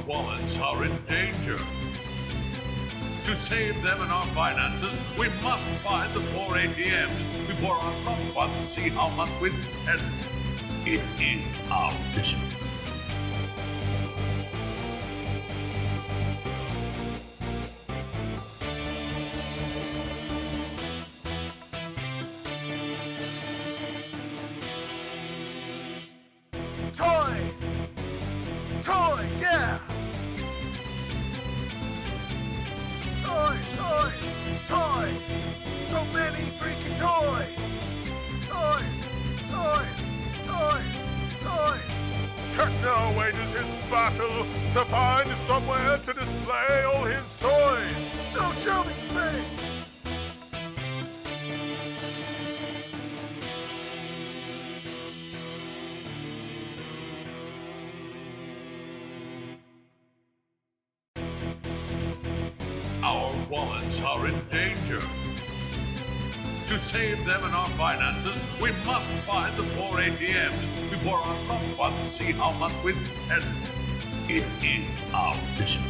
wallets are in danger. To save them and our finances, we must find the 4 ATMs before our loved ones see how much we've spent. It is our mission. Toys! Toys, yeah! Toys, toys, toys! So many freaking toys! Toys, toys, toys, toys! Techno wages his battle to find somewhere to display all his toys! No shelving space! Our wallets are in danger. To save them and our finances, we must find the 4 ATMs before our loved ones see how much we've spent. It is our mission.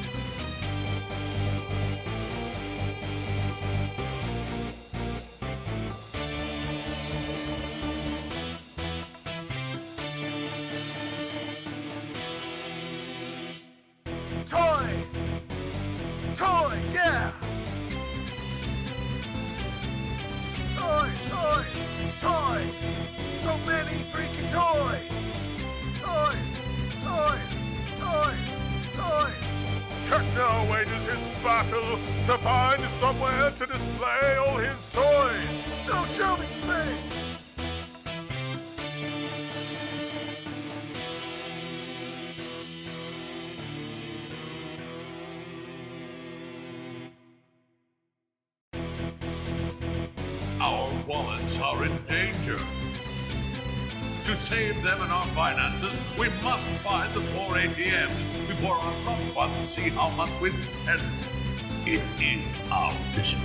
Toys! Toys, yeah! Toys, toys, toys! So many freaking toys! Toys, toys, toys, toys! Techno wages his battle to find somewhere to display all his toys! No shelving space! Our wallets are in danger. To save them and our finances, we must find the 4 ATMs before our loved ones see how much we've spent. It is our mission.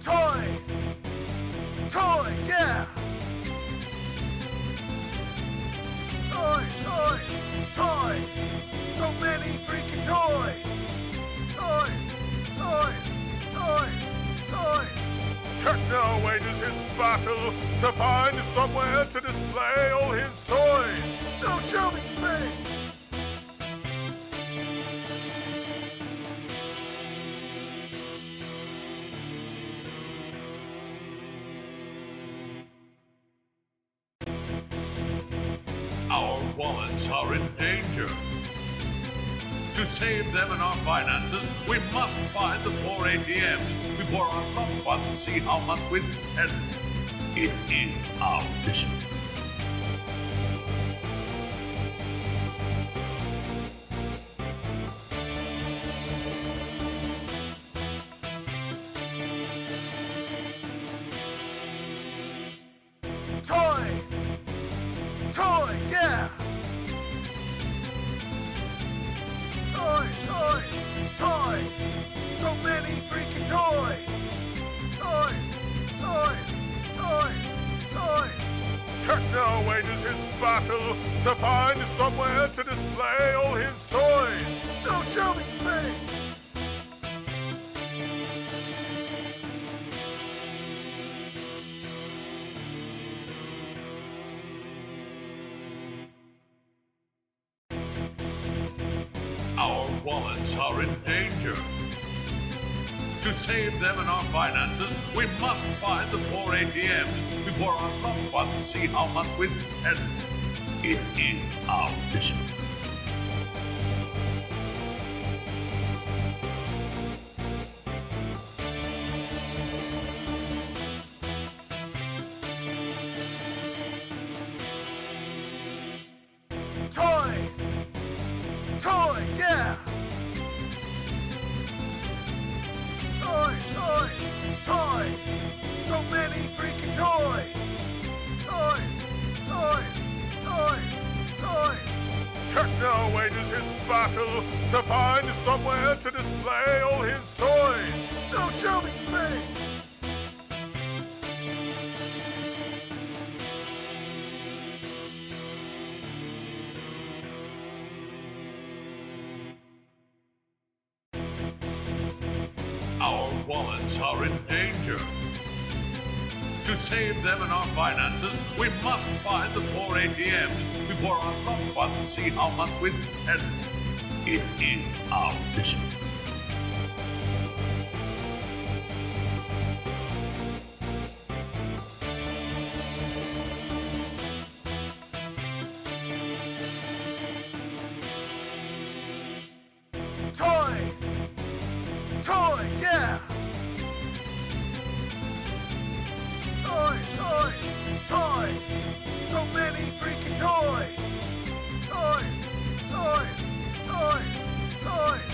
Toys! Toys, yeah! Toys, toys, toys! So many freaking toys! Toys, toys, toys, toys! Techno wages his battle to find somewhere to display all his toys! No shelving space! Our wallets are in danger. To save them and our finances, we must find the 4 ATMs before our loved ones see how much we've spent. It is our mission. Toys! Toys, yeah! Toys, toys, toys! So many freaking toys! Toys, toys, toys, toys! Techno wages his battle to find somewhere to display all his toys! No shelving space! Our wallets are in danger. To save them and our finances, we must find the 4 ATMs before our loved ones see how much we've spent. It is our mission. Toys! Toys, yeah! Toys, toys, toys! So many freaking toys! Toys, toys, toys, toys! Techno wages his battle to find somewhere to display all his toys. No shelving space. Our wallets are in danger. To save them and our finances, we must find the 4 ATMs before our loved ones see how much we've spent. It is our mission. Toys! Toys, yeah! Toys, toys, toys! So many freaking toys! Toys, toys, toys, toys!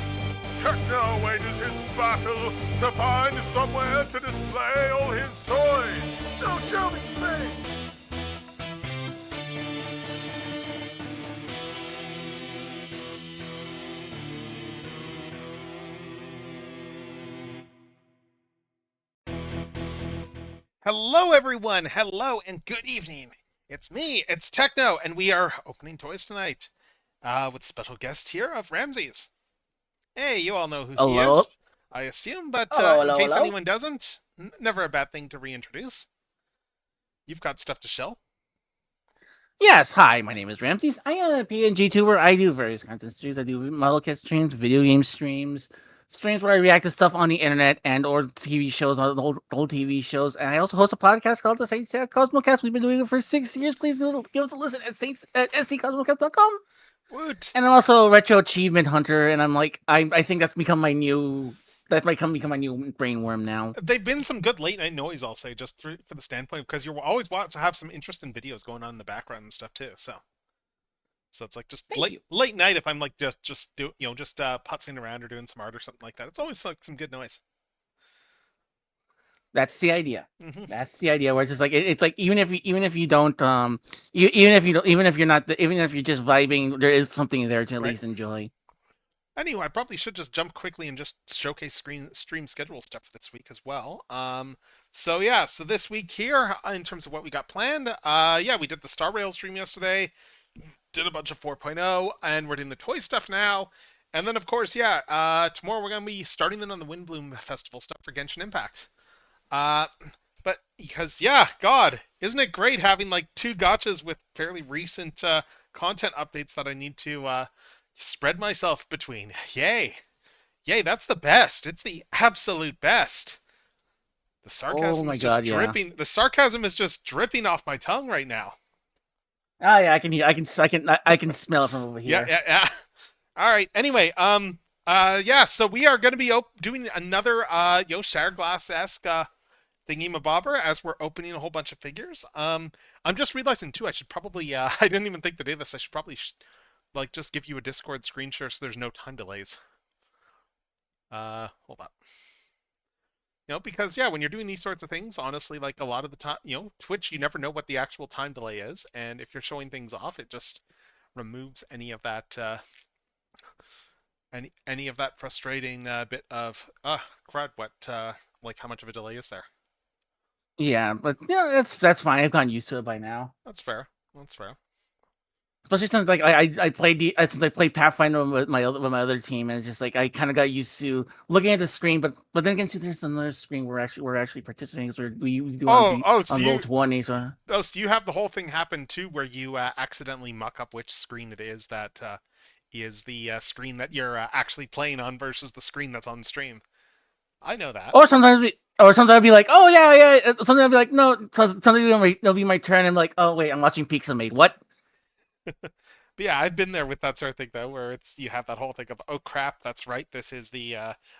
Techno wages his battle to find somewhere to display all his toys! No shelving space! Hello, everyone. Hello and good evening. It's me. It's Techno, and we are opening toys tonight with special guest here of Ramses. Hey, you all know who he Hello. is, I assume, but Hello, in hello, case hello. anyone doesn't, never a bad thing to reintroduce. You've got stuff to show. Yes, hi, my name is Ramses. I am a PNG tuber. I do various content streams. I do model kit streams, video game streams, streams where I react to stuff on the internet and or TV shows, old TV shows. And I also host a podcast called the Saints Cosmocast. We've been doing it for 6 years. Please give us a listen at saints@scosmocast.com. Woot! And I'm also a retro achievement hunter, and I think that's become my new become my new brainworm now. They've been some good late night noise, I'll say, just for the standpoint, because you're always want to have some interesting videos going on in the background and stuff too. So it's like just Thank you. late night if I'm like just putzing around or doing some art or something like that. It's always like some good noise. That's the idea. Mhm. That's the idea. Where it's just like it's like even if you don't even if you're just vibing, there is something there to at Right. least enjoy. Anyway, I probably should just jump quickly and just showcase stream schedule stuff for this week as well. So this week here, in terms of what we got planned, we did the Star Rail stream yesterday, did a bunch of 4.0, and we're doing the toy stuff now. And then, of course, tomorrow we're going to be starting in on the Windbloom Festival stuff for Genshin Impact. But because, God, isn't it great having like 2 gotchas with fairly recent content updates that I need to spread myself between. Yay, that's the best. It's the absolute best. The sarcasm is just dripping. The sarcasm is just dripping off my tongue right now. Oh yeah, I can hear. I can smell it from over here. Yeah. All right. Anyway, so we are going to be doing another Shatterglass-esque thingy-mabobber as we're opening a whole bunch of figures. I'm just realizing too, I should probably I didn't even think to do this. I should probably just give you a Discord screen share so there's no time delays. Hold up. Because when you're doing these sorts of things, honestly, like a lot of the time, Twitch, you never know what the actual time delay is, and if you're showing things off, it just removes any of that any of that frustrating bit of crud. What like how much of a delay is there? Yeah, but that's fine. I've gotten used to it by now. That's fair. Especially since like I played Pathfinder with my other team, and it's just like I kind of got used to looking at the screen, but then again, there's another screen we're actually participating, so we do on Roll20. So you have the whole thing happen too, where you accidentally muck up which screen it is that is the screen that you're actually playing on versus the screen that's on stream. I know that. Or sometimes I'd be like, oh yeah. Sometimes I'd be like, no. Sometimes it'll be my turn. I'm like, oh wait, I'm watching Pixelmate. What? But yeah, I've been there with that sort of thing though, where you have that whole thing of, oh crap, that's right, this is the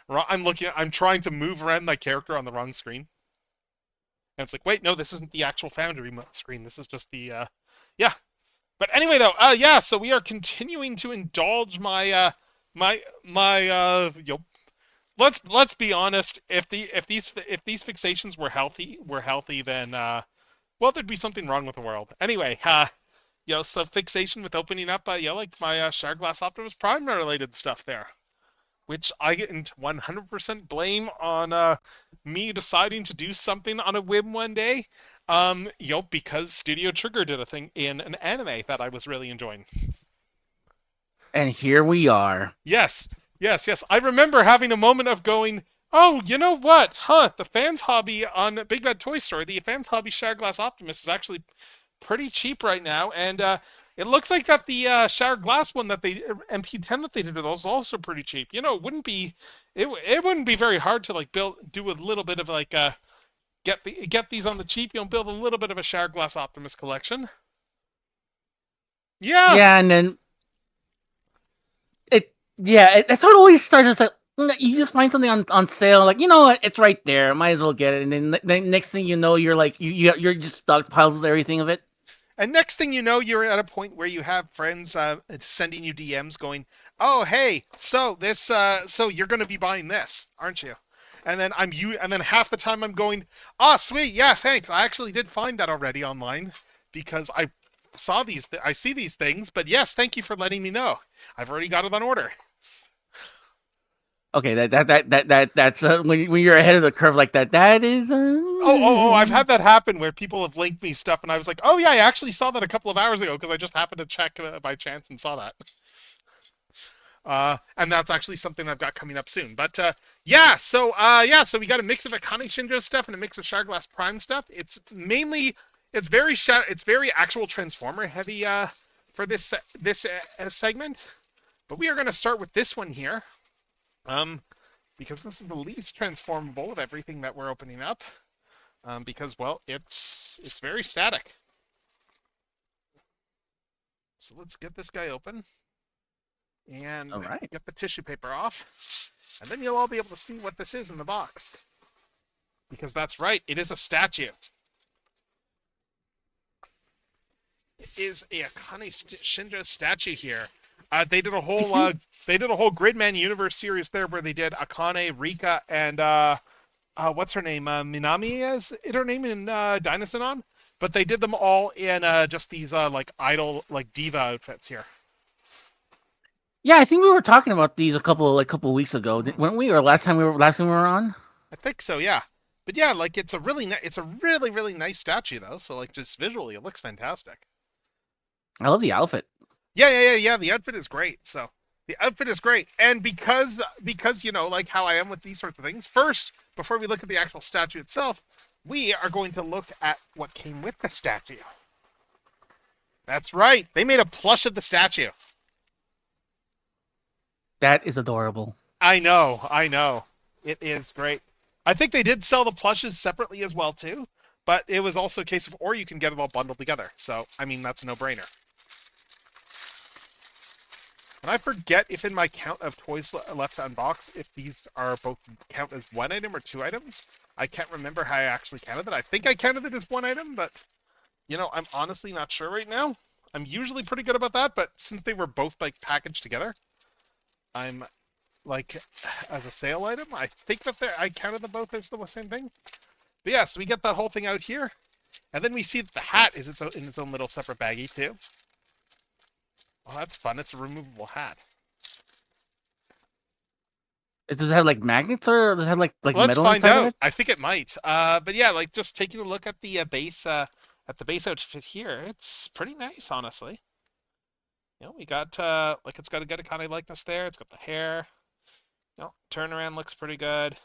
I'm trying to move around my character on the wrong screen, and it's like, wait, no, this isn't the actual Foundry screen. This is just the But anyway though, so we are continuing to indulge my let's be honest. If these fixations were healthy, then there'd be something wrong with the world. Anyway, some fixation with opening up, like my Shard Glass Optimus Prime related stuff there, which I get into 100% blame on me deciding to do something on a whim one day. Because Studio Trigger did a thing in an anime that I was really enjoying. And here we are. Yes, yes. I remember having a moment of going, oh, you know what? Huh, the fans hobby on Big Bad Toy Store, the fans hobby Shard Glass Optimus is actually pretty cheap right now, and it looks like that the Shattered Glass one that they MP10 that they did was also pretty cheap. It wouldn't be very hard to like do a little bit of like get these on the cheap. Build a little bit of a Shattered Glass Optimus collection. Yeah. Yeah, and then that's how it always starts. It's like you just find something on sale, like, you know what, it's right there, might as well get it, and then next thing you know, you're like you're just stockpiled with everything of it. And next thing you know, you're at a point where you have friends sending you DMs going, "Oh, hey, so so you're going to be buying this, aren't you?" And then half the time I'm going, "Oh, sweet, yeah, thanks. I actually did find that already online because I see these things, but yes, thank you for letting me know. I've already got it on order." Okay, that's when you're ahead of the curve like that. That is. Oh! I've had that happen where people have linked me stuff, and I was like, "Oh yeah, I actually saw that a couple of hours ago because I just happened to check by chance and saw that." And that's actually something I've got coming up soon. But so we got a mix of Akane Shinjo stuff and a mix of Shard Glass Prime stuff. It's very actual Transformer heavy for this segment. But we are going to start with this one here. Because this is the least transformable of everything that we're opening up. Because, well, it's very static. So let's get this guy open. And get the tissue paper off. And then you'll all be able to see what this is in the box. Because that's right, it is a statue. It is a Akane Shinjo statue here. They did a whole Gridman Universe series there where they did Akane, Rika, and what's her name? Minami is her name in Dynastanon? But they did them all in just these like idol, like diva outfits here. Yeah, I think we were talking about these a couple weeks ago, weren't we? Or last time we were on? I think so, yeah. But yeah, like it's a really nice statue though. So like just visually, it looks fantastic. I love the outfit. Yeah. The outfit is great. So the outfit is great, and because like how I am with these sorts of things. First, before we look at the actual statue itself, we are going to look at what came with the statue. That's right. They made a plush of the statue. That is adorable. I know. It is great. I think they did sell the plushes separately as well, too. But it was also a case of, or you can get it all bundled together. So, I mean, that's a no-brainer. And I forget if in my count of toys left to unbox, if these are both count as one item or two items. I can't remember how I actually counted it. I think I counted it as one item, but, I'm honestly not sure right now. I'm usually pretty good about that, but since they were both, like, packaged together, I'm like as a sale item. I think that I counted them both as the same thing. But yeah, so we get that whole thing out here, and then we see that the hat is in its own little separate baggie too. Well, that's fun. It's a removable hat. Does it have like magnets or does it have like Let's metal find inside out. of it? I think it might. But yeah, like just taking a look at the base outfit here, it's pretty nice, honestly. We got like it's got a good Akane likeness there. It's got the hair. Turnaround looks pretty good.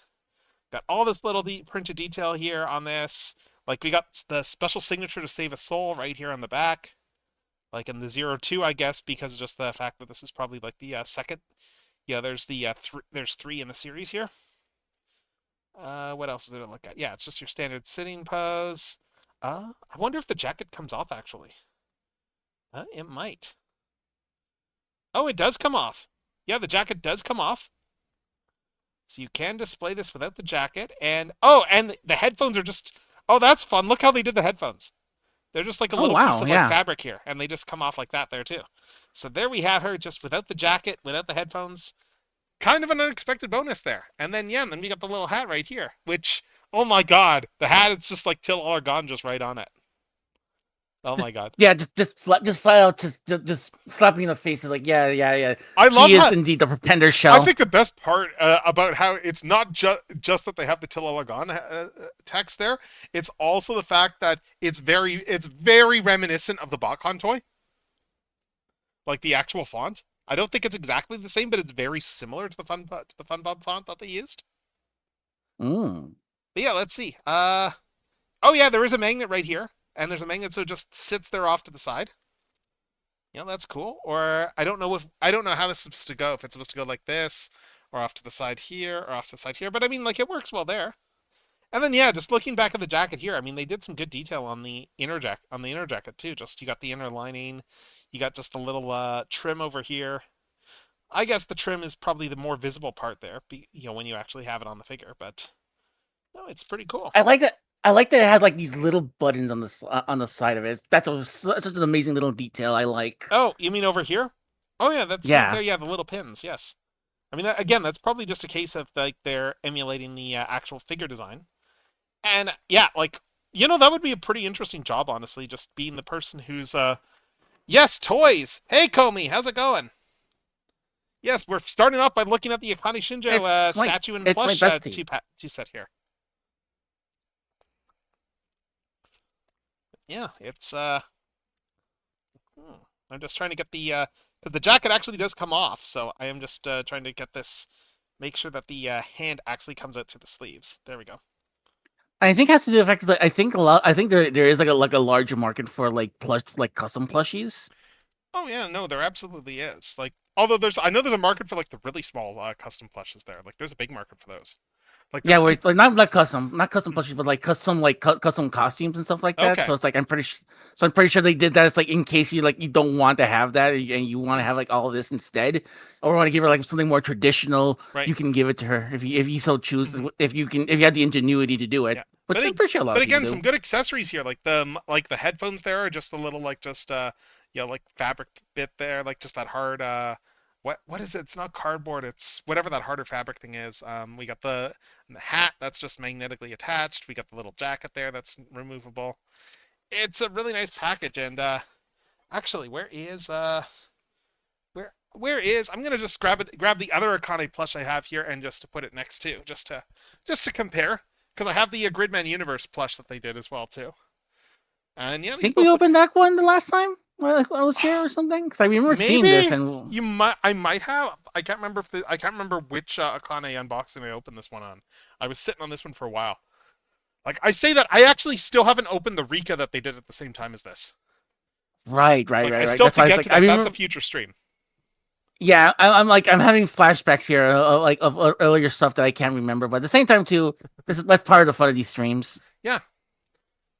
Got all this little printed detail here on this. Like we got the special signature to save a soul right here on the back. Like in the 02, I guess, because of just the fact that this is probably like the second. Yeah, there's there's 3 in the series here. What else is there to look at? Yeah, it's just your standard sitting pose. I wonder if the jacket comes off actually. It might. Oh, it does come off. Yeah, the jacket does come off. So you can display this without the jacket. And the headphones are just... Oh, that's fun. Look how they did the headphones. They're just like a little piece of like fabric here. And they just come off like that there too. So there we have her just without the jacket, without the headphones. Kind of an unexpected bonus there. And then, yeah, then we got the little hat right here. Which, oh my god. The hat, it's just like till all are gone just right on it. Oh my god. Yeah, just flat out, just slapping in the face. Is like, yeah. I love She is how indeed the pretender I shell. think the best part about how it's not just that they have the Tillalagon text there. It's also the fact that it's very reminiscent of the BotCon toy, like the actual font. I don't think it's exactly the same, but it's very similar to the FunBob font that they used. Mm. But yeah, let's see. Oh yeah, there is a magnet right here, and there's a magnet so it just sits there off to the side. Yeah, that's cool. Or I don't know how it's supposed to go. If it's supposed to go like this, or off to the side here, or off to the side here. But I mean, like it works well there. And then yeah, just looking back at the jacket here, I mean, they did some good detail on the inner jacket too. Just you got the inner lining, you got just a little trim over here. I guess the trim is probably the more visible part there, when you actually have it on the figure. But no, it's pretty cool. I like that. I like that it has like these little buttons on the side of it. Such an amazing little detail. I like. Oh, you mean over here? Oh yeah, that's not Yeah. there. Yeah, the little pins. Yes. I mean, again, that's probably just a case of like they're emulating the actual figure design. And yeah, like that would be a pretty interesting job, honestly, just being the person who's yes, toys. Hey, Komi, how's it going? Yes, we're starting off by looking at the Akane Shinjo statue and It's my plush bestie. two set here. Yeah, it's hmm, I'm just trying to get the because the jacket actually does come off, so I am just trying to get this, make sure that the hand actually comes out to the sleeves. There we go. I think it has to do with the fact 'cause, like, I think a lot. I think there is like a larger market for like custom plushies. Oh yeah, no, there absolutely is. Like, although I know there's a market for like the really small custom plushes there. Like, there's a big market for those. Like, Yeah, there's where people. it's like not custom plushies, but like custom costumes and stuff like that. Okay, So it's like I'm pretty sure they did that. It's like in case you don't want to have that and you want to have like all of this instead, or want to give her like something more traditional. right. You can give it to her if you so choose. Hmm. If you had the ingenuity to do it, Yeah, which I'm pretty sure a lot but of people again, some do. good accessories here. Like the headphones there are just a little like just like fabric bit there, like just that hard what is it? It's not cardboard. It's whatever that harder fabric thing is. We got the hat that's just magnetically attached. We got the little jacket there that's removable. It's a really nice package. And actually, where is I'm gonna just grab the other Akane plush I have here and just to put it next to just to compare because I have the Gridman Universe plush that they did as well too. And yeah, I these think we both look. opened that one the last time I was here or something. Because I remember seeing this Maybe and I might have. I can't remember which Akane unboxing I opened this one on. I was sitting on this one for a while. Like I say that I actually still haven't opened the Rika that they did at the same time as this. Like I right. still have That's to why it's get to like I that. That's a remember. future stream. Yeah, I'm having flashbacks here of earlier stuff that I can't remember, but at the same time too, that's part of the fun of these streams. Yeah,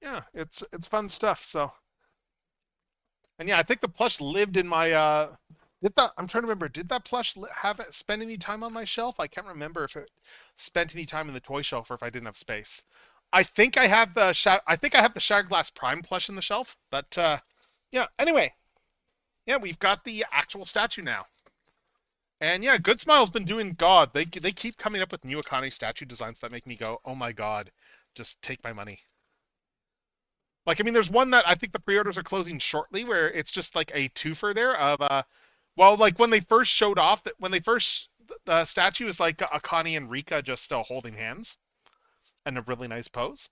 yeah, it's fun stuff. So, and yeah, I think the plush lived in my did that I'm trying to remember, did that plush have it spend any time on my shelf? I can't remember if it spent any time in the toy shelf or if I didn't have space. I think I have the Shattered Glass Prime plush in the shelf, but yeah, anyway, yeah, we've got the actual statue now. And yeah, Good Smile's been doing God. They keep coming up with new Akane statue designs that make me go, "Oh my God, just take my money." Like, I mean, there's one that I think the pre-orders are closing shortly, where it's just like a twofer there of well, like when they first showed off that when they first the statue is like Akane and Rika just still holding hands and a really nice pose.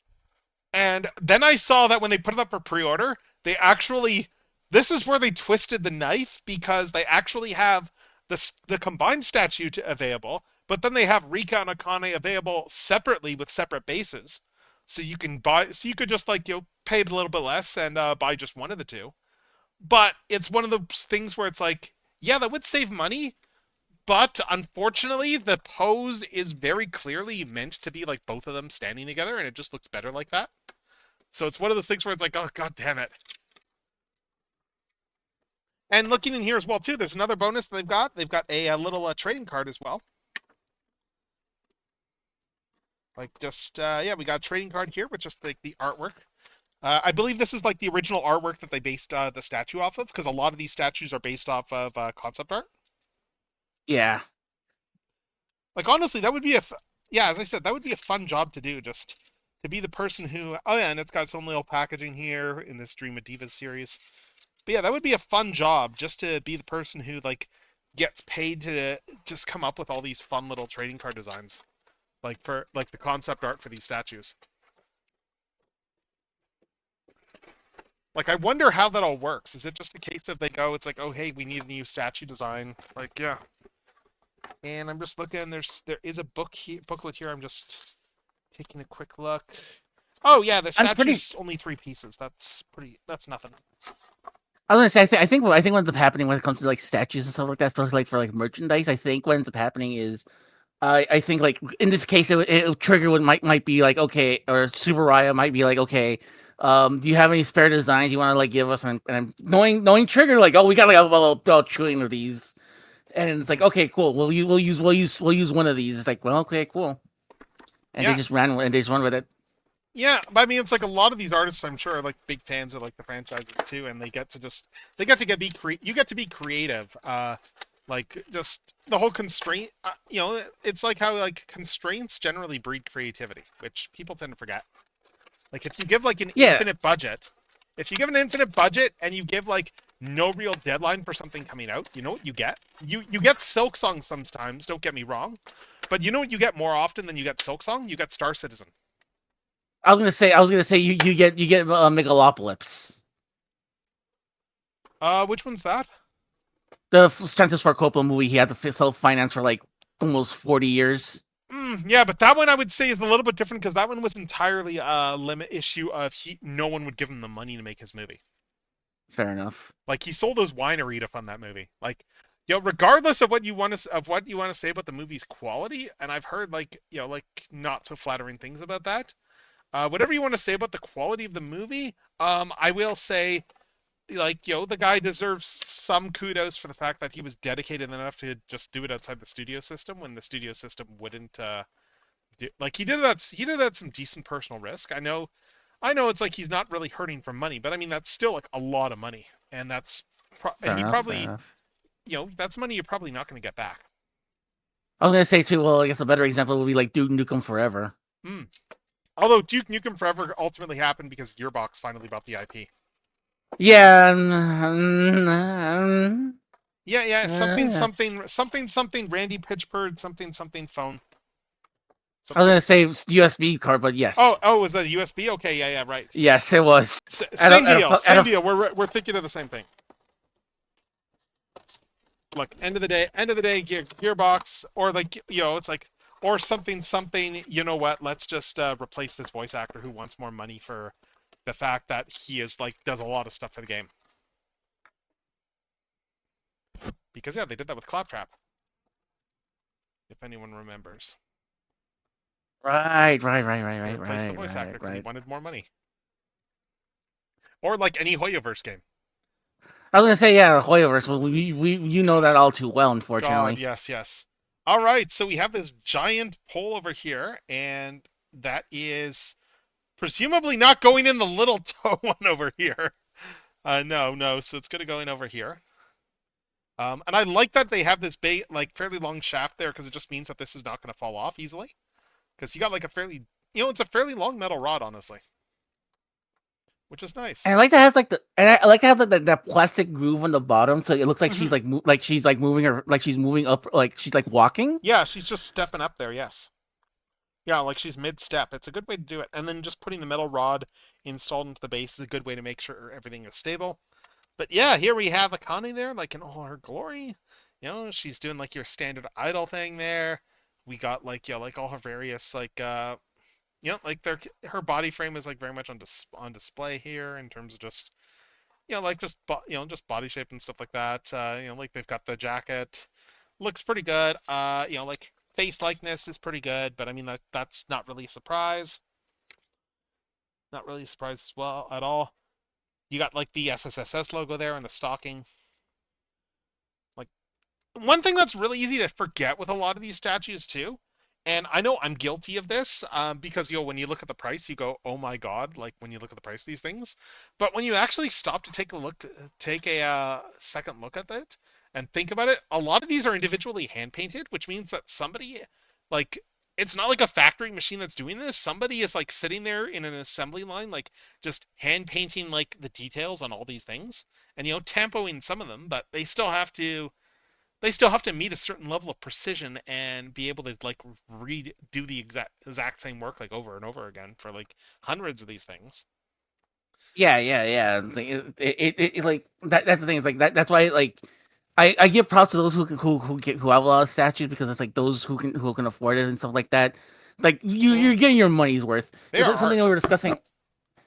And then I saw that when they put it up for pre-order, they actually this is where they twisted the knife because they actually have the combined statue available, but then they have Rika and Akane available separately with separate bases. So you could just like pay a little bit less and buy just one of the two. But it's one of those things where it's like, yeah, that would save money, but unfortunately the pose is very clearly meant to be like both of them standing together, and it just looks better like that. So it's one of those things where it's like, oh god damn it. And looking in here as well too, there's another bonus that they've got. They've got a little trading card as well. Like just yeah, we got a trading card here with just like the artwork. I believe this is like the original artwork that they based the statue off of, because a lot of these statues are based off of concept art. Yeah, Like honestly, that would be yeah, as I said, that would be a fun job to do. Just to be the person who, oh yeah, and it's got its own little packaging here in this Dream of Divas series. But yeah, that would be a fun job, just to be the person who like gets paid to just come up with all these fun little trading card designs, like for like the concept art for these statues. Like, I wonder how that all works. Is it just a case of they go, it's like, oh hey, we need a new statue design? Like, yeah. And I'm just looking. There is a booklet here. I'm just taking a quick look. Oh yeah, the I'm pretty. statue's only 3 pieces. That's pretty. That's nothing. I was gonna say, I think what ends up happening when it comes to like statues and stuff like that, especially like for like merchandise, I think what ends up happening is, I think like in this case, Trigger might be like okay, or Super Raya might be like okay, do you have any spare designs you want to like give us? And I'm knowing Trigger like, oh, we got like a trillion of these, and it's like okay, cool, we'll use one of these. It's like, well, okay, cool, and Yeah, they just run with it. yeah. But I mean, it's like a lot of these artists, I'm sure, are like big fans of like the franchises too, and they get to you get to be creative. Like just the whole constraint. It's like how like constraints generally breed creativity, which people tend to forget. Like if you give like an Yeah, infinite budget, if you give an infinite budget and you give like no real deadline for something coming out, you know what you get? You get Silk Song sometimes, don't get me wrong. But you know what you get more often than you get Silk Song? You get Star Citizen. I was gonna say you get Megalopolis. Which one's that? The Francis Ford Coppola movie he had to self-finance for like almost 40 years. Yeah, but that one I would say is a little bit different because that one was entirely a limit issue of no one would give him the money to make his movie. Fair enough. Like he sold his winery to fund that movie. Like, regardless of what you want to say about the movie's quality, and I've heard like like not so flattering things about that. Whatever you want to say about the quality of the movie, I will say like the guy deserves some kudos for the fact that he was dedicated enough to just do it outside the studio system when the studio system wouldn't like he did that some decent personal risk. I know it's like he's not really hurting for money, but I mean that's still like a lot of money, and and Fair he enough. Fair probably enough. that's money you're probably not going to get back. I was gonna say too. Well, I guess a better example would be like Duke Nukem Forever. Hmm. Although Duke Nukem Forever ultimately happened because Gearbox finally bought the IP. Yeah. Yeah, yeah, something Yeah. something something something Randy Pitchford something something phone. I was Something. gonna say USB card, but yes, Oh, was that a USB? Okay, yeah, yeah, right. yes, it was. At Same a, at deal, a, at same a, deal. We're thinking of the same thing. Look, end of the day, Gearbox, or like it's like, or something something. You know what? Let's just replace this voice actor who wants more money for the fact that he is like does a lot of stuff for the game. Because yeah, they did that with Claptrap, if anyone remembers. right, They replaced the voice actor because he right. wanted more money. Or like any Hoyoverse game. I was gonna say yeah, Hoyoverse. Well, you know that all too well, God, unfortunately. yes, yes. All right, so we have this giant pole over here, and that is presumably not going in the little toe one over here. No, no, so it's gonna go in over here. And I like that they have this big, like fairly long shaft there because it just means that this is not gonna fall off easily. Because you got like a fairly, it's a fairly long metal rod, honestly, which is nice. And I like that it has like I like to have that plastic groove on the bottom, so it looks like Hmm. she's like moving her like she's moving up like she's like walking. Yeah, she's just stepping up there. Yes. Yeah, like she's mid-step. It's a good way to do it. And then just putting the metal rod installed into the base is a good way to make sure everything is stable. But yeah, here we have Akane there, like in all her glory. She's doing like your standard idol thing there. We got like like all her various like like her body frame is like very much on display here in terms of just like just just body shape and stuff like that. Like they've got the jacket, looks pretty good. Like face likeness is pretty good, but I mean that's not really a surprise. Not really a surprise as well at all. You got like the SSSS logo there and the stocking. Like one thing that's really easy to forget with a lot of these statues too, and I know I'm guilty of this because when you look at the price, you go, "Oh my God!" Like when you look at the price of these things, but when you actually stop to take a second look at it and think about it, a lot of these are individually hand painted, which means that somebody like it's not like a factory machine that's doing this. Somebody is like sitting there in an assembly line, like just hand painting like the details on all these things, and tempoing some of them, but they still have to meet a certain level of precision and be able to like do the exact same work like over and over again for like hundreds of these things. Yeah. Like that's the thing. It's like that's why like I give props to those who have a lot of statues because it's like those who can afford it and stuff like that. Like you're getting your money's worth. They are There's something we art. were discussing.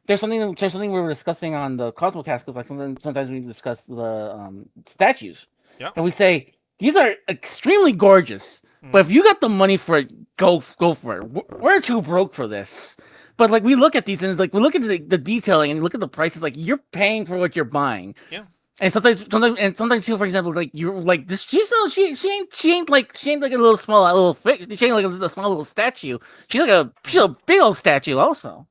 There's something we were discussing on the Cosmocast because like sometimes we discuss the statues Yeah. and we say these are extremely gorgeous, but Mm. if you got the money for it, go for it. We're too broke for this. But like we look at these and it's like we look at the detailing and look at the prices. Like you're paying for what you're buying. Yeah. And sometimes too, for example, like you're like this. She ain't like a she ain't like a small little statue. She's a big old statue also.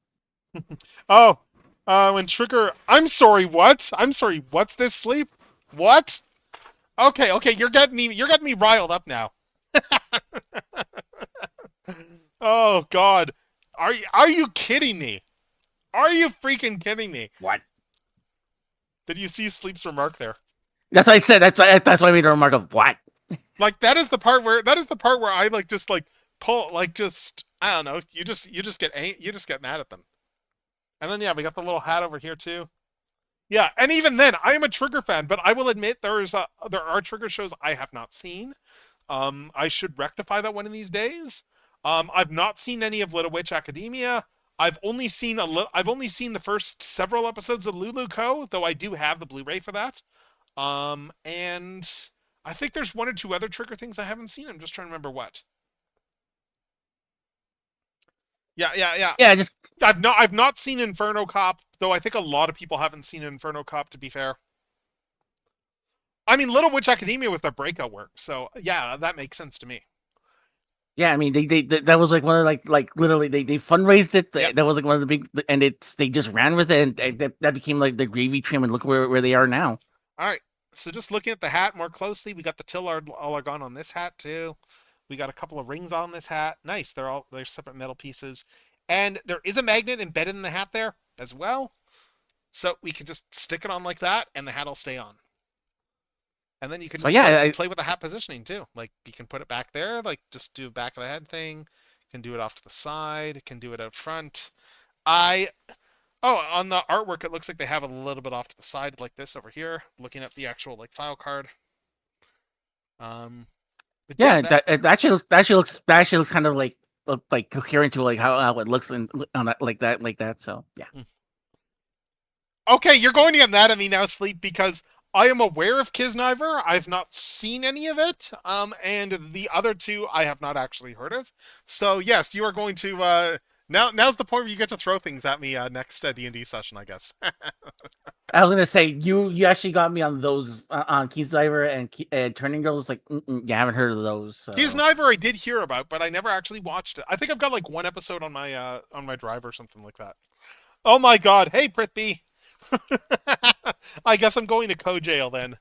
Oh, when Trigger, I'm sorry, what? I'm sorry, what's this sleep? What? Okay, you're getting me riled up now. Oh God, are you kidding me? Are you freaking kidding me? What? Did you see Sleep's remark there? That's what I said. That's why I made a remark of what. Like that is the part where I like just like pull like just I don't know. You just get mad at them. And then yeah, we got the little hat over here too. Yeah, and even then, I am a Trigger fan, but I will admit there are Trigger shows I have not seen. I should rectify that one of these days. I've not seen any of Little Witch Academia. I've only seen the first several episodes of Lulu Co, though I do have the Blu-ray for that. And I think there's one or two other Trigger things I haven't seen. I'm just trying to remember what. Yeah. Yeah, just I've not seen Inferno Cop, though I think a lot of people haven't seen Inferno Cop, to be fair. I mean, Little Witch Academia was their breakout work, so yeah, that makes sense to me. yeah. I mean, that was like one of like literally they fundraised it. Yep. That was like one of the big, and they just ran with it, and that became like the gravy train. And look where they are now. All right, so just looking at the hat more closely, we got the Tillard Allergon on this hat too. We got a couple of rings on this hat. Nice, they're separate metal pieces, and there is a magnet embedded in the hat there as well. So we can just stick it on like that, and the hat will stay on. And then you can So yeah, play with the hat positioning too. Like you can put it back there, like just do a back of the head thing. You can do it off to the side. Can do it out front. I on the artwork it looks like they have it a little bit off to the side like this over here. Looking at the actual like file card. But yeah. that That actually looks kind of like coherent to like how it looks on that like that. So yeah. okay. You're going to get mad at me now, Sleep, because I am aware of Kisniver. I've not seen any of it. And the other two I have not actually heard of. So yes, you are going to. Now's the point where you get to throw things at me next D&D session, I guess. I was gonna say you actually got me on those on Keys Diver and Turning Girls. Like you haven't heard of those. So. Kisniver I did hear about, but I never actually watched it. I think I've got like one episode on my drive or something like that. Oh my God! Hey Prithvi. I guess I'm going to co-jail then.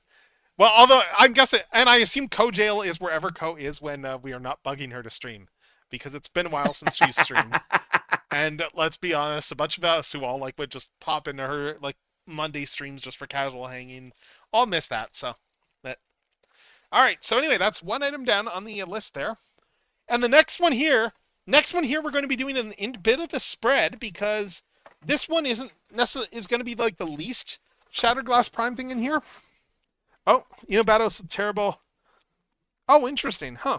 Well, although I'm guessing, and I assume co-jail is wherever co is when we are not bugging her to stream, because it's been a while since she's streamed. And let's be honest, a bunch of us who all like would just pop into her like Monday streams just for casual hanging, all miss that. So, but all right. So anyway, that's one item down on the list there. And the next one here, we're going to be doing a bit of a spread because this one isn't necessarily is going to be like the least Shattered Glass Prime thing in here. Oh, Battle's terrible. Oh, interesting, huh?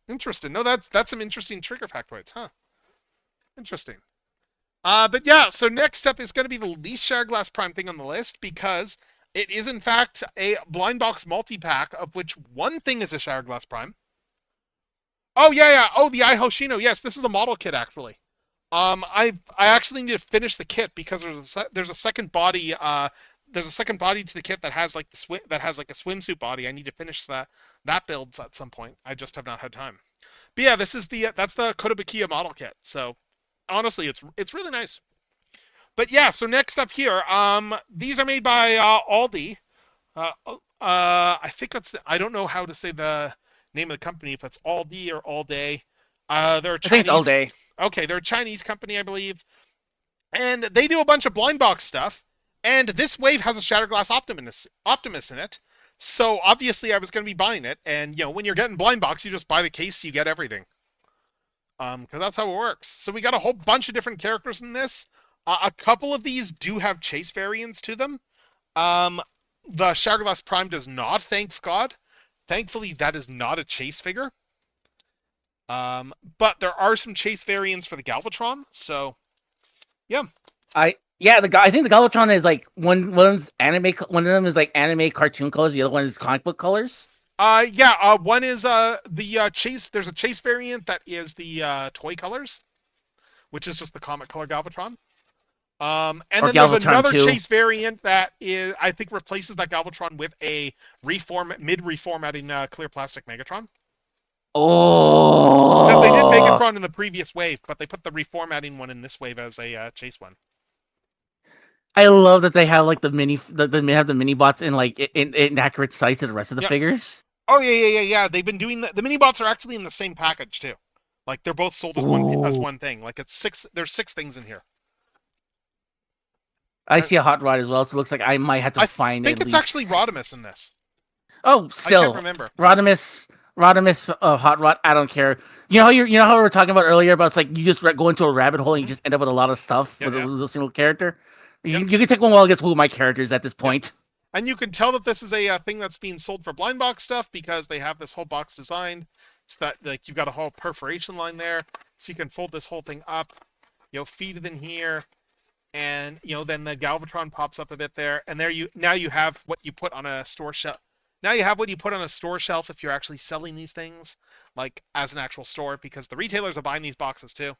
Interesting. No, that's some interesting trigger factoids, huh? Interesting. But yeah, so next up is going to be the least Shattered Glass Prime thing on the list because it is in fact a blind box multi-pack of which one thing is a Shattered Glass Prime. Oh yeah. Oh, the Ai Hoshino. Yes, this is a model kit actually. I actually need to finish the kit because there's a second body. There's a second body to the kit that has like a swimsuit body. I need to finish that build at some point. I just have not had time. But yeah, that's the Kotobukiya model kit. So honestly, it's really nice. But yeah, so next up here, these are made by Aldi. I think I don't know how to say the name of the company, if it's Aldi or All Day. They're a I think it's all Chinese. day. Okay, they're a Chinese company, I believe, and they do a bunch of blind box stuff. And this wave has a Shatterglass Optimus in it. So obviously, I was going to be buying it. And when you're getting blind box, you just buy the case, you get everything. Because that's how it works. So we got a whole bunch of different characters in this. A couple of these do have chase variants to them. The Shatterglass Prime does not, thank God. Thankfully, that is not a chase figure. But there are some chase variants for the Galvatron. So, yeah. I think the Galvatron is like one's anime, one of them is like anime cartoon colors, the other one is comic book colors. One is the chase. There's a chase variant that is the toy colors, which is just the comic color Galvatron. And Or then there's Galvatron another 2. chase variant that is, I think, replaces that Galvatron with a mid-reformatting clear plastic Megatron. Because they did Oh, Megatron in the previous wave, but they put the reformatting one in this wave as a chase one. I love that they have like they have the mini bots in like in accurate size to the rest of the Yeah. figures. Oh yeah. They've been doing the mini bots are actually in the same package too. Like they're both sold as one thing. Like it's six. There's 6 things in here. I see a hot rod as well, so it looks like I might have to find. I think it's actually Rodimus in this. Oh, still, I can't remember. Rodimus, hot rod. I don't care. You know how we were talking about earlier about it's like you just go into a rabbit hole and you just end up with a lot of stuff with a single character. You can take one while it gets with my characters at this point. And you can tell that this is a thing that's being sold for blind box stuff because they have this whole box designed. It's that like you've got a whole perforation line there, so you can fold this whole thing up. Feed it in here, and then the Galvatron pops up a bit there, and now you have what you put on a store shelf. Now you have what you put on a store shelf if you're actually selling these things, like as an actual store, because the retailers are buying these boxes too.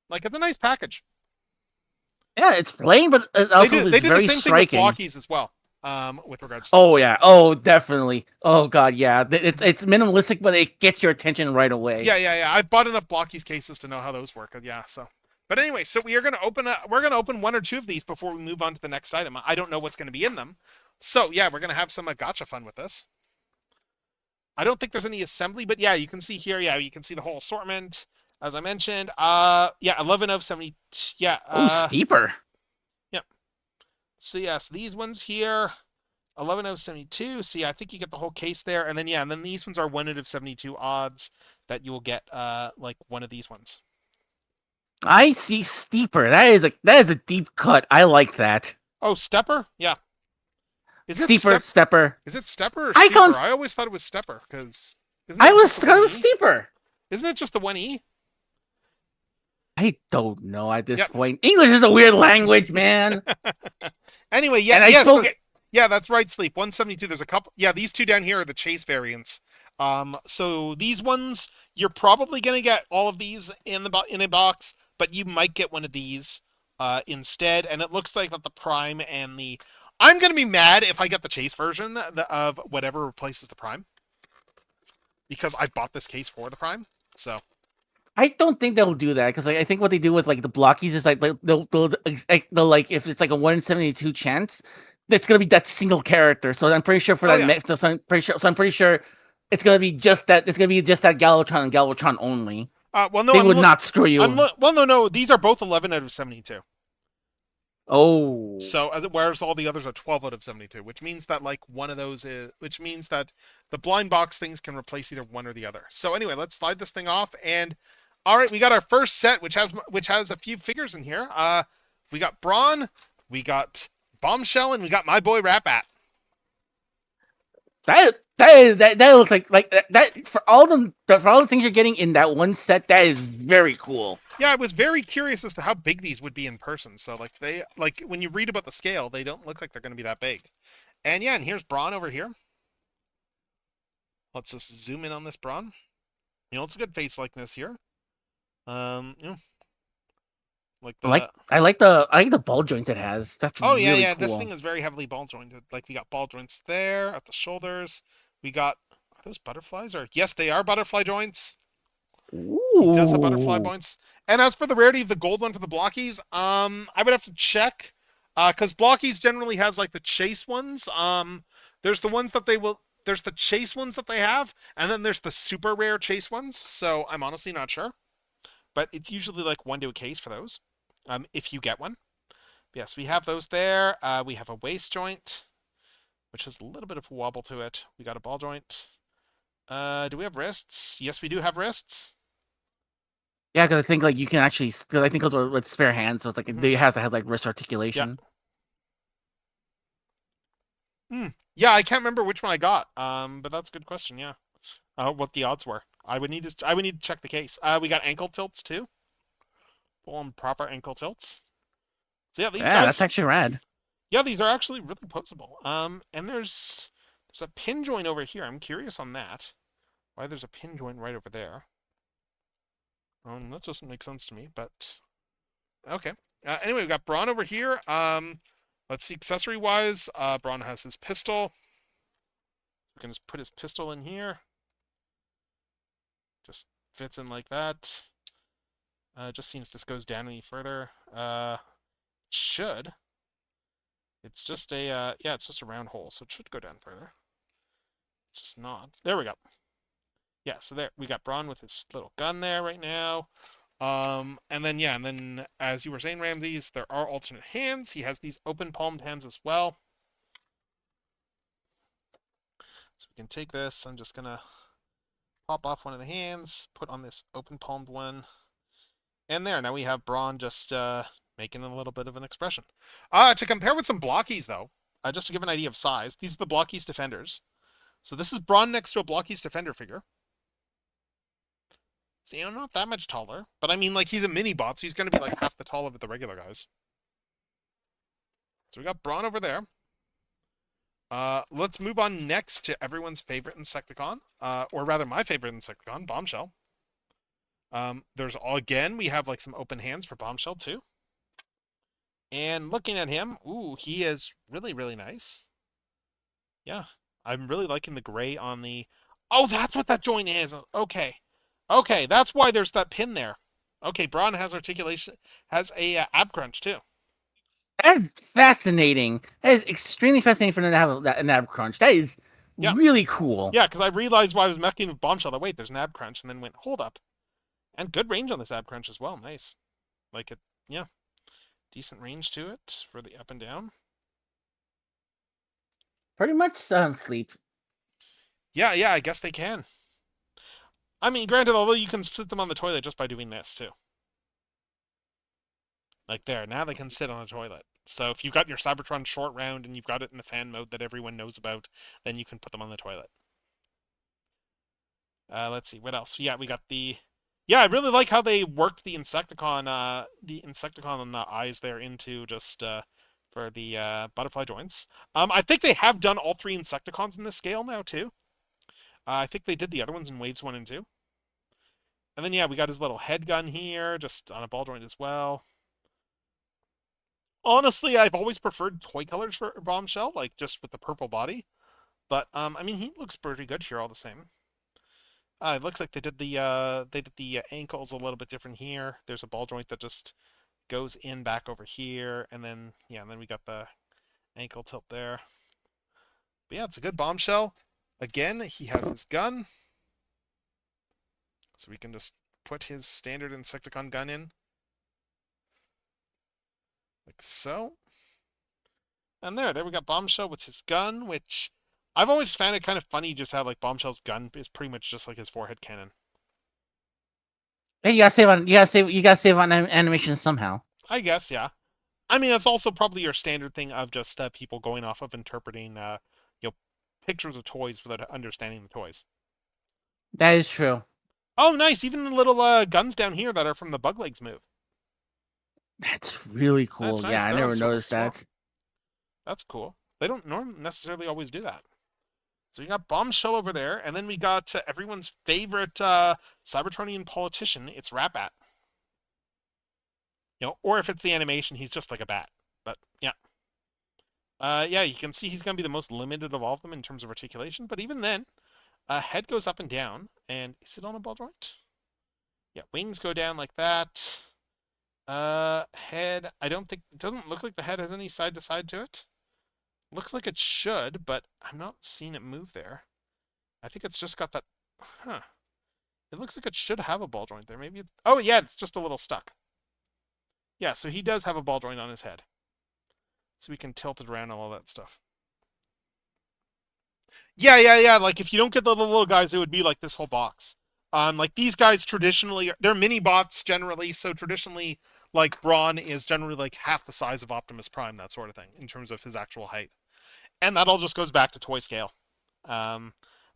Like it's a nice package. Yeah, it's plain, but it also they is did very the same striking. thing with Blockies as well. With regards to Oh yeah, oh definitely. Oh god, yeah. It's minimalistic, but it gets your attention right away. Yeah. I've bought enough Blockies cases to know how those work. Yeah, so. But anyway, so we're gonna open 1 or 2 of these before we move on to the next item. I don't know what's gonna be in them, so yeah, we're gonna have some gacha fun with this. I don't think there's any assembly, but yeah, you can see here. Yeah, you can see the whole assortment as I mentioned. Yeah, 11 of 70. Yeah. Steeper. So yes, these ones here, 11 out of 72. So yeah, I think you get the whole case there, and then these ones are 1 out of 72 odds that you will get like one of these ones. I see steeper. That is a deep cut. I like that. Oh, stepper? Yeah. Is Steeper, stepper. Is it stepper or steeper? I always thought it was stepper because I was steeper. Isn't it just the 1E? I don't know at this point. English is a weird language, man. Anyway, yeah, and yeah, that's right, Sleep. 172. There's a couple. Yeah, these 2 down here are the chase variants. So these ones, you're probably gonna get all of these in a box, but you might get one of these instead. And it looks like that the Prime and the I'm gonna be mad if I get the chase version of whatever replaces the Prime, because I bought this case for the Prime. So. I don't think they'll do that because I think what they do with like the blockies is like they'll like if it's like a 1 in 72 chance, it's gonna be that single character. So I'm pretty sure for that so I'm pretty sure it's gonna be just that Galvatron and Galvatron only. Well, no, they would not screw you. Well, no, these are both 11 out of 72. Oh. So whereas all the others are 12 out of 72, which means that like one of those which means that the blind box things can replace either one or the other. So anyway, let's slide this thing off and. All right, we got our first set, which has a few figures in here. We got Brawn, we got Bombshell, and we got my boy Rat-Bat. That looks like that for all the things you're getting in that one set. That is very cool. Yeah, I was very curious as to how big these would be in person. So like when you read about the scale, they don't look like they're going to be that big. And yeah, and here's Brawn over here. Let's just zoom in on this Brawn. It's a good face likeness here. Like I like the ball joints it has. That's really cool. This thing is very heavily ball jointed. Like we got ball joints there at the shoulders. We got are those butterflies or yes, they are butterfly joints. Ooh. He does have butterfly joints. And as for the rarity of the gold one for the blockies, I would have to check. Because blockies generally has like the chase ones. There's the ones that they will there's the chase ones that they have, and then there's the super rare chase ones. So I'm honestly not sure, but it's usually like one to a case for those, if you get one. Yes, we have those there. We have a waist joint, which has a little bit of a wobble to it. We got a ball joint. Do we have wrists? Yes, we do have wrists. Yeah, because I think like you can actually, because I think those are with spare hands, so it's like Mhm. it has like wrist articulation. Yeah, I can't remember which one I got. But that's a good question. Yeah. What the odds were. I would need to check the case. We got ankle tilts too. Full on proper ankle tilts. So yeah, these Yeah, that's guys. actually rad. Yeah, these are actually really posable. And there's a pin joint over here. I'm curious on that. Why there's a pin joint right over there. That doesn't make sense to me, but okay. Anyway, we've got Braun over here. Let's see, accessory wise, Braun has his pistol. We can just put his pistol in here. Just fits in like that. Just seeing if this goes down any further. Should. It's just a yeah, it's just a round hole, so it should go down further. It's just not. There we go. Yeah, so there we got Braun with his little gun there right now. And then as you were saying, Ramses, there are alternate hands. He has these open palmed hands as well. So we can take this. I'm just gonna pop off one of the hands, put on this open palmed one, and there. Now we have Braun just making a little bit of an expression. To compare with some blockies though, just to give an idea of size, these are the blockies defenders. So this is Braun next to a blockies defender figure. So, not that much taller. But I mean, like, he's a mini bot, so he's going to be like half the tall of the regular guys. So we got Braun over there. Let's move on next to everyone's favorite Insecticon, or rather my favorite Insecticon, Bombshell. Again, we have like some open hands for Bombshell too. And looking at him, ooh, he is really, really nice. Yeah, I'm really liking the gray on the... Oh, that's what that joint is. Okay. Okay, that's why there's that pin there. Okay, Braun has articulation, has a ab crunch too. That is fascinating. That is extremely fascinating for them to have an ab crunch. That is Yeah. really cool. Yeah, because I realized while I was messing with Bombshell that wait, there's an ab crunch, and then went, hold up. And good range on this ab crunch as well. Nice. Like it, yeah. Decent range to it for the up and down. Pretty much sleep. Yeah, I guess they can. I mean, granted, although you can sit them on the toilet just by doing this too. Like there, now they can sit on a toilet. So if you've got your Cybertron short round and you've got it in the fan mode that everyone knows about, then you can put them on the toilet. Let's see, what else? Yeah, we got the... Yeah, I really like how they worked the Insecticon eyes there into just for the butterfly joints. I think they have done all three Insecticons in this scale now too. I think they did the other ones in waves 1 and 2. And then yeah, we got his little head gun here, just on a ball joint as well. Honestly, I've always preferred toy colors for Bombshell, like just with the purple body. But I mean, he looks pretty good here all the same. It looks like they did the ankles a little bit different here. There's a ball joint that just goes in back over here, and then we got the ankle tilt there. But yeah, it's a good Bombshell. Again, he has his gun, so we can just put his standard Insecticon gun in, like so. And there we got Bombshell with his gun, which I've always found it kind of funny just how like Bombshell's gun is pretty much just like his forehead cannon. Hey, you gotta save on animation somehow. I guess, yeah. I mean, it's also probably your standard thing of just people going off of interpreting, pictures of toys without understanding the toys. That is true. Oh, nice! Even the little guns down here that are from the Bug Legs move. That's really cool. That's nice. Yeah, I They're never noticed small. that. That's cool. They don't necessarily always do that. So we got Bombshell over there, and then we got everyone's favorite Cybertronian politician. It's Rat-Bat. Or if it's the animation, he's just like a bat. But yeah. Yeah, you can see he's going to be the most limited of all of them in terms of articulation. But even then, head goes up and down. And is it on a ball joint? Yeah, wings go down like that. Head, it doesn't look like the head has any side to side to it. Looks like it should, but I'm not seeing it move there. I think it's just got that. Huh. It looks like it should have a ball joint there. Maybe. Oh yeah, it's just a little stuck. Yeah, so he does have a ball joint on his head, so we can tilt it around and all that stuff. Yeah. Like if you don't get the little guys, it would be like this whole box. Like these guys traditionally, they're mini bots generally. So traditionally, like Brawn is generally like half the size of Optimus Prime, that sort of thing, in terms of his actual height. And that all just goes back to toy scale.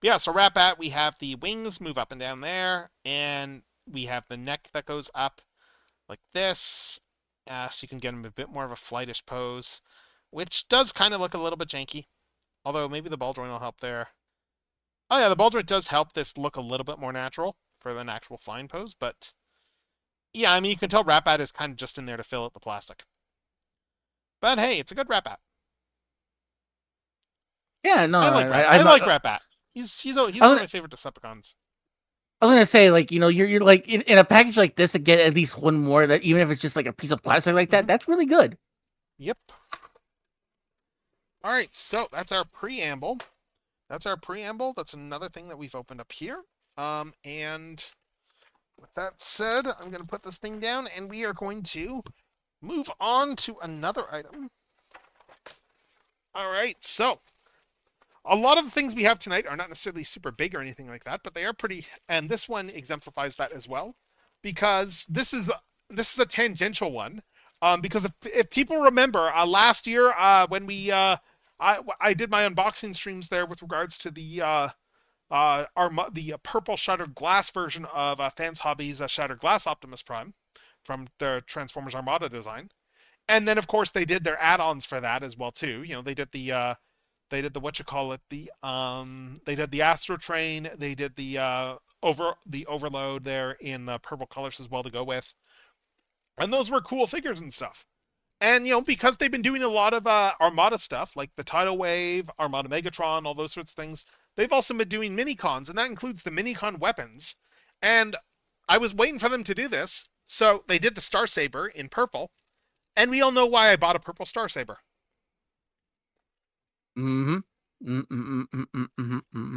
Yeah, so Rat-Bat, we have the wings move up and down there, and we have the neck that goes up like this, so you can get him a bit more of a flightish pose, which does kind of look a little bit janky, although maybe the ball joint will help there. Oh yeah, the ball joint does help this look a little bit more natural for an actual flying pose, but yeah, I mean, you can tell Rat-Bat is kind of just in there to fill out the plastic. But hey, it's a good Rat-Bat. Yeah, no, I like Rat-Bat. I like Rat-Bat. He's one of my favorite Decepticons. I was gonna say, like, you're like in a package like this to get at least one more, that even if it's just like a piece of plastic like that, that's really good. Yep. All right, so that's our preamble. That's another thing that we've opened up here. And with that said, I'm going to put this thing down, and we are going to move on to another item. All right, so a lot of the things we have tonight are not necessarily super big or anything like that, but they are pretty, and this one exemplifies that as well, because this is a tangential one. Because if people remember last year when I did my unboxing streams there with regards to the purple shattered glass version of Fans Hobbies Shattered Glass Optimus Prime from the Transformers Armada design, and then of course they did their add-ons for that as well too. You know, they did the they did the Astro Train, they did the Overload there in the purple colors as well to go with, and those were cool figures and stuff. And, you know, because they've been doing a lot of Armada stuff, like the Tidal Wave, Armada Megatron, all those sorts of things, they've also been doing mini-cons, and that includes the mini-con weapons. And I was waiting for them to do this, so they did the Star Saber in purple, and we all know why I bought a purple Star Saber.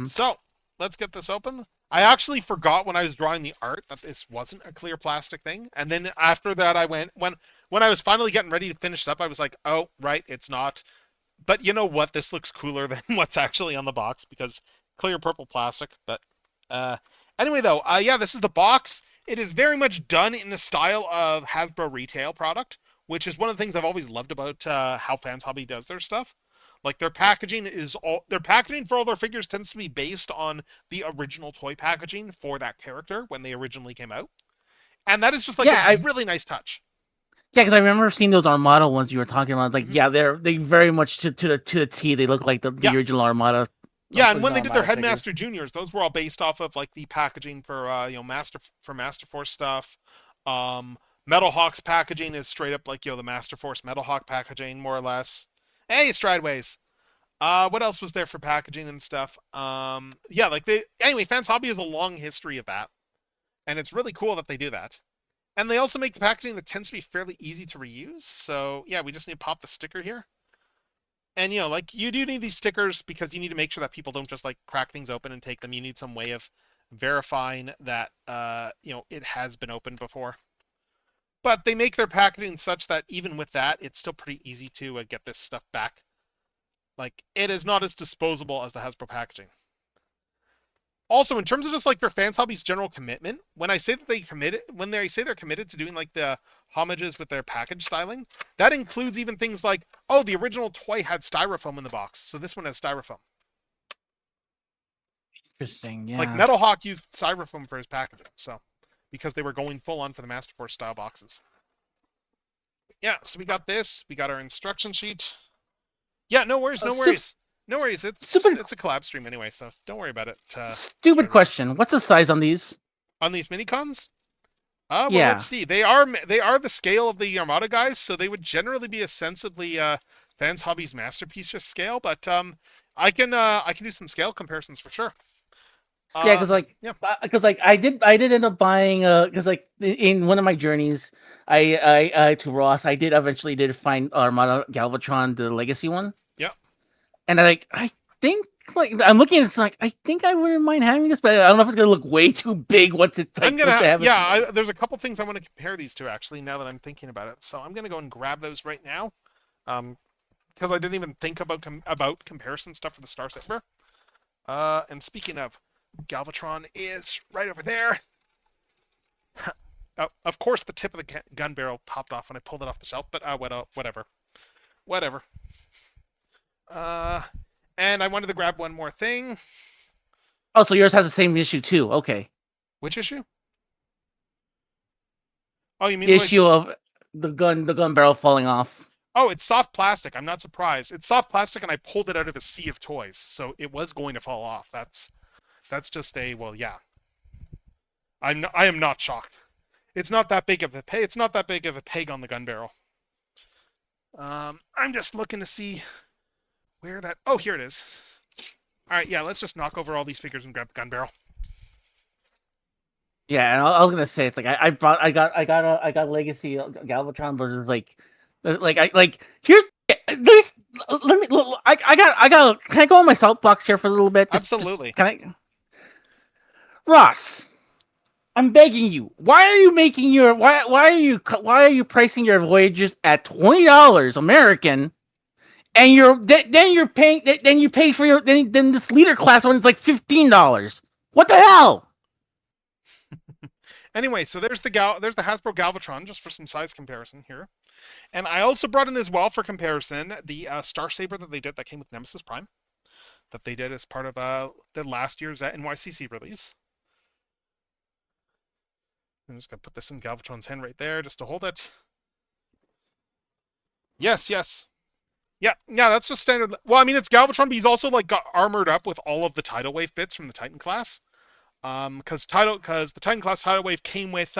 So, let's get this open. I actually forgot when I was drawing the art that this wasn't a clear plastic thing. And then after that, I went, when I was finally getting ready to finish it up, I was like, oh, right, it's not. But you know what? This looks cooler than what's actually on the box because clear purple plastic. But anyway, though, yeah, this is the box. It is very much done in the style of Hasbro retail product, which is one of the things I've always loved about how Fans Hobby does their stuff. Like their packaging for all their figures tends to be based on the original toy packaging for that character when they originally came out, and that is just like a really nice touch. Yeah, because I remember seeing those Armada ones you were talking about. Like, yeah, they very much to the T. They look like the original Armada. Yeah, and when they did their Headmaster Juniors, those were all based off of like the packaging for Master Force stuff. Metal Hawk's packaging is straight up like the Master Force Metal Hawk packaging, more or less. Hey, Strideways. What else was there for packaging and stuff? Yeah, like anyway, Fans Hobby has a long history of that, and it's really cool that they do that. And they also make the packaging that tends to be fairly easy to reuse. So yeah, we just need to pop the sticker here. And like you do need these stickers because you need to make sure that people don't just like crack things open and take them. You need some way of verifying that it has been opened before. But they make their packaging such that even with that, it's still pretty easy to get this stuff back. Like, it is not as disposable as the Hasbro packaging. Also, in terms of just like their Fans Hobby's general commitment, when they say they're committed to doing like the homages with their package styling, that includes even things like, oh, the original toy had styrofoam in the box, so this one has styrofoam. Interesting, yeah. Like Metal Hawk used styrofoam for his packaging, so because they were going full on for the Master Force style boxes. Yeah, so we got this. We got our instruction sheet. Yeah, no worries. No worries. It's a collab stream anyway, so don't worry about it. Stupid question. What's the size on these? On these mini-cons? Well, let's see. They are the scale of the Armada guys, so they would generally be ostensibly Fans Hobby's masterpiece scale, but I can do some scale comparisons for sure. Yeah, because I did end up buying because like in one of my journeys, I to Ross, I did eventually find Armada Galvatron, the Legacy one. Yeah. And I think like I'm looking at this like I think I wouldn't mind having this, but I don't know if it's gonna look way too big once it like once I have it. Yeah, there's a couple things I want to compare these to actually now that I'm thinking about it. So I'm gonna go and grab those right now, because I didn't even think about comparison stuff for the Star Saber. And speaking of, Galvatron is right over there. Of course, the tip of the gun barrel popped off when I pulled it off the shelf, but whatever. And I wanted to grab one more thing. Oh, so yours has the same issue too. Okay. Which issue? Oh, you mean the issue of the gun barrel falling off? Oh, it's soft plastic. I'm not surprised. It's soft plastic, and I pulled it out of a sea of toys, so it was going to fall off. That's just well, yeah. I am not shocked. It's not that big of a peg on the gun barrel. I'm just looking to see where that. Oh, here it is. All right, yeah. Let's just knock over all these figures and grab the gun barrel. Yeah, and I was gonna say it's like I got Legacy Galvatron, but it's like here's there's let me I got can I go on my soapbox here for a little bit? Absolutely. Can I? Ross, I'm begging you. Why are you making your why are you pricing your Voyagers at $20 American? And you pay for your then this leader class one is like $15. What the hell? Anyway, so there's the Hasbro Galvatron, just for some size comparison here. And I also brought in as well for comparison the Star Saber that they did that came with Nemesis Prime, that they did as part of the last year's NYCC release. I'm just gonna put this in Galvatron's hand right there just to hold it. Yes. Yeah, that's just standard. Well, I mean, it's Galvatron, but he's also like got armored up with all of the tidal wave bits from the Titan class. Because the Titan class tidal wave came with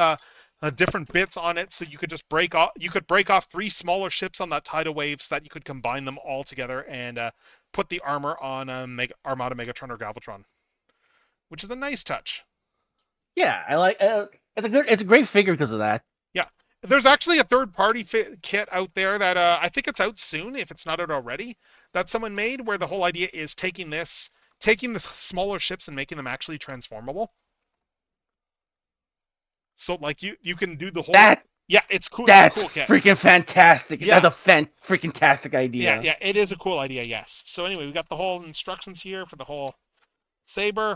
different bits on it, so you could just break off 3 smaller ships on that tidal wave, so that you could combine them all together and put the armor on Armada Megatron or Galvatron, which is a nice touch. Yeah, I like it's a great figure because of that. Yeah, there's actually a third-party kit out there that I think it's out soon, if it's not out already, that someone made, where the whole idea is taking the smaller ships and making them actually transformable. So like you can do the whole. Yeah, it's cool. That's it's a cool freaking fantastic. Yeah. That's a freaking tastic idea. Yeah, it is a cool idea. Yes. So anyway, we got the whole instructions here for the whole Saber.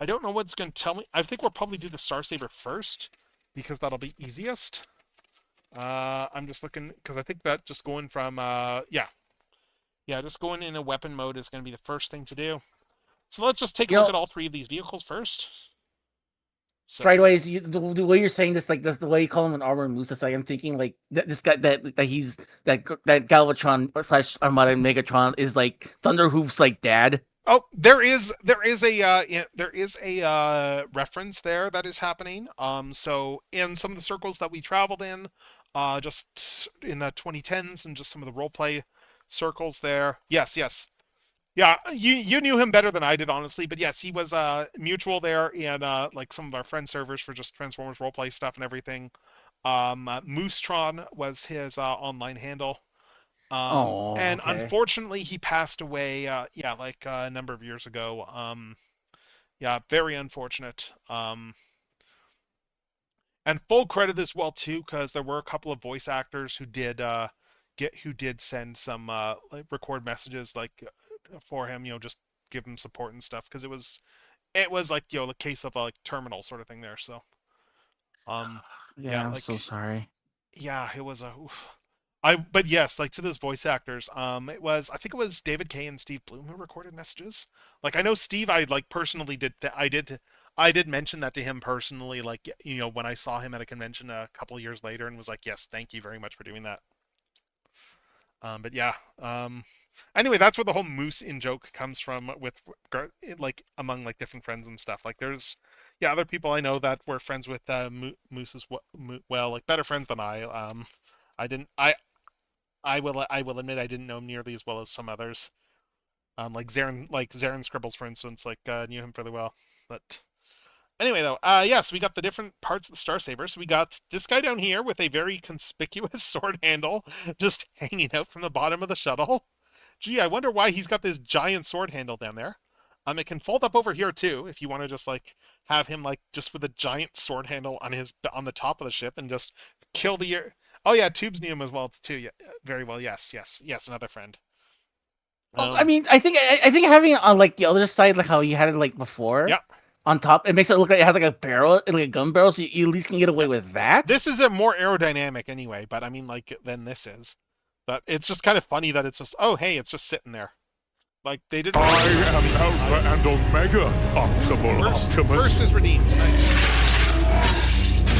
I don't know what's going to tell me. I think we'll probably do the Star Saber first, because that'll be easiest. I'm just looking, because I think that just going from just going in a weapon mode is going to be the first thing to do. So let's just take a look at all 3 of these vehicles first. So, Strideways, the way you're saying this, like this, the way you call him an armor moose, it's like I'm thinking like this guy that Galvatron / Armada Megatron is like Thunderhoof's like dad. Oh, there is a reference there that is happening. So in some of the circles that we traveled in, just in the 2010s, and just some of the roleplay circles there. Yes. Yeah, you knew him better than I did, honestly, but yes, he was mutual there in like some of our friend servers for just Transformers roleplay stuff and everything. Moosetron was his online handle. And unfortunately, he passed away. Like a number of years ago. Very unfortunate. And full credit as well too, because there were a couple of voice actors who did send some record messages like for him, just give him support and stuff, because it was like the case of a like terminal sort of thing there. So I'm so sorry. Yeah, it was a. But yes, like to those voice actors, I think it was David Kay and Steve Bloom who recorded messages. Like I know Steve, I like personally I did mention that to him personally, like when I saw him at a convention a couple of years later, and was like, yes, thank you very much for doing that. But yeah. Anyway, that's where the whole moose in joke comes from, with like among like different friends and stuff. Like there's other people I know that were friends with moose as well, like better friends than I. I will admit I didn't know him nearly as well as some others. Like Zarin Scribbles, for instance, knew him fairly well. But anyway, though, yes, we got the different parts of the Star Saber. So we got this guy down here with a very conspicuous sword handle just hanging out from the bottom of the shuttle. Gee, I wonder why he's got this giant sword handle down there. It can fold up over here too, if you want to just like have him like just with a giant sword handle on the top of the ship and just kill the. Oh yeah, Tubes knew him as well too. Yeah, very well. Yes, another friend. I mean, I think having it on like the other side, like how you had it like before, Yeah. on top, it makes it look like it has like a barrel, like a gun barrel, so you at least can get away with that. This is a more aerodynamic anyway, but I mean like than this is. But it's just kind of funny that it's just it's just sitting there. Like they didn't. I am Alpha and Omega, Optimus. First is redeemed. Nice.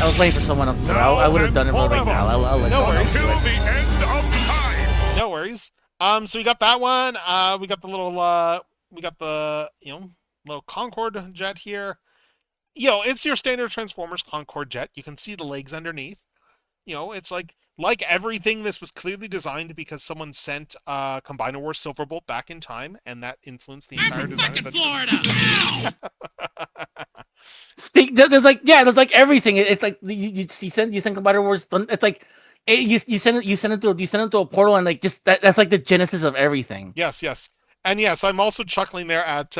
I was waiting for someone else to do it. I would have done it, but like, I'll let No someone else worries. do Till it. the end of time. No worries. So we got that one. We got the little little Concorde jet here. It's your standard Transformers Concorde jet. You can see the legs underneath. It's like everything. This was clearly designed because someone sent Combiner Wars Silverbolt back in time, and that influenced the entire design of the Florida. There's like everything. It's like you send Combiner Wars. It's like you send it through a portal, and like just that's like the genesis of everything. Yes. And yes, I'm also chuckling there at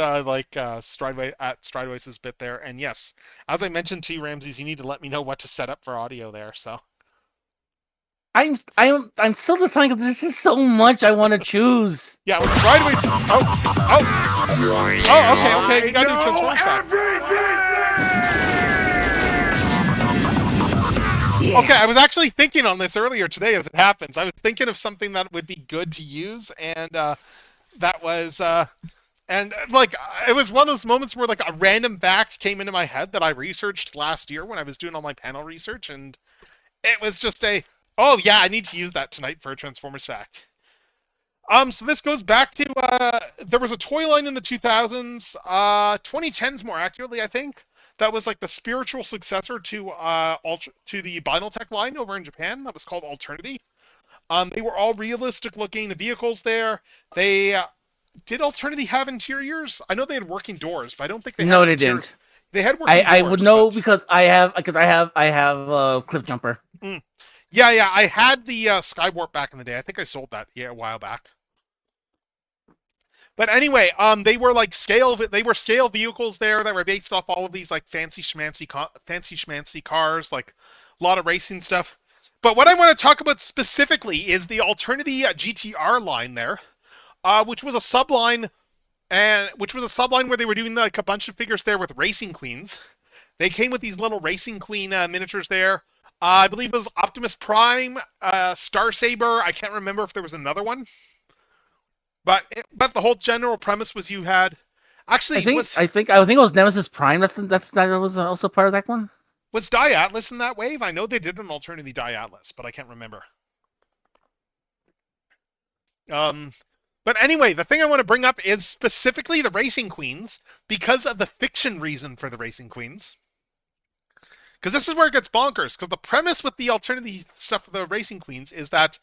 Strideways's bit there. And yes, as I mentioned to you, Ramses, you need to let me know what to set up for audio there. So I'm still deciding, because there's just so much I want to choose. yeah, with Strideways. Okay. You gotta do Transformers fact. Okay, I was actually thinking on this earlier today as it happens. I was thinking of something that would be good to use, and that was it was one of those moments where like a random fact came into my head that I researched last year when I was doing all my panel research, and it was just I need to use that tonight for a Transformers fact. So this goes back to there was a toy line in the 2000s, 2010s more accurately, I think, that was like the spiritual successor to the Binaltech line over in Japan. That was called Alternity. They were all realistic looking vehicles there. They did Alternity have interiors? I know they had working doors, but I don't think they had. No, they didn't. They had working doors. I would know because I have Cliff Jumper. Yeah. I had the Skywarp back in the day. I think I sold that a while back. But anyway, they were like scale vehicles there that were based off all of these like fancy schmancy cars, like a lot of racing stuff. But what I want to talk about specifically is the Alternity GTR line there, which was a subline where they were doing like a bunch of figures there with Racing Queens. They came with these little Racing Queen miniatures there. I believe it was Optimus Prime, Star Saber. I can't remember if there was another one. But the whole general premise was you had actually. I think it was Nemesis Prime. That was also part of that one. Was Die Atlas in that wave? I know they did an Alternity Die Atlas, but I can't remember. But anyway, the thing I want to bring up is specifically the Racing Queens because of the fiction reason for the Racing Queens. Because this is where it gets bonkers. Because the premise with the Alternity stuff for the Racing Queens is that,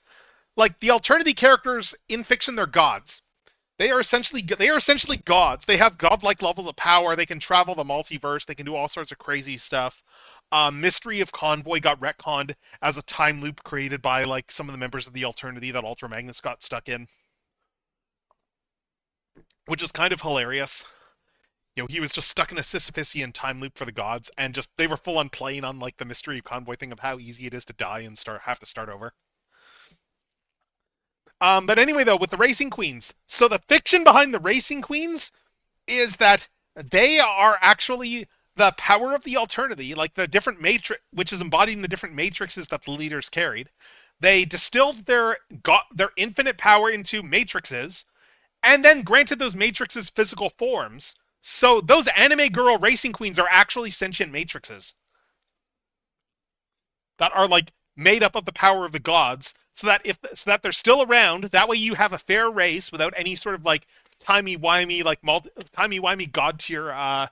like, the Alternity characters in fiction, they're gods. They are essentially gods. They have godlike levels of power. They can travel the multiverse. They can do all sorts of crazy stuff. Mystery of Convoy got retconned as a time loop created by like some of the members of the Alternity that Ultra Magnus got stuck in, which is kind of hilarious. He was just stuck in a Sisyphusian time loop for the gods, and just they were full on playing on like the Mystery of Convoy thing of how easy it is to die and have to start over. But anyway, though, with the Racing Queens, so the fiction behind the Racing Queens is that they are actually the power of the Alternity, like the different matrix, which is embodying the different matrices that the leaders carried. They distilled their infinite power into matrices, and then granted those matrices physical forms. So those anime girl Racing Queens are actually sentient matrices that are like made up of the power of the gods, so that they're still around. That way you have a fair race without any sort of like timey-wimey god tier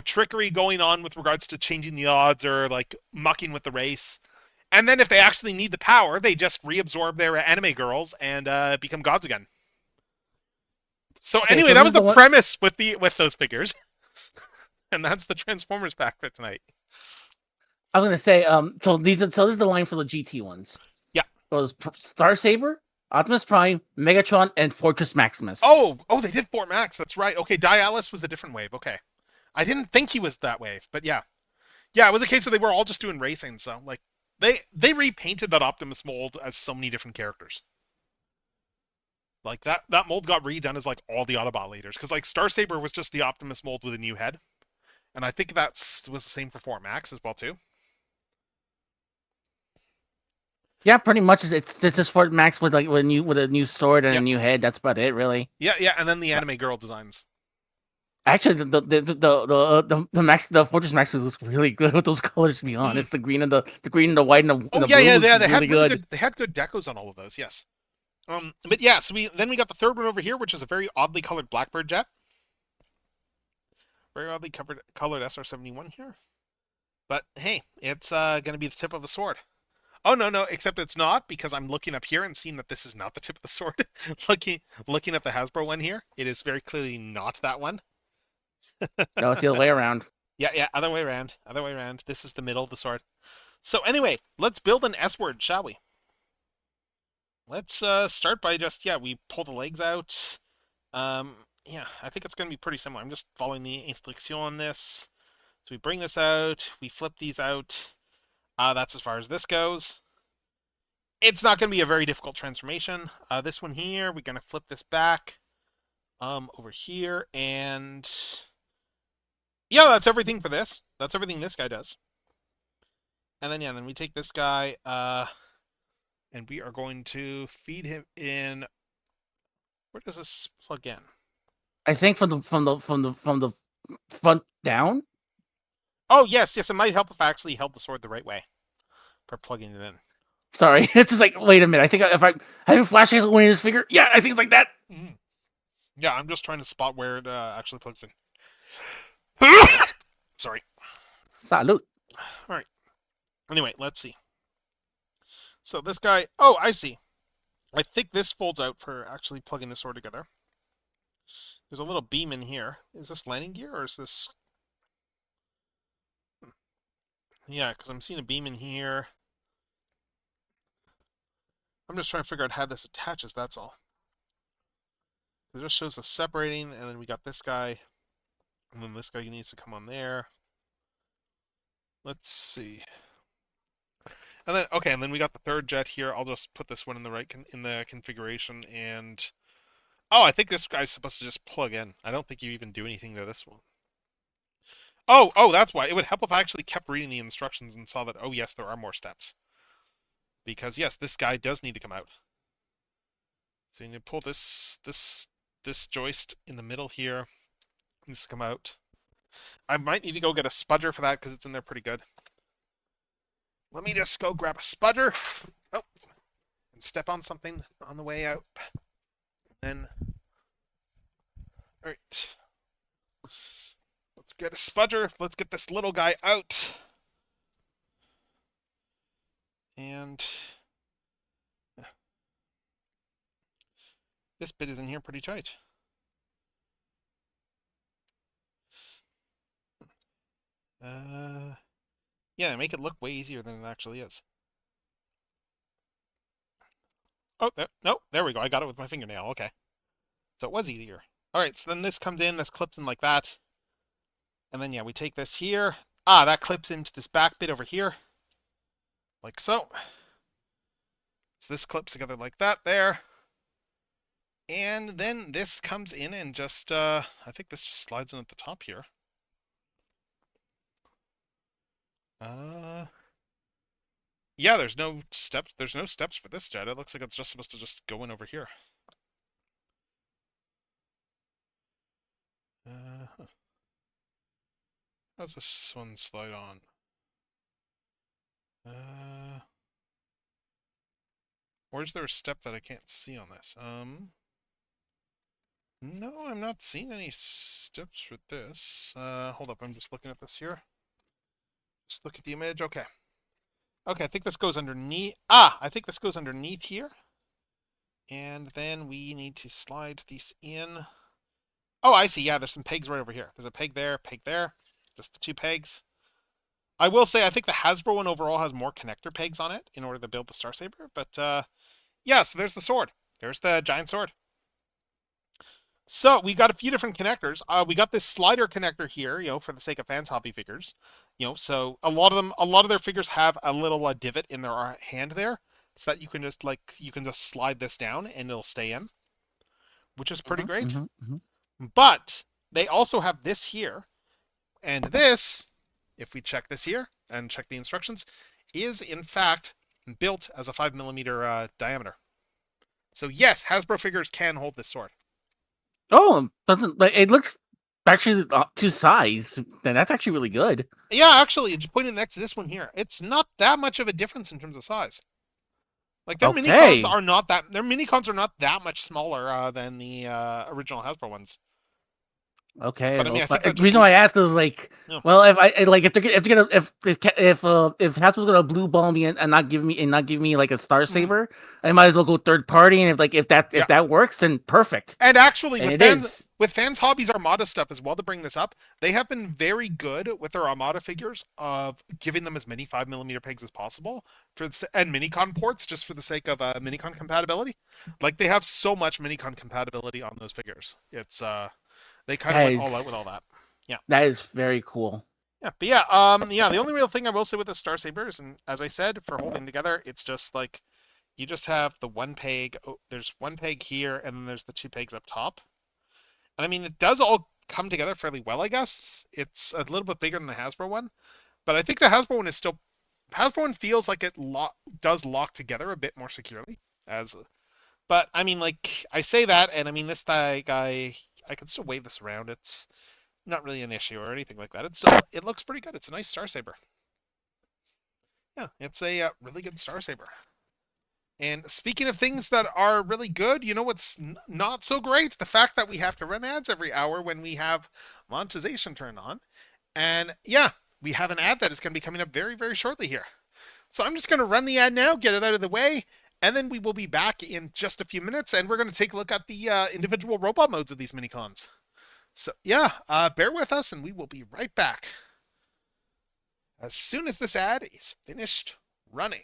trickery going on with regards to changing the odds or like mucking with the race. And then if they actually need the power, they just reabsorb their anime girls and become gods again. So anyway, that was the premise with those figures. And that's the Transformers pack for tonight. I was gonna say, so this is the line for the GT ones. Yeah. It was Star Saber, Optimus Prime, Megatron, and Fortress Maximus. Oh, they did Fort Max. That's right. Okay, Dialis was a different wave. Okay, I didn't think he was that wave, but yeah, it was a case of they were all just doing racing. So like, they repainted that Optimus mold as so many different characters. Like that mold got redone as like all the Autobot leaders, because like Star Saber was just the Optimus mold with a new head, and I think that was the same for Fort Max as well too. Yeah, pretty much. It's just Fort Max with a new sword and Yep. a new head. That's about it, really. Yeah, and then the anime girl designs. Actually, the Fortress Maximus looks really good with those colors. To be honest, the green and the white and the blue They looks had really good. They had good decos on all of those. Yes. But yeah, so we got the third one over here, which is a very oddly colored Blackbird jet. Very oddly colored SR-71 here. But hey, it's gonna be the tip of a sword. Oh no, except it's not, because I'm looking up here and seeing that this is not the tip of the sword. looking at the Hasbro one here, it is very clearly not that one. No, it's the other way around. Yeah, other way around. This is the middle of the sword. So anyway, let's build an S word, shall we? Let's start by just, we pull the legs out. I think it's going to be pretty similar. I'm just following the instruction on this. So we bring this out, we flip these out. That's as far as this goes. It's not going to be a very difficult transformation. This one here, we're going to flip this back over here, and yeah, that's everything for this. That's everything this guy does. And then then we take this guy, and we are going to feed him in. Where does this plug in? I think from the front down. Oh yes, it might help if I actually held the sword the right way for plugging it in. Sorry, it's just like, wait a minute. I think if I'm having flashlights on this figure, yeah, I think it's like that. Mm-hmm. Yeah, I'm just trying to spot where it actually plugs in. Sorry. Salute. All right. Anyway, let's see. So this guy. Oh, I see. I think this folds out for actually plugging the sword together. There's a little beam in here. Is this landing gear or is this? Yeah, because I'm seeing a beam in here. I'm just trying to figure out how this attaches, that's all. It just shows us separating, and then we got this guy, and then this guy needs to come on there. Let's see. And then we got the third jet here. I'll just put this one in the configuration, and I think this guy's supposed to just plug in. I don't think you even do anything to this one. Oh, that's why. It would help if I actually kept reading the instructions and saw that, oh yes, there are more steps. Because yes, this guy does need to come out. So you need to pull this joist in the middle here. It needs to come out. I might need to go get a spudger for that because it's in there pretty good. Let me just go grab a spudger. Oh, and step on something on the way out. And then, all right. Let's get a spudger. Let's get this little guy out. And this bit is in here pretty tight. Yeah, make it look way easier than it actually is. Oh, there we go. I got it with my fingernail. Okay. So it was easier. All right, so then this comes in, this clips in like that. And then, we take this here. That clips into this back bit over here. Like so. So this clips together like that there. And then this comes in and just, I think this just slides in at the top here. Yeah, there's no steps. There's no steps for this jet. It looks like it's just supposed to just go in over here. How does this one slide on? Or is there a step that I can't see on this? No, I'm not seeing any steps for this. Hold up, I'm just looking at this here. Just look at the image. Okay. Okay, I think this goes underneath. I think this goes underneath here. And then we need to slide these in. Oh, I see. Yeah, there's some pegs right over here. There's a peg there. Just the two pegs. I will say I think the Hasbro one overall has more connector pegs on it in order to build the Star Saber, but Yeah, so there's the sword. There's the giant sword. So we got a few different connectors. We got this slider connector here, for the sake of fans hobby figures. So a lot of their figures have a little divot in their hand there, so that you can just slide this down and it'll stay in, which is pretty great. But they also have this here, and this, if we check this here and check the instructions, is in fact built as a 5 millimeter diameter. So yes, Hasbro figures can hold this sword. Oh, doesn't like it looks actually to size. Then that's actually really good. Yeah, actually, just pointing next to this one here, it's not that much of a difference in terms of size. Like Okay. their mini cons are not that much smaller than the original Hasbro ones. Okay, But I mean, well, I think the that just reason why I ask is like, yeah, well, if they're gonna if Hasbro's gonna blue ball me and not give me like a Star mhm, Saber, I might as well go third party. And if yeah. that works, then perfect. And actually, And it is. with fans hobbies Armada stuff as well, to bring this up, they have been very good with their Armada figures of giving them as many 5 millimeter pegs as possible and minicon ports just for the sake of minicon compatibility. Like they have so much minicon compatibility on those figures. It's they kind of That went all out with all is that. Yeah. that is very cool. Yeah, but yeah, yeah. The only real thing I will say with the Star Sabers, and as I said, for holding together, it's just like you just have the one peg. Oh, there's one peg here, and then there's the two pegs up top. And I mean, it does all come together fairly well, I guess. It's a little bit bigger than the Hasbro one, but I think the Hasbro one is still Hasbro one feels like it does lock together a bit more securely. As, but I mean, like I say that, and I mean this guy, I can still wave this around. It's not really an issue or anything like that. It looks pretty good. It's a nice Star Saber. Yeah, it's a really good Star Saber. And speaking of things that are really good, you know what's not so great? The fact that we have to run ads every hour when we have monetization turned on. And yeah, we have an ad that is going to be coming up very, very shortly here. So I'm just going to run the ad now, get it out of the way, and then we will be back in just a few minutes, and we're going to take a look at the individual robot modes of these minicons. So yeah, bear with us, and we will be right back as soon as this ad is finished running.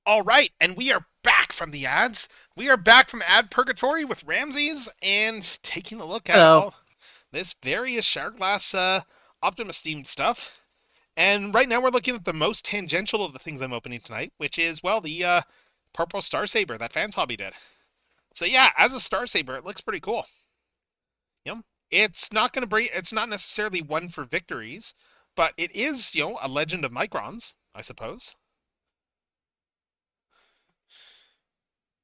All right, and we are back from the ads. We are back from ad purgatory with Ramses and taking a look at Hello. all this various Showerglass Optimus themed stuff. And right now we're looking at the most tangential of the things I'm opening tonight, which is, well, the purple Star Saber that Fans Hobby did. So yeah, as a Star Saber, it looks pretty cool. You know, it's not going to bring, it's not necessarily one for victories, but it is, a legend of Microns, I suppose.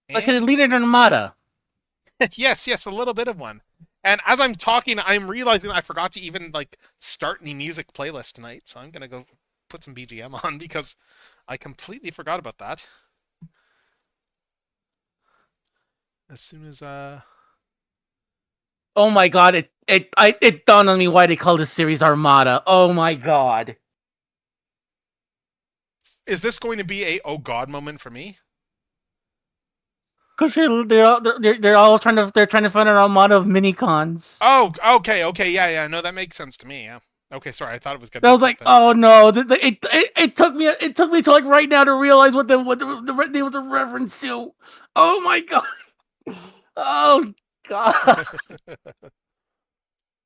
Like a And leader in an armada. yes, a little bit of one. And as I'm talking, I'm realizing I forgot to even start any music playlist tonight, so I'm gonna go put some BGM on because I completely forgot about that. As soon as Oh my god! It dawned on me why they call this series Armada. Oh my god! is this going to be a oh god moment for me? Because they're all trying to find an armada of mini cons. Oh, okay, yeah, no, that makes sense to me. Yeah. Okay, sorry, I thought it was gonna I be was like, something. oh no! It took me to like right now to realize what the name was a reference to. Oh my god! Oh god!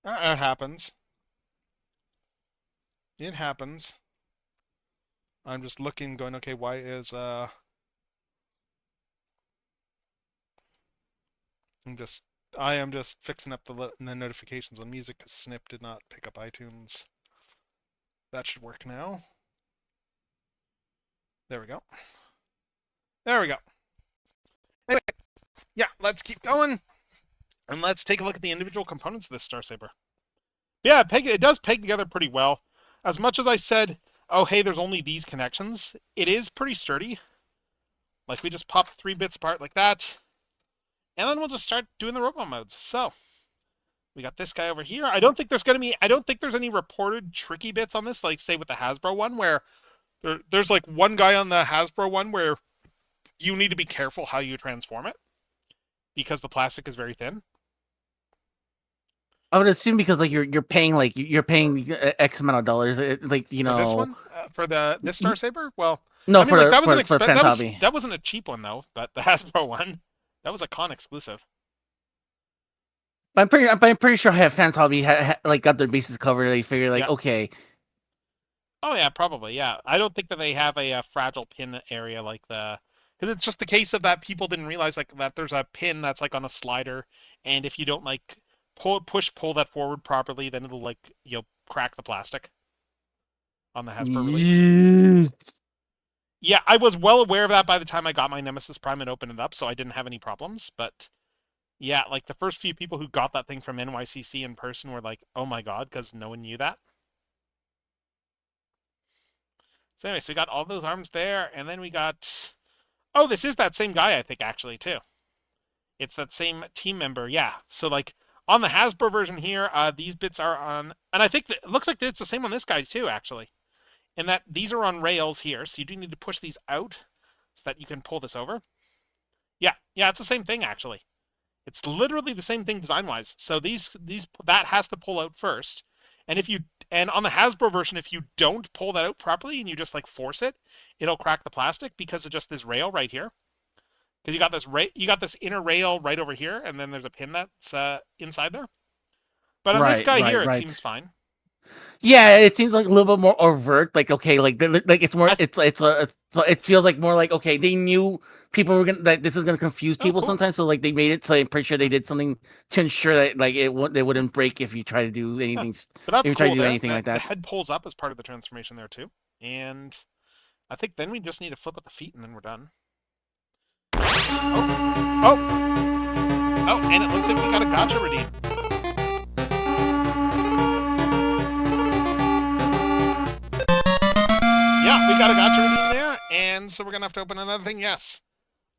It happens. It happens. I'm just looking, going, okay, why is I am just fixing up the notifications on music because Snip did not pick up iTunes. That should work now. There we go. There we go. Anyway, yeah, let's keep going. And let's take a look at the individual components of this Star Saber. Yeah, it does peg together pretty well. As much as I said, oh, hey, there's only these connections, it is pretty sturdy. Like, we just pop 3 bits apart like that. And then we'll just start doing the robot modes. So, we got this guy over here. I don't think there's any reported tricky bits on this, like, say, with the Hasbro one, where there's, like, one guy on the Hasbro one where you need to be careful how you transform it, because the plastic is very thin. I would assume because like you're paying X amount of dollars, For this one, for this Star Saber. Well, No, I mean, for that was for Fans Hobby. that wasn't a cheap one though. But the Hasbro one, that was a con exclusive. I'm pretty sure Fans Hobby got their bases covered. They figure Yeah. okay. Oh yeah, probably yeah. I don't think that they have a fragile pin area like because it's just the case of that people didn't realize that there's a pin that's on a slider, and if you don't pull that forward properly, then it'll crack the plastic on the Hasbro release. Yeah, I was well aware of that by the time I got my Nemesis Prime and opened it up, so I didn't have any problems. But yeah, the first few people who got that thing from NYCC in person were like, oh my god, because no one knew that. So anyway, so we got all those arms there, and then we got... Oh, this is that same guy, I think, actually, too. It's that same team member, yeah. So, on the Hasbro version here, these bits are on... And I think it looks like it's the same on this guy, too, actually. In that these are on rails here, so you do need to push these out so that you can pull this over. Yeah, it's the same thing, actually. It's literally the same thing design-wise. So that has to pull out first. And on the Hasbro version, if you don't pull that out properly and you just force it, it'll crack the plastic because of just this rail right here. Because you got this inner rail right over here, and then there's a pin that's inside there. But on this guy here, it seems fine. Yeah, it seems like a little bit more overt. It's more. It feels like more like okay, they knew people were gonna this is gonna confuse people sometimes, so they made it. So I'm pretty sure they did something to ensure that they wouldn't break if you try to do anything. But that's if you try to do anything like that. The head pulls up as part of the transformation there too, and I think then we just need to flip at the feet, and then we're done. Oh, and it looks like we got a gotcha redeem. Yeah, we got a gotcha redeem there, and so we're gonna have to open another thing. Yes,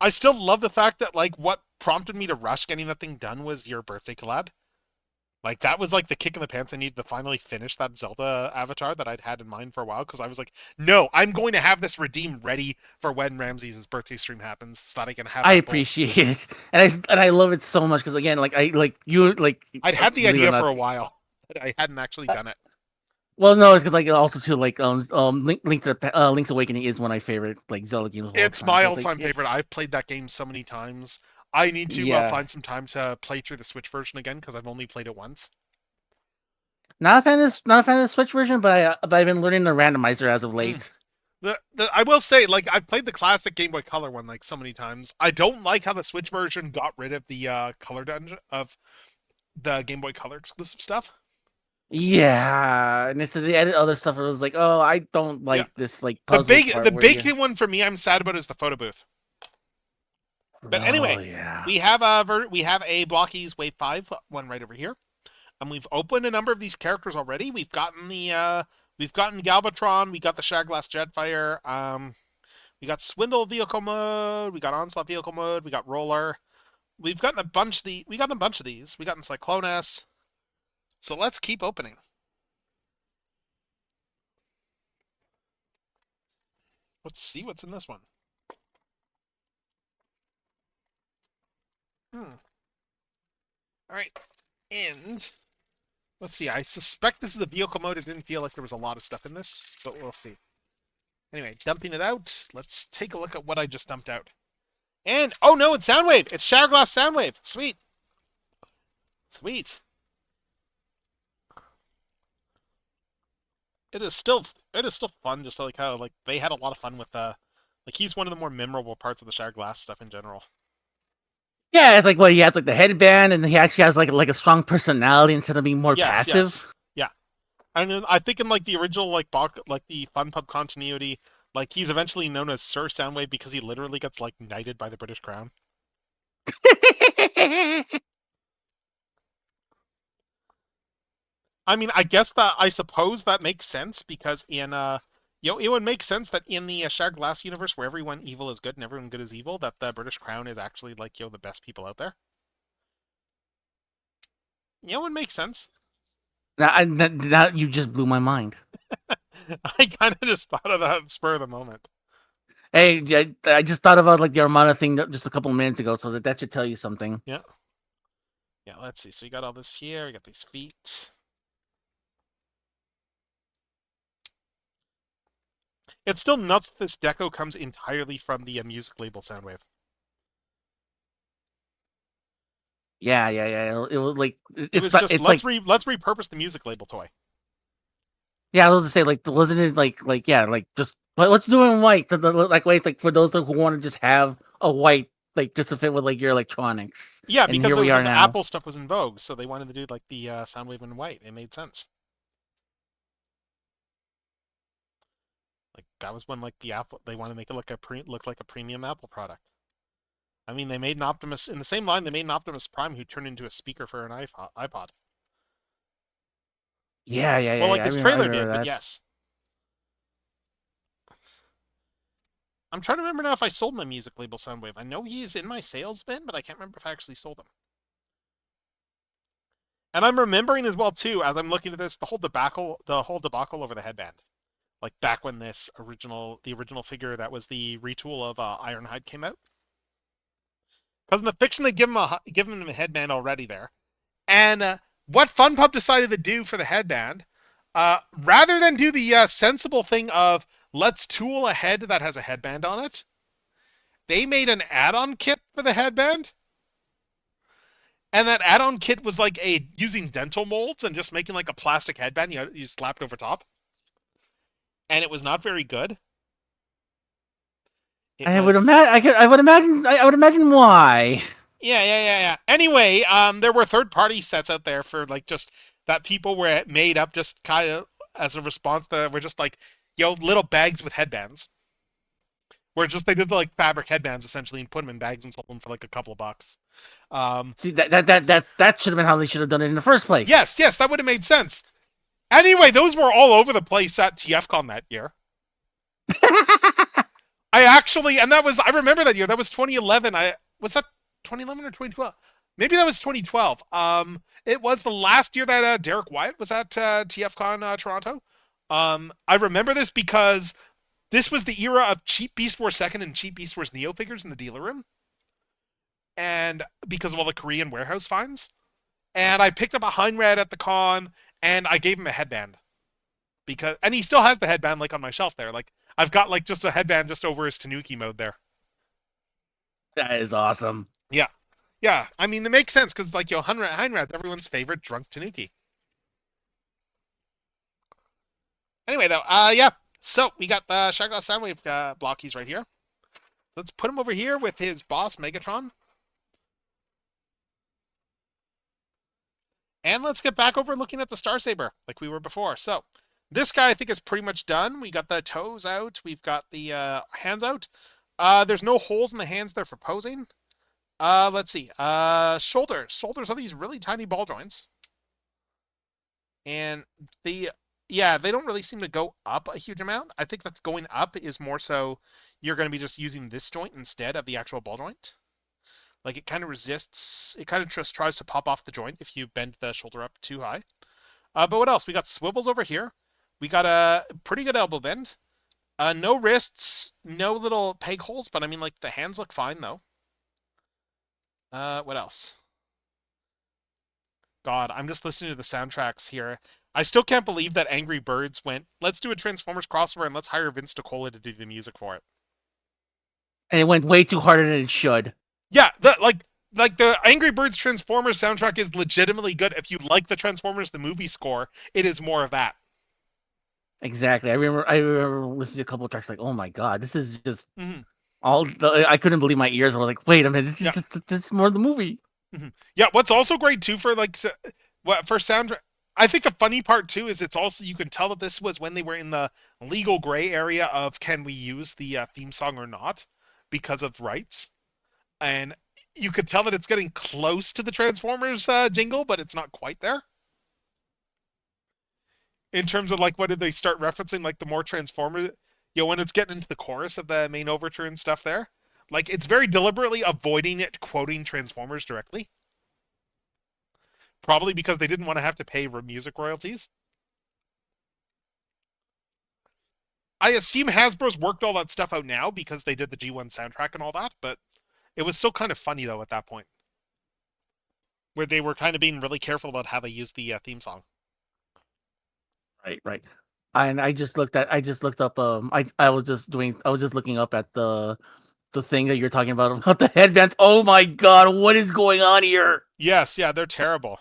I still love the fact that what prompted me to rush getting that thing done was your birthday collab. That was the kick in the pants I needed to finally finish that Zelda avatar that I'd had in mind for a while, because I was like, no, I'm going to have this redeem ready for when Ramses' birthday stream happens, so that I can have. I appreciate it, and I love it so much because again, I'd had the idea for a while, but I hadn't actually done it. Well, no, it's because like also too like Link's Awakening is one of my favorite like Zelda games of all It's time. my So it's like all-time favorite. I've played that game so many times. I need to yeah, find some time to play through the Switch version again because I've only played it once. not a fan of this, not a fan of the Switch version, but I've been learning the randomizer as of Mm. late. I will say, like, I've played the classic Game Boy Color one like so many times. I don't like how the Switch version got rid of the color dungeon of the Game Boy Color exclusive stuff. Yeah, and it's they added other stuff. It was like, oh, I don't Yeah, like this like puzzle the part where big you. one for me I'm sad about is the photo booth. But Oh anyway, yeah. we have a Blockies Wave 5 one right over here. And we've opened a number of these characters already. We've gotten Galvatron, we got the Shadowglass Jetfire, we got Swindle vehicle mode, we got Onslaught vehicle mode, we got Roller. We got a bunch of these. We got Cyclonus. So let's keep opening. Let's see what's in this one. All right. And let's see. I suspect this is a vehicle mode. It didn't feel like there was a lot of stuff in this, but we'll see. Anyway, dumping it out. Let's take a look at what I just dumped out. And oh no, it's Soundwave. It's Showerglass Soundwave. Sweet. Sweet. It is still fun just to like how like they had a lot of fun with like he's one of the more memorable parts of the Showerglass stuff in general. Yeah, it's like well, he has like the headband, and he actually has like a strong personality instead of being more Yes, passive. yes. Yeah. I mean I think in like the original like the Fun Pub continuity, like he's eventually known as Sir Soundwave because he literally gets like knighted by the British Crown. I mean, I suppose that makes sense because it would make sense that in the Shard Glass universe where everyone evil is good and everyone good is evil, that the British Crown is actually like the best people out there. It would make sense. Now you just blew my mind. I kind of just thought of that spur of the moment. Hey, I just thought about like the Armada thing just a couple minutes ago, so that should tell you something. Yeah. Yeah. Let's see. So we got all this here. We got these feet. It's still nuts that this deco comes entirely from the music label Soundwave. Yeah. It was like It was not, just it's let's like let's repurpose the music label toy. yeah, I was to say like wasn't it like yeah like just let's do it in white like wait like for those who want to just have a white like just to fit with like your electronics. Yeah, And because here we are the now. Apple stuff was in vogue, so they wanted to do like the Soundwave in white. It made sense. Like that was when like the Apple they want to make it look like a premium Apple product. I mean, they made an Optimus in the same line. They made an Optimus Prime who turned into a speaker for an iPod. Well, like I his remember, trailer did, but that. yes. I'm trying to remember now if I sold my music label Soundwave. I know he's in my sales bin, but I can't remember if I actually sold him. And I'm remembering as well too, as I'm looking at this, the whole debacle over the headband. Like back when the original figure that was the retool of Ironhide came out. Because in the fiction they give him a headband already there. And what Fun Pub decided to do for the headband, rather than do the sensible thing of let's tool a head that has a headband on it, they made an add-on kit for the headband. And that add-on kit was like using dental molds and just making like a plastic headband you slapped over top. And it was not very good. I would imagine. I would imagine why. Yeah. Anyway, there were third-party sets out there for like just that people were made up just kind of as a response that were just like, little bags with headbands. Where just they did like fabric headbands essentially and put them in bags and sold them for like a couple of bucks. See that should have been how they should have done it in the first place. Yes, that would have made sense. Anyway, those were all over the place at TFCon that year. I remember that year. That was 2011. Was that 2011 or 2012? Maybe that was 2012. It was the last year that Derek Wyatt was at TFCon Toronto. I remember this because this was the era of Cheap Beast Wars 2nd and Cheap Beast Wars Neo figures in the dealer room. And because of all the Korean warehouse finds. And I picked up a Heinrad at the con, and I gave him a headband. and he still has the headband like on my shelf there. Like I've got like just a headband just over his Tanuki mode there. That is awesome. Yeah. Yeah, I mean, it makes sense because, like, Heinrad's everyone's favorite drunk Tanuki. Anyway, though, yeah. So we got the Shotglass Soundwave blockies right here. So let's put him over here with his boss Megatron, and let's get back over looking at the Star Saber like we were before. So this guy I think is pretty much done. We got the toes out. We've got the hands out. There's no holes in the hands there for posing. Let's see. Shoulders. Shoulders are these really tiny ball joints. And they don't really seem to go up a huge amount. I think that's going up is more so you're going to be just using this joint instead of the actual ball joint. Like it kind of resists, it kind of just tries to pop off the joint if you bend the shoulder up too high. But what else? We got swivels over here. We got a pretty good elbow bend. No wrists, no little peg holes, but I mean like the hands look fine though. What else? God, I'm just listening to the soundtracks here. I still can't believe that Angry Birds went, let's do a Transformers crossover and let's hire Vince DiCola to do the music for it. And it went way too harder than it should. Yeah, like the Angry Birds Transformers soundtrack is legitimately good. If you like the Transformers the movie score, it is more of that. Exactly. I remember listening to a couple of tracks like, oh my god, this is just I couldn't believe my ears. I was like, wait a minute, this is just more of the movie. Yeah, what's also great too for like for sound, I think the funny part too is it's also you can tell that this was when they were in the legal gray area of can we use the theme song or not because of rights, and you could tell that it's getting close to the Transformers jingle, but it's not quite there. In terms of like what did they start referencing like the more Transformers, when it's getting into the chorus of the main overture and stuff there. Like, it's very deliberately avoiding it quoting Transformers directly. Probably because they didn't want to have to pay music royalties. I assume Hasbro's worked all that stuff out now because they did the G1 soundtrack and all that, but it was still kind of funny, though, at that point. Where they were kind of being really careful about how they used the theme song. Right. And I just looked up, I was just looking up at the thing that you're talking about the headbands. Oh my god, what is going on here? Yes, yeah, they're terrible.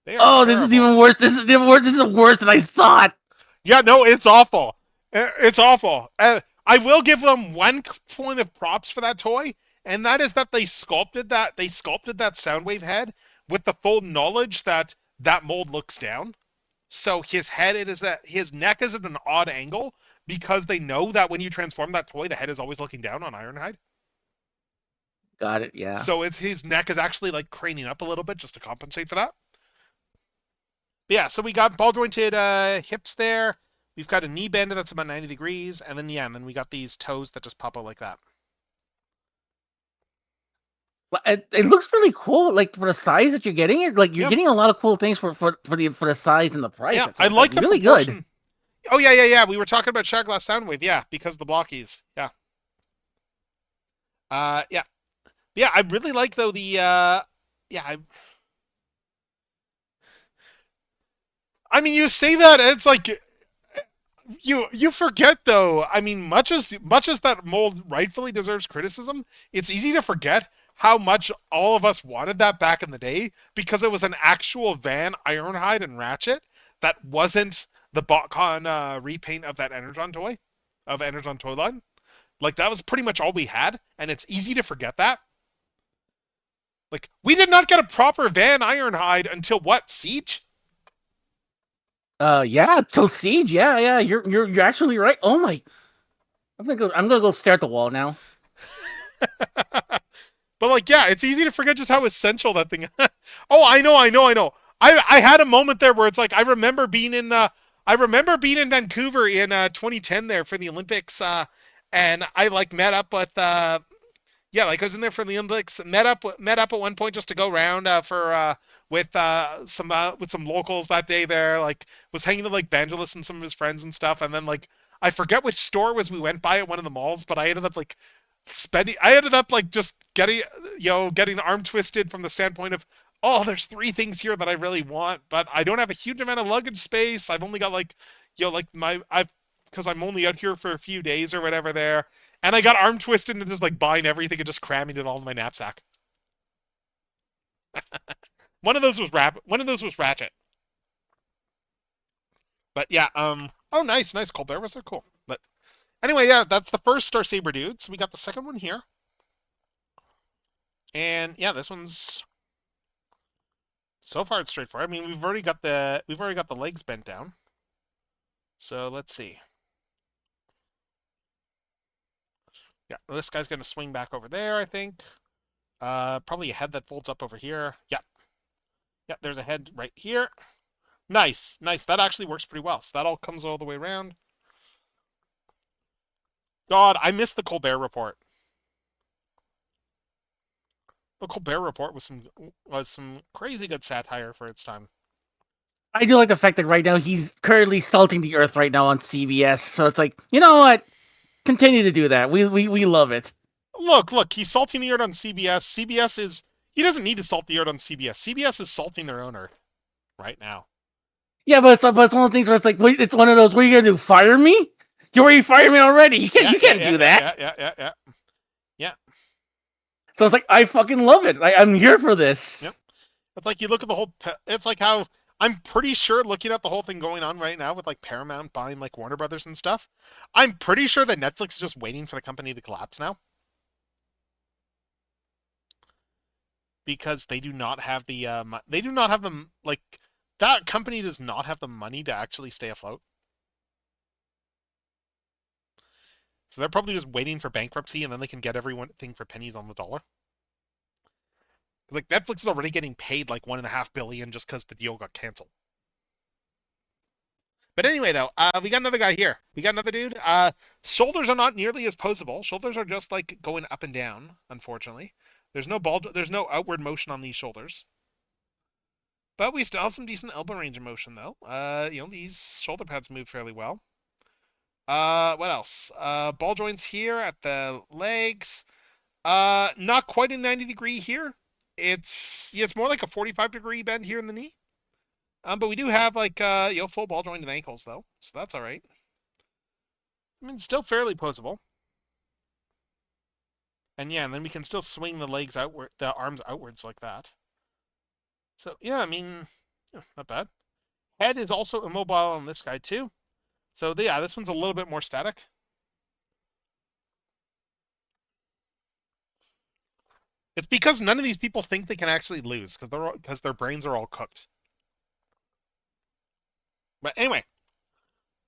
They are terrible. This is even worse. This is worse than I thought. Yeah, no, it's awful. It's awful. And I will give them one point of props for that toy, and that is that they sculpted that Soundwave head with the full knowledge that mold looks down. So his neck is at an odd angle because they know that when you transform that toy, the head is always looking down on Ironhide. Got it, yeah. So his neck is actually like craning up a little bit just to compensate for that. But yeah, so we got ball jointed hips there. We've got a knee bend that's about 90 degrees, and then we got these toes that just pop out like that. Well, it looks really cool, like for the size that you're getting it. Like you're getting a lot of cool things for the size and the price. Yeah, I like the really proportion. Good. Oh yeah. We were talking about Shotglass Soundwave, yeah, because of the blockies. Yeah. Yeah. I really like though the I mean, you say that, and it's like you forget though. I mean, much as that mold rightfully deserves criticism, it's easy to forget how much all of us wanted that back in the day because it was an actual Van Ironhide and Ratchet that wasn't the BotCon repaint of that Energon toy, of Energon toy line. Like that was pretty much all we had, and it's easy to forget that. Like we did not get a proper Van Ironhide until what, Siege? Yeah, till Siege. Yeah. You're actually right. Oh my, I'm gonna go stare at the wall now. But like, yeah, it's easy to forget just how essential that thing. Oh, I know. I had a moment there where it's like I remember being in Vancouver in 2010 there for the Olympics, and I like met up with I was in there for the Olympics. Met up at one point just to go around with some locals that day there. Like was hanging with like Vangelis and some of his friends and stuff, and then like I forget which store was we went by at one of the malls, but I ended up like just getting arm twisted from the standpoint of oh, there's 3 things here that I really want, but I don't have a huge amount of luggage space. I've only got like, like because I'm only out here for a few days or whatever there, and I got arm twisted and just like buying everything and just cramming it all in my knapsack. One of those was Ratchet. But yeah, oh, nice Colbert was there, cool. But anyway, yeah, that's the first Star Saber dude. So we got the second one here, and yeah, this one's so far it's straightforward. I mean, we've already got the legs bent down. So let's see. Yeah, this guy's gonna swing back over there, I think. Probably a head that folds up over here. Yeah, yeah. There's a head right here. Nice. That actually works pretty well. So that all comes all the way around. God, I missed the Colbert Report. The Colbert Report was some crazy good satire for its time. I do like the fact that right now he's currently salting the earth right now on CBS. So it's like, you know what? Continue to do that. We love it. Look, he's salting the earth on CBS. He doesn't need to salt the earth on CBS. CBS is salting their own earth right now. Yeah, but it's one of the things where it's like, wait, it's one of those. What are you gonna do? Fire me? You already fired me already. You can't do that. Yeah. So it's like, I fucking love it. I'm here for this. Yep. It's like you look at the whole. It's like how I'm pretty sure looking at the whole thing going on right now with like Paramount buying like Warner Brothers and stuff. I'm pretty sure that Netflix is just waiting for the company to collapse now. Because they do not have like that company does not have the money to actually stay afloat. So they're probably just waiting for bankruptcy and then they can get everything for pennies on the dollar. Like Netflix is already getting paid like $1.5 billion just because the deal got canceled. But anyway, though, we got another guy here. We got another dude. Shoulders are not nearly as posable. Shoulders are just like going up and down. Unfortunately, there's no outward motion on these shoulders. But we still have some decent elbow range of motion, though. These shoulder pads move fairly well. What else? Ball joints here at the legs. Not quite a 90-degree here. It's more like a 45-degree bend here in the knee. But we do have like full ball jointed ankles though, so that's all right. I mean, still fairly posable. And yeah, and then we can still swing the arms outwards like that. So yeah, I mean, not bad. Head is also immobile on this guy too. So yeah, this one's a little bit more static. It's because none of these people think they can actually lose because their brains are all cooked. But anyway,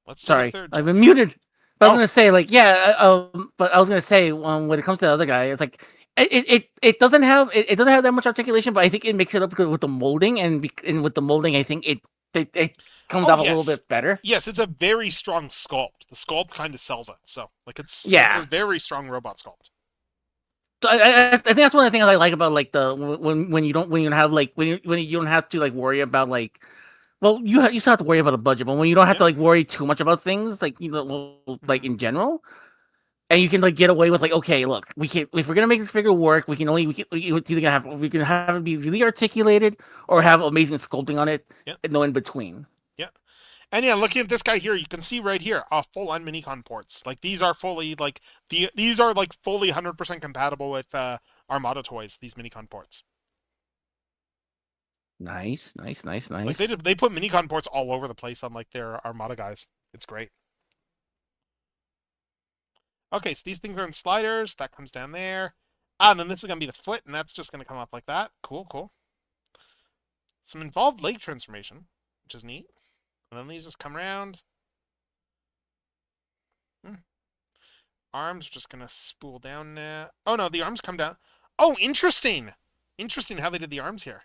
let's do the Sorry, third I've jump. been muted. But I was gonna say, like, yeah, but I was gonna say, when it comes to the other guy, it's like it doesn't have that much articulation, but I think it makes it up with the molding, and with the molding, I think it comes off a little bit better. Yes, it's a very strong sculpt. The sculpt kind of sells it. So like it's a very strong robot sculpt. So I think that's one of the things I like about like the when you don't have to like worry about like. Well, you still have to worry about a budget, but when you don't have to like worry too much about things, like like in general, and you can like get away with like, okay, look, we can if we're gonna make this figure work, we can either have it be really articulated or have amazing sculpting on it, and no in between. Yeah, and yeah, looking at this guy here, you can see right here, full-on Minicon ports. Like these are fully these are like fully 100% compatible with Armada toys. These Minicon ports. Nice. Like they put Minicon ports all over the place on like their Armada guys. It's great. Okay, so these things are in sliders. That comes down there. And then this is gonna be the foot, and that's just gonna come up like that. Cool. Some involved leg transformation, which is neat. And then these just come around. Arms are just gonna spool down now. Oh no, the arms come down. Oh, interesting. Interesting how they did the arms here.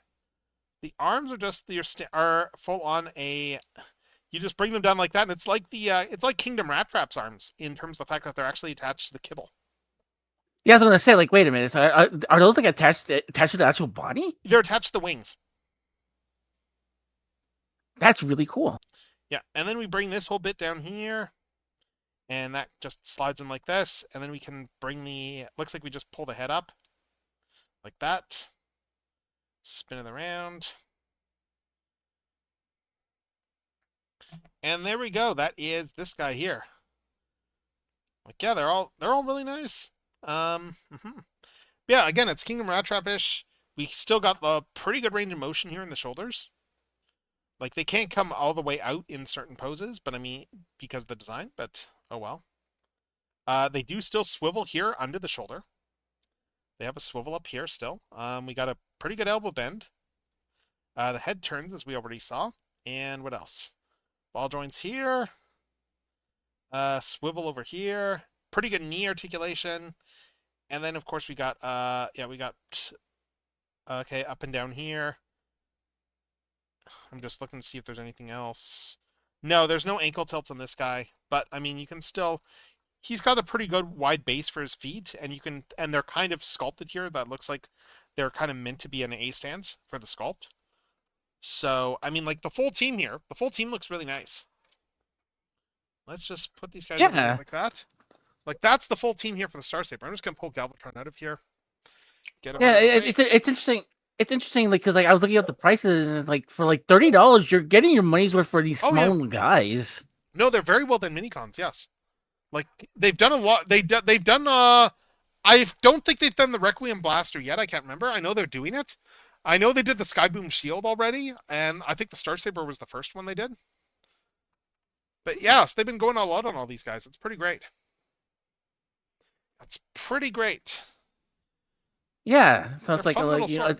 The arms are just are full on a. You just bring them down like that, and it's like it's like Kingdom Rat Trap's arms in terms of the fact that they're actually attached to the kibble. Yeah, I was gonna say, like, wait a minute, so are those like attached to the actual body? They're attached to the wings. That's really cool. Yeah, and then we bring this whole bit down here, and that just slides in like this, and then we can bring looks like we just pull the head up like that. Spin it around. And there we go. That is this guy here. Like, yeah, they're all really nice. Yeah, again, it's Kingdom Rat Trap-ish. We still got the pretty good range of motion here in the shoulders. Like, they can't come all the way out in certain poses, but I mean, because of the design, but oh well. They do still swivel here under the shoulder. They have a swivel up here still. We got a pretty good elbow bend. The head turns, as we already saw. And what else? Ball joints here. Swivel over here. Pretty good knee articulation. And then, of course, we got, okay, up and down here. I'm just looking to see if there's anything else. No, there's no ankle tilts on this guy. But, I mean, you can still... He's got a pretty good wide base for his feet, and they're kind of sculpted here. That looks like they're kind of meant to be an A stance for the sculpt. So, I mean, like, the full team here, the full team looks really nice. Let's just put these guys over here like that. Like, that's the full team here for the Star Saber. I'm just going to pull Galvatron out of here. Get him out of the way. It's interesting. It's interesting, like, because like I was looking up the prices, and it's like for like $30, you're getting your money's worth for these small guys. No, they're very well done minicons. Yes, like they've done a lot. They've done. I don't think they've done the Requiem Blaster yet. I can't remember. I know they're doing it. I know they did the Skyboom Shield already, and I think the Star Saber was the first one they did. But yes, they've been going all out on all these guys. It's pretty great. That's pretty great. Yeah, so it's like you know,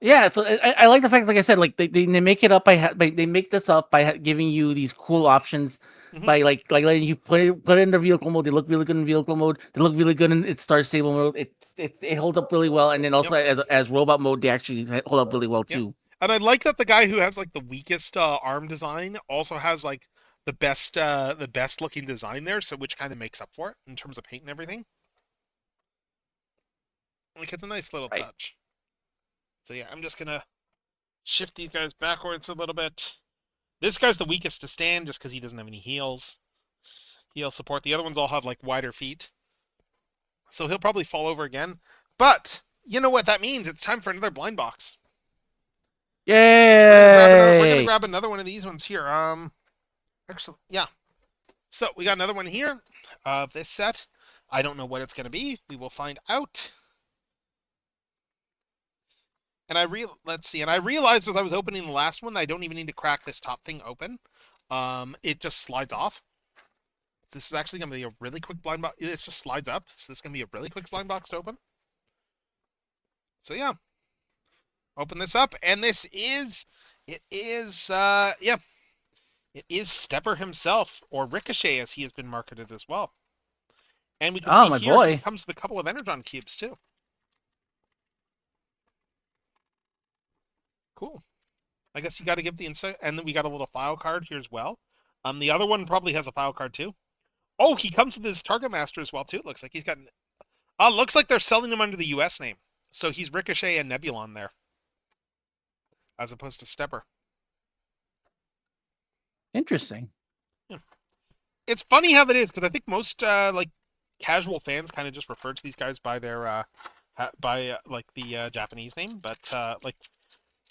yeah, so I like the fact, like I said, like they make it up they make this up by giving you these cool options by like letting you put it in the vehicle mode. They look really good in vehicle mode. They look really good in its Star Stable mode. It holds up really well, and then also as robot mode, they actually hold up really well too. And I like that the guy who has like the weakest arm design also has like the best looking design there, so which kind of makes up for it in terms of paint and everything. Like, it's a nice little touch. So yeah, I'm just gonna shift these guys backwards a little bit. This guy's the weakest to stand just because he doesn't have any heels. Heel support. The other ones all have like wider feet. So he'll probably fall over again. But you know what that means? It's time for another blind box. Yay! We're gonna grab another one of these ones here. Actually, yeah. So we got another one here of this set. I don't know what it's gonna be. We will find out. And let's see. And I realized as I was opening the last one, I don't even need to crack this top thing open. It just slides off. So this is actually gonna be a really quick blind box. It just slides up. So this is gonna be a really quick blind box to open. So yeah, open this up, and it is Stepper himself, or Ricochet as he has been marketed as well. And we can see here he comes with a couple of Energon cubes too. Cool. I guess you got to give the insight, and then we got a little file card here as well. The other one probably has a file card too. Oh, he comes with his Target Master as well too. It looks like he's got. Looks like they're selling him under the U.S. name, so he's Ricochet and Nebulon there, as opposed to Stepper. Interesting. Yeah. It's funny how that is, because I think most like casual fans kind of just refer to these guys by their like the Japanese name, but like.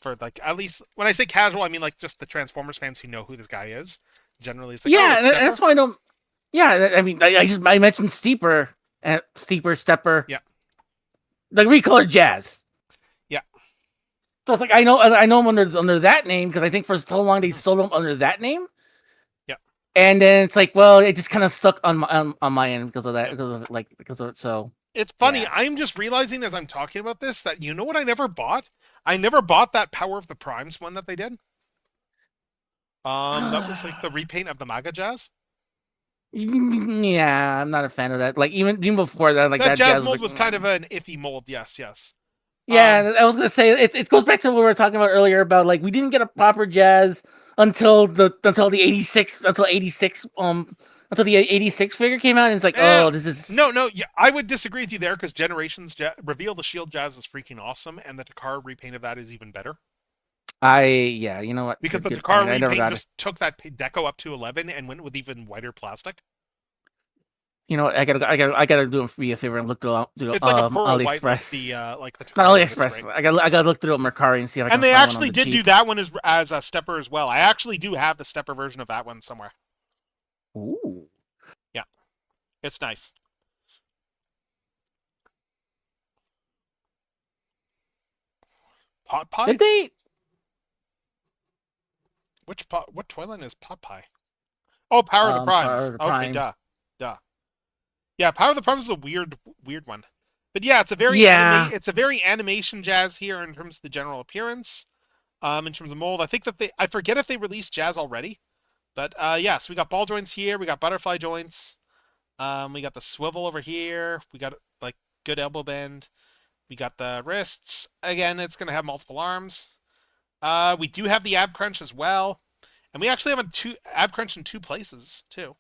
For like, at least when I say casual, I mean like just the Transformers fans who know who this guy is. Generally, it's like, that's why I don't. Yeah, I mean, I mentioned Stepper, Stepper. Yeah. Like recolored Jazz. Yeah. So it's like I know him under that name because I think for so long they sold him under that name. Yeah. And then it's like, well, it just kind of stuck on my end because of that, because of it. So. It's funny. Yeah. I'm just realizing as I'm talking about this that you know what I never bought? I never bought that Power of the Primes one that they did. That was like the repaint of the Maga Jazz. Yeah, I'm not a fan of that. Like even before that, like that Jazz mold was kind of an iffy mold. Yes. Yeah, I was gonna say it goes back to what we were talking about earlier about like we didn't get a proper Jazz until the 86 until the 86 figure came out, and it's like, oh, this is... No, yeah, I would disagree with you there, because Generations Reveal the Shield Jazz is freaking awesome, and the Takara repaint of that is even better. Yeah, you know what? Because the Takara repaint just took that deco up to 11 and went with even whiter plastic. You know what? I gotta do me a favor and look through It's like a pearl white, AliExpress. like the Not Takara one. It's great. AliExpress. I gotta look through Mercari and see if I And can they find one on actually the did do cheap. that one as a stepper as well. I actually do have the stepper version of that one somewhere. Ooh. Yeah, it's nice. Pot pie? Did they? What toy line is pot pie? Oh, Power of the Power Primes. of the Okay, Prime. duh. Yeah, Power of the Primes is a weird one. But yeah, Yeah. it's a very animation jazz here in terms of the general appearance. In terms of mold, I think that I forget if they released jazz already. But yes, we got ball joints here, we got butterfly joints. We got the swivel over here. We got like good elbow bend. We got the wrists. Again, it's gonna have multiple arms. We do have the ab crunch as well, and we actually have a ab crunch in two places too.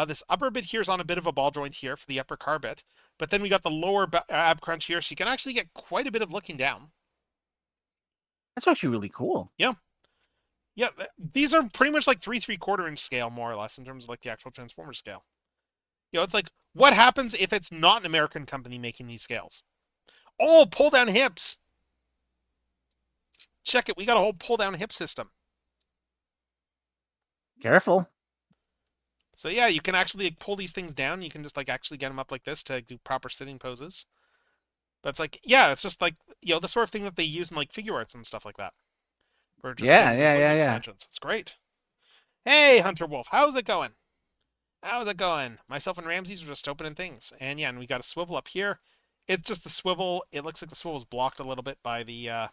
This upper bit here is on a bit of a ball joint here for the upper car bit, but then we got the lower ab crunch here, so you can actually get quite a bit of looking down. That's actually really cool. Yeah, these are pretty much like 3/4 inch scale, more or less, in terms of like the actual Transformer scale. It's like, what happens if it's not an American company making these scales? Oh, pull down hips. Check it. We got a whole pull down hip system. Careful. So yeah, you can actually like, pull these things down. You can just like actually get them up like this to do proper sitting poses. But it's like, yeah, it's just like, the sort of thing that they use in like figure arts and stuff like that. For just Yeah, getting these yeah, leg yeah, yeah. extensions. It's great. Hey, Hunter Wolf, how's it going? How's it going? Myself and Ramses are just opening things. And yeah, and we got a swivel up here. It's just the swivel. It looks like the swivel's blocked a little bit by the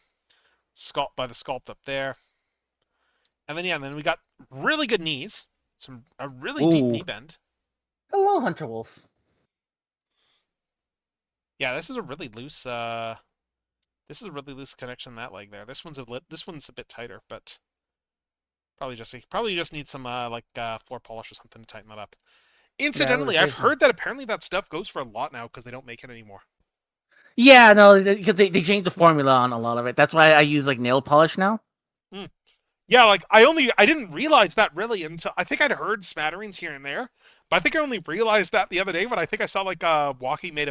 sculpt up there. And then yeah, and then we got really good knees. A really deep Ooh. knee bend. Hello, Hunter Wolf. Yeah, this is a really loose connection that leg there. This one's a bit tighter, but probably just need some floor polish or something to tighten that up. Yeah, I would Incidentally, say I've so. heard that apparently that stuff goes for a lot now because they don't make it anymore. Yeah, no, because they changed the formula on a lot of it. That's why I use like nail polish now. Mm. Yeah, like I didn't realize that really until I think I'd heard smatterings here and there, but I think I only realized that the other day when I think I saw like Walkie made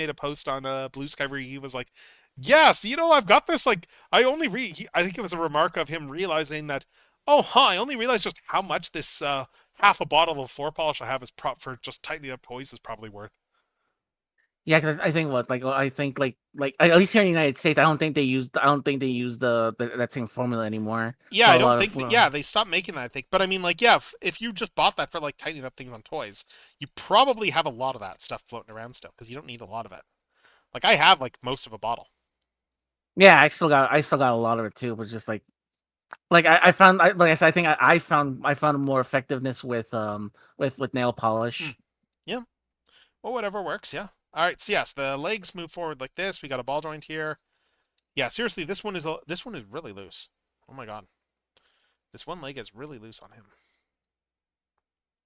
a post on Blue Sky where he was like, "Yes, I've got this like I think it was a remark of him realizing that, oh, I only realized just how much this half a bottle of floor polish I have is prop for just tightening up toys is probably worth." Yeah, because I think I think like at least here in the United States, I don't think they use that same formula anymore Yeah, for I a don't lot think of. that, yeah, they stopped making that, I think. But I mean, like, yeah, if you just bought that for like tightening up things on toys, you probably have a lot of that stuff floating around still because you don't need a lot of it. Like I have like most of a bottle. Yeah, I still got a lot of it too, but just like I found like I said, I think I found more effectiveness with nail polish. Yeah. Well, whatever works. Yeah. All right. So yes, the legs move forward like this. We got a ball joint here. Yeah. Seriously, this one is really loose. Oh my god, this one leg is really loose on him.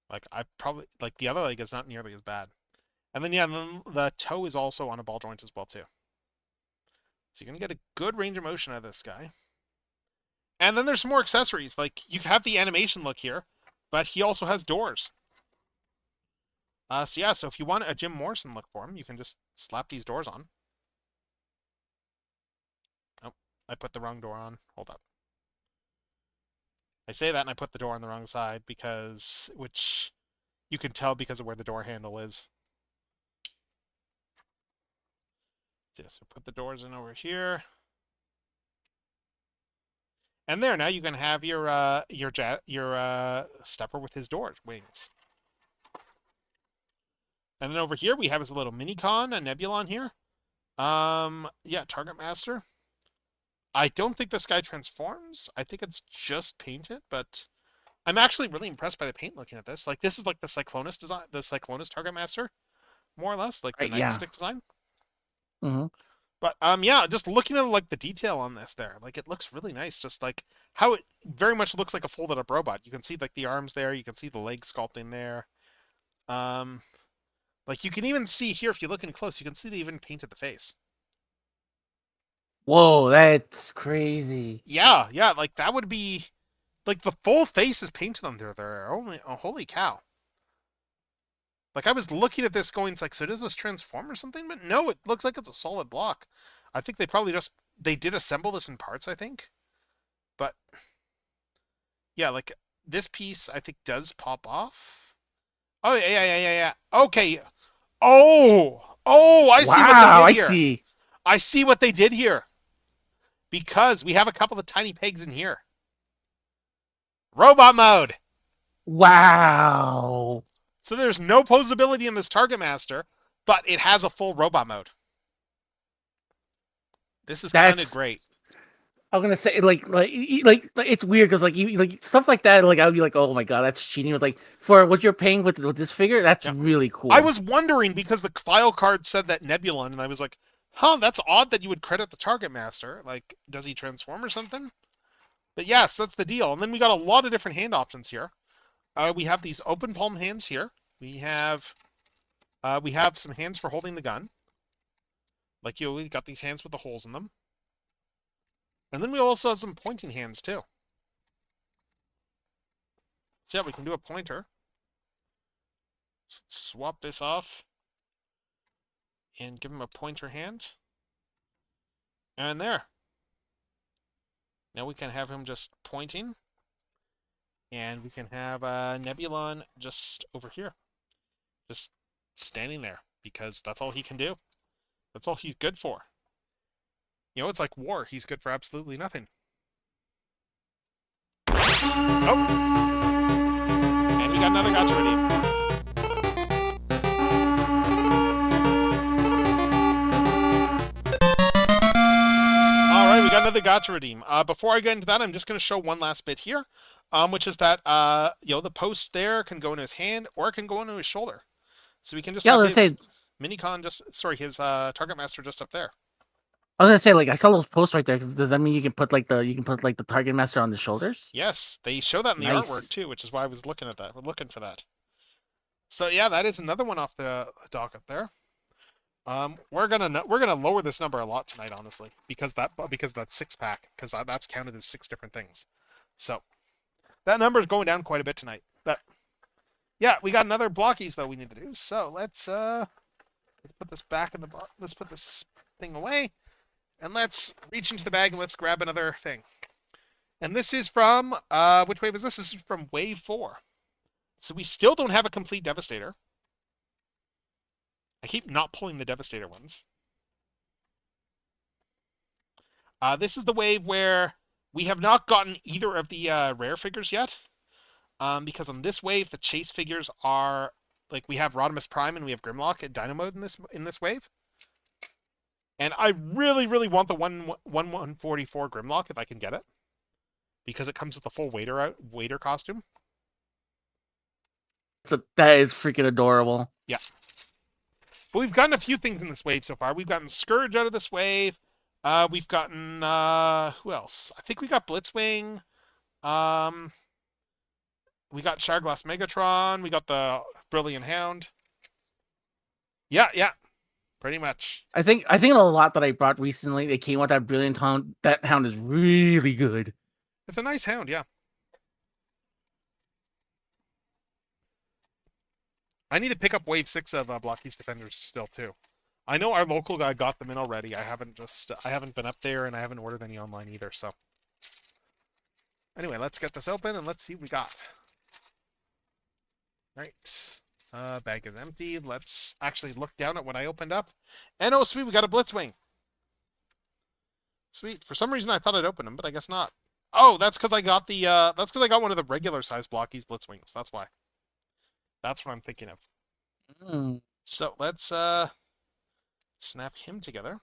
Like I probably like the other leg is not nearly as bad. And then yeah, and then the toe is also on a ball joint as well too. So you're gonna get a good range of motion out of this guy. And then there's some more accessories. Like you have the animation look here, but he also has doors. So yeah, so if you want a Jim Morrison look for him, you can just slap these doors on. Oh, I put the wrong door on. Hold up. I say that and I put the door on the wrong side which you can tell because of where the door handle is. So, yeah, so put the doors in over here. And there, now you can have your stepper with his door wings. And then over here we have his little mini-con, a Nebulon here. Yeah, Target Master. I don't think this guy transforms. I think it's just painted, but I'm actually really impressed by the paint looking at this. Like this is like the Cyclonus design, the Cyclonus Target Master, more or less, like the Right? Yeah. nightstick design. Hmm. But yeah, just looking at like the detail on this there, like it looks really nice. Just like how it very much looks like a folded up robot. You can see like the arms there, you can see the leg sculpting there. Like you can even see here if you look in close, you can see they even painted the face. Whoa, that's crazy. Yeah, like that would be like the full face is painted under there. Oh, holy cow. Like, I was looking at this going, it's like, so does this transform or something? But no, it looks like it's a solid block. I think they probably just, they did assemble this in parts, I think. But, yeah, like, this piece, I think, does pop off. Oh, yeah. Okay. Oh, I see what they Wow, did I here. see. I see what they did here. Because we have a couple of tiny pegs in here. Robot mode. Wow. So there's no posability in this Target Master, but it has a full robot mode. This is kind of That's great. I'm gonna say like it's weird because like stuff like that, like I would be like, oh my god, that's cheating. With like for what you're paying with this figure, that's Yep. really cool. I was wondering because the file card said that Nebulon, and I was like, huh, that's odd that you would credit the Target Master. Like, does he transform or something? But yes, that's the deal. And then we got a lot of different hand options here. We have these open palm hands here. We have some hands for holding the gun. Like, we got these hands with the holes in them. And then we also have some pointing hands too. So yeah, we can do a pointer. Swap this off and give him a pointer hand. And there. Now we can have him just pointing. And we can have Nebulon just over here. Just standing there. Because that's all he can do. That's all he's good for. You know, it's like war. He's good for absolutely nothing. Nope. And we got another gotcha redeem. Alright, we got another gotcha redeem. Before I get into that, I'm just going to show one last bit here. Which is that, the post there can go into his hand or it can go into his shoulder. So we can just have his Minicon his Target Master just up there. I was gonna say, like, I saw those posts right there. Does that mean you can put like the Target Master on the shoulders? Yes, they show that in the artwork too, which is why I was looking at that. We're looking for that. So yeah, that is another one off the docket there. We're gonna lower this number a lot tonight, honestly, because that 6-pack, because that's counted as 6 different things. So that number is going down quite a bit tonight. But yeah, we got another blockies though we need to do. So let's put this back in the box. Let's put this thing away. And let's reach into the bag and let's grab another thing. And this is from, which wave is this? This is from wave 4. So we still don't have a complete Devastator. I keep not pulling the Devastator ones. This is the wave where we have not gotten either of the rare figures yet. Because on this wave, the chase figures are, like, we have Rodimus Prime and we have Grimlock at Dino Mode in this wave. And I really, really want the 144 Grimlock if I can get it. Because it comes with a full waiter costume. That is freaking adorable. Yeah. But we've gotten a few things in this wave so far. We've gotten Scourge out of this wave. We've gotten, who else? I think we got Blitzwing. We got Shardglass Megatron. We got the Brilliant Hound. Yeah. Pretty much. I think a lot that I brought recently, they came with that Brilliant Hound. That hound is really good. It's a nice hound, yeah. I need to pick up Wave 6 of Blockies Defenders still, too. I know our local guy got them in already. I haven't been up there, and I haven't ordered any online either, so. Anyway, let's get this open, and let's see what we got. Right. Bag is empty. Let's actually look down at what I opened up. And oh, sweet, we got a Blitzwing. Sweet. For some reason, I thought I'd open them, but I guess not. Oh, that's because I got one of the regular size Blockies Blitzwings. That's why. That's what I'm thinking of. So let's snap him together.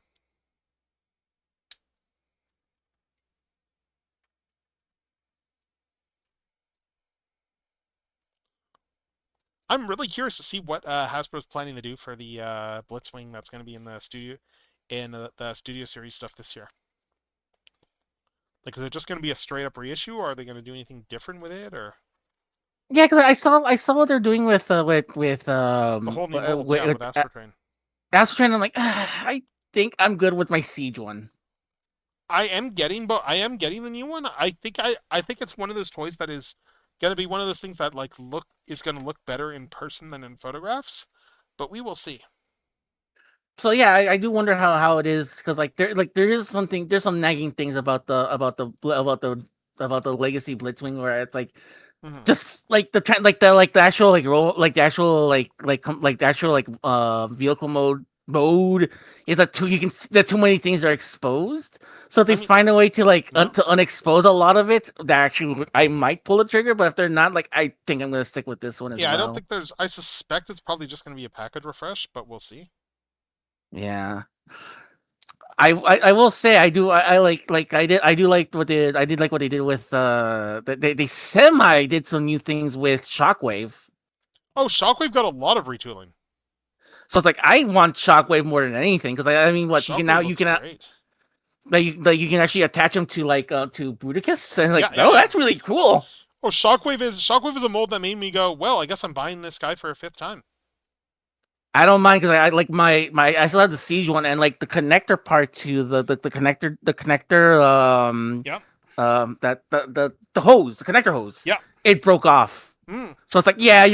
I'm really curious to see what Hasbro's planning to do for the Blitzwing that's going to be in the studio series stuff this year. Like, is it just going to be a straight up reissue, or are they going to do anything different with it, or? Yeah, because I saw what they're doing with the whole new mold, with Astrotrain. Astrotrain, I'm like, I think I'm good with my Siege one. I am getting the new one. I think it's one of those toys that is Gonna be one of those things that like is gonna look better in person than in photographs, but we will see. So yeah, I do wonder how it is because there is something there's some nagging things about the legacy Blitzwing where it's like Hmm. just like the actual like roll like the actual like the actual vehicle mode is that too you can that too many things are exposed. So if I they mean, find a way to yeah, to unexpose a lot of it, that actually I might pull the trigger. But if they're not, like I think I'm gonna stick with this one as yeah. I don't well. think there's. I suspect it's probably just gonna be a package refresh, but we'll see. Yeah. I will say I like I do like what I did like what they did with they semi did some new things with Shockwave. Oh, Shockwave got a lot of retooling. So it's like I want Shockwave more than anything because I mean what you can now Shockwave you looks can great. like you can actually attach them to to Bruticus and like Yeah, yeah, oh yeah. that's really cool. Oh, Shockwave is a mold that made me go, well, I guess I'm buying this guy for a fifth time. I don't mind because I like my I still have the siege one and like the connector part to the connector Yeah, that the hose the connector hose yeah. it broke off. Mm, So it's like, yeah, we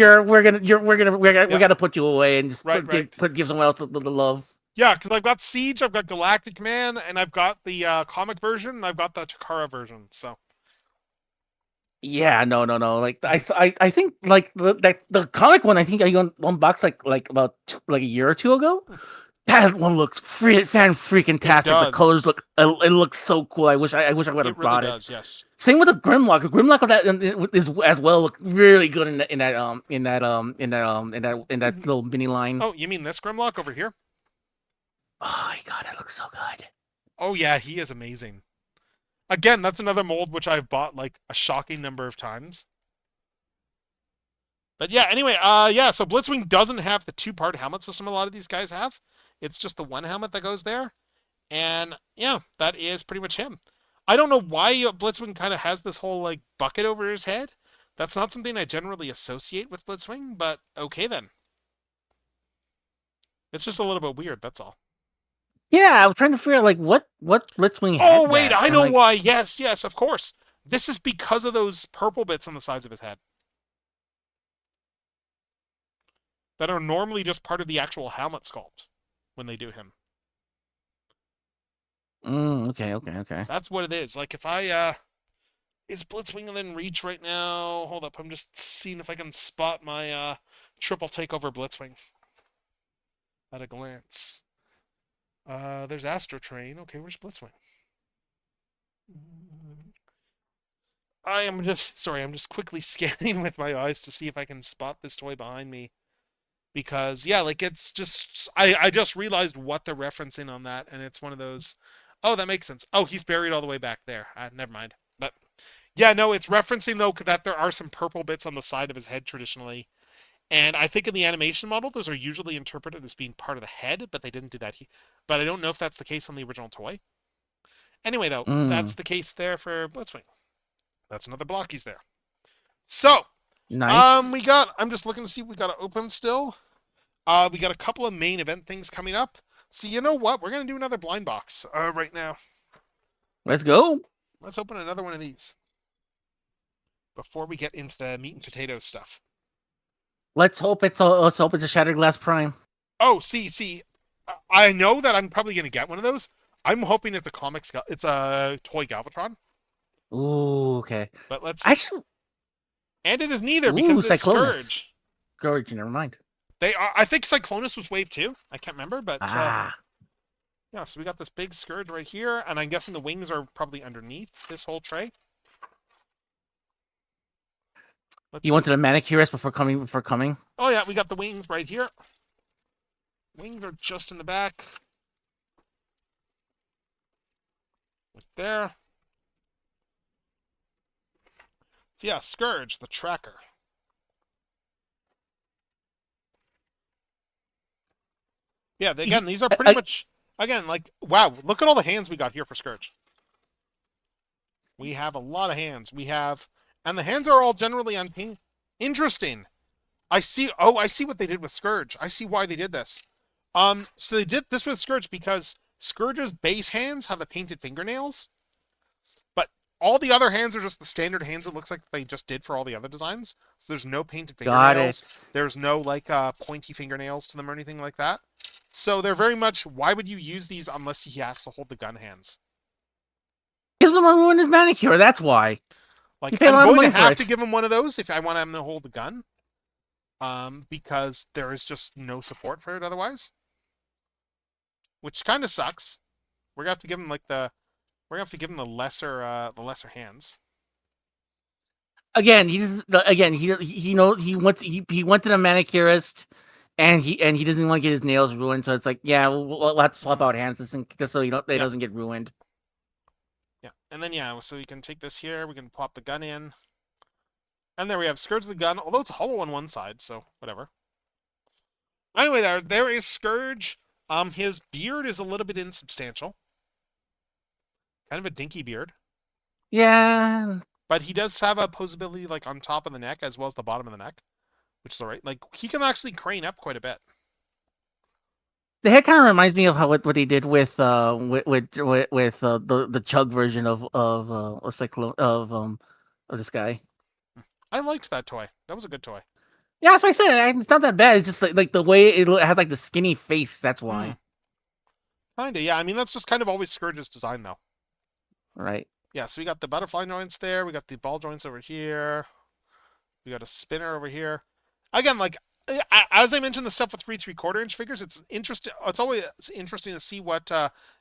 yeah. gotta put you away and just Right, right. give someone else the love. Yeah, because I've got Siege, I've got Galactic Man, and I've got the comic version, and I've got the Takara version. So, Yeah, no. Like mhm. I think like the comic one I think I unboxed like about like a year or two ago. That one looks fan freaking It tastic. The colors does. look it looks so cool. I wish I would It have really bought it. does. Yes. Same with the Grimlock. The Grimlock of that is as well look really good in that Mhm. little mini line. Oh, you mean this Grimlock over here? Oh my god, it looks so good. Oh yeah, he is amazing. Again, that's another mold which I've bought like a shocking number of times. But yeah, anyway, yeah, so Blitzwing doesn't have the two-part helmet system a lot of these guys have. It's just the one helmet that goes there. And yeah, that is pretty much him. I don't know why Blitzwing kind of has this whole like bucket over his head. That's not something I generally associate with Blitzwing, but okay then. It's just a little bit weird, that's all. Yeah, I was trying to figure out like what Blitzwing Oh had wait, that, I and know like why. Yes, yes, of course. This is because of those purple bits on the sides of his head that are normally just part of the actual helmet sculpt when they do him. okay. That's what it is. Like if I is Blitzwing within reach right now? Hold up, I'm just seeing if I can spot my triple takeover Blitzwing at a glance. There's Astro Train. Okay, where's Blitzwing? I am just sorry. I'm just quickly scanning with my eyes to see if I can spot this toy behind me because yeah, like it's just I just realized what they're referencing on that, and it's one of those. Oh, that makes sense. Oh, he's buried all the way back there. Never mind. But yeah, no, it's referencing though that there are some purple bits on the side of his head traditionally. And I think in the animation model, those are usually interpreted as being part of the head, but they didn't do that. But I don't know if that's the case on the original toy. Anyway, though, that's mm, the case there for Blitzwing. That's another blockies there. So, nice. I'm just looking to see if we got to open still. We got a couple of main event things coming up. So you know what? We're gonna do another blind box right now. Let's go. Let's open another one of these before we get into the meat and potatoes stuff. Let's hope it's a Shattered Glass Prime. Oh, see, I know that I'm probably gonna get one of those. I'm hoping it's a it's a toy Galvatron, Ooh, okay. but let's see. Actually, And it is neither because ooh, it is Cyclonus. Scourge. Scourge, never mind. I think Cyclonus was wave 2. I can't remember, but Ah, yeah. So we got this big Scourge right here, and I'm guessing the wings are probably underneath this whole tray. Let's you see. wanted a manicurist before coming. Oh yeah, we got the wings right here. Wings are just in the back. Right there. So yeah, Scourge, the tracker. Yeah, again, these are pretty I, much again like wow. Look at all the hands we got here for Scourge. We have a lot of hands. And the hands are all generally unpainted. Interesting. I see. Oh, I see what they did with Scourge. I see why they did this. So they did this with Scourge because Scourge's base hands have the painted fingernails, but all the other hands are just the standard hands it looks like they just did for all the other designs. So there's no painted Got fingernails. it. There's no like pointy fingernails to them or anything like that. So they're very much, why would you use these unless he has to hold the gun hands? Gives him a ruin his manicure. That's why. You Like, pay a I'm lot of going to money for have it. to give him one of those if I want him to hold the gun. Because there is just no support for it otherwise. Which kind of sucks. We're gonna have to give him like we're gonna have to give him the lesser hands. Again, he just again he know he went to the manicurist, and he doesn't want to get his nails ruined. So it's like, yeah, we'll have to swap out hands just so they Yeah. doesn't get ruined. Yeah, and then yeah, so we can take this here. We can plop the gun in, and there we have Scourge of the gun. Although it's hollow on one side, so whatever. Anyway, there is Scourge. His beard is a little bit insubstantial, kind of a dinky beard. Yeah, But he does have a posability like on top of the neck as well as the bottom of the neck, which is alright. Like he can actually crane up quite a bit. the head kind of reminds me of how what they did with the chug version of this guy. I liked that toy. That was a good toy. Yeah, that's what I said. It's not that bad. It's just like the way it has like the skinny face. That's why. Kinda, yeah. I mean, that's just kind of always Scourge's design, though. Right. Yeah, so we got the butterfly joints there. We got the ball joints over here. We got a spinner over here. Again, like, as I mentioned, the stuff with 3/4 inch figures, it's interesting. It's always interesting to see what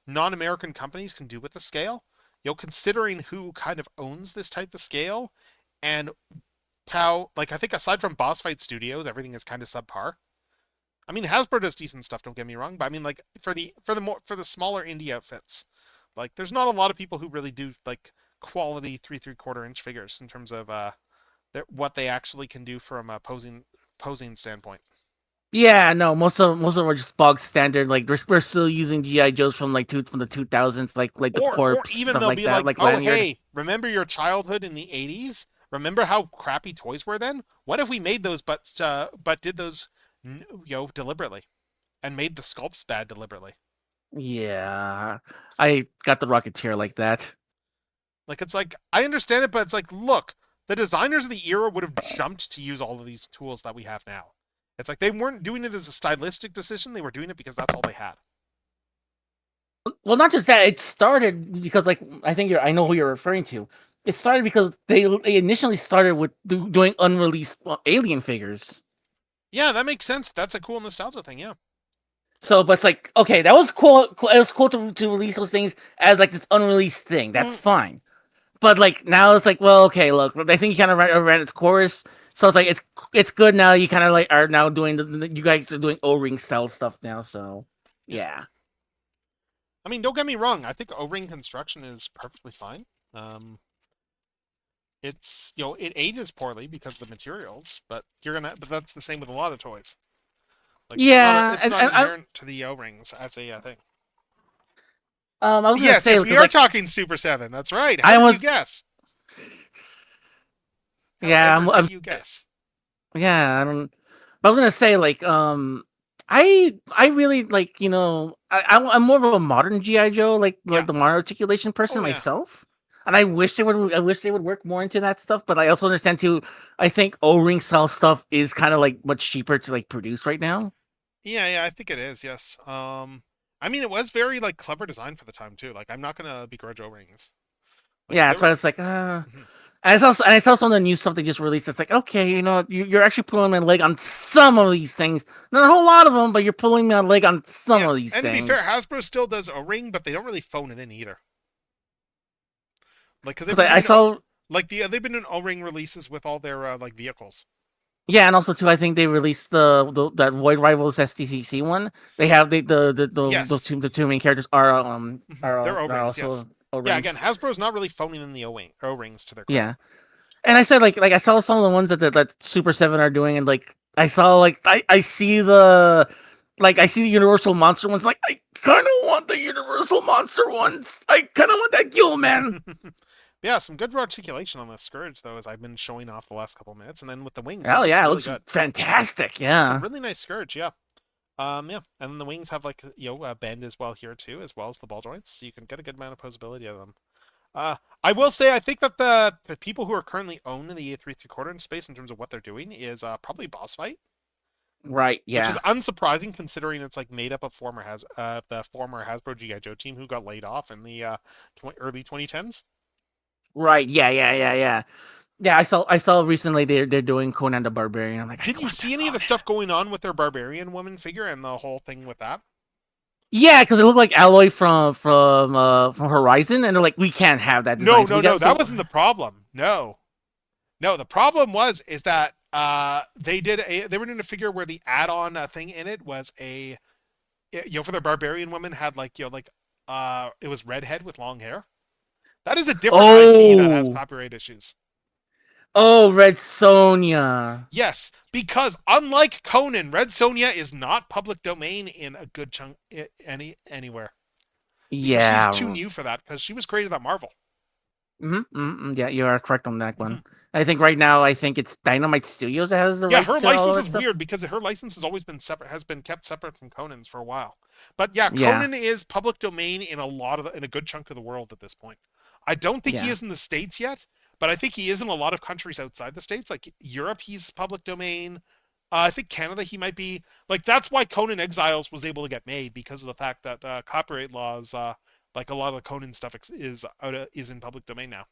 non-American companies can do with the scale. You know, considering who kind of owns this type of scale, and how, like, I think aside from Boss Fight Studios, everything is kind of subpar. I mean, Hasbro does decent stuff. Don't get me wrong, but I mean, like, for the smaller indie outfits, like, there's not a lot of people who really do like quality 3/4 inch figures in terms of what they actually can do from a posing standpoint. Yeah, no, most of them are just bog standard. Like we're still using GI Joes from the 2000s, like the Or corpse even stuff they'll like be that, like, like oh lanyard. hey, remember your childhood in the 80s? Remember how crappy toys were then? What if we made those, but did those, deliberately, and made the sculpts bad deliberately? Yeah, I got the Rocketeer like that. Like, it's like, I understand it, but it's like, look, the designers of the era would have jumped to use all of these tools that we have now. It's like they weren't doing it as a stylistic decision; they were doing it because that's all they had. Well, not just that. It started because, like, I know who you're referring to. It started because they initially started with doing unreleased Alien figures. Yeah, that makes sense. That's a cool nostalgia thing. Yeah. So, but it's like, okay, that was cool. It was cool to release those things as like this unreleased thing. That's fine. But like now it's like, well, okay, look, I think you kind of ran its course. So it's like it's good now. You kind of like are now doing you guys are doing O-ring style stuff now. So yeah. I mean, don't get me wrong. I think O-ring construction is perfectly fine. It's it ages poorly because of the materials, but but that's the same with a lot of toys. Like, Yeah, it's not inherent to the O-rings as a thing. I was gonna Yes, say we are talking Super 7. That's right. How did you guess? Yeah, Did you guess? Yeah, I don't. But I was gonna say like I really like I'm more of a modern GI Joe like the modern articulation person myself, and I wish they would work more into that stuff. But I also understand too. I think O-ring style stuff is kind of like much cheaper to like produce right now. Yeah, I think it is. Yes. I mean, it was very like clever design for the time too. Like, I'm not gonna begrudge O-rings. Like, Yeah, that's why it's like, I saw some of the new stuff they just released. It's like, okay, you're actually pulling my leg on some of these things. Not a whole lot of them, but you're pulling my leg on some of these things. And to be fair, Hasbro still does O-ring, but they don't really phone it in either. Like, because I saw like they've been doing O-ring releases with all their like vehicles. Yeah, and also too, I think they released that Void Rivals STCC one. They have the two main characters are they're O-rings, also yes. O-rings. Yeah, again, Hasbro's not really phoning in the O-rings to their credit. Yeah, and I said like I saw some of the ones that Super 7 are doing, and like I saw like I see the Universal Monster ones. Like, I kind of want the Universal Monster ones. I kind of want that Gill Man. Yeah, some good articulation on the Scourge, though, as I've been showing off the last couple minutes. And then with the wings, Hell yeah, really it looks fantastic. Yeah. It's a really nice Scourge, yeah. Yeah. And then the wings have, like, a bend as well here, too, as well as the ball joints. So you can get a good amount of posability out of them. I will say I think that the people who are currently owning the 3/3 in space in terms of what they're doing is probably Boss Fight, Right. which is Yeah. unsurprising considering it's like made up of the former Hasbro GI Joe team who got laid off in the early 2010s. Right. Yeah. Yeah. Yeah. Yeah. Yeah. I saw recently they're doing Conan the Barbarian. I'm like, I Did you want see that any of the Conan. stuff going on with their Barbarian woman figure and the whole thing with that? Yeah, because it looked like Alloy from Horizon, and they're like, we can't have that No, design. So no, we no, got that so wasn't the problem. No, no, the problem is that they were doing a figure where the add-on thing in it was for their barbarian woman had like it was redhead with long hair. That is a different IP that has oh copyright issues. Red Sonia. Yes, because unlike Conan, Red Sonja is not public domain in a good chunk anywhere because she's too Yeah. new for that because she was created at Marvel. Yeah, you are correct on that Mm-hmm. one. I think right now, I think it's Dynamite Studios that has the Yeah, her rights to all of license that is stuff. weird because her license has always been separate, has been kept separate from Conan's for a while. But yeah, Yeah, Conan is public domain in in a good chunk of the world at this point. I don't think he yeah, is in the States yet, but I think he is in a lot of countries outside the States. Like Europe, he's public domain. I think Canada, he might be. Like that's why Conan Exiles was able to get made because of the fact that copyright laws, like a lot of the Conan stuff, is in public domain now,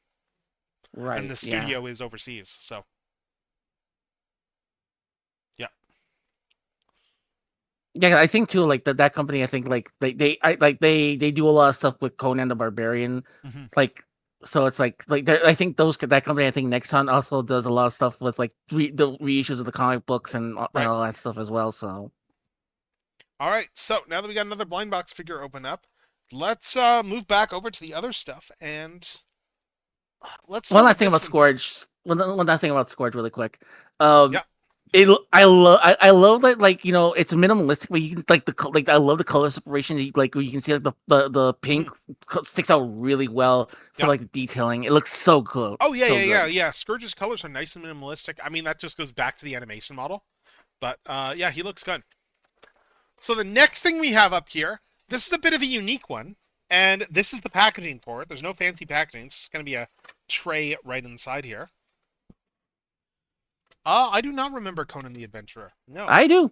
and right, the yeah. studio is overseas. So yeah. Yeah, I think too, like that company. I think like they do a lot of stuff with Conan the Barbarian, Mm-hmm. like so it's like I think that company. I think Nexon also does a lot of stuff with like the reissues of the comic books and Right. all that stuff as well. So All right, so now that we got another blind box figure open up, let's move back over to the other stuff and let's one start last with thing this about one here. Scourge. One last thing about Scourge, really quick. Um, Yeah. I love that, like, it's minimalistic, but you can like I love the color separation. Like where you can see like the pink Hmm. sticks out really well for Yeah. like the detailing. It looks so good, Oh yeah, so yeah, yeah, good. yeah. Scourge's colors are nice and minimalistic. I mean, that just goes back to the animation model, but yeah, he looks good. So the next thing we have up here, this is a bit of a unique one, and this is the packaging for it. There's no fancy packaging. It's just going to be a tray right inside here. I do not remember Conan the Adventurer. No. I do.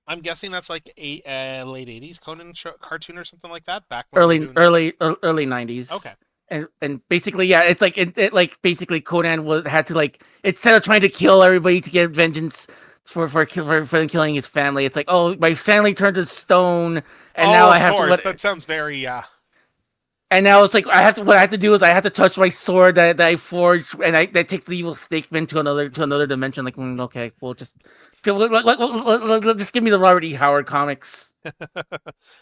I'm guessing that's like a late '80s Conan cartoon or something like that. Back when they were early doing. early early Okay. 90s. And basically, yeah, it's like it like basically Conan had to, like, instead of trying to kill everybody to get vengeance for killing his family, it's like, oh, my family turned to stone, and now Oh, I of have to course. what That sounds very and now it's like what I have to do is I have to touch my sword that I forged, and that takes the evil Snakeman to another dimension. Like, okay, well, just give me the Robert E. Howard comics, the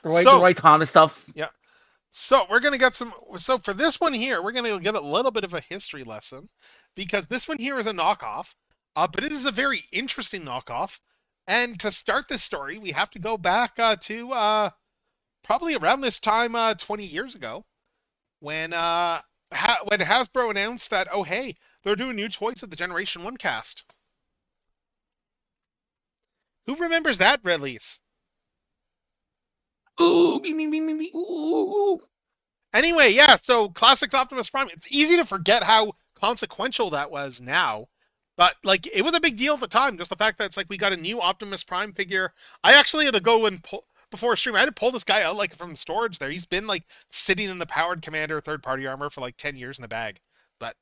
So Roy Thomas stuff. yeah. So we're gonna get some. So for this one here, we're gonna get a little bit of a history lesson because this one here is a knockoff, but it is a very interesting knockoff. And to start this story, we have to go back to probably around this time, 20 years ago, when when Hasbro announced that, oh hey, they're doing new toys of the Generation One cast. Who remembers that release? Ooh, me, ooh. Anyway, yeah, so Classics Optimus Prime, it's easy to forget how consequential that was now. But like it was a big deal at the time, just the fact that it's like we got a new Optimus Prime figure. I actually had to go and pull before a stream, I had to pull this guy out like from storage there. He's been like sitting in the powered commander third party armor for like 10 years in a bag. But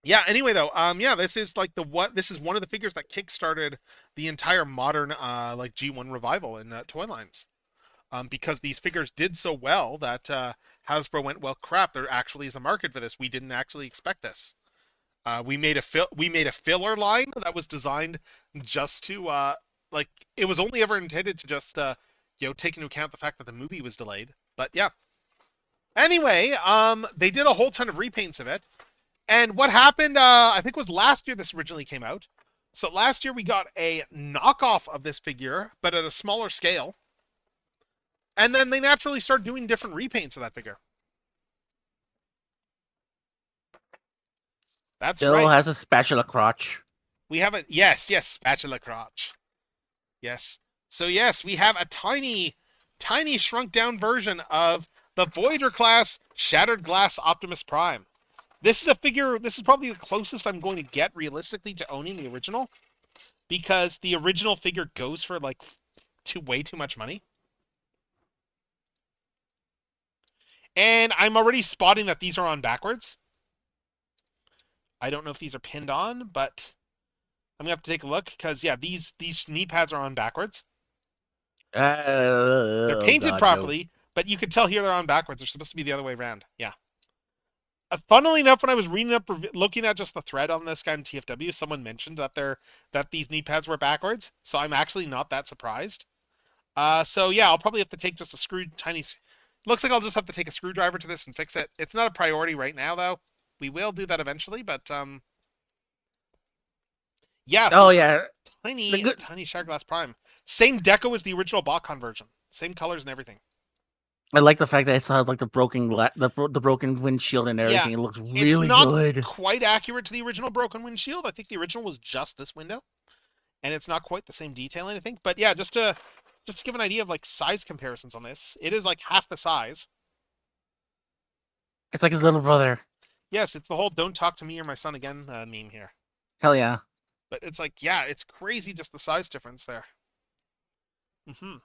yeah, anyway though, yeah, this is like this is one of the figures that kickstarted the entire modern like G1 revival in toy lines. Because these figures did so well that Hasbro went, well, crap, there actually is a market for this. We didn't actually expect this. We made a filler line that was designed just to like it was only ever intended to just take into account the fact that the movie was delayed. But yeah. Anyway, they did a whole ton of repaints of it. And what happened, I think it was last year this originally came out. So last year we got a knockoff of this figure, but at a smaller scale. And then they naturally start doing different repaints of that figure. That's Still right. has a spatula crotch. We have a yes, spatula crotch. Yes. So yes, we have a tiny, tiny shrunk down version of the Voyager class Shattered Glass Optimus Prime. This is a figure. This is probably the closest I'm going to get realistically to owning the original, because the original figure goes for like way too much money. And I'm already spotting that these are on backwards. I don't know if these are pinned on, but I'm gonna have to take a look, because yeah, these knee pads are on backwards. They're Oh painted God, no. properly, but you can tell here they're on backwards. They're supposed to be the other way around. Yeah. Funnily enough, when I was reading up, looking at just the thread on this guy in TFW, someone mentioned that these knee pads were backwards. So I'm actually not that surprised. So yeah, I'll probably have to take just a tiny. Looks like I'll just have to take a screwdriver to this and fix it. It's not a priority right now, though. We will do that eventually, but yeah. So Oh it's a yeah, tiny Shattered Glass Prime. Same deco as the original BotCon version. Same colors and everything. I like the fact that it still has like the the broken windshield and Yeah, everything. It looks it's really not good. quite accurate to the original broken windshield. I think the original was just this window, and it's not quite the same detailing, I think. But yeah, just to give an idea of like size comparisons on this, it is like half the size. It's like his little brother. Yes, it's the whole "Don't talk to me or my son again" meme here. Hell yeah. But it's like, yeah, it's crazy just the size difference there. hmm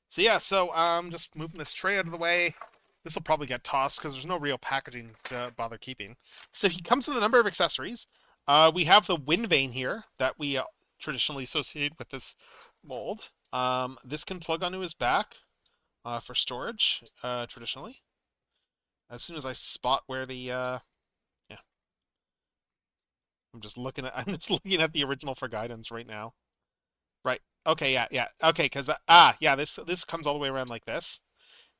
So yeah, so just moving this tray out of the way. This will probably get tossed because there's no real packaging to bother keeping. So he comes with a number of accessories. We have the wind vane here that we traditionally associate with this mold. This can plug onto his back for storage, traditionally. As soon as I spot where the yeah, I'm just looking at the original for guidance right now. Right. Okay. Yeah. Okay. Because yeah, this comes all the way around like this.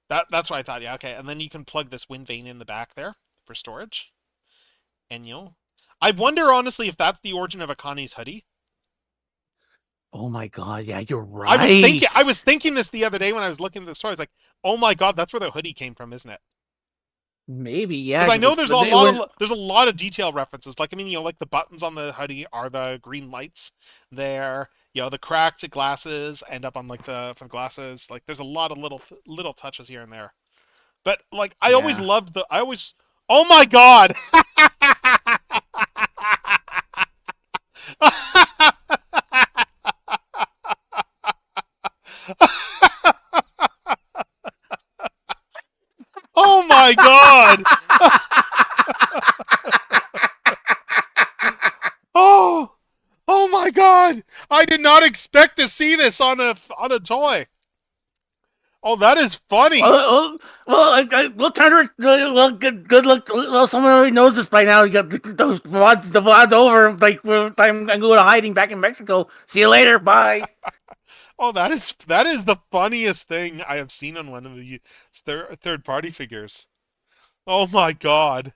That's what I thought. Yeah. Okay. And then you can plug this wind vane in the back there for storage. And I wonder honestly if that's the origin of Akani's hoodie. Oh my God. Yeah, you're I was thinking right. this the other day when I was looking at the store. I was like, oh my God, that's where the hoodie came from, isn't it? Maybe, yeah. Because I know It there's a lot of detail references. Like, I mean, like the buttons on the hoodie are the green lights there. The cracked glasses end up on like for the glasses. Like, there's a lot of little touches here and there. But like, I always yeah. loved oh my God. Oh my God. Oh, oh my God! I did not expect to see this on a toy. Oh, that is funny. We'll turn her. Well, good luck. Well, someone already knows this by now. You got the VOD's over. Like, I'm going to hiding back in Mexico. See you later. Bye. Oh, that is the funniest thing I have seen on one of the third party figures. Oh my God.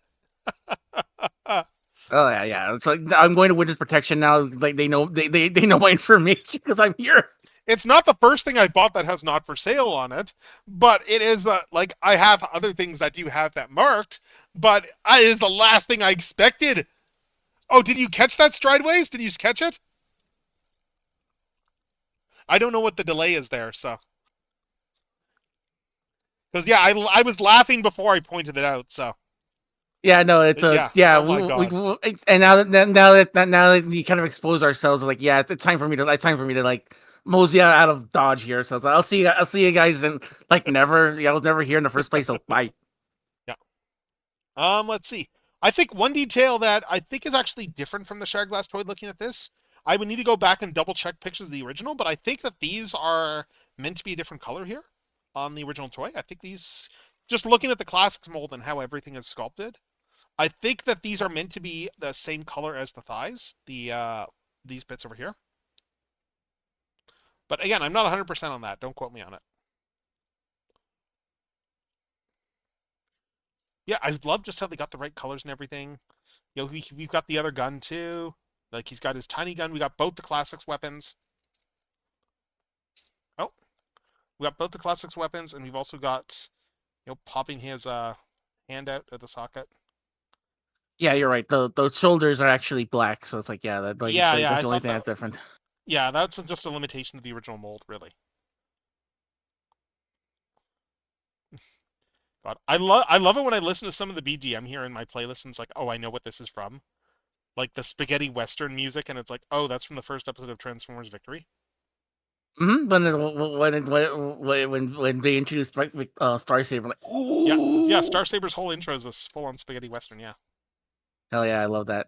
Oh yeah, yeah. It's like I'm going to witness protection now. Like they know my information because I'm here. It's not the first thing I bought that has not for sale on it, but it is like I have other things that do have that marked, but it is the last thing I expected. Oh, did you catch that, Strideways? Did you catch it? I don't know what the delay is there, so. Because yeah, I was laughing before I pointed it out, so. Yeah, no, it's a Yeah. yeah. Oh my God. And now that we kind of expose ourselves, like yeah, it's time for me to like mosey out of Dodge here. So I'll see you guys and like never. Yeah, I was never here in the first place. So bye. Yeah. Let's see. I think one detail that I think is actually different from the Shattered Glass toy. Looking at this, I would need to go back and double check pictures of the original, but I think that these are meant to be a different color here on the original toy. I think these, just looking at the classics mold and how everything is sculpted, I think that these are meant to be the same color as the thighs, these bits over here. But again, I'm not 100% on that. Don't quote me on it. Yeah, I love just how they got the right colors and everything. We've got the other gun too. Like, he's got his tiny gun. We got both the classics weapons. Oh, we got both the classics weapons, and we've also got, popping his hand out of the socket. Yeah, you're right. The shoulders are actually black, so it's like yeah, Yeah, that's I the only thought thing that. that's different. Yeah, that's just a limitation of the original mold, really. But I love it when I listen to some of the BGM here in my playlist and it's like, oh, I know what this is from. Like the spaghetti western music, and it's like, oh, that's from the first episode of Transformers Victory. When they introduced Star Saber, like, Yeah, yeah. ooh, Star Saber's whole intro is a full-on spaghetti western. Yeah, hell yeah, I love that.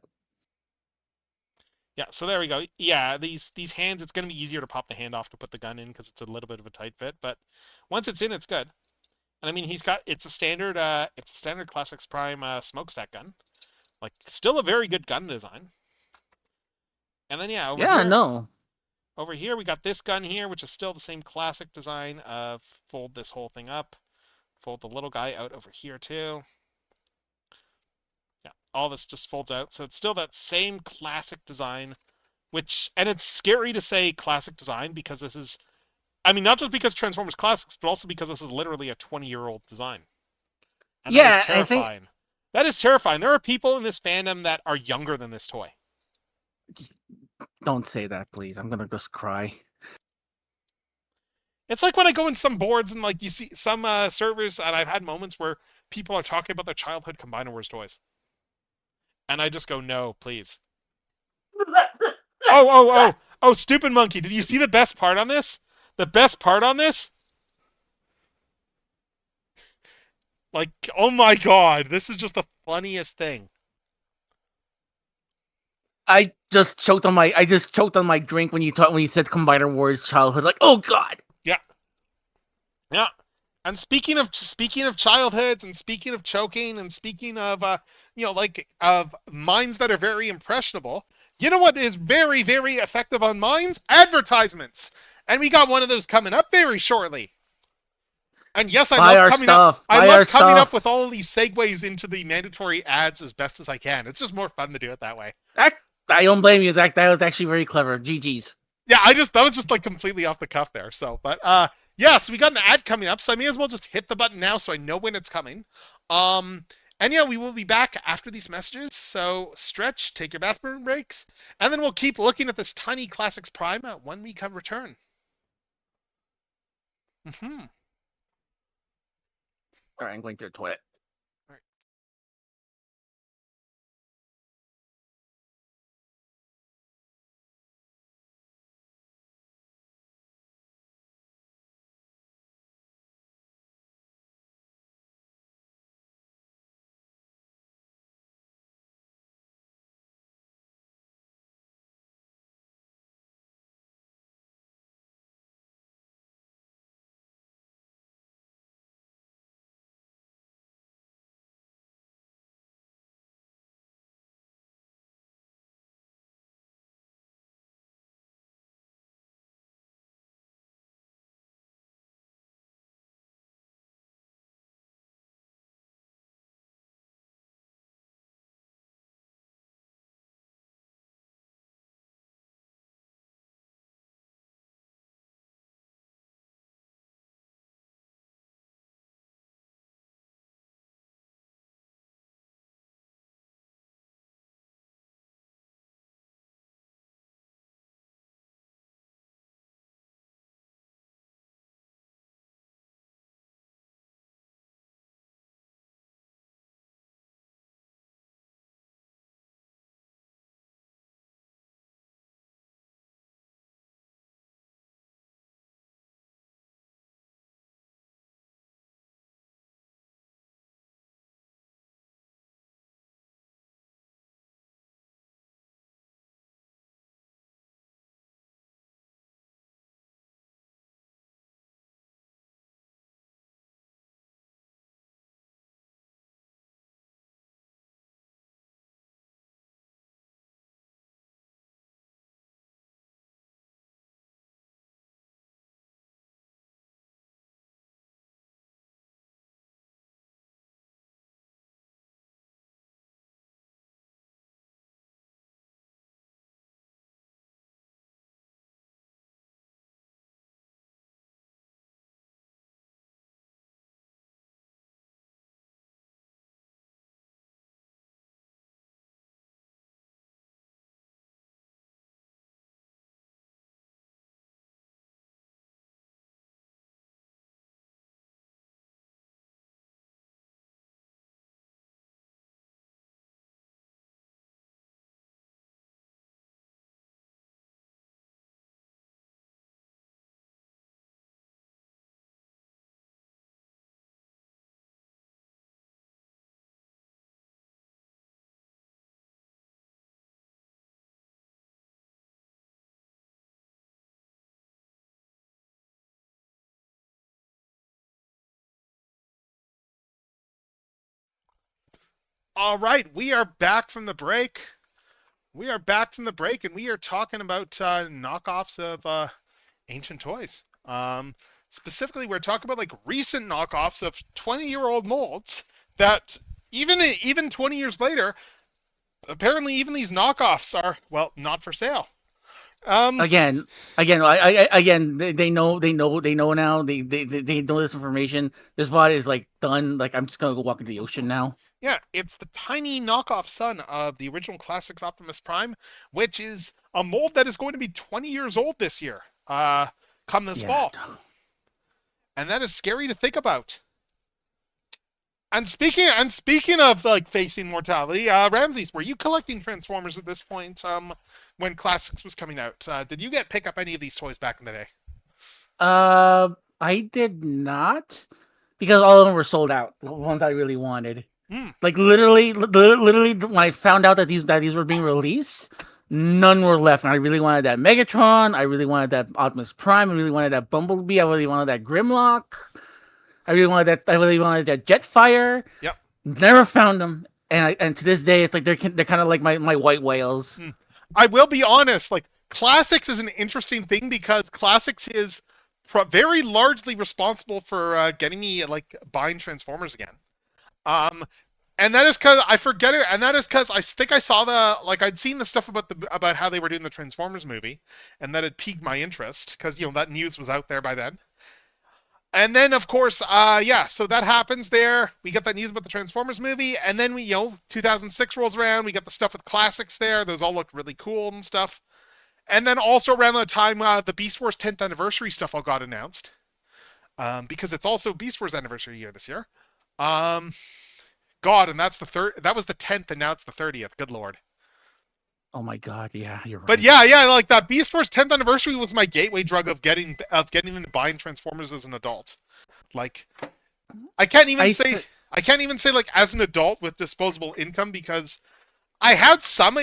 yeah. So there we go. Yeah, these hands, it's gonna be easier to pop the hand off to put the gun in because it's a little bit of a tight fit. But once it's in, it's good. And I mean, it's a standard Classics Prime smokestack gun. Like, still a very good gun design. And then yeah, Yeah, no, over here we got this gun here, which is still the same classic design. Fold this whole thing up. Fold the little guy out over here too. Yeah, all this just folds out. So it's still that same classic design, and it's scary to say classic design because this is, I mean, not just because Transformers Classics, but also because this is literally a 20-year-old design. And that is yeah, I think. terrifying. That is terrifying. There are people in this fandom that are younger than this toy. Don't say that, please. I'm gonna just cry. It's like when I go in some boards and like you see some servers, and I've had moments where people are talking about their childhood Combiner Wars toys, and I just go, no, please. Oh, stupid monkey! Did you see the best part on this? The best part on this? Like, oh my god, this is just the funniest thing. I just choked on my drink when you said Combiner Wars childhood. Like, oh god. Yeah, yeah. And speaking of childhoods, and speaking of choking, and speaking of like of minds that are very impressionable, you know what is very very effective on minds? Advertisements. And we got one of those coming up very shortly. And yes, Buy our stuff. I Buy love our coming up stuff. with all of these segues into the mandatory ads as best as I can. It's just more fun to do it that way. I don't blame you, Zach. That was actually very clever. GG's. Yeah, that was just like completely off the cuff there. So, but yeah, so we got an ad coming up, so I may as well just hit the button now so I know when it's coming. And yeah, we will be back after these messages. So stretch, take your bathroom breaks, and then we'll keep looking at this tiny Classics Prime when we come return. Mm-hmm. All right, I'm going to the toilet. All right, we are back from the break. And we are talking about knockoffs of ancient toys. Specifically, we're talking about like recent knockoffs of 20-year-old molds that even 20 years later, apparently even these knockoffs are, well, not for sale. Again, again, they know now. They know this information. This VOD is like done. Like I'm just gonna go walk into the ocean now. Yeah, it's the tiny knockoff son of the original Classics Optimus Prime, which is a mold that is going to be 20 years old this year, come this fall. And that is scary to think about. And speaking of like facing mortality, Ramses, were you collecting Transformers at this point when Classics was coming out? Did you pick up any of these toys back in the day? I did not, because all of them were sold out. The ones I really wanted. Like literally, when I found out that these were being released, none were left. And I really wanted that Megatron. I really wanted that Optimus Prime. I really wanted that Bumblebee. I really wanted that Grimlock. I really wanted that Jetfire. Yep. Never found them. And to this day, it's like they're kind of like my white whales. I will be honest. Like Classics is an interesting thing because Classics is very largely responsible for getting me like buying Transformers again. And that is because I forget it, and that is because I think I saw I'd seen the stuff about how they were doing the Transformers movie, and that had piqued my interest because that news was out there by then. And then of course, so that happens there. We get that news about the Transformers movie, and then 2006 rolls around. We get the stuff with Classics there. Those all look really cool and stuff. And then also around the time the Beast Wars 10th anniversary stuff all got announced, because it's also Beast Wars anniversary year this year. God, and that's the third. That was the 10th, and now it's the 30th. Good Lord. Oh my God, yeah, you're right. But yeah, like that Beast Wars 10th anniversary was my gateway drug of getting into buying Transformers as an adult. Like, I can't even say like as an adult with disposable income because I had some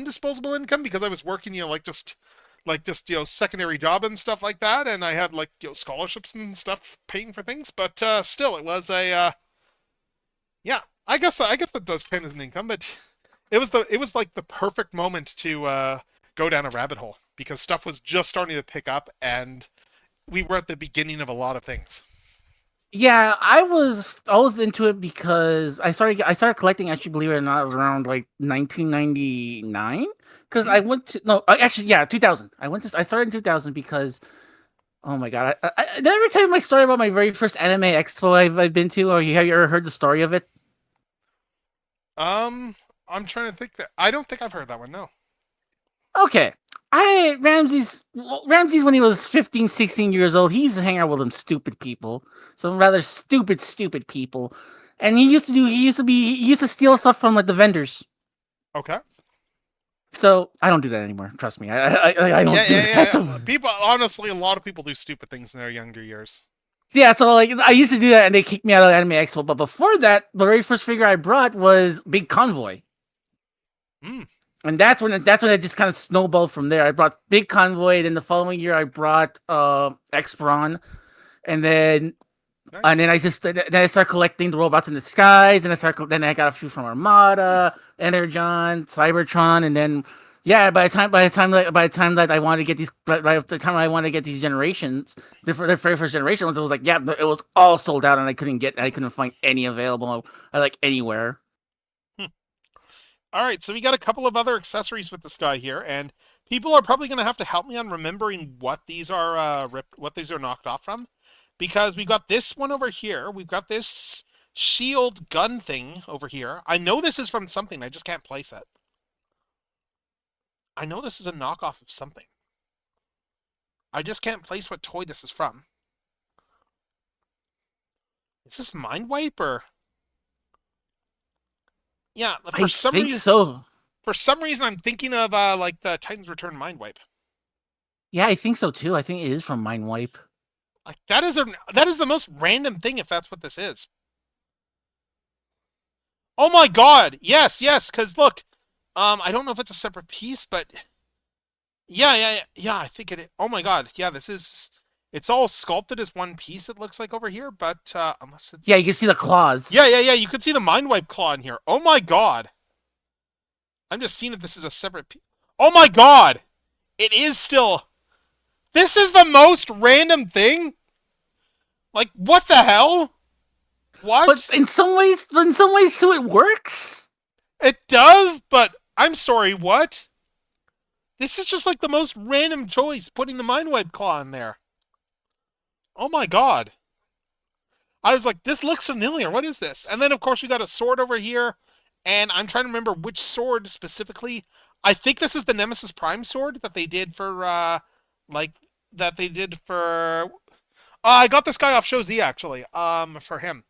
disposable income because I was working, just secondary job and stuff like that, and I had scholarships and stuff paying for things. But still, it was a I guess that does count as an income, but it was like the perfect moment to go down a rabbit hole because stuff was just starting to pick up and we were at the beginning of a lot of things. Yeah, I was into it because I started collecting, actually, believe it or not, around like 1999 because I went to 2000. I started in 2000 because, oh my God, did I ever tell you my story about my very first anime expo I've been to, or have you ever heard the story of it? I'm trying to think I don't think I've heard that one, no. Okay. Ramses, when he was 15, 16 years old, he used to hang out with them stupid people. Some rather stupid people. And he used to steal stuff from like the vendors. Okay. So I don't do that anymore. Trust me. I don't do that. Yeah. People, honestly, a lot of people do stupid things in their younger years. Yeah, so like I used to do that, and they kicked me out of Anime Expo. But before that, the very first figure I brought was Big Convoy. And that's when it just kind of snowballed from there. I brought Big Convoy. Then the following year, I brought X-Brawn, and then I started collecting the robots in the skies. And then I got a few from Armada, Energon, Cybertron, and then by the time that I wanted to get these generations, the very first generation ones, it was like it was all sold out, and I couldn't find any available anywhere. All right, so we got a couple of other accessories with this guy here, and people are probably going to have to help me on remembering what these are knocked off from, because we got this one over here. We've got this shield gun thing over here. I know this is from something. I just can't place it. I know this is a knockoff of something. I just can't place what toy this is from. Is this Mind Wipe or? Yeah, for some reason, I'm thinking of like the Titans Return Mind Wipe. Yeah, I think so too. I think it is from Mind Wipe. Like that is the most random thing if that's what this is. Oh my God! Yes. Because look, I don't know if it's a separate piece, but yeah. I think it is. Oh my God! Yeah, this is. It's all sculpted as one piece, it looks like over here, but unless it's... Yeah, you can see the claws. Yeah, yeah, yeah, you could see the Mind Wipe claw in here. Oh my god. I'm just seeing if this is a separate piece. Oh my god! It is still... This is the most random thing? Like, what the hell? What? But in some ways, too, it works. It does, but I'm sorry, what? This is just like the most random choice, putting the Mind Wipe claw in there. Oh my god. I was like, this looks familiar. What is this? And then, of course, you got a sword over here. And I'm trying to remember which sword specifically. I think this is the Nemesis Prime sword that they did for, I got this guy off Show Z, actually, for him.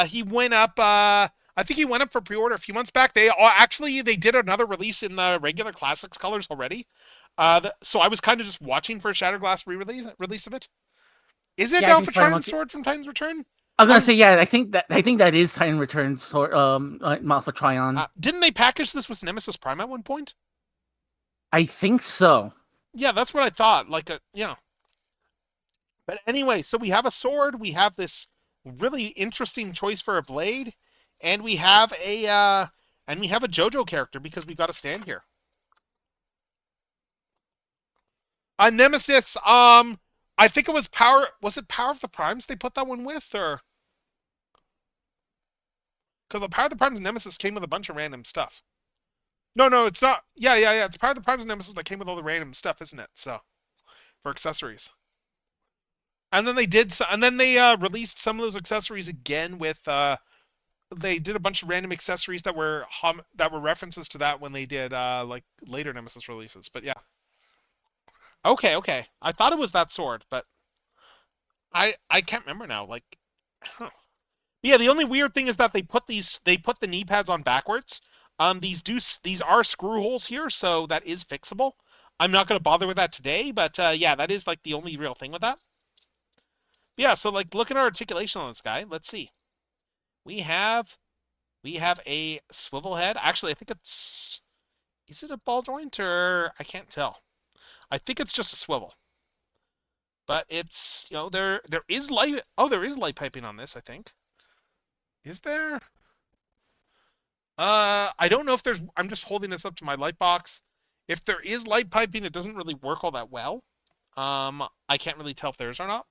He went up, I think he went up for pre-order a few months back. They did another release in the regular Classics colors already. So I was kind of just watching for a Shatterglass release of it. Is it Yeah, I think Alpha Spider-Man Trion's sword from Titan's Return? I'm gonna say, yeah, I think that is Titan Return sort Alpha Trion. Didn't they package this with Nemesis Prime at one point? I think so. Yeah, that's what I thought. Yeah. But anyway, so we have a sword, we have this really interesting choice for a blade, and we have a JoJo character because we got a stand here. Nemesis, I think it was Power. Was it Power of the Primes they put that one with, or? Because the Power of the Primes Nemesis came with a bunch of random stuff. No, it's not. Yeah. It's Power of the Primes Nemesis that came with all the random stuff, isn't it? So, for accessories. And then they released some of those accessories again with. They did a bunch of random accessories that were references to that when they did later Nemesis releases. But yeah. Okay. I thought it was that sword, but I can't remember now. Like, huh. Yeah, the only weird thing is that they put the knee pads on backwards. These are screw holes here, so that is fixable. I'm not going to bother with that today, but yeah, that is like the only real thing with that. Yeah, so like look at our articulation on this guy. Let's see. We have a swivel head. Actually, I think is it a ball joint or I can't tell. I think it's just a swivel. But it's, there is light. Oh, there is light piping on this, I think. Is there? I don't know if there's. I'm just holding this up to my light box. If there is light piping, it doesn't really work all that well. I can't really tell if there's or not.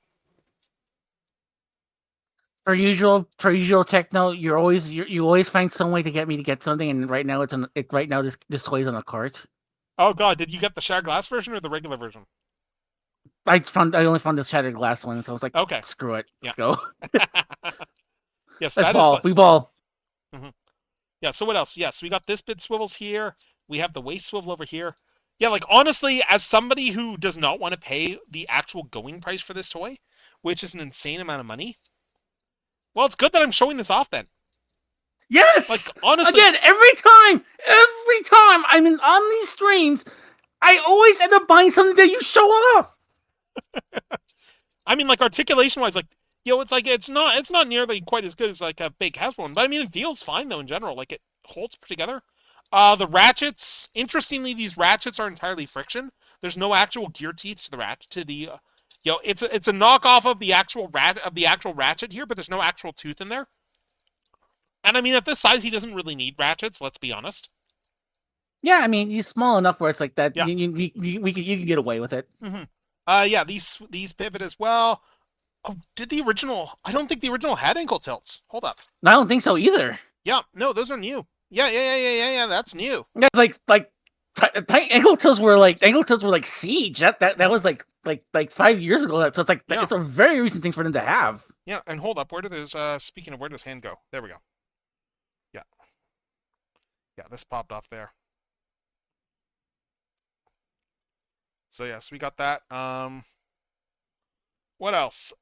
Per usual techno, you always find some way to get me to get something, and right now this toy's on a cart. Oh god, did you get the shattered glass version or the regular version? I only found the shattered glass one, so I was like, okay, screw it, let's go. Yes, let's ball. We ball. Mm-hmm. Yeah. So what else? Yes, we got this bit swivels here. We have the waist swivel over here. Yeah, like honestly, as somebody who does not want to pay the actual going price for this toy, which is an insane amount of money. Well, it's good that I'm showing this off then. Yes. Like honestly, again, every time I'm on these streams, I always end up buying something that you show off. I mean, like articulation-wise, like it's not nearly quite as good as like a big Hasbro one, but I mean it feels fine though in general. Like it holds together. The ratchets, interestingly, these ratchets are entirely friction. There's no actual gear teeth to the it's a knockoff of the actual ratchet here, but there's no actual tooth in there. And I mean, at this size, he doesn't really need ratchets. Let's be honest. Yeah, I mean, he's small enough where it's like that. Yeah. You can get away with it. Mm-hmm. Yeah, these pivot as well. Oh, I don't think the original had ankle tilts. Hold up. I don't think so either. Yeah, no, those are new. Yeah, that's new. Yeah, like ankle tilts were like Siege. That was like 5 years ago. So it's like it's a very recent thing for them to have. Yeah, and hold up. Speaking of, where does hand go? There we go. Yeah, this popped off there. So yes, we got that. What else?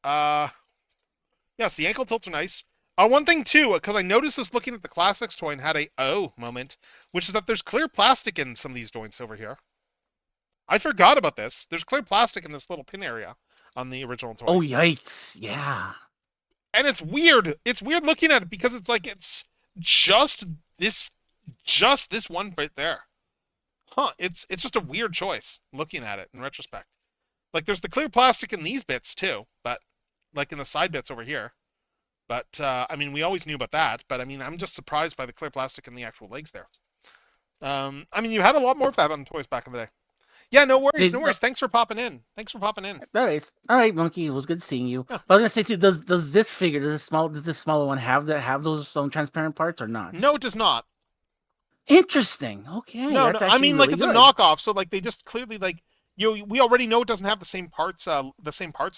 Yes, the ankle tilts are nice. One thing too, because I noticed this looking at the Classics toy and had a moment, which is that there's clear plastic in some of these joints over here. I forgot about this. There's clear plastic in this little pin area on the original toy. Oh yikes! Yeah. And it's weird. It's weird looking at it because it's like it's just this one right there. Huh? It's just a weird choice looking at it in retrospect. Like there's the clear plastic in these bits too, but like in the side bits over here. But I mean, we always knew about that. But I mean, I'm just surprised by the clear plastic in the actual legs there. I mean, you had a lot more of that on toys back in the day. Yeah, no worries, no worries. Thanks for popping in. Thanks for popping in. All right, Monkey. It was good seeing you. Yeah. But I was gonna say too, does this figure, does this smaller one have those transparent parts or not? No, it does not. Interesting. Okay. No, that's no. I mean, really like it's a good. knockoff, so like they just clearly like we already know it doesn't have the same parts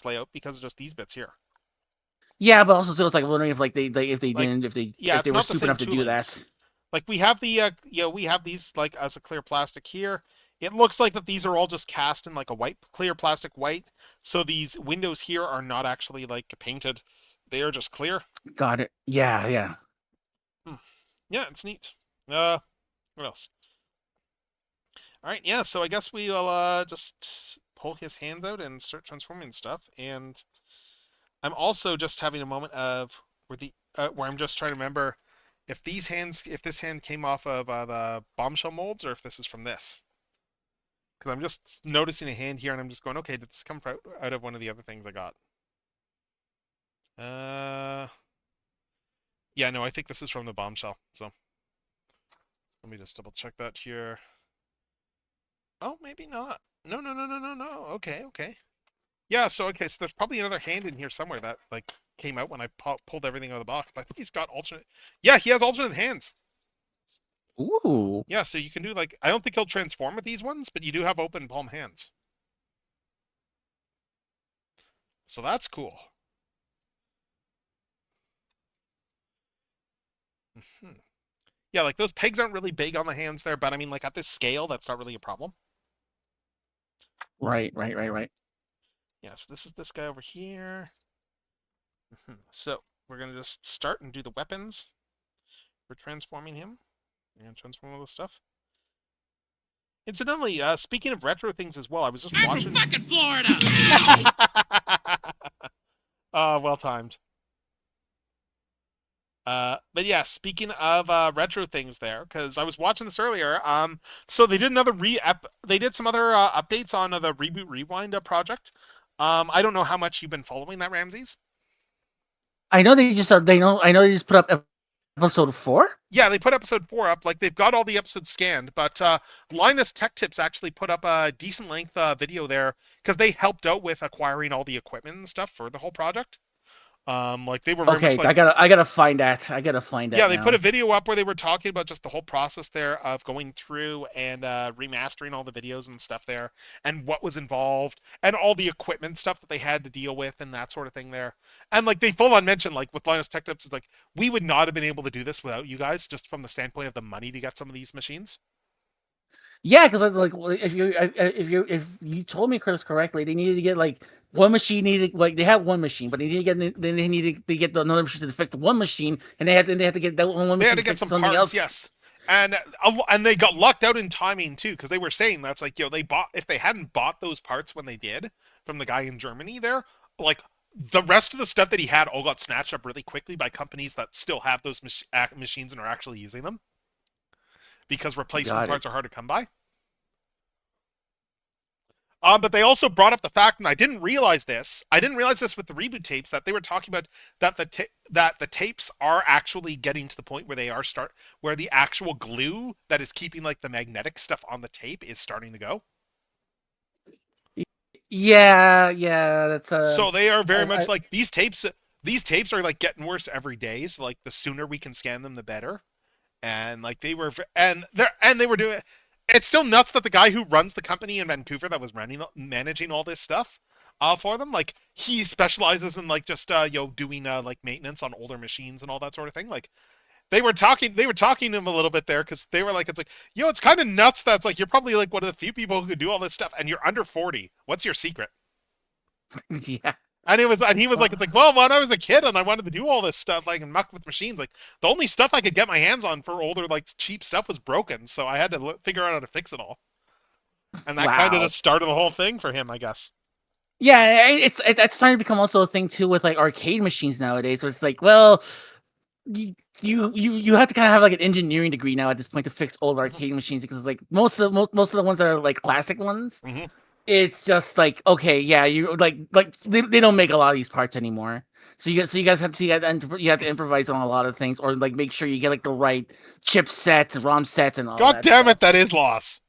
layout because of just these bits here. Yeah, but also too, it's like wondering if if they Like, didn't if they yeah, if they it's were not the stupid same enough to do that. toolings. Like we have the we have these like as a clear plastic here. It looks like that these are all just cast in like a white clear plastic white. So these windows here are not actually like painted. They are just clear. Got it. Yeah, yeah. Yeah, it's neat. What else? All right, yeah. So I guess we'll just pull his hands out and start transforming stuff. And I'm also just having a moment of where I'm just trying to remember if this hand came off of the bombshell molds or if this is from this. Because I'm just noticing a hand here and I'm just going, okay, did this come out of one of the other things I got? Yeah, no, I think this is from the bombshell. So let me just double check that here. Oh, maybe not. No, no, no, no, no, no. Okay, okay. Yeah, so okay, so there's probably another hand in here somewhere that like came out when I pulled everything out of the box. But I think he's got alternate. Yeah, he has alternate hands. Ooh. Yeah, so you can do like I don't think he'll transform with these ones, but you do have open palm hands. So that's cool. Yeah, like those pegs aren't really big on the hands there, but I mean like at this scale, that's not really a problem. Right. Yeah, so this is this guy over here. So we're gonna just start and do the weapons. We're transforming him and transform all this stuff. Incidentally, speaking of retro things as well, I was just watching. I'm from fucking Florida. Well timed. But yeah, speaking of retro things there, because I was watching this earlier. So they did another they did some other updates on the Reboot Rewind project. I don't know how much you've been following that, Ramses. I know they just put up episode 4. Yeah, they put episode 4 up. Like they've got all the episodes scanned, but Linus Tech Tips actually put up a decent length video there because they helped out with acquiring all the equipment and stuff for the whole project. Like they were very much like I gotta find that. I gotta find that. Yeah, they now. put a video up where they were talking about just the whole process there of going through and remastering all the videos and stuff there, and what was involved, and all the equipment stuff that they had to deal with, and that sort of thing there. And like they full on mentioned, like with Linus Tech Tips, it's like we would not have been able to do this without you guys, just from the standpoint of the money to get some of these machines. Yeah, because like if you told me Chris correctly, they needed to get like one machine needed like they had one machine, but they needed to get then they needed to get another machine to fix the one machine, and they had to get that one machine. They had to get some something parts, else. yes. And they got lucked out in timing too, because they were saying that's like, they bought, if they hadn't bought those parts when they did from the guy in Germany there, like the rest of the stuff that he had all got snatched up really quickly by companies that still have those machines and are actually using them, because replacement parts are hard to come by. But they also brought up the fact, and I didn't realize this. I didn't realize this with the reboot tapes, that they were talking about that the tapes are actually getting to the point where they are where the actual glue that is keeping like the magnetic stuff on the tape is starting to go. Yeah, that's So they are very much like these tapes. These tapes are like getting worse every day. So like the sooner we can scan them, the better. And like they were doing. It's still nuts that the guy who runs the company in Vancouver that was managing all this stuff for them, like he specializes in like just doing like maintenance on older machines and all that sort of thing. Like they were talking to him a little bit there, because they were like, it's like, it's kind of nuts that's like you're probably like one of the few people who could do all this stuff and you're under 40. What's your secret? Yeah. And he was like, it's like, well, when I was a kid and I wanted to do all this stuff, like, and muck with machines, like, the only stuff I could get my hands on for older, like, cheap stuff was broken, so I had to figure out how to fix it all. And that kind of just started the whole thing for him, I guess. Yeah, it's starting to become also a thing too with like arcade machines nowadays, where it's like, well, you have to kind of have like an engineering degree now at this point to fix old arcade machines, because like most of the ones are like classic ones. it's just like, okay, yeah, you like they don't make a lot of these parts anymore. So you guys have to you have to improvise on a lot of things, or like make sure you get like the right chipsets, ROM sets, and all God that damn it, stuff. that is loss.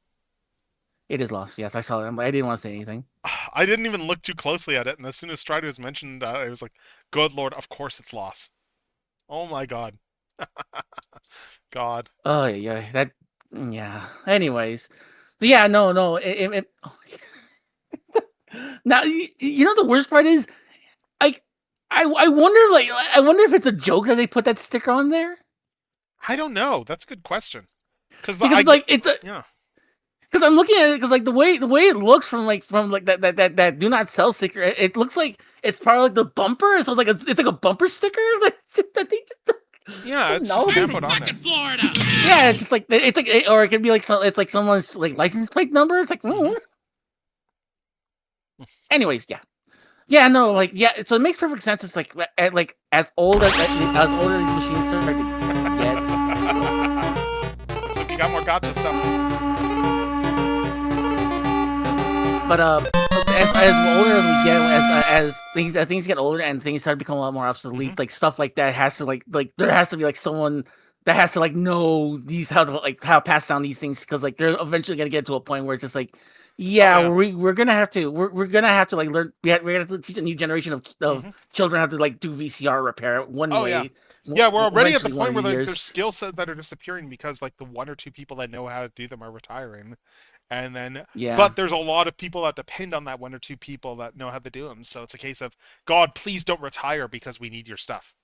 It is lost. Yes, I saw that, but I didn't want to say anything. I didn't even look too closely at it, and as soon as Strider was mentioned, I was like, good lord, of course it's loss. Oh my god. God. Oh yeah, that yeah. Anyways, but yeah, no. Now you know the worst part is like I wonder if it's a joke that they put that sticker on there I don't know. That's a good question. Because because I like it's a yeah. because I'm looking at it because like the way it looks from like that do not sell sticker, it looks like it's part of like the bumper, so it's like a bumper sticker that they just Yeah, some it's just novelty. tampoed on there. Florida. Yeah, it's just like it's like or it could be like it's like someone's like license plate number. It's like anyways, yeah. Yeah, no, like yeah, so it makes perfect sense. It's like as old as older as machines start to get, Looks like we got more gotcha stuff. but as older as we get, as things get older and things start to become a lot more obsolete, like stuff like that has to like there has to be like someone that has to like know these how to pass down these things because like they're eventually gonna get to a point where it's just like yeah, yeah. we're gonna have to we're gonna have to like learn we're gonna have to teach a new generation of children how to like do VCR repair one Oh way. yeah. Yeah, we're already at the eventually one point of where the there's years. skill set that are disappearing because like the one or two people that know how to do them are retiring. And then Yeah. but there's a lot of people that depend on that one or two people that know how to do them. So it's a case of God, please don't retire because we need your stuff.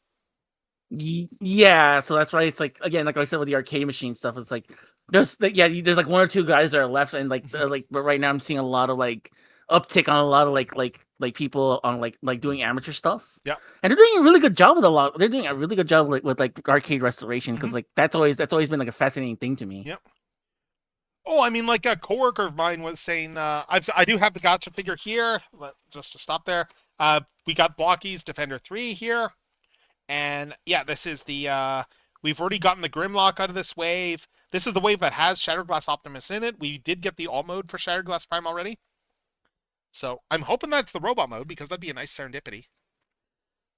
Yeah, so that's why it's like again, like I said with the arcade machine stuff, it's like there's like one or two guys that are left, and but right now I'm seeing a lot of like uptick on a lot of like people on like doing amateur stuff. Yeah. And they're doing a really good job with a lot. They're doing a really good job with like arcade restoration because Mhm. like that's always been like a fascinating thing to me. Yep. Oh, I mean, like a coworker of mine was saying, I do have the gotcha figure here. Just to stop there, we got Blocky's Defender 3 here, and yeah, this is the we've already gotten the Grimlock out of this wave. This is the wave that has Shatterglass Optimus in it. We did get the alt mode for Shatterglass Prime already, so I'm hoping that's the robot mode because that'd be a nice serendipity.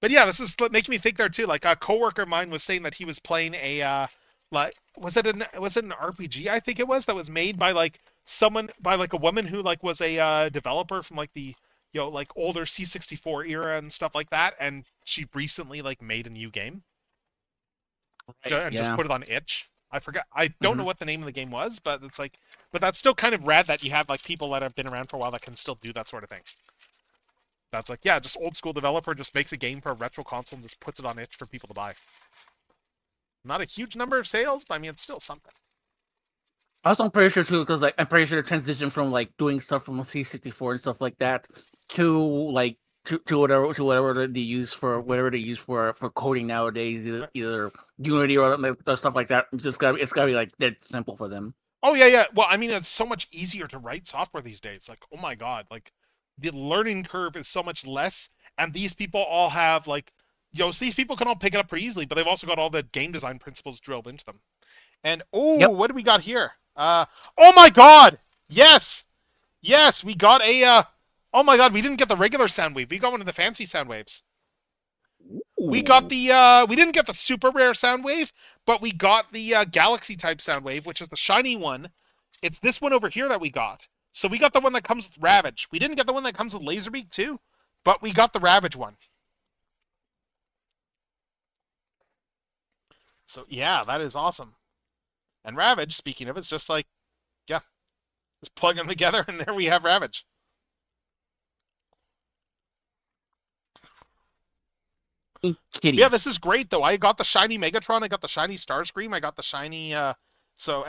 But yeah, this is making me think there too. Like a coworker of mine was saying that he was playing a like was it an RPG? I think it was that was made by like someone by like a woman who like was a developer from like the like older C64 era and stuff like that, and she recently like made a new game and just Yeah. put it on itch. I forgot. I don't know Mhm. what the name of the game was, but it's like, but that's still kind of rad that you have like people that have been around for a while that can still do that sort of thing. That's like, yeah, just old school developer just makes a game for a retro console and just puts it on itch for people to buy. Not a huge number of sales, but I mean, it's still something. Also, I'm pretty sure too, because like I'm pretty sure the transition from like doing stuff from C64 and stuff like that to like to whatever they use for coding nowadays, either Unity or stuff like that. It's gotta be like dead simple for them. Oh yeah, yeah. Well, I mean, it's so much easier to write software these days. Like, oh my god, like the learning curve is so much less, and these people all have like, so these people can all pick it up pretty easily, but they've also got all the game design principles drilled into them. And oh, Yep. what do we got here? Oh my god, yes, yes, we got a. Oh my god, we didn't get the regular sound wave. We got one of the fancy sound waves. We got the we didn't get the super rare sound wave, but we got the galaxy type sound wave, which is the shiny one. It's this one over here that we got. So we got the one that comes with Ravage. We didn't get the one that comes with Laserbeak too, but we got the Ravage one. So yeah, that is awesome. And Ravage, speaking of, it's just like, yeah, just plug them together and there we have Ravage. Kitty. Yeah, this is great though. I got the shiny Megatron, I got the shiny Starscream, I got the shiny and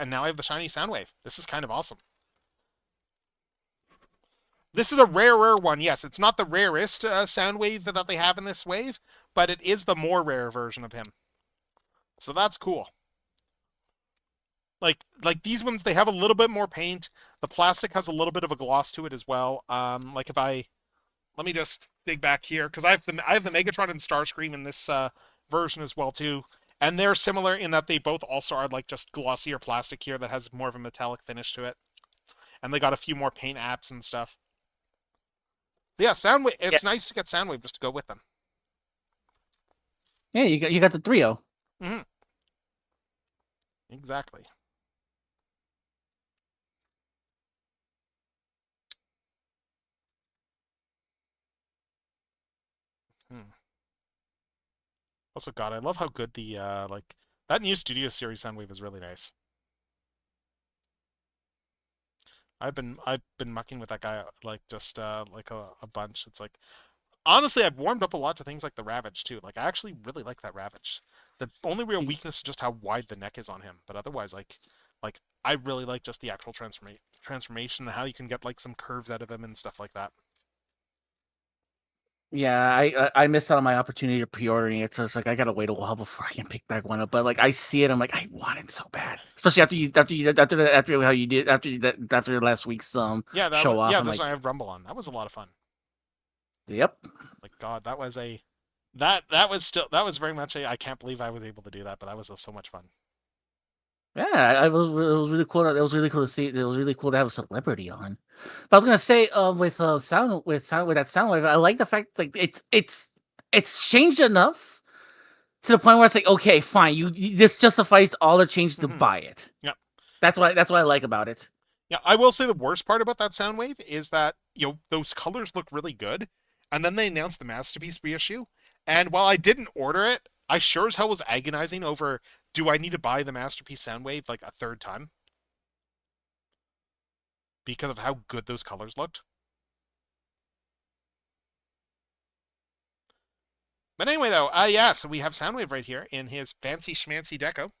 now I have the shiny Soundwave. This is kind of awesome. This is a rarer one. Yes, it's not the rarest Soundwave that they have in this wave, but it is the more rare version of him. So that's cool. Like these ones, they have a little bit more paint. The plastic has a little bit of a gloss to it as well. Like if I let me just dig back here because I have the Megatron and Starscream in this version as well too, and they're similar in that they both also are like just glossier plastic here that has more of a metallic finish to it, and they got a few more paint apps and stuff. So yeah, Soundwave. Yeah, It's nice to get Soundwave just to go with them. yeah, you got the trio. Hmm. Exactly. Hmm. Also, God, I love how good the like that new Studio Series Soundwave is really nice. I've been mucking with that guy like just like a bunch. It's like honestly, I've warmed up a lot to things like the Ravage too. Like I actually really like that Ravage. The only real weakness is just how wide the neck is on him. But otherwise, like I really like just the actual transformation, how you can get like some curves out of him and stuff like that. Yeah, I missed out on my opportunity of pre-ordering it, so it's like I gotta wait a while before I can pick back one up. But like I see it, I'm like I want it so bad, especially how you did after last week's Yeah, show off. yeah. I'm There's like, I have Rumble on. That was a lot of fun. yep. Like God, that was very much a I can't believe I was able to do that, but that was so much fun. Yeah, it was really cool. It was really cool to see. It was really cool to have a celebrity on. But I was gonna say, with that sound wave, I like the fact like it's changed enough to the point where it's like, okay, fine, this justifies all the change to Hmm. buy it. Yeah. That's what I like about it. Yeah, I will say the worst part about that Soundwave is that, those colors look really good, and then they announced the Masterpiece reissue, and while I didn't order it, I sure as hell was agonizing over, do I need to buy the Masterpiece Soundwave like a third time? Because of how good those colors looked. But anyway, though, yeah, so we have Soundwave right here in his fancy schmancy deco,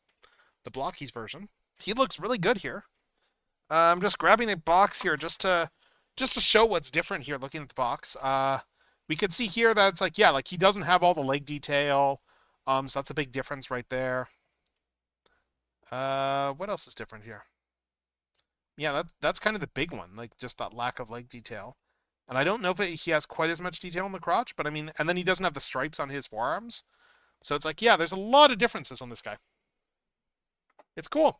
the Blockies version. He looks really good here. I'm just grabbing a box here just to show what's different here. Looking at the box, we can see here that it's like yeah, like he doesn't have all the leg detail. So that's a big difference right there. What else is different here? Yeah, that's kind of the big one, like just that lack of leg detail. And I don't know if he has quite as much detail in the crotch, but I mean, and then he doesn't have the stripes on his forearms. So it's like yeah, there's a lot of differences on this guy. It's cool.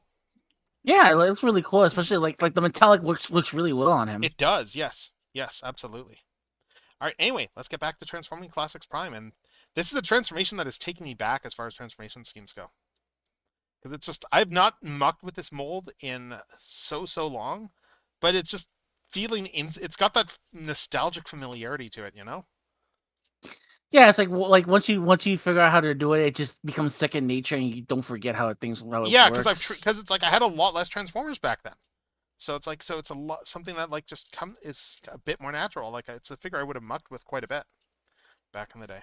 Yeah, it's really cool, especially like the metallic looks really well on him. It does, yes, yes, absolutely. All right, anyway, let's get back to Transforming Classics Prime. And this is a transformation that is taking me back as far as transformation schemes go. Because it's just, I've not mucked with this mold in so long, but it's just it's got that nostalgic familiarity to it. Yeah, it's like once you figure out how to do it, it just becomes second nature, and you don't forget how it Yeah, works. because it's like I had a lot less Transformers back then. So it's like, so it's a lot, something that like just is a bit more natural. Like it's a figure I would have mucked with quite a bit back in the day.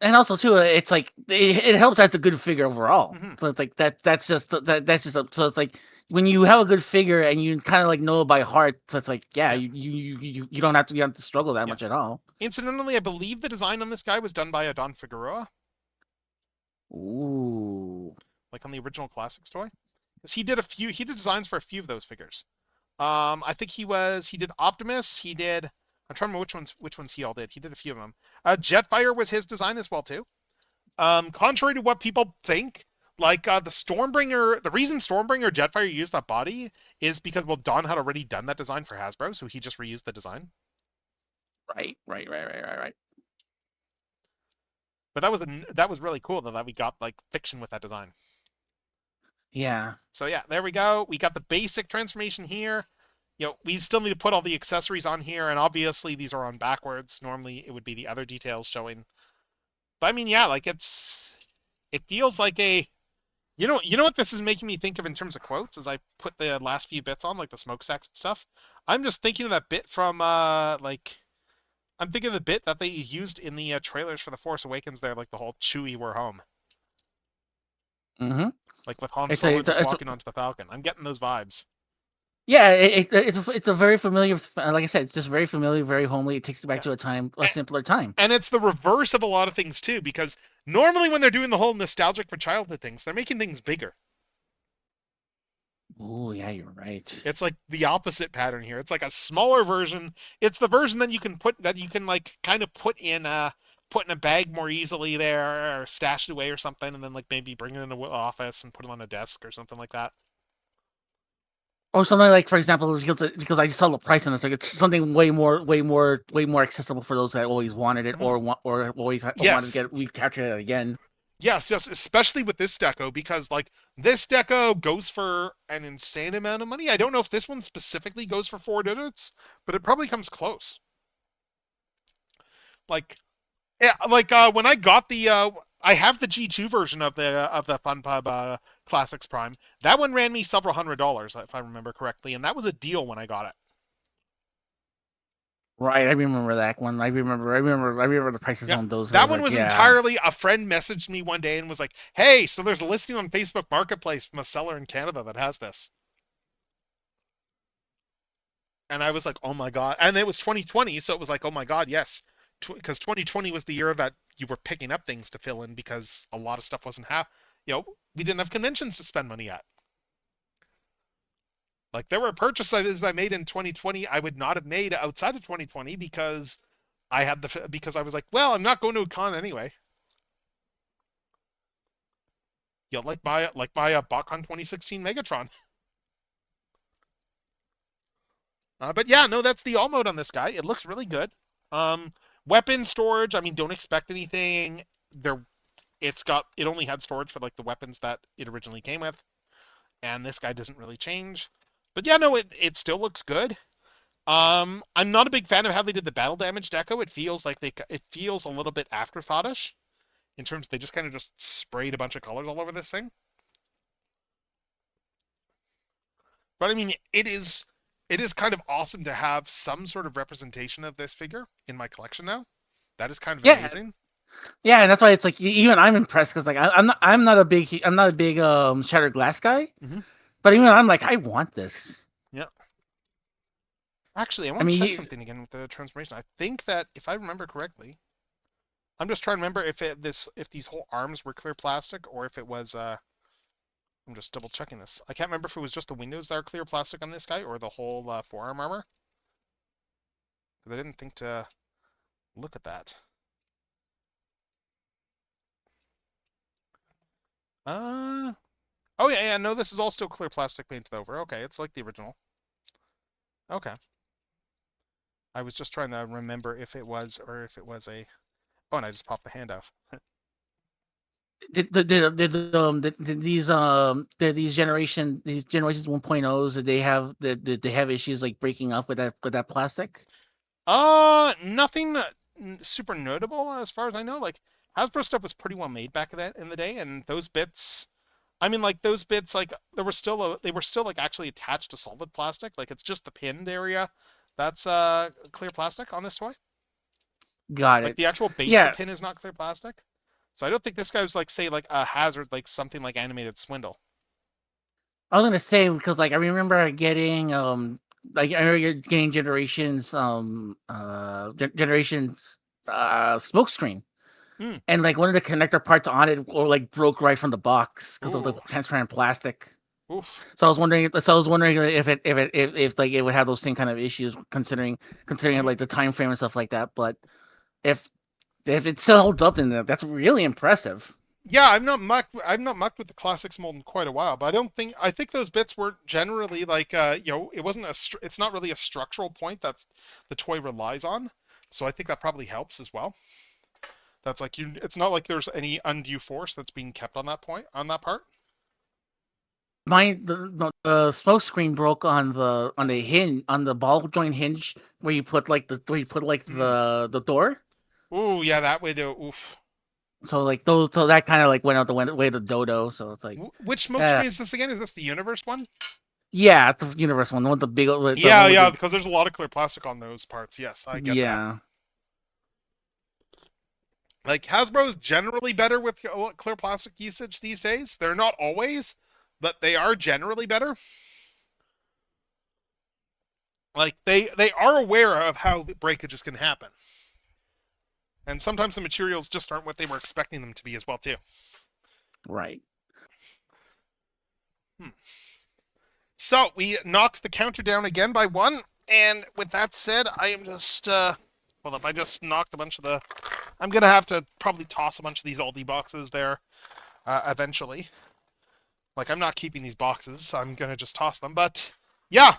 And also too, it's like it helps that's a good figure overall. Hmm. So it's like so it's like when you have a good figure and you kind of like know it by heart, so it's like yeah, Yeah. you don't have to struggle that Yeah. much at all. Incidentally, I believe the design on this guy was done by Don Figueroa, Ooh. like on the original Classics toy. Because he did designs for a few of those figures. I think he did Optimus, I'm trying to remember which ones he all did. He did a few of them. Jetfire was his design as well too. Contrary to what people think, like the Stormbringer, the reason Stormbringer Jetfire used that body is because Don had already done that design for Hasbro, so he just reused the design. Right. But that was really cool though that we got like fiction with that design. Yeah. So yeah, there we go. We got the basic transformation here. We still need to put all the accessories on here, and obviously these are on backwards. Normally it would be the other details showing. But I mean, yeah, like it feels like you know what this is making me think of in terms of quotes as I put the last few bits on, like the smokestacks and stuff. I'm just thinking of that bit from I'm thinking of the bit that they used in the trailers for The Force Awakens there, like the whole Chewie we're home. Mm-hmm. Like with Han It's Solo just walking onto the Falcon. I'm getting those vibes. Yeah, it's a very familiar. Like I said, it's just very familiar, very homely. It takes you back Yeah. to a simpler time. And it's the reverse of a lot of things too, because normally when they're doing the whole nostalgic for childhood things, they're making things bigger. Oh yeah, you're right. It's like the opposite pattern here. It's like a smaller version. It's the version that you can like kind of put in a bag more easily there, or stash it away or something, and then like maybe bring it in the office and put it on a desk or something like that. Or something like, for example, because I saw the price and it's like it's something way more accessible for those that always wanted it Mhm. or always wanted to Yes. get recapture it again. Yes, yes, especially with this deco because like this deco goes for an insane amount of money. I don't know if this one specifically goes for 4 digits, but it probably comes close. Like yeah, like when I got the I have the G2 version of the FunPub Classics Prime. That one ran me several $100s if I remember correctly, and that was a deal when I got it. Right, I remember that one. I remember the prices Yeah. on those. I That was one like, was yeah. entirely a friend messaged me one day and was like, "Hey, so there's a listing on Facebook Marketplace from a seller in Canada that has this." And I was like, "Oh my god!" And it was 2020, so it was like, "Oh my god, yes," because 2020 was the year that you were picking up things to fill in because a lot of stuff wasn't we didn't have conventions to spend money at. Like there were purchases I made in 2020 I would not have made outside of 2020 because because I was like, well, I'm not going to a con anyway. Like my BotCon 2016 Megatron. But yeah, no, that's the all mode on this guy. It looks really good. Um, Weapon storage. I mean, don't expect anything. There, it only had storage for like the weapons that it originally came with, and this guy doesn't really change. But yeah, no, it still looks good. I'm not a big fan of how they did the battle damage deco. It feels like it feels a little bit afterthoughtish in terms they just kind of just sprayed a bunch of colors all over this thing. But I mean, it is kind of awesome to have some sort of representation of this figure in my collection now. That is kind of Yeah, amazing. yeah, and that's why it's like even I'm impressed because like I'm not a big shattered glass guy, Hmm. but even I'm like I want this. Yeah. Actually, I I want to mean, check something again with the transformation. I think that if I remember correctly, I'm just trying to remember if these whole arms were clear plastic or if it was I'm just double checking this. I can't remember if it was just the windows that are clear plastic on this guy or the whole forearm armor. Because I didn't think to look at that. Uh oh yeah, yeah, no, this is all still clear plastic painted over. Okay, it's like the original. Okay. I was just trying to remember if it was or if it was a. Oh, and I just popped the hand off. did these generations 1.0s did they have issues like breaking up with that plastic? Nothing super notable as far as I know. Like Hasbro stuff was pretty well made back in the day, and those bits. I mean, like those bits, like they were still like actually attached to solid plastic. Like it's just the pinned area that's clear plastic on this toy. Got Like it. the actual base of the Yeah, pin is not clear plastic. So I don't think this guy was like say like a hazard, like something like animated swindle. I was gonna say because like I remember getting generations smokescreen. Hmm. And like one of the connector parts on it or like broke right from the box because of the Ooh. transparent plastic. Oof. So I was wondering if like it would have those same kind of issues considering Mhm. like the time frame and stuff like that. But if if it still holds up, then that's really impressive. Yeah, I've not mucked with the classics mold in quite a while, but I think those bits were generally like it wasn't it's not really a structural point that the toy relies on. So I think that probably helps as well. That's like it's not like there's any undue force that's being kept on that point on that part. The smoke screen broke on the hinge on the ball joint hinge where you put like Mm. the door. Ooh, yeah, that way to oof. So that kind of like went out the way to Dodo. So it's like Which smoke yeah, screen is this again? Is this the universe one? yeah, it's the universe one, the one with the big the Yeah, one with yeah, the because there's a lot of clear plastic on those parts. Yes, I get that. yeah. Like Hasbro is generally better with clear plastic usage these days. They're not always, but they are generally better. Like they are aware of how breakages can happen, and sometimes the materials just aren't what they were expecting them to be as well too. Right. Hmm. So we knocked the counter down again by one, and with that said, I am just well, if I just knocked a bunch of the, I'm gonna have to probably toss a bunch of these Aldi boxes there eventually. Like I'm not keeping these boxes, so I'm gonna just toss them. But yeah,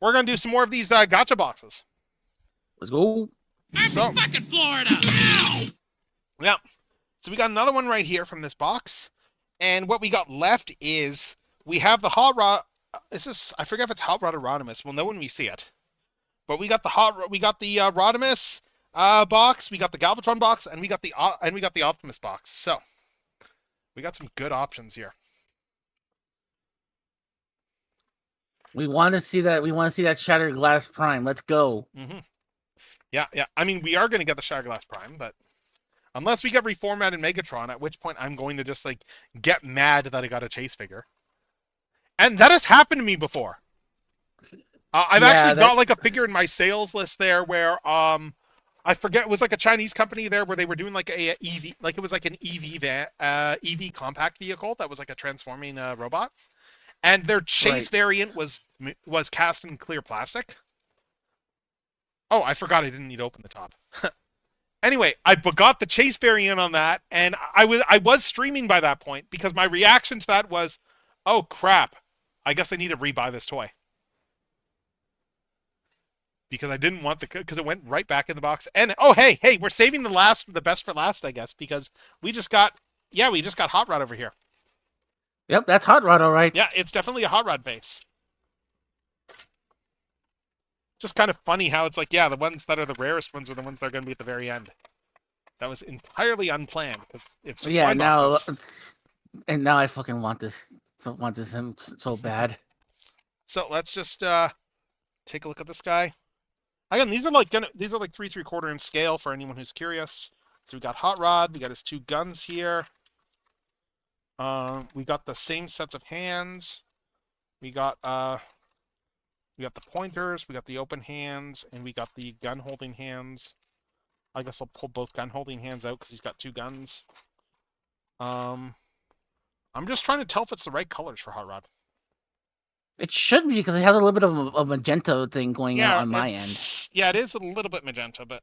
we're gonna do some more of these gotcha boxes. Let's go. So, Fucking Florida! yeah. So we got another one right here from this box, and what we got left is we have the hot rod. Is this? I forget if it's hot rod or Rodimus. We'll know when we see it. But we got the Rodimus box, we got the Galvatron box, and we got the Optimus box. So we got some good options here. We want to see that. We want to see that Shattered Glass Prime. Let's go. Mm-hmm. Yeah. I mean, we are going to get the Shattered Glass Prime, but unless we get reformatted Megatron, at which point I'm going to just like get mad that I got a chase figure. And that has happened to me before. I've actually got like a figure in my sales list there where I forget, it was like a Chinese company there where they were doing like a EV, like it was like an EV compact vehicle that was like a transforming robot, and their chase variant was cast in clear plastic. Oh, I forgot I didn't need to open the top. Anyway, I got the chase variant on that, and I was streaming by that point because my reaction to that was, oh crap, I guess I need to rebuy this toy. Because I didn't want because it went right back in the box. And oh hey, we're saving the best for last, I guess, because we just got Hot Rod over here. Yep, that's Hot Rod, all right. Yeah, it's definitely a Hot Rod base. Just kind of funny how it's like, yeah, the ones that are the rarest ones are the ones that are going to be at the very end. That was entirely unplanned because it's just and now I fucking want this so bad. So let's just take a look at this guy. Again, these are like 3 3/4 inch scale for anyone who's curious. So we got Hot Rod, we got his 2 guns here. We got the same sets of hands. We got the pointers, we got the open hands, and we got the gun holding hands. I guess I'll pull both gun holding hands out because he's got 2 guns. I'm just trying to tell if it's the right colors for Hot Rod. It should be because it has a little bit of a magenta thing going on my end. Yeah, it is a little bit magenta, but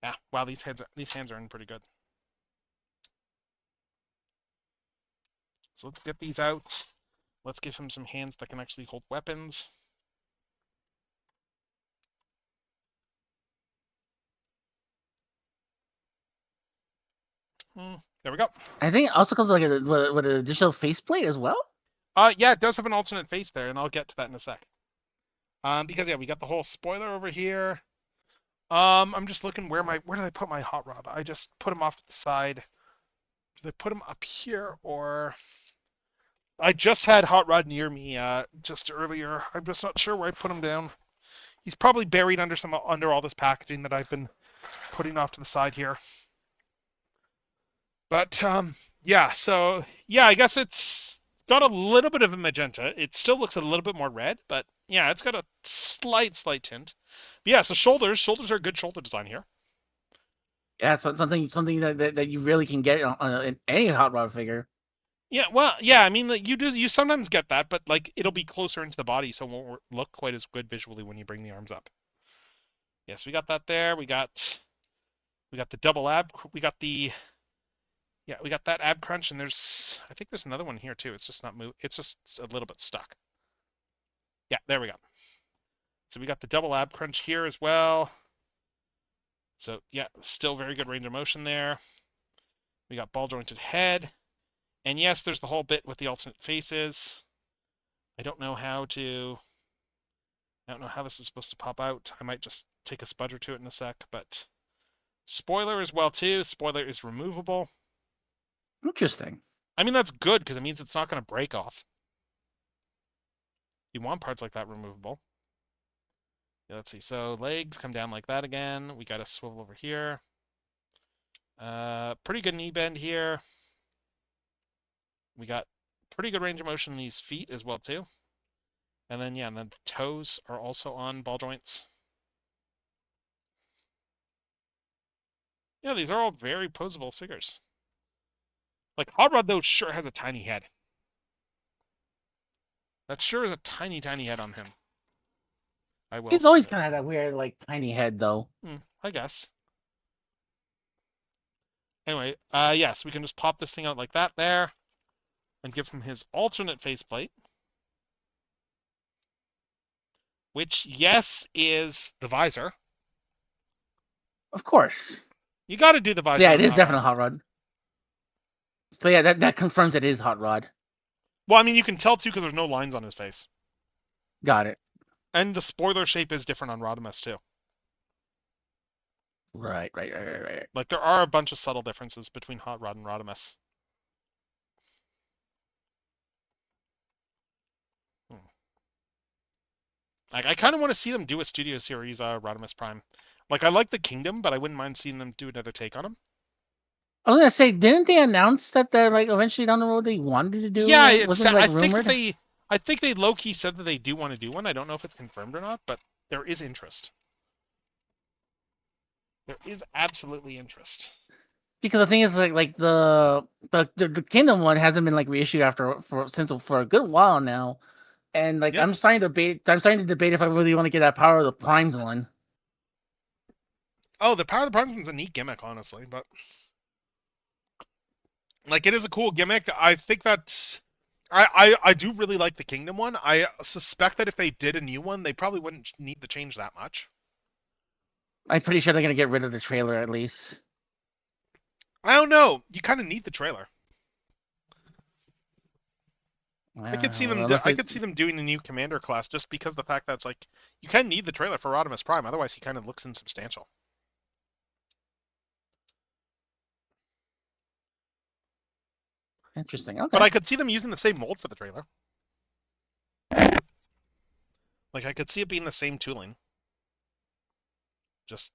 yeah, wow, these hands are in pretty good. So let's get these out. Let's give him some hands that can actually hold weapons. There we go. I think it also comes with with an additional faceplate as well. Yeah, it does have an alternate face there, and I'll get to that in a sec. Because yeah, we got the whole spoiler over here. I'm just looking where did I put my Hot Rod? I just put him off to the side. Did I put him up here, or I just had Hot Rod near me just earlier. I'm just not sure where I put him down. He's probably buried under all this packaging that I've been putting off to the side here. But yeah, so yeah, I guess it's got a little bit of a magenta. It still looks a little bit more red, but yeah, it's got a slight tint. But yeah, so shoulders are a good shoulder design here. Yeah, so something that you really can get in any Hot Rod figure. Yeah, well, yeah, I mean, you sometimes get that, but like it'll be closer into the body, so it won't look quite as good visually when you bring the arms up. Yes, we got that there. We got the double ab. We got that ab crunch, and I think there's another one here too. It's just not move. It's just a little bit stuck. Yeah, there we go. So we got the double ab crunch here as well. So yeah, still very good range of motion there. We got ball jointed head. And yes, there's the whole bit with the alternate faces. I don't know how this is supposed to pop out. I might just take a spudger to it in a sec, but spoiler as well too. Spoiler is removable. Interesting. I mean, that's good because it means it's not going to break off. You want parts like that removable. Yeah, let's see. So legs come down like that again. We got a swivel over here. Pretty good knee bend here. We got pretty good range of motion in these feet as well too. And then yeah, and then the toes are also on ball joints. Yeah, these are all very posable figures. Like Hot Rod though sure has a tiny head. That sure is a tiny head on him. He's always kind of that weird, like, tiny head, though. I guess. Anyway, yes, we can just pop this thing out like that there, and give him his alternate faceplate. which, yes, is the visor. Of course. You got to do the So visor yeah, on it is Hot Rod. definitely Hot Rod. So yeah, that confirms it is Hot Rod. Well, I mean, you can tell too because there's no lines on his face, Got it. and the spoiler shape is different on Rodimus too. Right. Like there are a bunch of subtle differences between Hot Rod and Rodimus. Like I kind of want to see them do a Studio Series Rodimus Prime. Like I like the Kingdom, but I wouldn't mind seeing them do another take on him. I was gonna say, didn't they announce that they're like eventually down the road they wanted to do Yeah, it? it's. Wasn't it like I think rumored? I think they low key said that they do want to do one. I don't know if it's confirmed or not, but there is interest. There is absolutely interest. Because the thing is, like the Kingdom one hasn't been like reissued for a good while now, and like Yep. I'm starting to debate if I really want to get that Power of the Primes one. Oh, the Power of the Primes one's a neat gimmick, honestly, but like it is a cool gimmick. I think that's. I do really like the Kingdom one. I suspect that if they did a new one, they probably wouldn't need to change that much. I'm pretty sure they're gonna get rid of the trailer at least. I don't know. You kind of need the trailer. I could see them. Unless I could see them doing a new Commander class just because the fact that's like you kind of need the trailer for Rodimus Prime. Otherwise, he kind of looks insubstantial. Interesting. Okay. But I could see them using the same mold for the trailer. Like I could see it being the same tooling. Just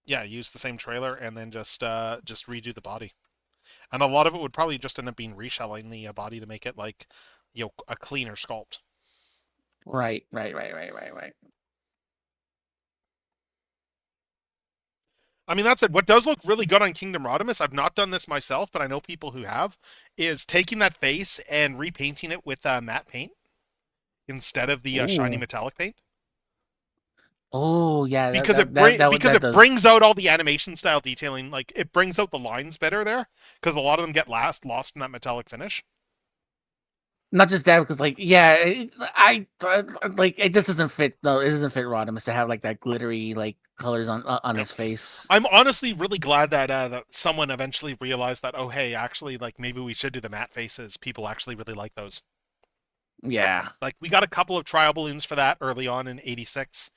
yeah, use the same trailer and then just redo the body. And a lot of it would probably just end up being reshelling the body to make it like a cleaner sculpt. Right. I mean, that's it. What does look really good on Kingdom Rodimus, I've not done this myself, but I know people who have, is taking that face and repainting it with matte paint instead of the shiny Ooh. metallic paint. Oh yeah, Because that it does. brings out all the animation style detailing. Like it brings out the lines better there because a lot of them get lost in that metallic finish. Not just that, because like yeah, I like it just doesn't fit. No, it doesn't fit Rodimus to have like that glittery like colors on his face. I'm honestly really glad that someone eventually realized that. Oh hey, actually, like maybe we should do the matte faces. People actually really like those. Yeah. Like we got a couple of trial balloons for that early on in '86,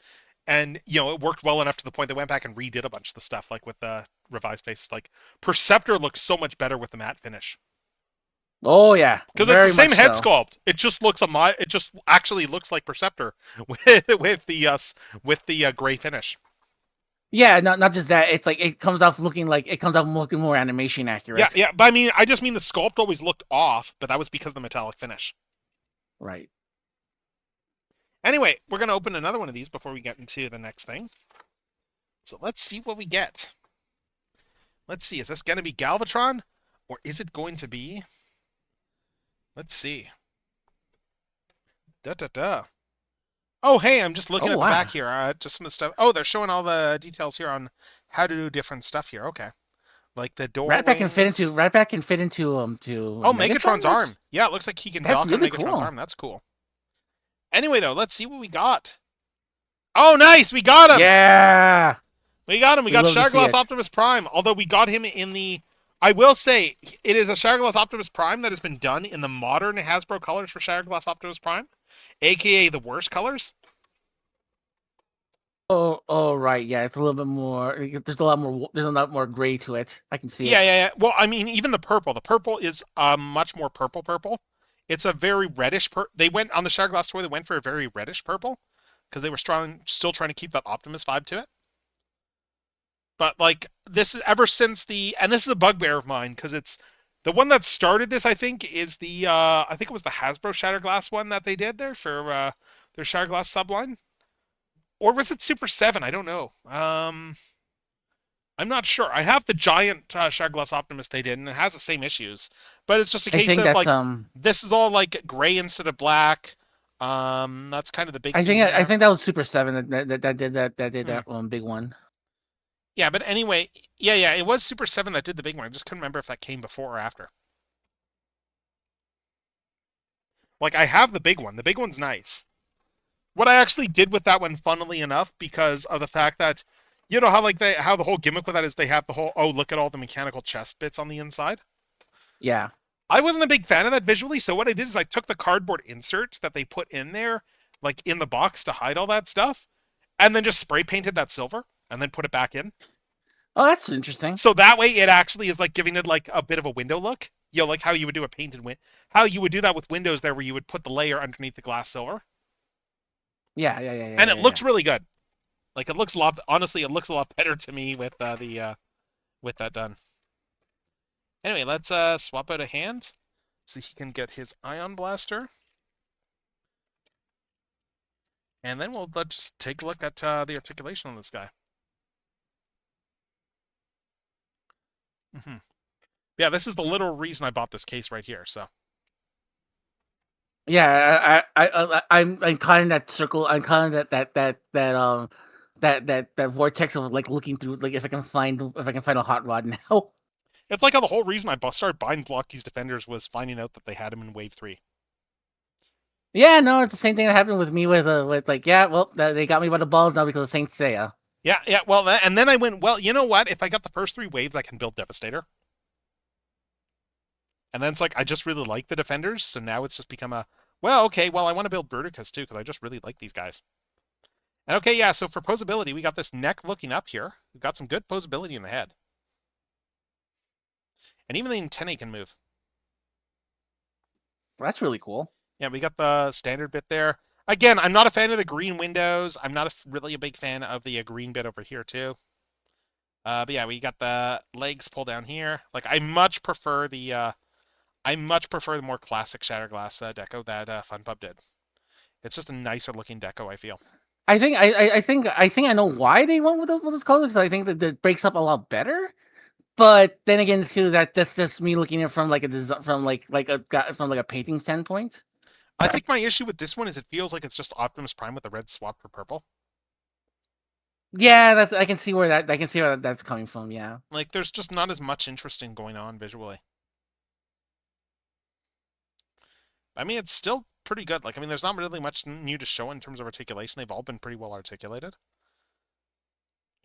and it worked well enough to the point they went back and redid a bunch of the stuff, like with the revised faces. Like Perceptor looks so much better with the matte finish. Oh yeah, Because it's the very same much head so. sculpt. It just looks it just actually looks like Perceptor with the gray finish. Yeah, not just that. It's like it comes off looking more animation accurate. Yeah. But I mean, I just mean the sculpt always looked off, but that was because of the metallic finish. Right. Anyway, we're gonna open another one of these before we get into the next thing. So let's see what we get. Let's see. Is this gonna be Galvatron, or is it going to be? Let's see. Oh, hey, I'm just looking Oh at the wow. back here. Just some of the stuff. Oh, they're showing all the details here on how to do different stuff here. Okay. Like the door Ratbat can fit wings. into Oh, Megatron? Megatron's arm. Yeah, it looks like he can That's dock on really Megatron's cool. arm. That's cool. Anyway, though, let's see what we got. Oh, nice. We got him. Yeah. We got him. We got love to see Shadowglass it. Optimus Prime. Although we got him in the. I will say, it is a Shadowglass Optimus Prime that has been done in the modern Hasbro colors for Shadowglass Optimus Prime, aka the worst colors. Oh right, yeah. It's a little bit more. There's a lot more gray to it. I can see it. Yeah. Well, I mean, even the purple. The purple is much more purple. It's a very reddish. They went on the Shadowglass toy. They went for a very reddish purple because they were still trying to keep that Optimus vibe to it. But like this is ever since and this is a bugbear of mine because it's the one that started this. I think is I think it was the Hasbro Shatterglass one that they did there for their Shatterglass subline, or was it Super 7? I don't know. I'm not sure. I have the giant Shatterglass Optimus they did, and it has the same issues, but it's just a I case think of that's like this is all like gray instead of black. That's kind of the big theme I there. think that was Super 7 that did that big one. Yeah, but anyway, yeah, it was Super 7 that did the big one. I just couldn't remember if that came before or after. Like, I have the big one. The big one's nice. What I actually did with that one, funnily enough, because of the fact that, you know how like how the whole gimmick with that is they have the whole, oh, look at all the mechanical chest bits on the inside. Yeah. I wasn't a big fan of that visually, so what I did is I took the cardboard inserts that they put in there, like in the box to hide all that stuff, and then just spray painted that silver and then put it back in. Oh, that's interesting. So that way it actually is like giving it like a bit of a window look. You know, like how you would do a painted how you would do that with windows there, where you would put the layer underneath the glass silver. Yeah. And it looks really good. Like it looks a lot. Honestly, it looks a lot better to me with with that done. Anyway, let's swap out a hand so he can get his ion blaster, and then let's just take a look at the articulation on this guy. Yeah, this is the literal reason I bought this case right here. So. Yeah, I'm caught in that circle. I'm caught in that vortex of like looking through, like if I can find a hot rod now. It's like how the whole reason I started buying Blocky's Defenders was finding out that they had him in Wave 3. Yeah, no, it's the same thing that happened with me with like, yeah, well, they got me by the balls now because of Saint Seiya. Yeah, well, and then I went, well, you know what? If I got the first 3 waves, I can build Devastator. And then it's like, I just really like the Defenders, so now it's just become a, well, okay, well, I want to build Bruticus too, because I just really like these guys. And okay, yeah, so for posability, we got this neck looking up here. We've got some good posability in the head. And even the antennae can move. Well, that's really cool. Yeah, we got the standard bit there. Again, I'm not a fan of the green windows. I'm not really a big fan of the green bit over here too. But yeah, we got the legs pull down here. Like I much prefer the more classic Shatterglass deco that FunPub did. It's just a nicer looking deco, I feel. I think I know why they went with those colors. Because I think that it breaks up a lot better. But then again, too, that's just me looking at it from like a painting standpoint. I think my issue with this one is it feels like it's just Optimus Prime with the red swap for purple. Yeah, I can see where that's coming from. Yeah, like there's just not as much interesting going on visually. I mean, it's still pretty good. Like, I mean, there's not really much new to show in terms of articulation. They've all been pretty well articulated.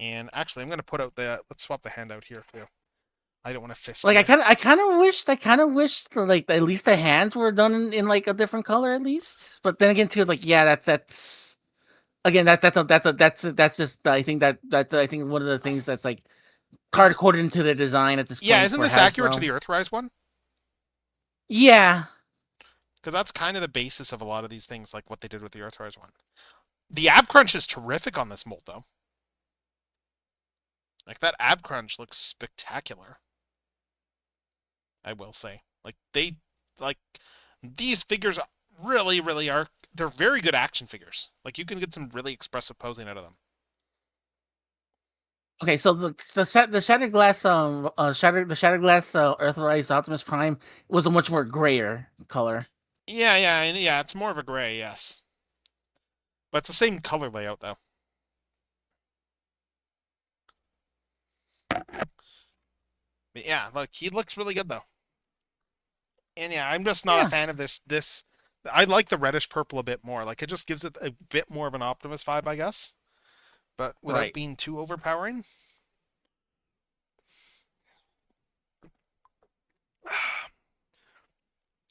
And actually, I'm going to put out let's swap the hand out here too. I don't want to fist. Like here. I kind of wished like at least the hands were done in like a different color at least. But then again, too, like yeah, that's again that's just I think I think one of the things that's like hard coded into the design at this point. Yeah, isn't this accurate to the Earthrise one? Yeah, because that's kind of the basis of a lot of these things, like what they did with the Earthrise one. The ab crunch is terrific on this mold, though. Like that ab crunch looks spectacular. I will say, like these figures really, really are. They're very good action figures. Like you can get some really expressive posing out of them. Okay, so the Shatterglass Earthrise Optimus Prime was a much more grayer color. Yeah. It's more of a gray, yes. But it's the same color layout, though. But yeah, look, he looks really good, though. And yeah, I'm just not a fan of this. I like the reddish purple a bit more. Like, it just gives it a bit more of an Optimus vibe, I guess. But without being too overpowering.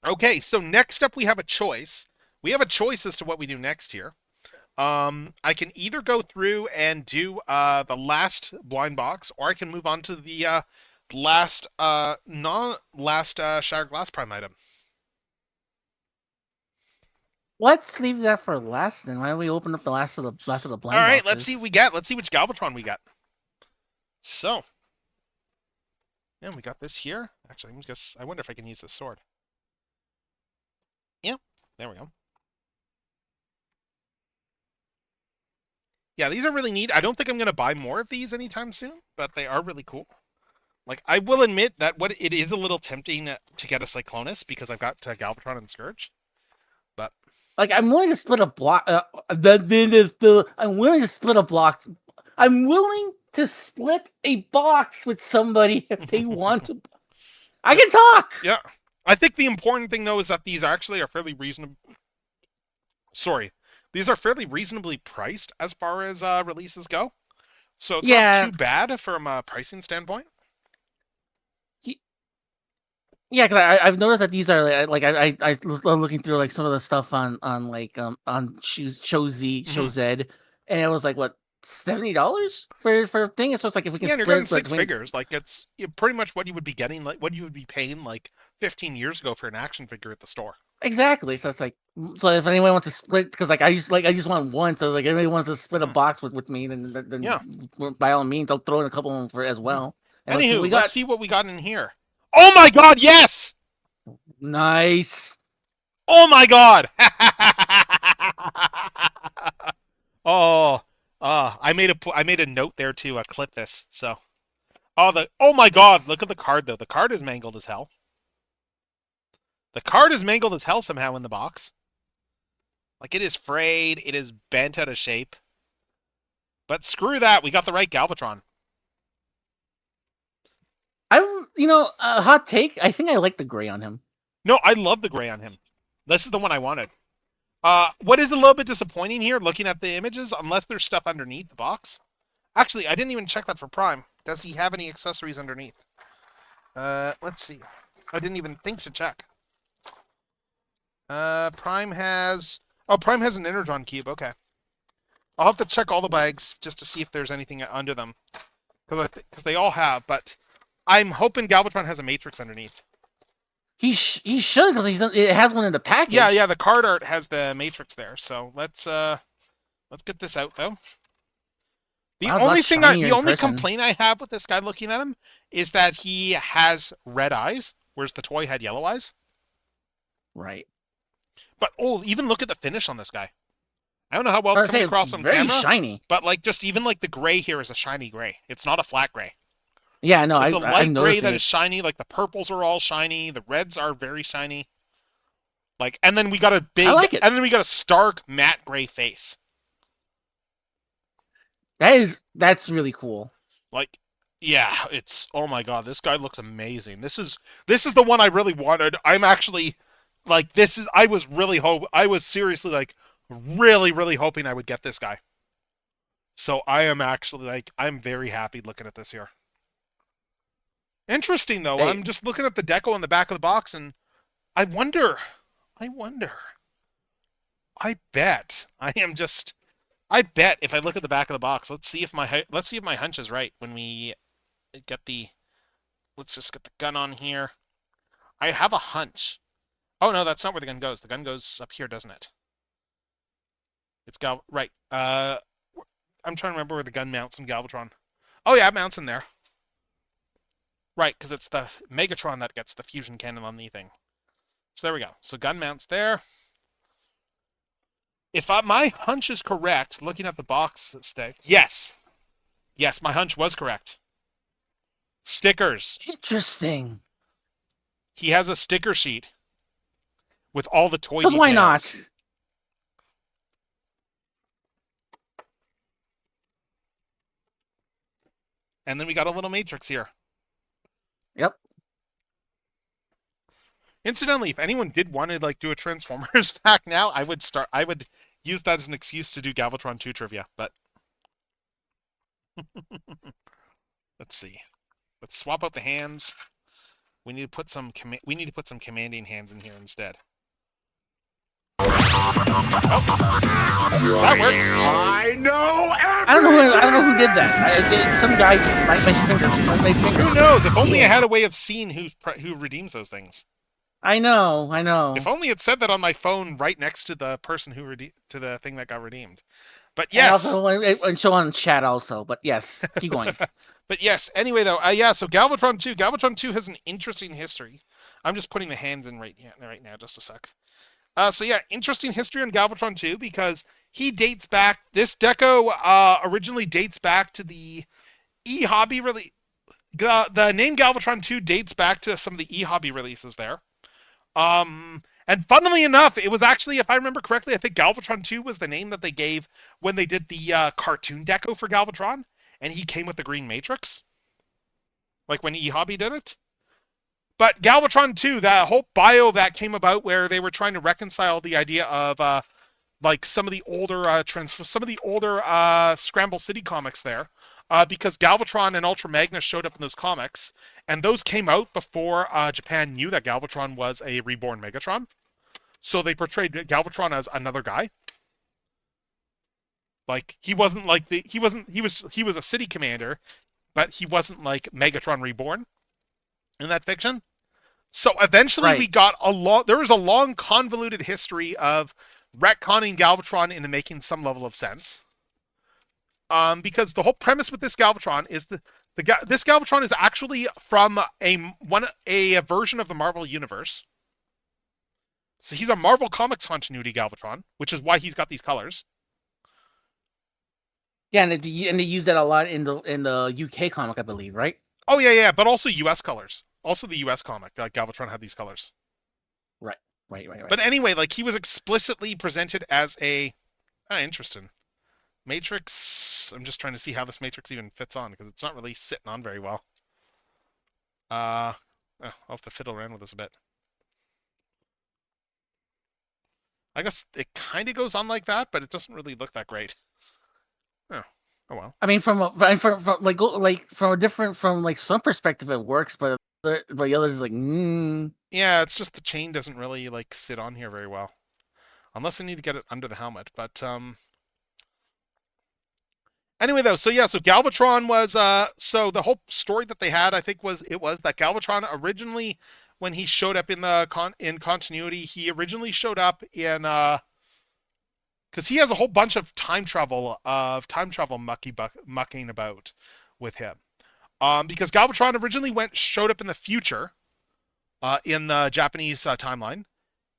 Okay, so next up we have a choice. We have a choice as to what we do next here. I can either go through and do the last blind box, or I can move on to the last Shattered Glass Prime item. Let's leave that for last. Then why don't we open up the last of the blind boxes? All right, let's see what we get. Let's see which Galvatron we got. So, yeah, we got this here. Actually, I wonder if I can use this sword. Yeah, there we go. Yeah, these are really neat. I don't think I'm going to buy more of these anytime soon, but they are really cool. Like, I will admit that it is a little tempting to get a Cyclonus because I've got Galvatron and Scourge. But like, I'm willing to split a block. I'm willing to split a block. I'm willing to split a box with somebody if they want to. I can talk. Yeah. I think the important thing, though, is that these actually are fairly reasonable. Sorry. these are fairly reasonably priced as far as releases go. So it's not Yeah, too bad from a pricing standpoint. yeah, because I've noticed that these are I was looking through like some of the stuff on like on Show Mhm. Z, and it was like what $70 for a thing. So it's like if we can Yeah, and you're split getting it six between figures. Like it's pretty much what you would be getting, like what you would be paying like 15 years ago for an action figure at the store. exactly. So it's like so if anyone wants to split, because I just want one. So like anybody wants to split a Hmm. box with me, then Yeah. by all means, I'll throw in a couple of them for as Mhm. well. And let's see what we Anywho, let's got. see what we got in here. Oh my God! Yes! Nice. Oh my God! Oh, I made a note there to clip this. So, oh my God! Look Nice. at the card though. The card is mangled as hell. The card is mangled as hell somehow in the box. Like it is frayed. It is bent out of shape. But screw that. We got the right Galvatron. Hot take. I think I like the gray on him. No, I love the gray on him. This is the one I wanted. What is a little bit disappointing here, looking at the images, unless there's stuff underneath the box. Actually, I didn't even check that for Prime. Does he have any accessories underneath? Let's see. I didn't even think to check. Prime has... Oh, Prime has an Energon Cube. Okay. I'll have to check all the bags just to see if there's anything under them. Because they all have, but I'm hoping Galvatron has a Matrix underneath. He should, because it has one in the package. Yeah, the card art has the Matrix there. So let's get this out though. The only complaint I have with this guy looking at him is that he has red eyes, whereas the toy had yellow eyes. Right. But even look at the finish on this guy. I don't know how well it's coming across on very camera. Shiny. But like just even like the gray here is a shiny gray. It's not a flat gray. Yeah, no, it's a light gray that it. is shiny. Like the purples are all shiny. The reds are very shiny. Like, and then we got a big, I like it. And then we got a stark matte gray face. That's really cool. Like, yeah, it's, oh my God, this guy looks amazing. This is the one I really wanted. I'm actually like, I was seriously like really, really hoping I would get this guy. So I am actually like, I'm very happy looking at this here. Interesting though. Hey. I'm just looking at the deco on the back of the box and I wonder. I bet if I look at the back of the box, let's see if my hunch is right when we get let's just get the gun on here. I have a hunch. Oh no, that's not where the gun goes. The gun goes up here, doesn't it? Right. I'm trying to remember where the gun mounts in Galvatron. Oh yeah, it mounts in there. Right, because it's the Megatron that gets the fusion cannon on the thing. So there we go. So gun mounts there. If my hunch is correct, looking at the box stick, yes, my hunch was correct. Stickers. Interesting. He has a sticker sheet with all the toy Because details. why not? And then we got a little matrix here. Yep. Incidentally, if anyone did want to like do a Transformers pack now, I would use that as an excuse to do Galvatron 2 trivia, but let's see. Let's swap out the hands. We need to put some commanding hands in here instead. Oh, that works. I know I don't know who did that. Some guy just my fingers. Who knows? If only I had a way of seeing who redeems those things. I know. If only it said that on my phone right next to the person to the thing that got redeemed. But yes. And show on chat also. But yes, keep going. But yes. Anyway, though, yeah. So Galvatron 2. Galvatron 2 has an interesting history. I'm just putting the hands in right now, just a sec. So yeah, interesting history on Galvatron 2 because he dates back. This deco originally dates back to the eHobby release. The name Galvatron 2 dates back to some of the eHobby releases there. And funnily enough, it was actually, if I remember correctly, I think Galvatron 2 was the name that they gave when they did the cartoon deco for Galvatron, and he came with the green matrix, like when eHobby did it. But Galvatron 2, that whole bio that came about where they were trying to reconcile the idea of like some of the older Scramble City comics there, because Galvatron and Ultra Magnus showed up in those comics, and those came out before Japan knew that Galvatron was a reborn Megatron. So they portrayed Galvatron as another guy. Like he wasn't like he was a city commander, but he wasn't like Megatron reborn in that fiction. So eventually we Right. got there was a long convoluted history of retconning Galvatron into making some level of sense. Because the whole premise with this Galvatron is this Galvatron is actually from a version of the Marvel universe. So he's a Marvel Comics continuity Galvatron, which is why he's got these colors. Yeah, and they use that a lot in the UK comic, I believe, right? Oh yeah, but also US colors. Also the US comic, like Galvatron had these colors. Right. But anyway, like he was explicitly presented as a interesting Matrix. I'm just trying to see how this Matrix even fits on because it's not really sitting on very well. I'll have to fiddle around with this a bit. I guess it kind of goes on like that, but it doesn't really look that great. Oh well. I mean, from a different from like some perspective, it works, but the others like, Yeah, it's just the chain doesn't really like sit on here very well, unless I need to get it under the helmet. But anyway, though, so Galvatron was so the whole story that they had, I think, was that Galvatron originally, when he showed up in continuity, he originally showed up in because he has a whole bunch of time travel mucking about with him. Because Galvatron originally showed up in the future in the Japanese timeline,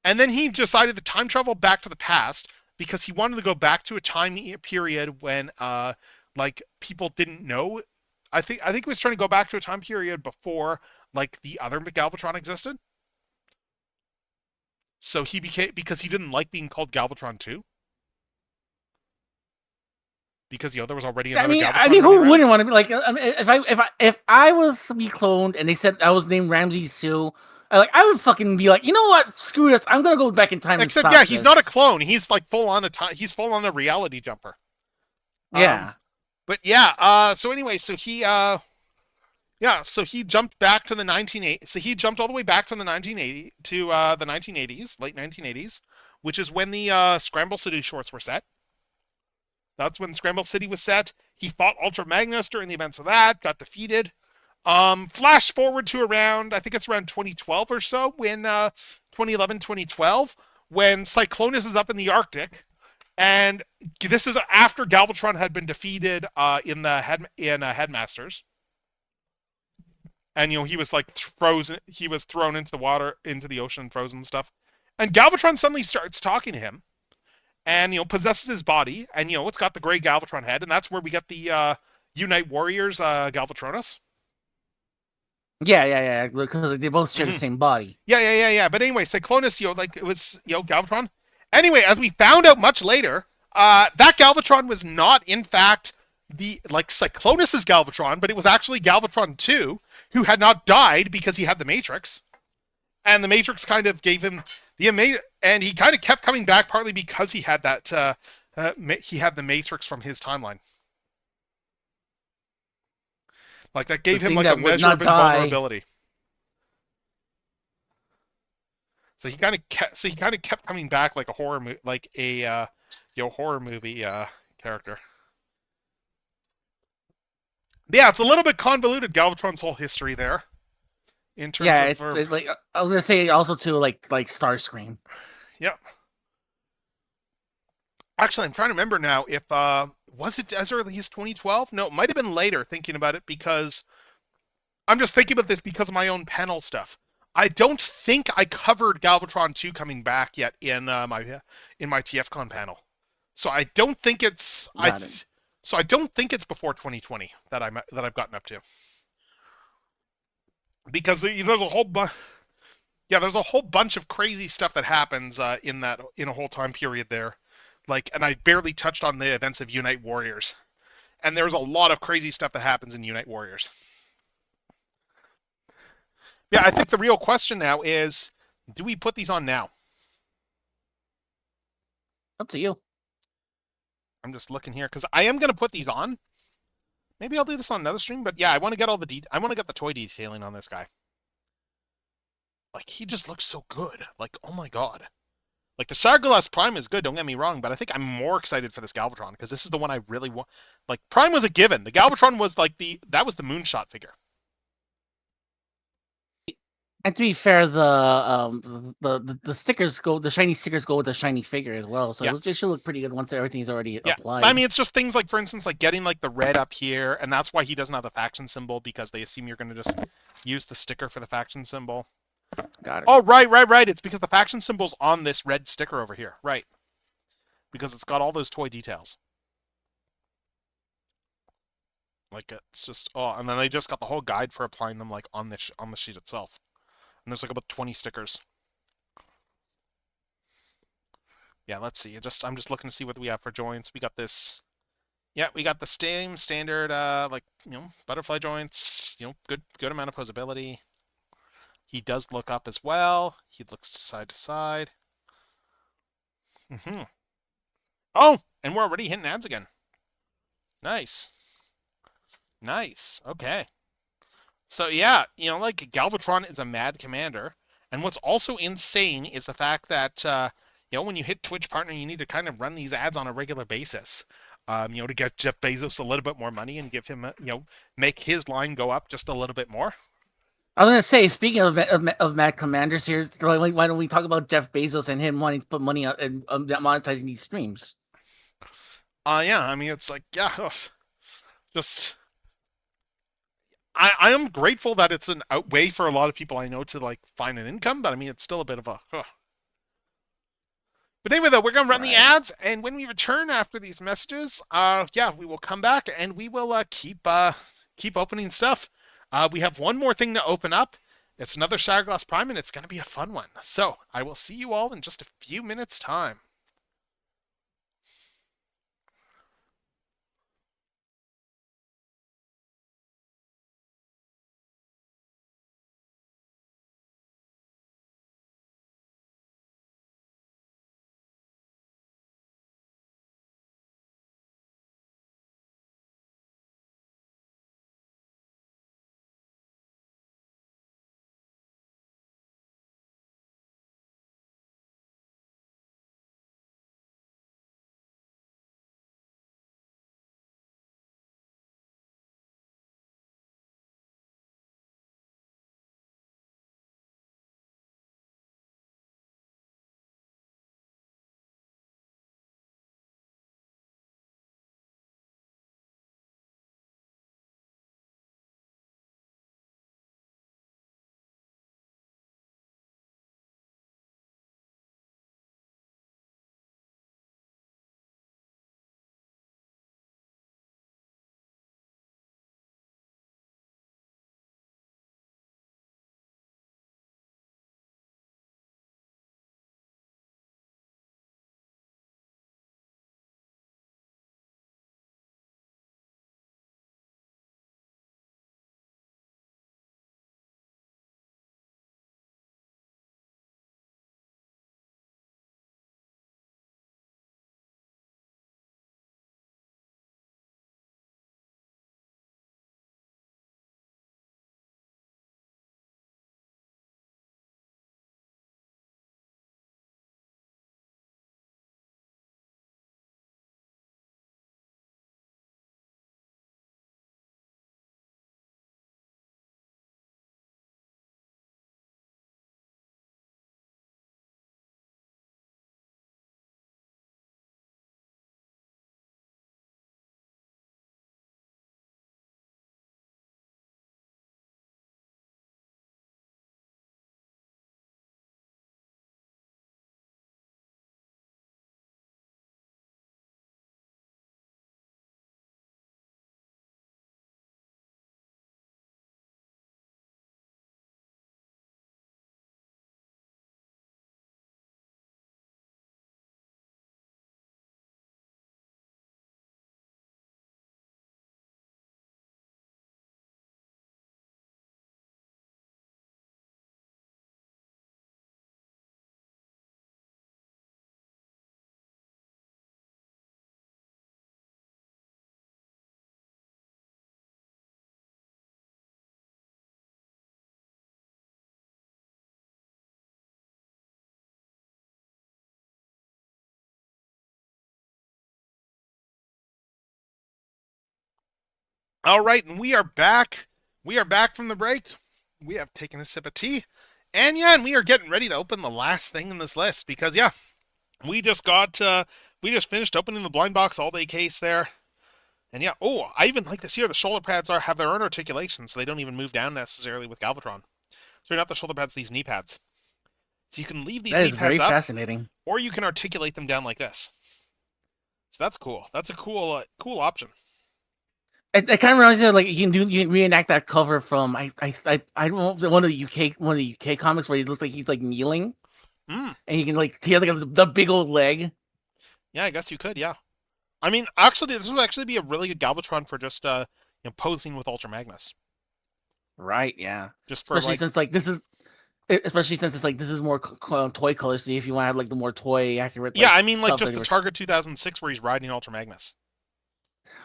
and then he decided to time travel back to the past because he wanted to go back to a time period when like people didn't know. I think he was trying to go back to a time period before like the other Galvatron existed. So he became, because he didn't like being called Galvatron 2. Because there was already another Galvatron I mean, running who around. wouldn't want to be like? I mean, if I was to be cloned and they said I was named Ramses too, I would fucking be like, you know what? Screw this. I'm gonna go back in time and Except, stop yeah, he's not a this. clone. He's like full on he's full on a reality jumper. Yeah. But yeah. So anyway, so he jumped back to the 1980s. So he jumped all the way back to the 1980s, late 1980s, which is when the Scramble City shorts were set. That's when Scramble City was set. He fought Ultra Magnus during the events of that, got defeated. Flash forward to around, I think it's around 2012 or so, when 2011, 2012, when Cyclonus is up in the Arctic, and this is after Galvatron had been defeated in Headmasters, and he was like frozen. He was thrown into the water, into the ocean, frozen and stuff. And Galvatron suddenly starts talking to him, and possesses his body, and it's got the gray Galvatron head, and that's where we get the Unite Warriors Galvatronus. Yeah. Because they both share the same body. Yeah. But anyway, Cyclonus, it was Galvatron. Anyway, as we found out much later, that Galvatron was not, in fact, the Cyclonus's Galvatron, but it was actually Galvatron 2, who had not died because he had the Matrix. And the Matrix kind of gave him and he kind of kept coming back, partly because he had that he had the Matrix from his timeline. Like that gave him like a measure of invulnerability. So he kind of kept coming back like a horror horror movie character. Yeah, it's a little bit convoluted, Galvatron's whole history there. In terms of it's like I was gonna say also too, like Starscream. Yep. Actually, I'm trying to remember now if was it as early as 2012? No, it might have been later. Thinking about it, because I'm just thinking about this because of my own panel stuff. I don't think I covered Galvatron 2 coming back yet in my TFCon panel, so I don't think it's So I don't think it's before 2020 that I've gotten up to, because there's a whole there's a whole bunch of crazy stuff that happens in a whole time period there, and I barely touched on the events of Unite Warriors, and there's a lot of crazy stuff that happens in Unite Warriors. Yeah, I think the real question now is, do we put these on now? Up to you. I'm just looking here because I am gonna put these on. Maybe I'll do this on another stream, but yeah, I want to get all the I want to get the toy detailing on this guy. Like he just looks so good. Like oh my god. Like the Sargalas Prime is good, don't get me wrong, but I think I'm more excited for this Galvatron because this is the one I really want. Like Prime was a given. The Galvatron was like that was the moonshot figure. And to be fair, the stickers go, the shiny stickers go with the shiny figure as well, so Yeah. it should look pretty good once everything's already Yeah, applied. I mean it's just things like, for instance, like getting like the red up here, and that's why he doesn't have the faction symbol because they assume you're going to just use the sticker for the faction symbol. Got it. Oh, right. It's because the faction symbol's on this red sticker over here, right? Because it's got all those toy details. Like it's just and then they just got the whole guide for applying them like on this on the sheet itself. And there's like about 20 stickers. Yeah, let's see. I'm just looking to see what we have for joints. We got this. Yeah, we got the same standard like, butterfly joints, good amount of posability. He does look up as well. He looks side to side. Oh, and we're already hitting ads again. Nice. Okay. So yeah, like Galvatron is a mad commander, and what's also insane is the fact that when you hit Twitch Partner, you need to kind of run these ads on a regular basis, to get Jeff Bezos a little bit more money and give him, make his line go up just a little bit more. I was gonna say, speaking of mad commanders here, like, why don't we talk about Jeff Bezos and him wanting to put money on and monetizing these streams? Yeah, I mean it's like just. I am grateful that it's an way for a lot of people I know to like find an income, but I mean it's still a bit of a. But anyway, though, we're gonna run the ads, and when we return after these messages, we will come back and we will keep opening stuff. We have one more thing to open up. It's another Shadowglass Prime, and it's gonna be a fun one. So I will see you all in just a few minutes' time. All right, and we are back. We are back from the break. We have taken a sip of tea. And yeah, and we are getting ready to open the last thing in this list because yeah, we just finished opening the blind box all day case there. And yeah, oh, I even like this here. The shoulder pads have their own articulation, so they don't even move down necessarily with Galvatron. So they're not the shoulder pads, these knee pads. So you can leave these That knee is very pads up, fascinating. or you can articulate them down like this. So that's cool. That's a cool option. It kind of reminds me of like you can reenact that cover from I don't know, one of the UK comics where he looks like he's like kneeling Mm, and he can like he has like the big old leg. yeah, I guess you could. Yeah. I mean, actually, this would actually be a really good Galvatron for just posing with Ultra Magnus. Right, yeah. Just for Especially since like this is especially since it's like this is more toy color, so if you want to have like the more toy accurate yeah, like, I mean like stuff just that the we're- Target 2006 where he's riding Ultra Magnus.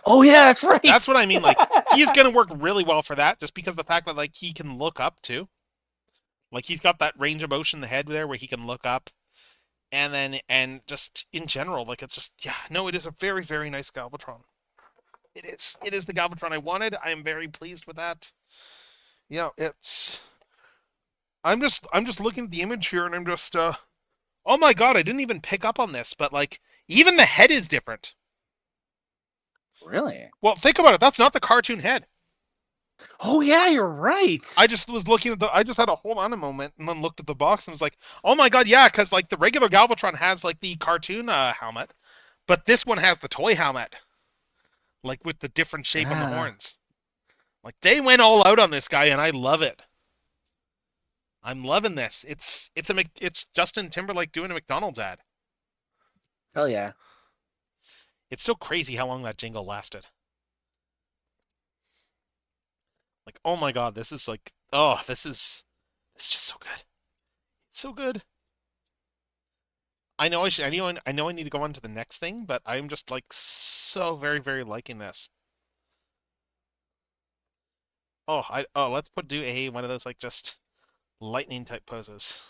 Oh yeah, that's right. That's what I mean. Like he's gonna work really well for that, just because the fact that like he can look up too. Like he's got that range of motion in the head there where he can look up, and just in general, like it's just yeah, no, it is a very very nice Galvatron. It is the Galvatron I wanted. I am very pleased with that. Yeah, it's. I'm just looking at the image here and I'm just oh my god, I didn't even pick up on this, but like even the head is different. Really? Well, think about it. That's not the cartoon head. Oh yeah, you're right. I just was looking at I just had a hold on a moment and then looked at the box and was like, oh my god, yeah, because like the regular Galvatron has like the cartoon helmet, but this one has the toy helmet, like with the different shape on the horns. Like they went all out on this guy, and I love it. I'm loving this. It's Justin Timberlake doing a McDonald's ad. Hell yeah. It's so crazy how long that jingle lasted. Like, oh my god, this is like, oh, it's just so good. It's so good. I know I know I need to go on to the next thing, but I'm just like so very very liking this. Let's do a one of those like just lightning type poses.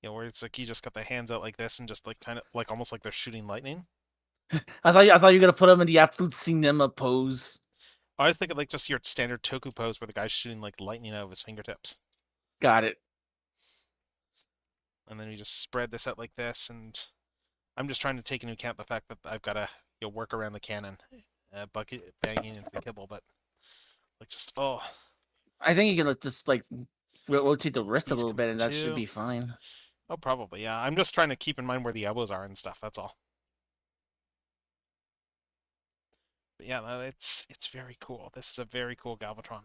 You know, where it's like you just got the hands out like this and just like kind of like almost like they're shooting lightning. I thought you were gonna put him in the absolute cinema pose. I was thinking like just your standard Toku pose where the guy's shooting like lightning out of his fingertips. Got it. And then we just spread this out like this, and I'm just trying to take into account the fact that I've got to work around the cannon, bucket banging into the kibble, but like just oh. I think you can just like rotate the wrist a He's little bit, and that coming should too. be fine. Oh, probably yeah. I'm just trying to keep in mind where the elbows are and stuff. That's all. But yeah, it's very cool. This is a very cool Galvatron.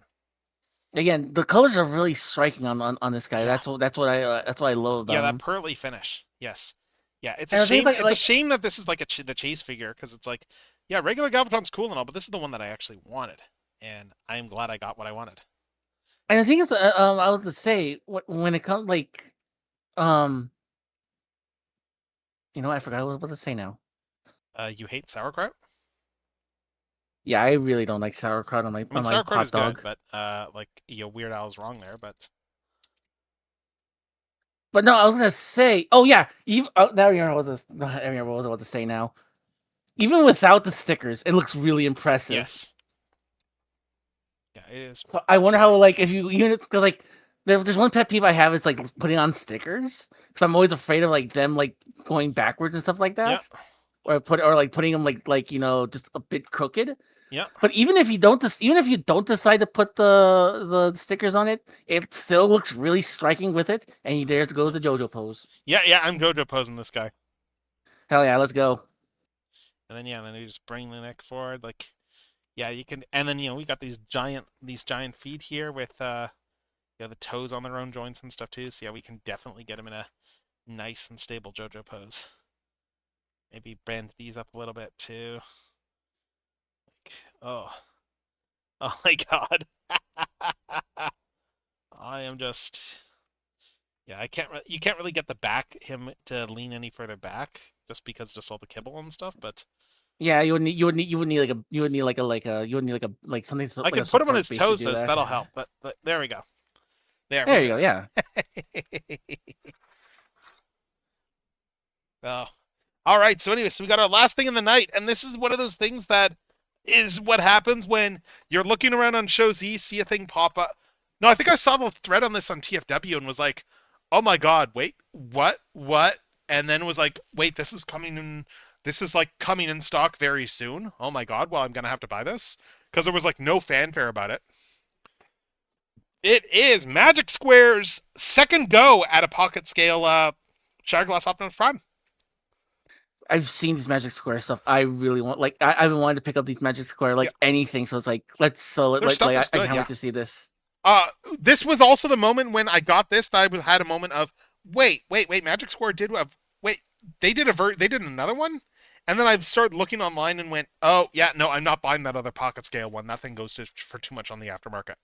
Again, the colors are really striking on this guy. Yeah. That's what I love about Yeah, that him. pearly finish. Yes. Yeah, it's And a I think, shame. like- It's a shame that this is like the chase figure because it's like, yeah, regular Galvatron's cool and all, but this is the one that I actually wanted, and I am glad I got what I wanted. And the thing is, I was to say when it comes like, I forgot what I was to say now. You hate sauerkraut? Yeah, I really don't like sauerkraut on my I mean, on my sauerkraut hot is dog. good, but like Weird Al's wrong there, but But no, I was gonna say, oh yeah, even now I remember what I remember what I was about to say now. Even without the stickers, it looks really impressive. yes. Yeah, it is. So I wonder how like if you even because like there's one pet peeve I have is like putting on stickers because I'm always afraid of like them like going backwards and stuff like that, Yeah. or like putting them like just a bit crooked. Yeah. But even if you don't decide to put the stickers on it, it still looks really striking with it. And there goes the JoJo pose. Yeah, I'm Gojo posing this guy. Hell yeah, let's go. And then we just bring the neck forward, like, yeah, you can, and then we got these giant feet here with the toes on their own joints and stuff too. So yeah, we can definitely get them in a nice and stable JoJo pose. Maybe bend these up a little bit too. Like, oh my god, I am just. Yeah, you can't really get him to lean any further back just because just all the kibble and stuff, but Yeah, you would need something. I could put him on his toes though, so that'll help. But there we go. There you go. Yeah. Oh, All right, so anyway, so we got our last thing in the night, and this is one of those things that is what happens when you're looking around on Show Z, see a thing pop up. No, I think I saw the thread on this on TFW and was like, "Oh my God, wait, what?" And then was like, "Wait, this is coming in. This is like coming in stock very soon. Oh my God, well I'm gonna have to buy this because there was like no fanfare about it." It is Magic Square's second go at a pocket scale Shatterglass Optimus Prime. I've seen these Magic Square stuff. I really want, like, I've been wanting to pick up these Magic Square, like, Yeah, anything. So it's like, their stuff is I good. can't Yeah. wait to see this. This was also the moment when I got this that I had a moment of wait. Magic Square did wait. They did another one, and then I started looking online and went, oh yeah, no, I'm not buying that other pocket scale one. That thing goes for too much on the aftermarket.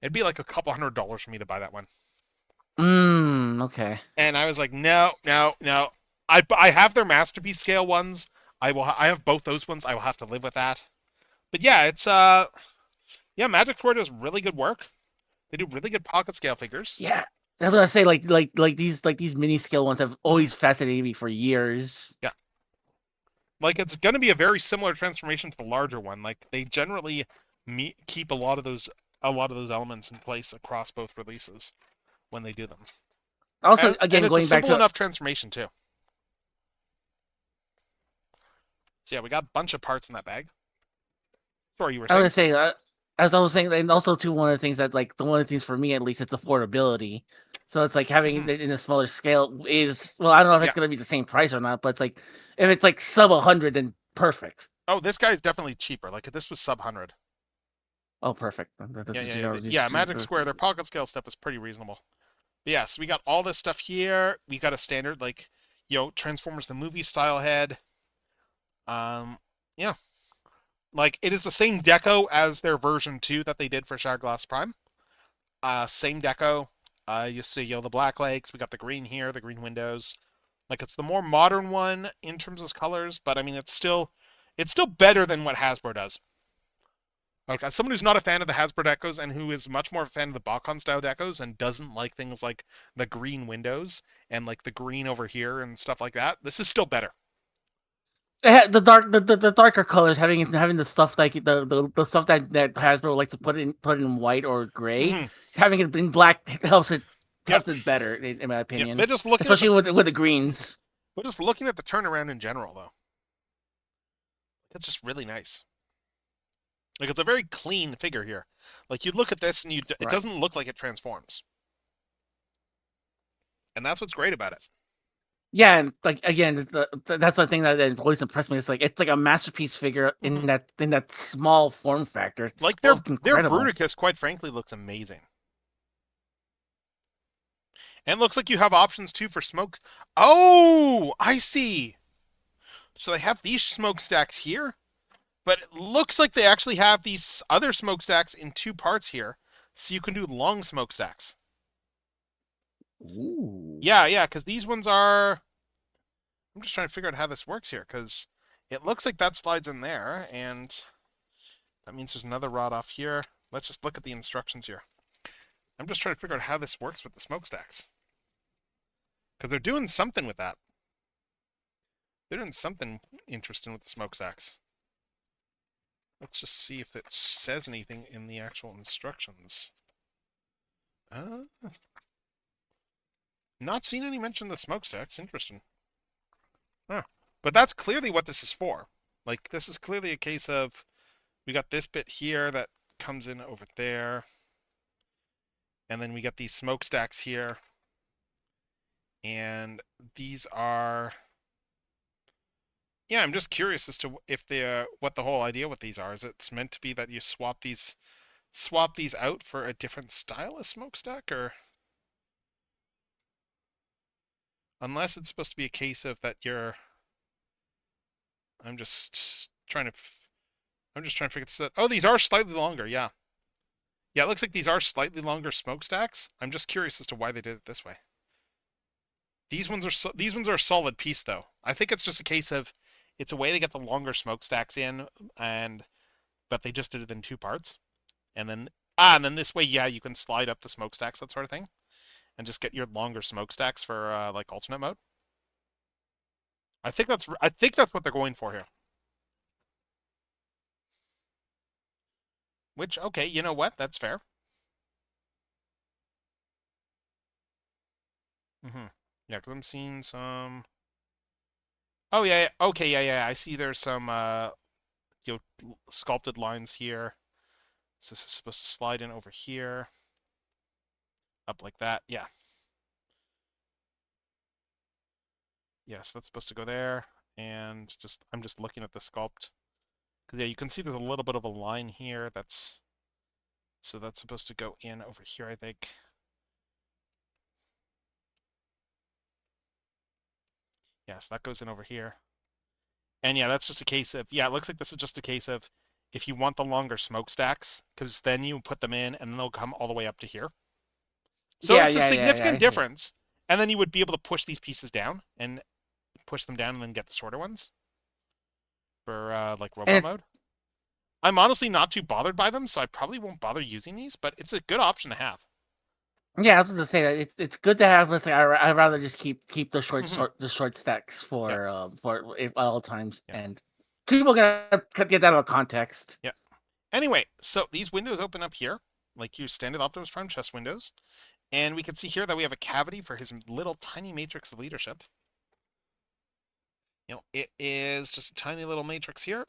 It'd be like a couple $100 for me to buy that one. Okay. And I was like, no. I have their masterpiece scale ones. I have both those ones. I will have to live with that. But yeah, it's yeah, Magic Square does really good work. They do really good pocket scale figures. Yeah. That's what I say. These mini scale ones have always fascinated me for years. Yeah. Like it's going to be a very similar transformation to the larger one. Like they generally keep a lot of those elements in place across both releases when they do them. Also, And again, it's a going back simple to enough transformation too. So yeah, we got a bunch of parts in that bag. Sorry, you were I saying? was gonna say, as I was saying, and also too, one of the things that, like, the one of the things for me at least, it's affordability. So it's like having it in a smaller scale is, well, I don't know if Yeah. it's gonna be the same price or not, but it's like, if it's like sub 100, then perfect. Oh, this guy is definitely cheaper. Like if this was sub 100. Oh, perfect. Yeah. Magic Square, their pocket scale stuff is pretty reasonable. But yeah, so we got all this stuff here. We got a standard like, Transformers the movie style head. Yeah, like it is the same deco as their version 2 that they did for Shatterglass Prime. Same deco. You see, the black legs. We got the green here, the green windows. Like it's the more modern one in terms of colors, but I mean it's still better than what Hasbro does. Like as someone who's not a fan of the Hasbro decos and who is much more a fan of the Bacon style decos and doesn't like things like the green windows and like the green over here and stuff like that, this is still better. The darker colors, having the stuff like the stuff that Hasbro likes to put in white or gray, having it in black helps it better in my opinion. But just looking especially with the greens. But just looking at the turnaround in general, though, it's just really nice. Like it's a very clean figure here. Like you look at this and it doesn't look like it transforms, and that's what's great about it. Yeah, and like again, that's the thing that always impressed me. It's like a masterpiece figure in that small form factor. It's like their Bruticus, quite frankly, looks amazing. And it looks like you have options too for smoke. Oh, I see. So they have these smokestacks here, but it looks like they actually have these other smokestacks in 2 parts here, so you can do long smokestacks. Ooh. Yeah, because these ones are. I'm just trying to figure out how this works here, because it looks like that slides in there, and that means there's another rod off here. Let's just look at the instructions here. I'm just trying to figure out how this works with the smokestacks, because they're doing something with that. They're doing something interesting with the smokestacks. Let's just see if it says anything in the actual instructions. Not seeing any mention of the smokestacks. Interesting. Huh. But that's clearly what this is for. Like, this is clearly a case of we got this bit here that comes in over there. And then we got these smokestacks here. And these are... Yeah, I'm just curious as to if what the whole idea with these are. Is it meant to be that you swap these out for a different style of smokestack, or unless it's supposed to be a case of that you're. I'm just trying to figure this out. Oh, these are slightly longer. Yeah, it looks like these are slightly longer smokestacks. I'm just curious as to why they did it this way. These ones are a solid piece though. I think it's just a case of it's a way to get the longer smokestacks in, but they just did it in 2 parts. And then this way, yeah, you can slide up the smokestacks, that sort of thing, and just get your longer smokestacks for like alternate mode. I think that's what they're going for here. Which, okay, you know what? That's fair. Yeah, because I'm seeing some. Oh yeah, okay, yeah. I see there's some sculpted lines here. So this is supposed to slide in over here, up like that. Yeah. Yes, that's supposed to go there. And I'm just looking at the sculpt. Because yeah, you can see there's a little bit of a line here. So that's supposed to go in over here, I think. Yes, that goes in over here. And yeah, that's just a case of, yeah, it looks like this is just a case of if you want the longer smokestacks, because then you put them in and then they'll come all the way up to here. So it's a significant difference. And then you would be able to push these pieces down and push them down and then get the shorter ones for like robot mode. I'm honestly not too bothered by them, so I probably won't bother using these, but it's a good option to have. Yeah, I was going to say that it's good to have. Let's say I'd rather just keep the short stacks for at all times, and people gotta get that out of context. Yeah. Anyway, so these windows open up here, like your standard Optimus Prime chest windows, and we can see here that we have a cavity for his little tiny matrix of leadership. It is just a tiny little matrix here,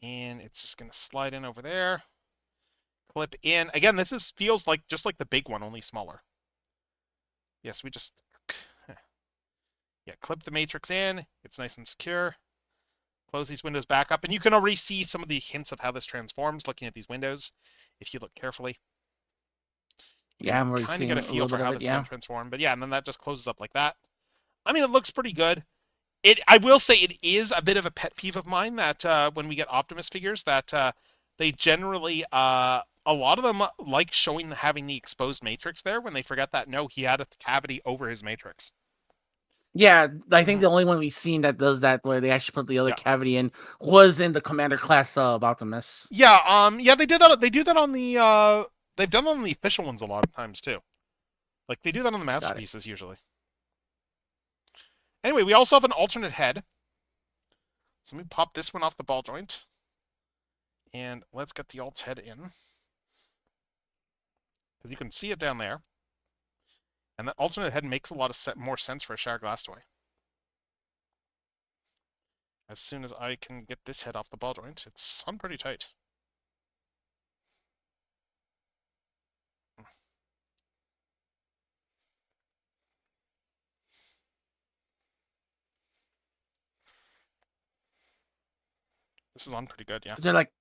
and it's just gonna slide in over there. Clip in. Again, this feels like just like the big one, only smaller. Yes, we just clip the matrix in. It's nice and secure. Close these windows back up, and you can already see some of the hints of how this transforms looking at these windows, if you look carefully. Yeah, I'm already kind of seeing get a feel for how this is going to transform. But yeah, and then that just closes up like that. I mean, it looks pretty good. I will say it is a bit of a pet peeve of mine that when we get Optimus figures, that they generally, a lot of them like having the exposed matrix there when they forget that, no, he had a cavity over his matrix. Yeah, I think the only one we've seen that does that, where they actually put the other cavity in, was in the Commander class of Optimus. Yeah, they did that. They do that on the. They've done it on the official ones a lot of times too. Like they do that on the masterpieces usually. Anyway, we also have an alternate head. So let me pop this one off the ball joint, and let's get the alt head in, because you can see it down there. And that alternate head makes a lot of more sense for a Shattered Glass toy. As soon as I can get this head off the ball joint, it's on pretty tight. This is on pretty good, yeah. Is there like,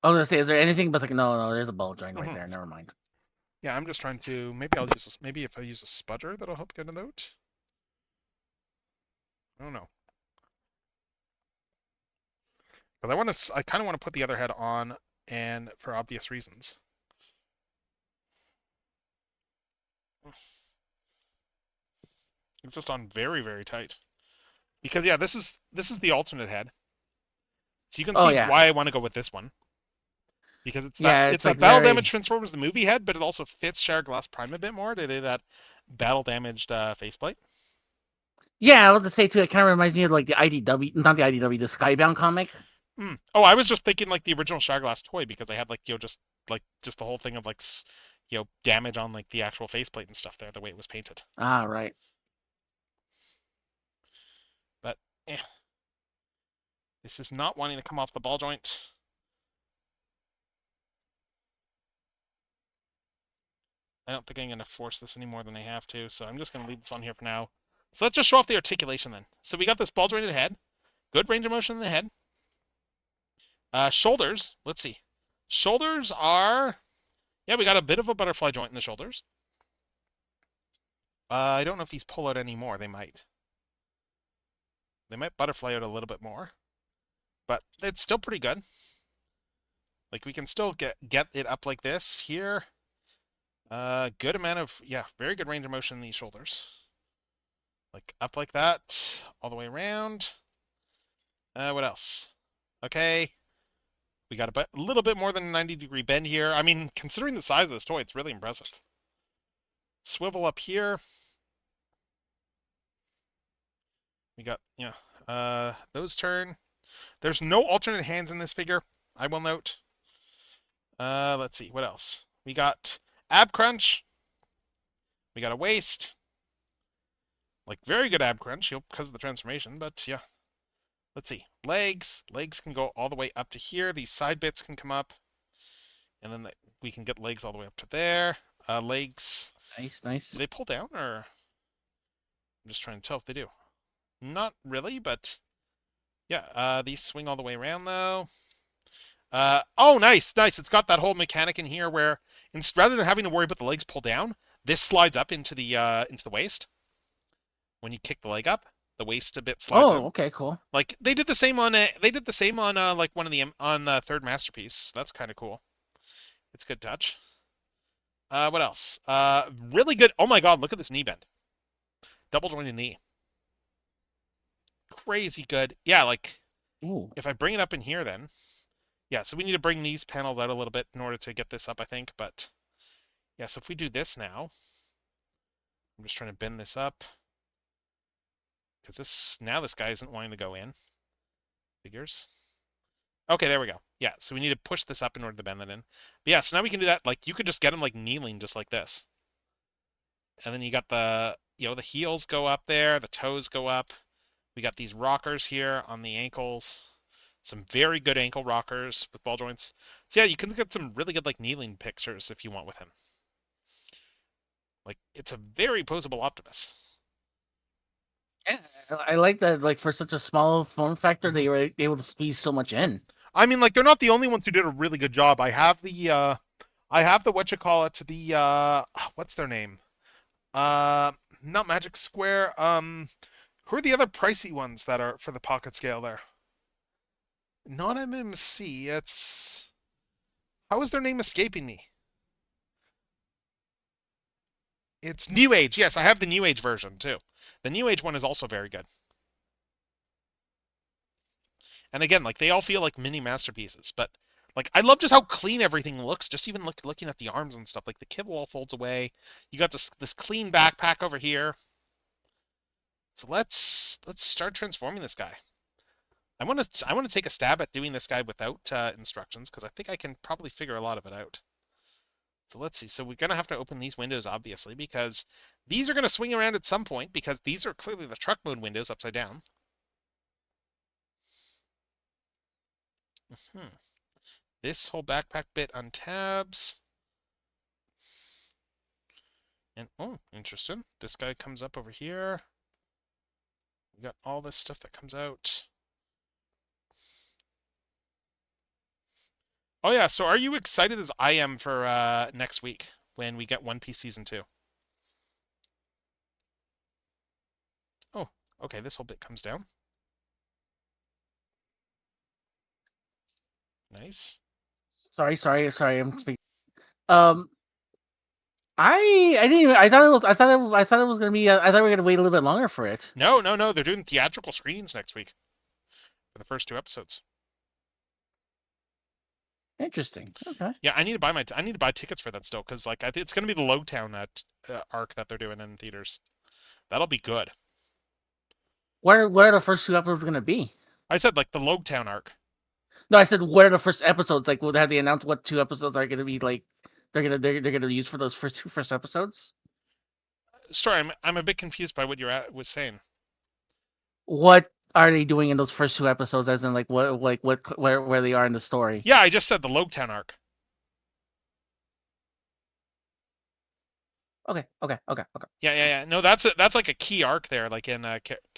I was gonna say, is there anything? But like, no, there's a ball joint right there. Never mind. Yeah, I'm just trying to. Maybe I'll use this. Maybe if I use a spudger, that'll help get it out. I don't know. But I kind of want to put the other head on, and for obvious reasons. It's just on very, very tight. Because yeah, this is the alternate head. So you can see why I want to go with this one. Because it's that like battle damage Transformers the movie head, but it also fits Shattered Glass Prime a bit more to do that battle damaged faceplate. Yeah, I was to say too. It kind of reminds me of like the IDW, not the IDW, the Skybound comic. Oh, I was just thinking like the original Shattered Glass toy, because I had like just the whole thing of like damage on like the actual faceplate and stuff there, the way it was painted. Ah, right. But this is not wanting to come off the ball joint. I don't think I'm going to force this any more than I have to, so I'm just going to leave this on here for now. So let's just show off the articulation then. So we got this ball jointed head, good range of motion in the head. Shoulders, let's see. Shoulders are, we got a bit of a butterfly joint in the shoulders. I don't know if these pull out anymore. They might. They might butterfly out a little bit more, but it's still pretty good. Like we can still get it up like this here. Good amount of, very good range of motion in these shoulders. Like up like that, all the way around. What else? Okay. We got a little bit more than a 90-degree bend here. I mean, considering the size of this toy, it's really impressive. Swivel up here. We got those turn. There's no alternate hands in this figure, I will note. Let's see, what else? We got ab crunch. We got a waist. Like very good ab crunch, because of the transformation, but yeah. Let's see. Legs. Legs can go all the way up to here. These side bits can come up. And then we can get legs all the way up to there. Legs. Nice, nice. Do they pull down or? I'm just trying to tell if they do. Not really, but yeah. These swing all the way around though. Oh, nice, nice. It's got that whole mechanic in here where rather than having to worry about the legs pull down, this slides up into the waist. When you kick the leg up, the waist a bit slides in. Oh, okay, cool. Like they did the same on like one of the on the third masterpiece. That's kind of cool. It's a good touch. What else? Really good. Oh my God, look at this knee bend. Double jointed knee. Crazy good. Yeah, like Ooh. if I bring it up in here then. Yeah, so we need to bring these panels out a little bit in order to get this up, I think. But yeah, so if we do this now, I'm just trying to bend this up. Because this guy isn't wanting to go in. Figures. Okay, there we go. Yeah, so we need to push this up in order to bend that in. But yeah, so now we can do that. Like you could just get him like kneeling just like this. And then you got the heels go up there, the toes go up. We got these rockers here on the ankles. Some very good ankle rockers with ball joints. So yeah, you can get some really good like kneeling pictures if you want with him. Like it's a very posable Optimus. Yeah, I like that. Like for such a small form factor, they were able to squeeze so much in. I mean, like they're not the only ones who did a really good job. I have the what's their name? Not Magic Square. Who are the other pricey ones that are for the pocket scale there? Not MMC. How is their name escaping me? It's New Age. Yes, I have the New Age version too. The New Age one is also very good. And again, like they all feel like mini masterpieces, but like I love just how clean everything looks. Just even looking at the arms and stuff, like the kibble all folds away. You got this clean backpack over here. So let's start transforming this guy. I want to take a stab at doing this guy without instructions because I think I can probably figure a lot of it out. So let's see. So we're gonna have to open these windows obviously because these are gonna swing around at some point because these are clearly the truck mode windows upside down. This whole backpack bit untabs. And oh, interesting. This guy comes up over here. We got all this stuff that comes out. Oh yeah, so are you excited as I am for next week when we get One Piece Season 2? Oh, okay, this whole bit comes down. Nice. Sorry. Um, I didn't even. I thought it was gonna be. I thought we were gonna wait a little bit longer for it. No. They're doing theatrical screenings next week for the first 2 episodes. Interesting. Okay. Yeah, I need to buy tickets for that still because like I think it's gonna be the Logtown arc that they're doing in theaters. That'll be good. Where are the first 2 episodes gonna be? I said like the Logtown arc. No, I said where are the first episodes? Like, will have they announced what 2 episodes are gonna be? Like, they're gonna use for those first episodes. Sorry, I'm a bit confused by what you was saying. What are they doing in those first 2 episodes? As in, like, where they are in the story? Yeah, I just said the Logtown arc. Okay. Yeah. No, that's like a key arc there, like in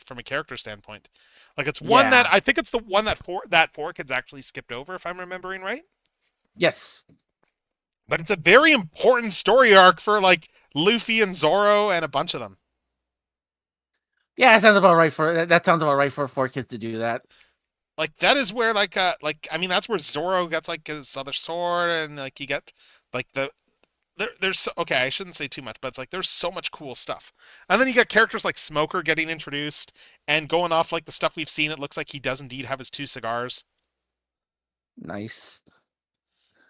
from a character standpoint. Like it's one that I think it's the one that four kids actually skipped over, if I'm remembering right. Yes. But it's a very important story arc for like Luffy and Zoro and a bunch of them. Yeah, that sounds about right for 4 kids to do that. Like that is where like I mean that's where Zoro gets like his other sword and like you get like there's okay, I shouldn't say too much, but it's like there's so much cool stuff. And then you got characters like Smoker getting introduced and going off like the stuff we've seen. It looks like he does indeed have his 2 cigars. Nice.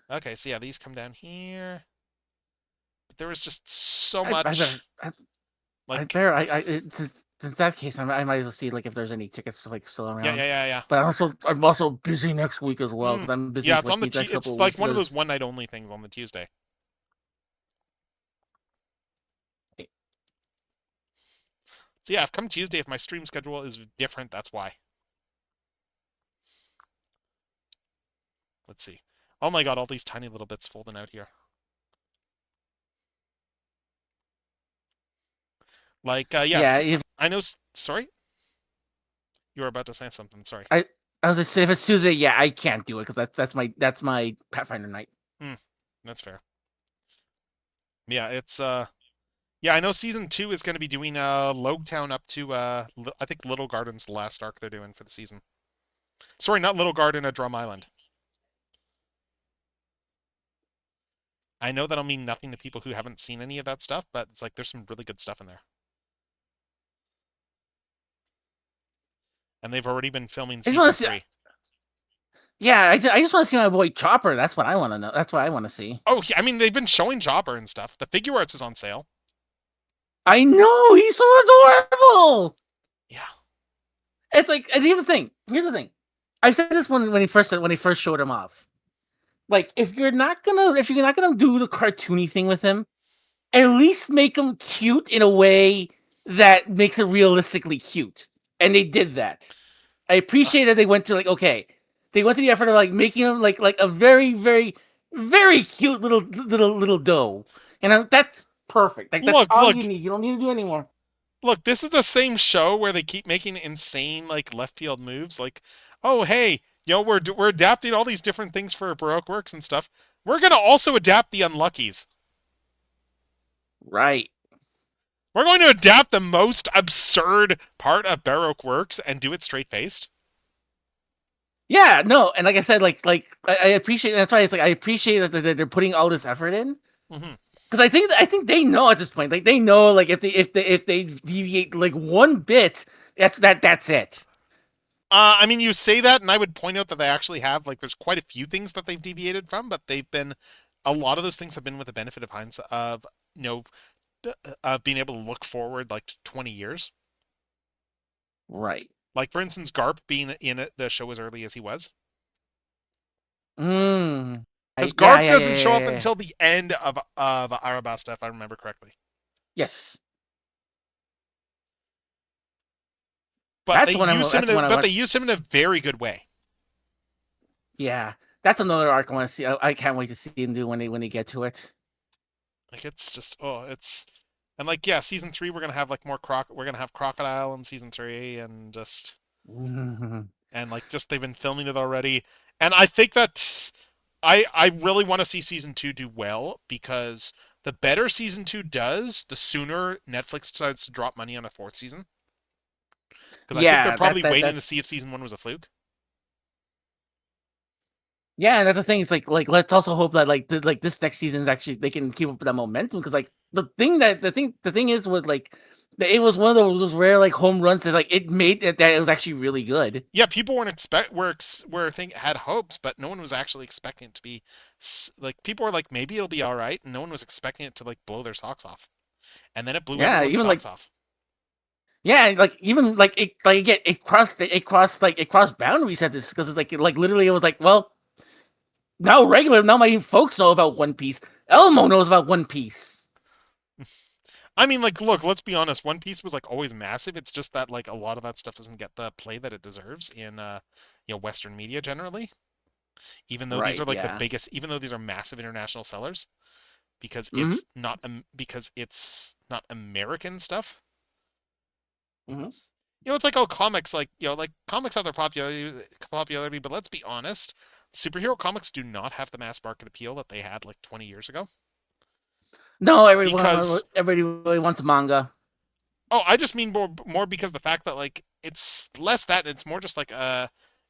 Okay, so yeah, these come down here. But there was just so much. It's in that case, I might as well see like if there's any tickets like still Yeah, around. yeah, yeah, yeah. But I'm also busy next week as well because I'm busy Yeah, for it's on like the these next it's couple of like weeks one of those because one night only things on the Tuesday. So yeah, if come Tuesday, if my stream schedule is different, that's why. Let's see. Oh my god, all these tiny little bits folding out here. Like, yeah, yes, if I know. Sorry, you were about to say something. Sorry. I I was gonna say if it's Tuesday, yeah, I can't do it because that's my Pathfinder night. Hmm, that's fair. Yeah, it's yeah, I know season 2 is going to be doing Logtown up to I think Little Garden's the last arc they're doing for the season. Sorry, not Little Garden, Drum Island. I know that'll mean nothing to people who haven't seen any of that stuff, but it's like there's some really good stuff in there. And they've already been filming I just want season to see. 3. Yeah, I just want to see my boy Chopper. That's what I want to know. That's what I want to see. Oh, I mean, they've been showing Jobber and stuff. The figure arts is on sale. I know he's so adorable. Yeah. It's like here's the thing. Here's the thing. I said this when he first showed him off. Like if you're not gonna do the cartoony thing with him, at least make him cute in a way that makes it realistically cute. And they did that. I appreciate that they went to like okay, they went to the effort of like making him like a very very very cute little doe, and that's perfect. Like that's Look, all look, you need. You don't need to do anymore. look. This is the same show where they keep making insane like left field moves. Like, oh hey, we're adapting all these different things for Baroque works and stuff. We're gonna also adapt the Unluckies. Right. We're going to adapt the most absurd part of Baroque works and do it straight faced. Yeah. No. And like I said, I appreciate. That's why it's like I appreciate that they're putting all this effort in. Mm-hmm. Because I think they know at this point, like they know, like if they deviate like one bit, that's it. I mean, you say that, and I would point out that they actually have like there's quite a few things that they've deviated from, but they've been a lot of those things have been with the benefit of hindsight of you know of being able to look forward like 20 years. Right. Like for instance, Garp being in it, the show as early as he was, Mm. because Yeah, Garp yeah, yeah, doesn't yeah, show up yeah, yeah. until the end of Arabasta, if I remember correctly. Yes. But That's the one I'm. That's the one I but want. they used him in a very good way. Yeah, that's another arc I want to see. I can't wait to see him do when they get to it. Like it's just it's and like yeah, season 3 we're gonna have like we're gonna have Crocodile in season 3 and just and like just they've been filming it already, and I think that I really want to see season 2 do well because the better season 2 does, the sooner Netflix decides to drop money on a 4th season. Because I think they're Yeah, probably waiting to that's see if season 1 was a fluke. yeah, and that's the thing. It's like let's also hope that like this next season is actually they can keep up that momentum because like the thing is was like it was one of those rare like home runs that like it made it that it was actually really good. Yeah, people weren't expect were think had hopes, but no one was actually expecting it to be like people were like maybe it'll be all right, and no one was expecting it to like blow their socks off, and then it blew Yeah, everyone's even like socks off. yeah, like even like again it crossed boundaries at this because it's like literally it was like well now my folks know about One Piece. Elmo knows about One Piece. I mean, like, look, let's be honest. One Piece was like always massive. It's just that like a lot of that stuff doesn't get the play that it deserves in Western media generally. Even though these are Right? like the Yeah. biggest, even though these are massive international sellers, Hmm. because it's not American stuff. Hmm. It's like comics like like comics have their popularity, but let's be honest, superhero comics do not have the mass market appeal that they had like 20 years ago. No, Because everybody really wants manga. I just mean more because the fact that like it's less that it's more just like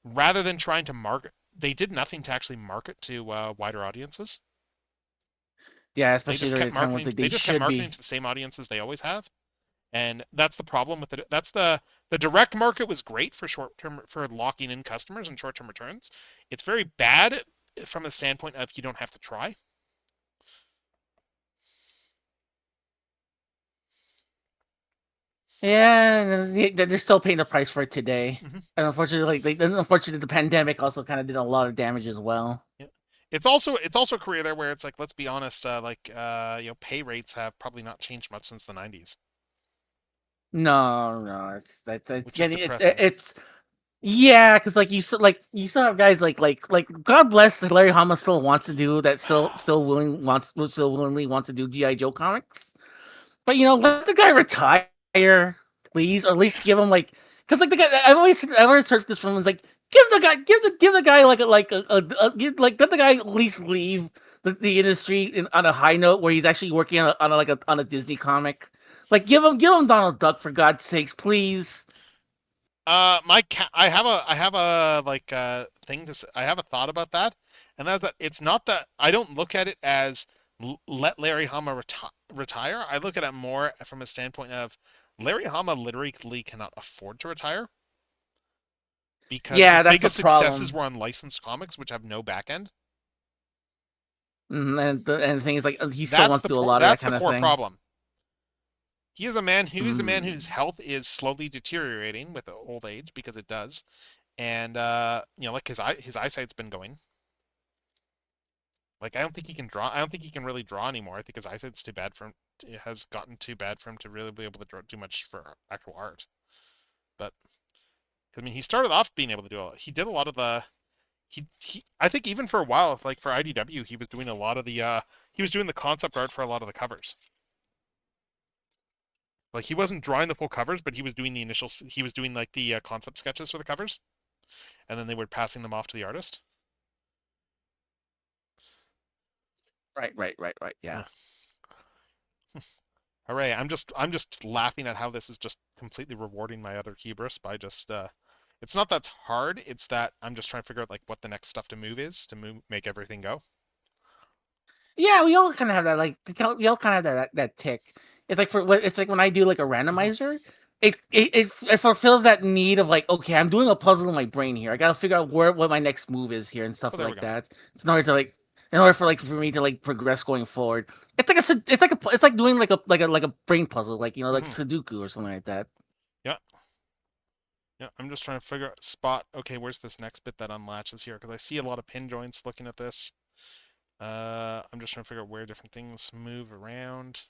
rather than trying to market, they did nothing to actually market to wider audiences. Yeah, They especially just during kept the time when marketing. they They just kept should marketing be. to the same audiences they always have, and that's the problem with it. That's the direct market was great for short term for locking in customers and short term returns. It's very bad from a standpoint of you don't have to try. Yeah, they're still paying the price for it today. Hmm. And unfortunately, unfortunately, the pandemic also kind of did a lot of damage as well. Yeah. It's also a career there where it's like, let's be honest, pay rates have probably not changed much since the 90s, No, no, it's which is getting depressing. it's yeah, because like you still have guys like God bless Larry Hama still wants to do that, still willingly wants to do GI Joe comics. But let the guy retire, please, or at least give him because like the guy I've always heard this from him is like give the guy let the guy at least leave the industry on a high note where he's actually working on a Disney comic. Like give him Donald Duck for God's sakes, please. I have a thing to say. I have a thought about that, and that's that it's not that I don't look at it as let Larry Hama retire. I look at it more from a standpoint of Larry Hama literally cannot afford to retire because his Yeah, that's the biggest successes problem. were on licensed comics, which have no back end. And the thing is, like, he still wants to do a lot of that That's the kind of core thing. problem. He is a man whose Mm. health is slowly deteriorating with old age because it does, and like his eyesight's been going. Like I don't think he can draw. I don't think he can really draw anymore. I think his eyesight's too bad for him. It has gotten too bad for him to really be able to do much for actual art. But I mean, he started off being able to do a lot. He did a lot of the. He I think even for a while, like for IDW, he was doing a lot of the. He was doing the concept art for a lot of the covers. Like he wasn't drawing the full covers, but he was doing the initial. He was doing like the concept sketches for the covers, and then they were passing them off to the artist. Right. Yeah. Yeah. Hooray! I'm just laughing at how this is just completely rewarding my other hubris by just it's not that's hard, it's that I'm just trying to figure out like what the next stuff to move is to make everything go. Yeah, we all kind of have that. Like, we all kind of have that tick. It's like when I do like a Hmm. randomizer, it fulfills that need of like, okay, I'm doing a puzzle in my brain here. I gotta figure out what my next move is here and Oh, stuff there we like go. that. It's in order to like, in order for me to like progress going forward. It's like doing like a brain puzzle, like Hmm. Sudoku or something like that. Yeah, yeah. I'm just trying to figure out spot. Okay, where's this next bit that unlatches here? Because I see a lot of pin joints looking at this. I'm just trying to figure out where different things move around.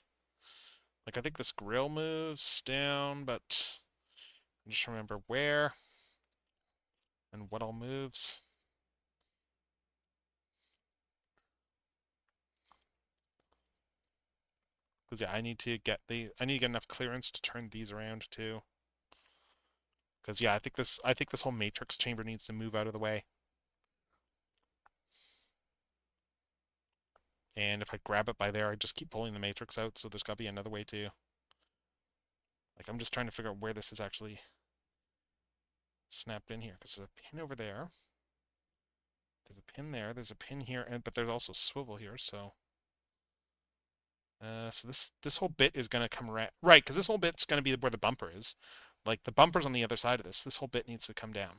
Like I think this grill moves down, but I just remember where and what all moves. Because yeah, I need to get enough clearance to turn these around too. Because yeah, I think this whole matrix chamber needs to move out of the way. And if I grab it by there, I just keep pulling the matrix out. So there's got to be another way to. Like I'm just trying to figure out where this is actually snapped in here. Because there's a pin over there. There's a pin there. There's a pin here, and but there's also swivel here. So this whole bit is gonna come around, right? Because this whole bit's gonna be where the bumper is. Like the bumper's on the other side of this. This whole bit needs to come down.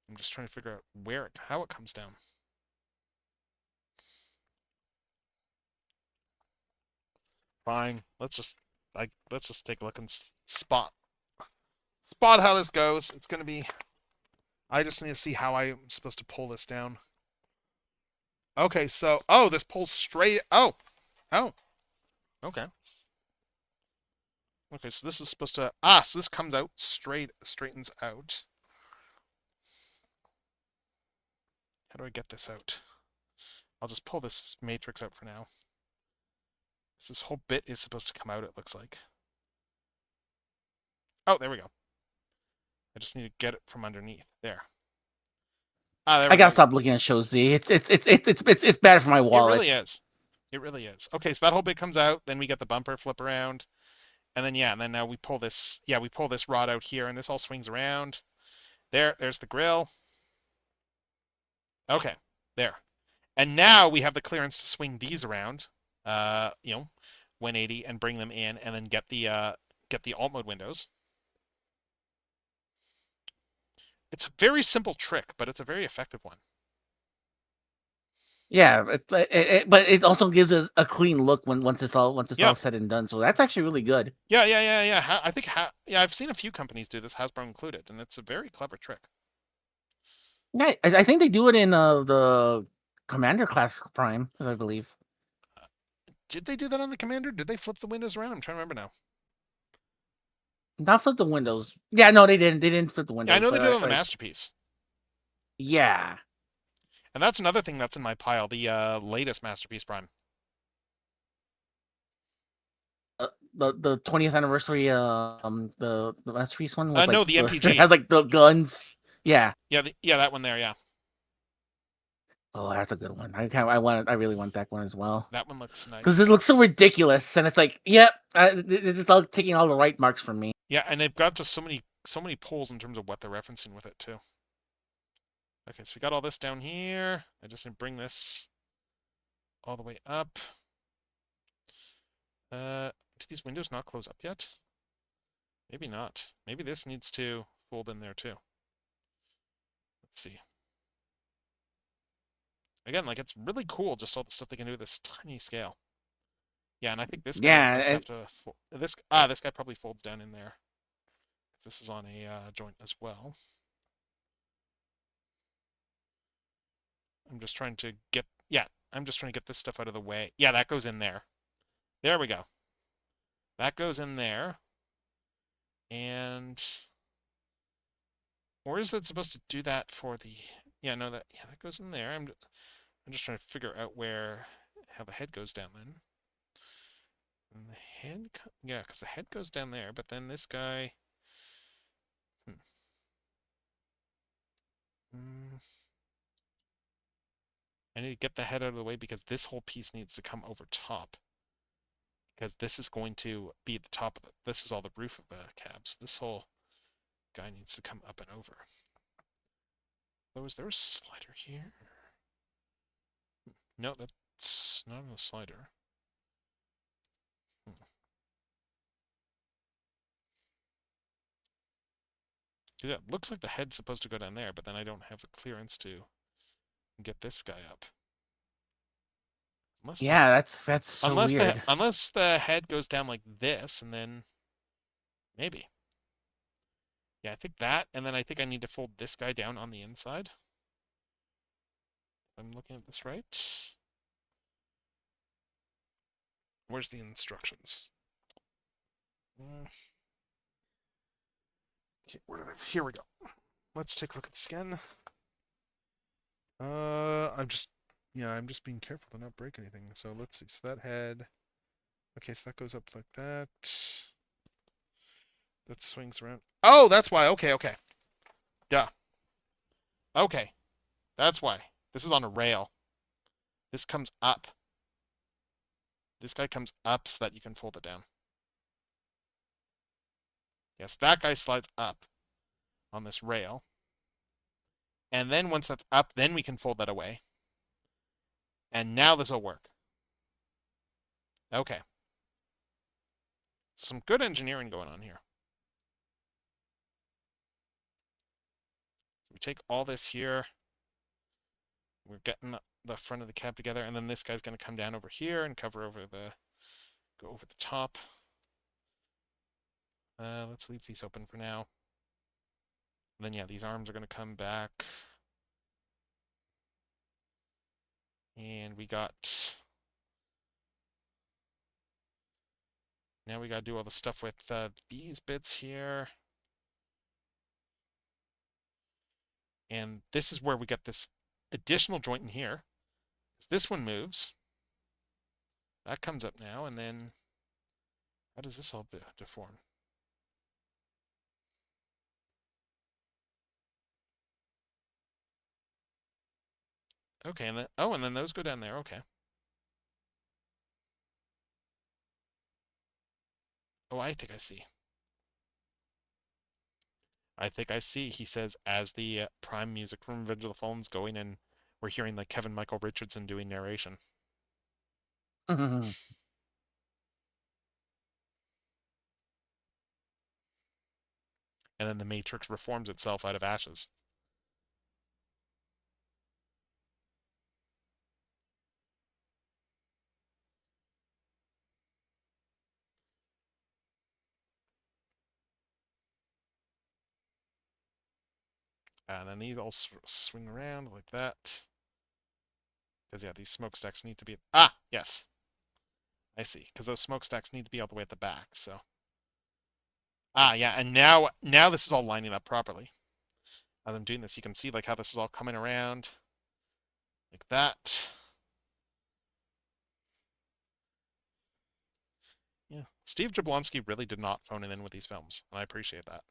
I'm just trying to figure out how it comes down. Fine. Let's just take a look and spot how this goes. It's gonna be. I just need to see how I'm supposed to pull this down. Okay, so this pulls straight. Oh, okay. Okay, so this is supposed to. So this comes out straightens out. How do I get this out? I'll just pull this matrix out for now. This whole bit is supposed to come out, it looks like. Oh, there we go. I just need to get it from underneath. There. There I we gotta go. stop looking at shows Z. It's bad for my It wallet. really is. It really is. Okay, so that whole bit comes out, then we get the bumper flip around, and then yeah, and then now we pull this, we pull this rod out here, and this all swings around. There's the grill. Okay, there. And now we have the clearance to swing these around, 180 and bring them in, and then get the alt mode windows. It's a very simple trick, but it's a very effective one. Yeah, but it also gives it a clean look once it's Yeah, all said and done. So that's actually really good. yeah. I think yeah, I've seen a few companies do this, Hasbro included, and it's a very clever trick. Yeah, I think they do it in the Commander class Prime, I believe. Did they do that on the Commander? Did they flip the windows around? I'm trying to remember now. Not flip the windows. Yeah, no, they didn't. They didn't flip the Yeah, I windows, know they but did it on the like, Masterpiece. yeah, And that's another thing that's in my pile, the latest Masterpiece Prime. the 20th anniversary the masterpiece one with No, like the it MPG. has like the guns. Yeah. Yeah, yeah, that one there. Yeah, Oh, that's a good one. I really want that one as well that one looks because nice. it looks so ridiculous, and it's like, yep, it's all taking all the right marks from me. Yeah, and they've got just so many pulls in terms of what they're referencing with it too. Okay, so we got all this down here. I just need to bring this all the way up. Do these windows not close up yet? Maybe not. Maybe this needs to fold in there too. Let's see. Again, like it's really cool just all the stuff they can do with this tiny scale. Yeah, and I think this guy will Yeah, just have and to this guy probably folds down in there. This is on a joint as well. I'm just trying to get I'm just trying to get this stuff out of the way. Yeah, that goes in there. There we go. That goes in there. And or is it supposed to do that for the yeah, no that goes in there. I'm just trying to figure out how the head goes down then. And the head yeah, because the head goes down there, but then this guy hmm. Mm, I need to get the head out of the way because this whole piece needs to come over top. Because this is going to be at the top of it. This is all the roof of the cabs. This whole guy needs to come up and over. Oh, is there a slider here? No, that's not a slider. Yeah, it looks like the head's supposed to go down there, but then I don't have the clearance to get this guy up. Unless the yeah, that's so weird. unless the head goes down like this, and then maybe. Yeah, I think that, and then I think I need to fold this guy down on the inside. If I'm looking at this right. Where's the instructions? Okay, here we go. Let's take a look at the skin. I'm just being careful to not break anything. So let's see. So that head. Okay, so that goes up like that. That swings around. Oh, that's why. Okay. Duh. Okay, that's why. This is on a rail. This comes up. This guy comes up so that you can fold it down. Yes, that guy slides up on this rail. And then once that's up, then we can fold that away. And now this will work. Okay. Some good engineering going on here. We take all this here. We're getting the front of the cab together, and then this guy's going to come down over here and go over the top. Let's leave these open for now. And then yeah, these arms are going to come back. And now we got to do all the stuff with these bits here. And this is where we get this additional joint in here. This one moves. That comes up now, and then how does this all deform? Okay, and then those go down there. Okay. Oh, I think I see. I think I see. He says as the prime music from Revenge of the Fallen's going, and we're hearing like Kevin Michael Richardson doing narration. And then the Matrix reforms itself out of ashes. And then these all swing around like that. Because yeah, these smokestacks need to be... Ah, yes. I see. Because those smokestacks need to be all the way at the back, so... Ah, yeah, and now this is all lining up properly. As I'm doing this, you can see like how this is all coming around. Like that. Yeah. Steve Jablonsky really did not phone it in with these films, and I appreciate that.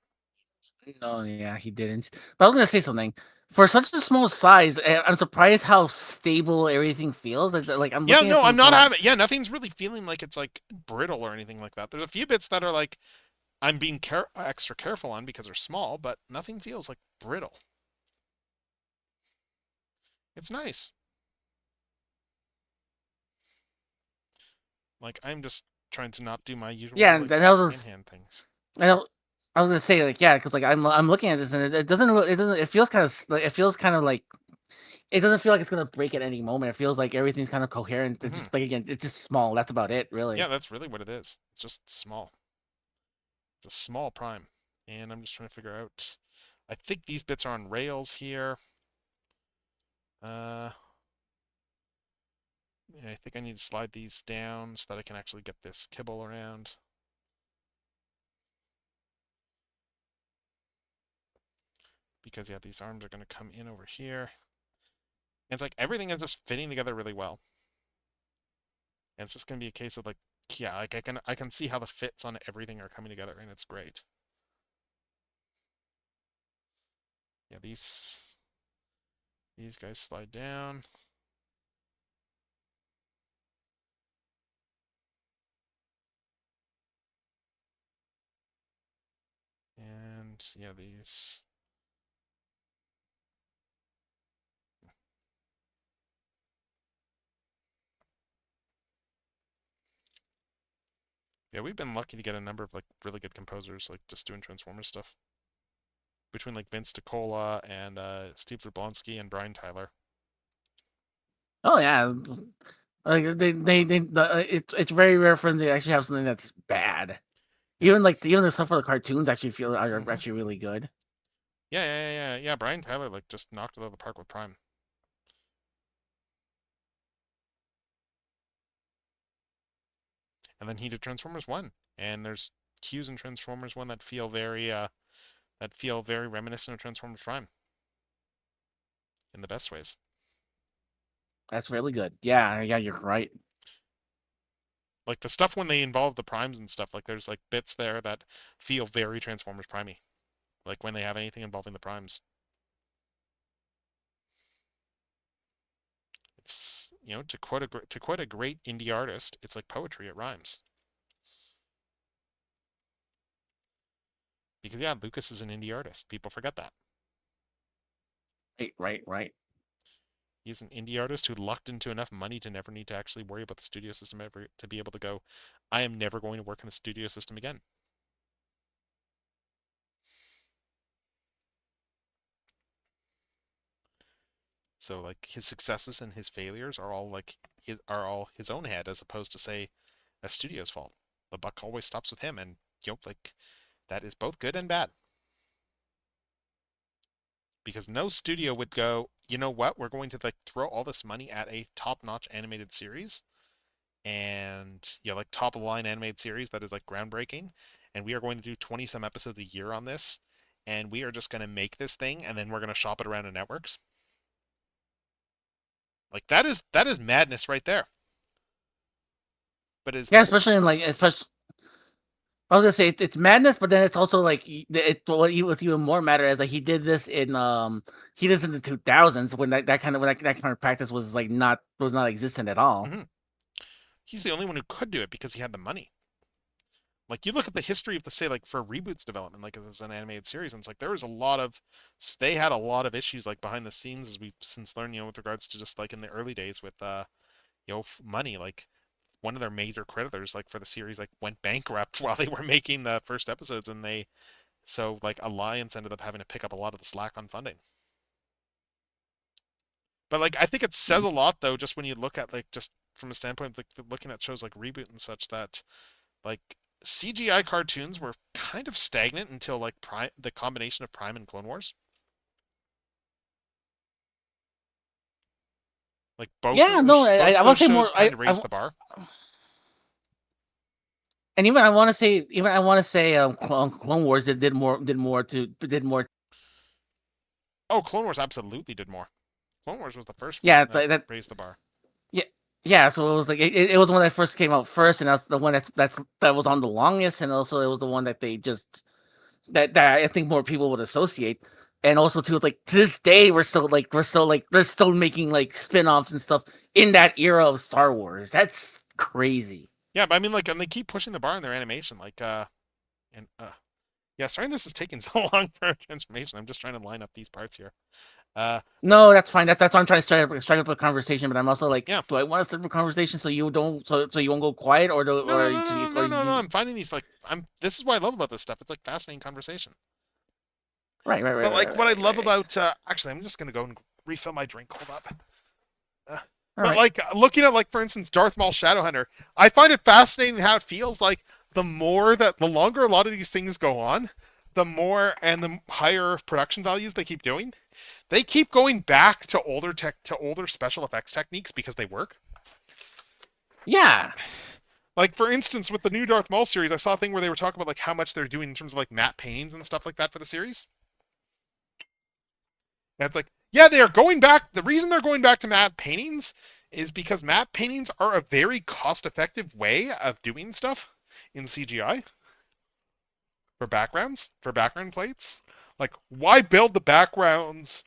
No, yeah, he didn't. But I was gonna say something. For such a small size, I'm surprised how stable everything feels. Like I'm Yeah, looking at no, it I'm from not from having... Yeah, nothing's really feeling like it's like brittle or anything like that. There's a few bits that are like I'm being extra careful on because they're small, but nothing feels like brittle. It's nice. Like I'm just trying to not do my usual yeah, like that was hand things. I don't. I was gonna say like yeah, because like I'm looking at this and it doesn't it feels kind of like it doesn't feel like it's gonna break at any moment. It feels like everything's kind of coherent. It's Hmm. just like again, it's just small. That's about it, Yeah, really. that's really what it is. It's just small. It's a small prime. And I'm just trying to figure out... I think these bits are on rails here. Uh, yeah, I think I need to slide these down so that I can actually get this kibble around. Because, yeah, these arms are going to come in over here. And it's like everything is just fitting together really well. And it's just going to be a case of like, yeah, like I can see how the fits on everything are coming together, and it's great. Yeah, these guys slide down. And yeah, these... Yeah, we've been lucky to get a number of like really good composers, like just doing Transformers stuff. Between like Vince DiCola and Steve Jablonsky and Brian Tyler. Oh yeah, like it's very rare for them to actually have something that's bad. Yeah. Even the stuff for the cartoons actually feel are Hmm. actually really good. Yeah. Brian Tyler like just knocked it out of the park with Prime. And then he did Transformers One, and there's cues in Transformers One that feel very reminiscent of Transformers Prime in the best ways. That's really good. Yeah, you're right. Like the stuff when they involve the primes and stuff, like there's like bits there that feel very Transformers Primey. Like when they have anything involving the primes. It's, to quote a great indie artist, it's like poetry, it rhymes. Because yeah, Lucas is an indie artist. People forget that. Right. He's an indie artist who lucked into enough money to never need to actually worry about the studio system ever to be able to go, I am never going to work in the studio system again. So like his successes and his failures are all his own head as opposed to say a studio's fault. The buck always stops with him, and like that is both good and bad. Because no studio would go, you know what, we're going to like throw all this money at a top-notch animated series and like top of the line animated series that is like groundbreaking, and we are going to do 20 some episodes a year on this, and we are just going to make this thing and then we're going to shop it around to networks. Like that is madness right there. But is Yeah, especially in like especially. I was gonna say it's madness, but then it's also like what was even more matter is like he did this in the 2000s when that kind of practice was like not existent at all. mhm. He's the only one who could do it because he had the money. Like you look at the history of the say like for reboots development, like as an animated series, and it's like there was a lot of they had a lot of issues like behind the scenes as we've since learned, with regards to just like in the early days with money. Like one of their major creditors, like for the series, like went bankrupt while they were making the first episodes, and so like Alliance ended up having to pick up a lot of the slack on funding. But like I think it says a lot though, just when you look at like just from a standpoint like looking at shows like Reboot and such that like CGI cartoons were kind of stagnant until like Prime, the combination of Prime and Clone Wars. Like both Yeah, no, both I want those to say shows more. kind of raised the bar. And even I want to say, Clone Wars did more. Oh, Clone Wars absolutely did more. Clone Wars was the first one Yeah, that that raised the bar. yeah. Yeah, so it was like it was the one that first came out first, and that's the one that was on the longest, and also it was the one that they just that I think more people would associate. And also too, like to this day, they're still making like spin-offs and stuff in that era of Star Wars. That's crazy. Yeah, but I mean, like, and they keep pushing the bar in their animation. Like, and yeah, sorry, this is taking so long for our transformation. I'm just trying to line up these parts here. But No, that's fine. That's why I'm trying to strike up a conversation. But I'm also like, yeah, do I want to start up a conversation so you don't so you won't go quiet, or do no, no, or no, so no, you, no, or no, no. you I'm finding these like This is what I love about this stuff. It's like fascinating conversation. right, right, right, But right, like what I right, love right. about actually, I'm just gonna go and refill my drink. Hold up. Uh, All but right. like looking at like for instance Darth Maul Shadowhunter, I find it fascinating how it feels like the longer a lot of these things go on, the more and the higher production values they keep doing. They keep going back to older special effects techniques because they work. Yeah. Like for instance, with the new Darth Maul series, I saw a thing where they were talking about like how much they're doing in terms of like matte paintings and stuff like that for the series. And it's like, yeah, they are going back. The reason they're going back to matte paintings is because matte paintings are a very cost-effective way of doing stuff in CGI for background plates. Like, why build the backgrounds?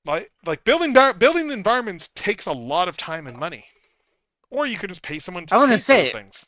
Building the environments takes a lot of time and money. Or you could just pay someone to I want to paint those say things.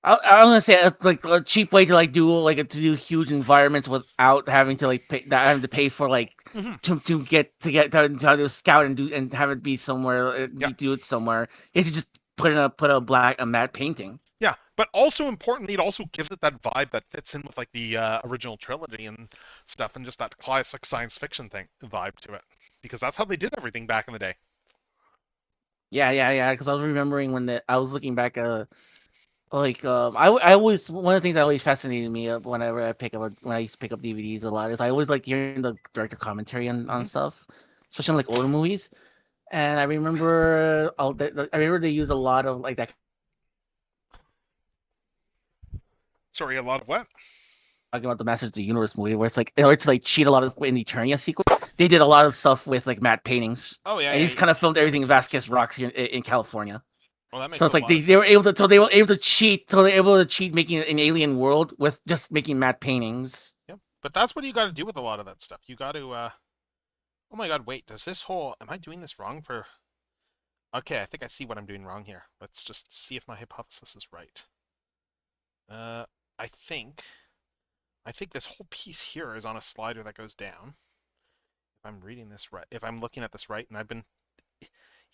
I want to say like a cheap way to like do like to do huge environments without having to like pay, not having to pay for like Mm-hmm. to scout and do and have it be somewhere Yeah. do it somewhere is to just put a matte painting. Yeah, but also importantly, it also gives it that vibe that fits in with like the original trilogy and stuff, and just that classic science fiction thing vibe to it, because that's how they did everything back in the day. Yeah. Because I was remembering I was looking back I always one of the things that always fascinated me whenever when I used to pick up DVDs a lot is I always like hearing the director commentary on Hmm. stuff, especially on like older movies. And I remember I remember they use a lot of like that Sorry, a lot of what? talking about the Masters of the Universe movie where it's like in order to like cheat a lot of in the Eternia sequence, they did a lot of stuff with like matte paintings. Oh yeah, And yeah, he's kind of filmed that everything makes in sense. Vasquez Rocks here in California. Well, that So makes a it's like lot of they were sense. able to so they were able to cheat so they were able to cheat making an alien world with just making matte paintings. Yep. But that's what you got to do with a lot of that stuff. You got to. Oh my God, wait. Does this whole? Am I doing this wrong for? Okay, I think I see what I'm doing wrong here. Let's just see if my hypothesis is right. Uh, I think. I think this whole piece here is on a slider that goes down. If I'm reading this right, if I'm looking at this right, and I've been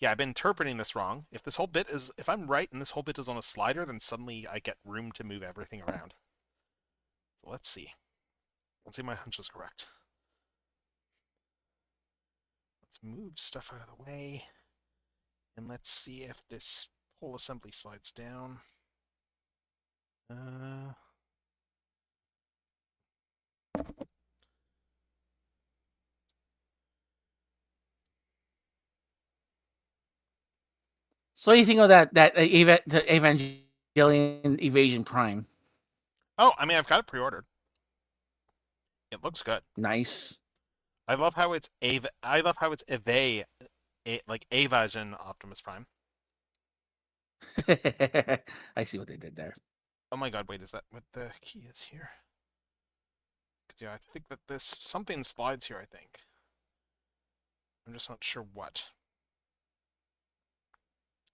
interpreting this wrong. If I'm right and this whole bit is on a slider, then suddenly I get room to move everything around. So let's see. Let's see if my hunch is correct. Let's move stuff out of the way. And let's see if this whole assembly slides down. Uh, So what do you think of the Evangelion Evasion Prime? oh, I mean, I've got it pre-ordered. It looks good. Nice. I love how it's I love how it's like Evasion Optimus Prime. I see what they did there. Oh my God, wait, is that what the key is here? Yeah, I think that this something slides here, I think. I'm just not sure what.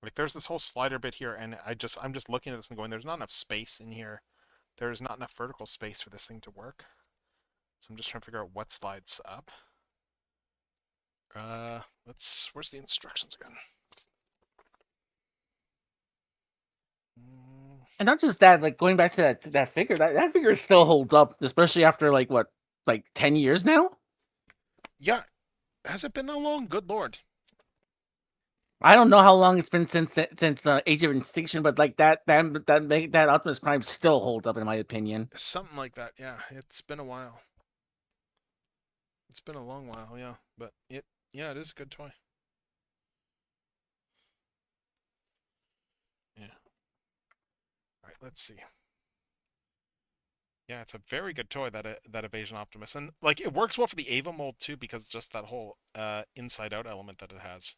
Like there's this whole slider bit here, and I'm just looking at this and going, there's not enough space in here. There's not enough vertical space for this thing to work. So I'm just trying to figure out what slides up. Where's the instructions again? And not just that, like going back to that figure, that figure still holds up, especially after like what, like 10 years now? Yeah, has it been that long? Good Lord. I don't know how long it's been since Age of Extinction, but like that Optimus Prime still holds up in my opinion. Something like that, yeah. It's been a while. It's been a long while, yeah. But yeah, it is a good toy. All right, let's see. Yeah, it's a very good toy, that Evasion Optimus, and like it works well for the Ava mold too, because just that whole inside out element that it has.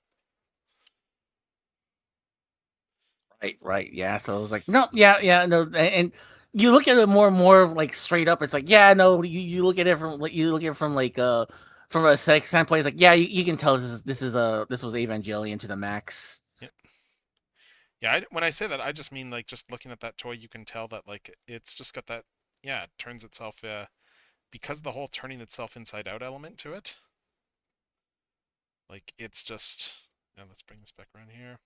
Right, yeah. So it was like, no, yeah, no, and you look at it more and more like straight up. It's like, yeah, no, you look at it from like you look at it from a sex standpoint. It's like, yeah, you can tell this was Evangelion to the max. Yeah, yeah. When I say that, I just mean like just looking at that toy, you can tell that like it's just got that. Yeah, it turns itself because of the whole turning itself inside out element to it. Like it's just. Yeah, let's bring this back around here.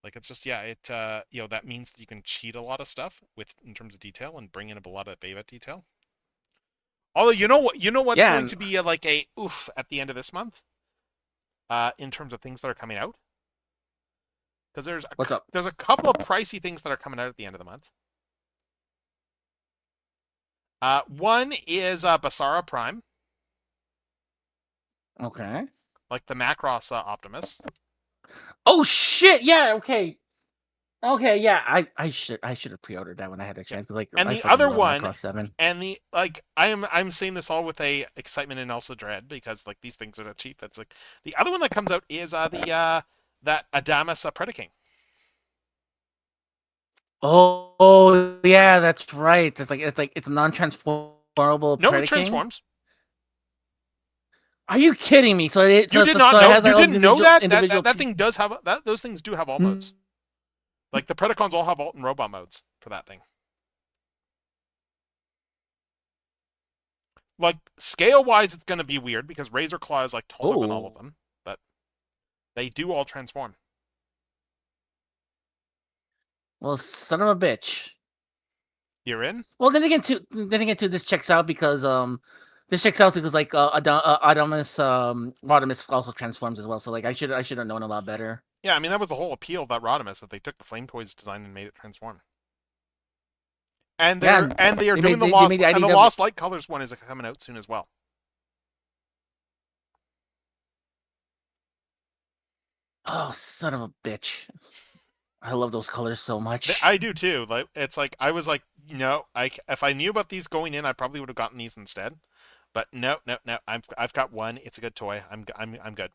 Like it's just yeah, it that means that you can cheat a lot of stuff with in terms of detail and bring in a lot of Beva detail. Although you know what's Yeah, going and to be like a oof at the end of this month, in terms of things that are coming out, because what's up? there's a couple of pricey things that are coming out at the end of the month. One is Basara Prime, Okay. like the Macross Optimus. Oh shit! Yeah. Okay. Yeah. I should have pre-ordered that when I had a Yeah. chance. Like And I the fucking other love one, Macross 7. and the like, I'm saying this all with a excitement and also dread because like these things are not cheap. That's like the other one that comes out is the that Adamas Predaking. Oh yeah, that's right. It's a non-transformable No, it Predaking. transforms. Are you kidding me? You did not So it know? has You like didn't know that? individual. That thing does have that. Those things do have all modes. Like the Predacons all have alt and robot modes for that thing. Like scale wise, it's gonna be weird because Razor Claw is like taller than all of Oh them, but they do all transform. well, son of a bitch. You're in? Well, then again, too, this checks out because like Rodimus also transforms as well. So like I should have known a lot better. Yeah, I mean that was the whole appeal of that Rodimus that they took the Flame Toys design and made it transform. And Yeah, they are doing they made the the IDW. Lost Light Colors one is coming out soon as well. Oh, son of a bitch! I love those colors so much. I do too. Like it's like I was like, if I knew about these going in, I probably would have gotten these instead. But no. I've got one. It's a good toy. I'm good.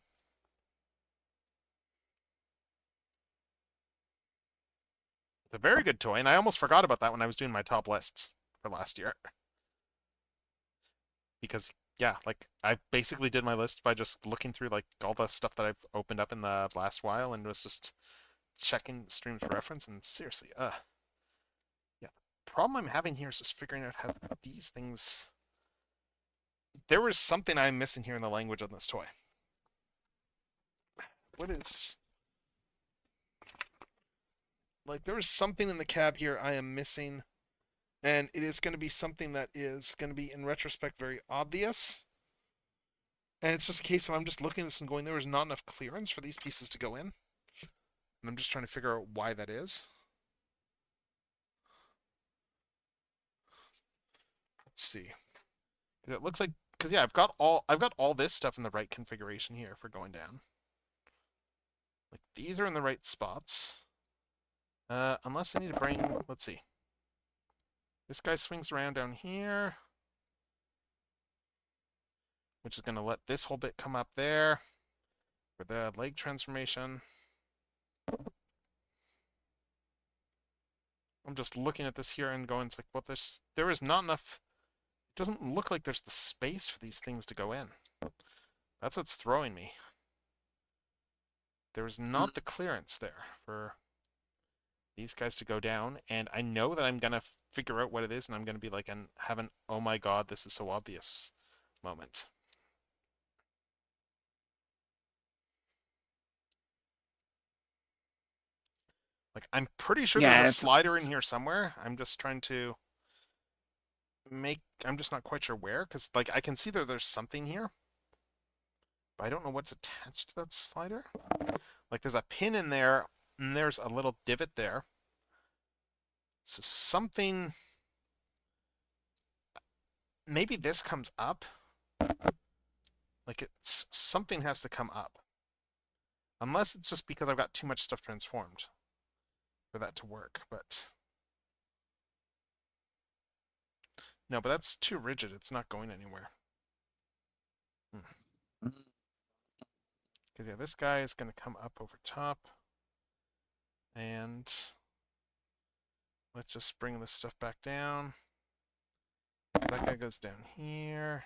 It's a very good toy, and I almost forgot about that when I was doing my top lists for last year. Because yeah, like I basically did my list by just looking through like all the stuff that I've opened up in the last while and was just checking streams for reference. And seriously, yeah, the problem I'm having here is just figuring out how these things. There was something I'm missing here in the language on this toy. What is like there is something in the cab here I am missing, and it is going to be something that is going to be in retrospect very obvious. And it's just a case of I'm just looking at this and going, there is not enough clearance for these pieces to go in. And I'm just trying to figure out why that is. Let's see. It looks like because yeah, I've got all this stuff in the right configuration here for going down. Like these are in the right spots. Unless I need to bring, let's see. This guy swings around down here, which is going to let this whole bit come up there for the leg transformation. I'm just looking at this here and going, it's like, well, there is not enough. It doesn't look like there's the space for these things to go in. That's what's throwing me. There is not the clearance there for these guys to go down, and I know that I'm gonna figure out what it is, and I'm gonna be like, and have an oh my god, this is so obvious moment. Like I'm pretty sure there's Yeah, a it's slider in here somewhere. I'm just trying to I'm just not quite sure where, because like I can see there's something here, but I don't know what's attached to that slider. Like there's a pin in there, and there's a little divot there. So something, maybe this comes up. Like something has to come up. Unless it's just because I've got too much stuff transformed for that to work, but No, but that's too rigid. It's not going anywhere. Because yeah, this guy is going to come up over top. And let's just bring this stuff back down. That guy goes down here.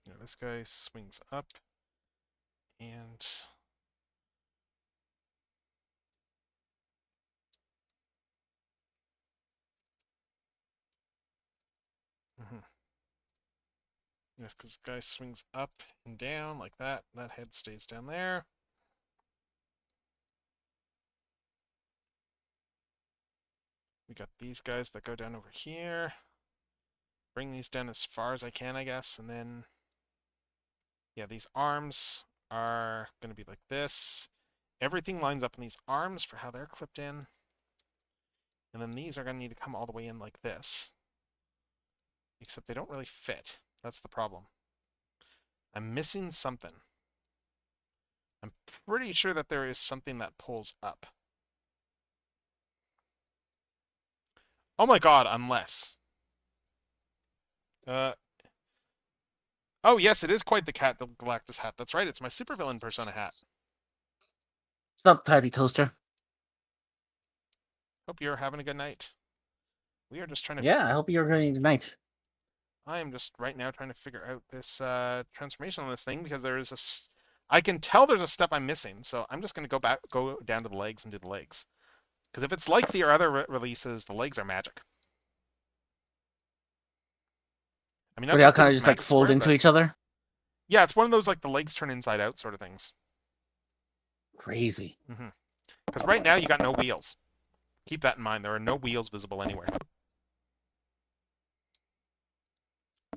Yeah, this guy swings up. And yes, because the guy swings up and down like that. That head stays down there. We got these guys that go down over here. Bring these down as far as I can, I guess. And then, yeah, these arms are going to be like this. Everything lines up in these arms for how they're clipped in. And then these are going to need to come all the way in like this. Except they don't really fit. That's the problem. I'm missing something. I'm pretty sure that there is something that pulls up. Oh my god, unless. Oh yes, it is quite the Cat the Galactus hat. That's right, it's my supervillain persona hat. What's up, Tabby Toaster? Hope you're having a good night. We are just trying to... Yeah, I hope you're going tonight. I am just right now trying to figure out this transformation on this thing because there is a... I can tell there's a step I'm missing, so I'm just going to go down to the legs and do the legs. Because if it's like the other releases, the legs are magic. I mean, not Where they all just kind of it's just like magic fold square, into but... each other. Yeah, it's one of those like the legs turn inside out sort of things. Crazy. Because right now you got no wheels. Keep that in mind. There are no wheels visible anywhere.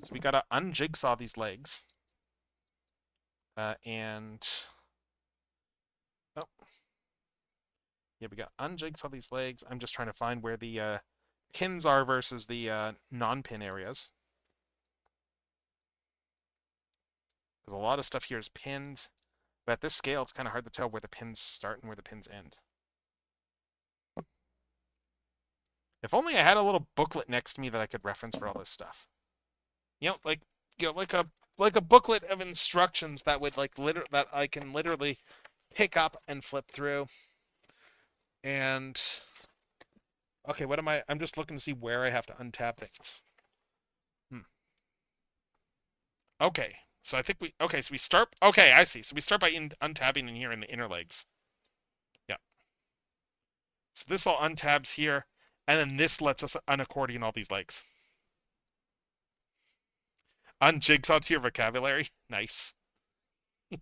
So we gotta unjigsaw these legs. And... Oh. Yeah, we got unjigsaw these legs. I'm just trying to find where the pins are versus the non-pin areas. Because a lot of stuff here is pinned. But at this scale, it's kind of hard to tell where the pins start and where the pins end. If only I had a little booklet next to me that I could reference for all this stuff. Like a booklet of instructions that would that I can literally pick up and flip through. And okay, what am I? I'm just looking to see where I have to untap things. Okay, so I think so we start. Okay, I see. So we start by untabbing in here in the inner legs. Yeah. So this all untabs here, and then this lets us unaccordion all these legs. Unjigsaw to your vocabulary. Nice. All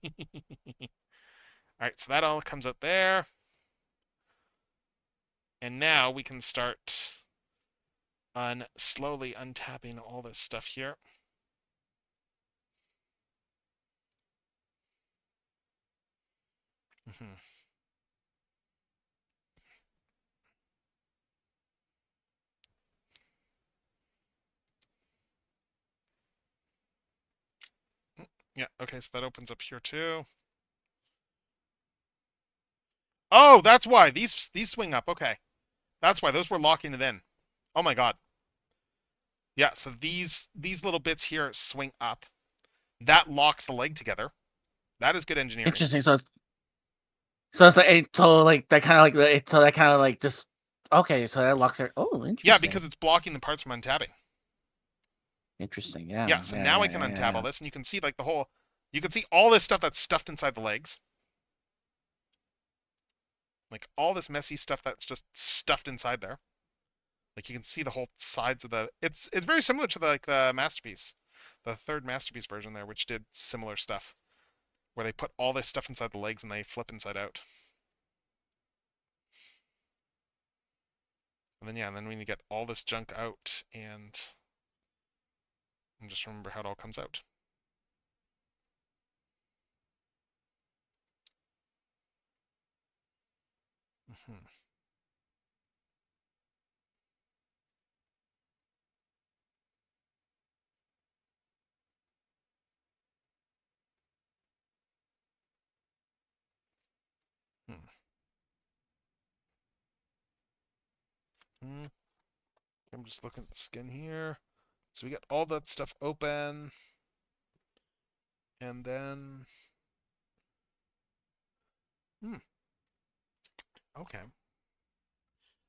right, so that all comes out there. And now we can start on slowly untapping all this stuff here. Yeah, okay, so that opens up here too. Oh, that's why. These swing up. Okay. That's why those were locking it in. Oh my god. Yeah, so these little bits here swing up. That locks the leg together. That is good engineering. Interesting. So it's like that kind of like just okay. So that locks her. Oh, interesting. Yeah, because it's blocking the parts from untabbing. Interesting. Yeah. Yeah. So now I can untab all this, and you can see like the whole. You can see all this stuff that's stuffed inside the legs. Like all this messy stuff that's just stuffed inside there. Like you can see the whole sides of the. It's very similar to the masterpiece, the third masterpiece version there, which did similar stuff, where they put all this stuff inside the legs and they flip inside out. And then yeah, and then we need to get all this junk out and just remember how it all comes out. I'm just looking at the skin here. So we got all that stuff open. And then... Okay.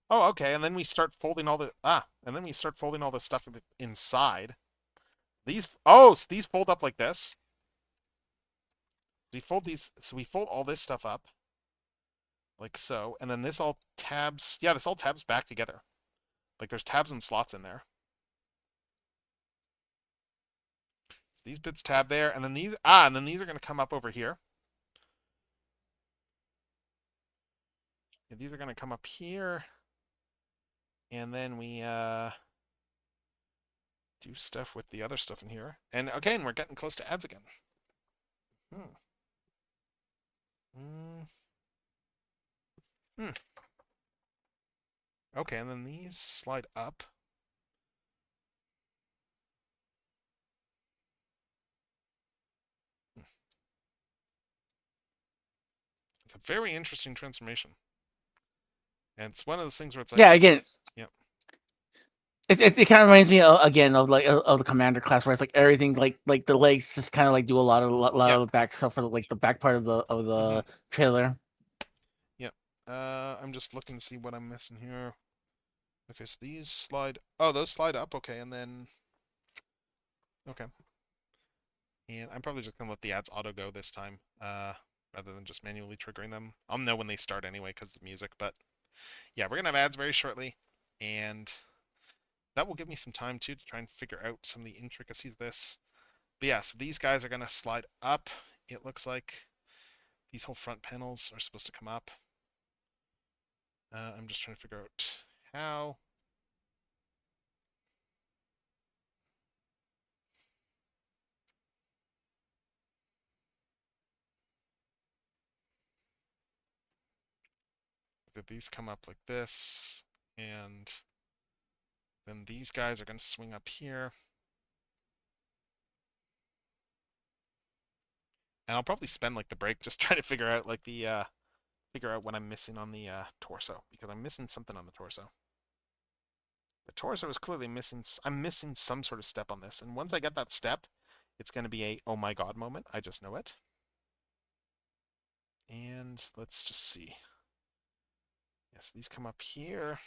Oh, okay. And then we start folding all the... and then we start folding all the stuff inside. So these fold up like this. We fold these... So we fold all this stuff up. Like so. And then this all tabs... Yeah, this all tabs back together. Like there's tabs and slots in there. So these bits tab there, and then these are going to come up over here. And these are going to come up here, and then we do stuff with the other stuff in here. And again, we're getting close to ads again. Okay, and then these slide up. It's a very interesting transformation. And it's one of those things where it's like... Yeah, again, Yep. it kind of reminds me again of like of the Commander class, where it's like everything like the legs just kind of like do a lot of the back stuff for like the back part of the trailer. Yep. I'm just looking to see what I'm missing here. Okay, so these slide... Oh, those slide up. Okay, and then... Okay. And I'm probably just going to let the ads auto go this time, rather than just manually triggering them. I'll know when they start anyway because of music, but yeah, we're going to have ads very shortly, and that will give me some time, too, to try and figure out some of the intricacies of this. But yeah, so these guys are going to slide up. It looks like these whole front panels are supposed to come up. I'm just trying to figure out how. That these come up like this, and then these guys are going to swing up here. And I'll probably spend like the break just trying to figure out like the figure out what I'm missing on the torso, because I'm missing something on the torso. The torso is clearly missing. I'm missing some sort of step on this, and once I get that step, it's going to be a oh my god moment. I just know it. And let's just see. Yes, these come up here.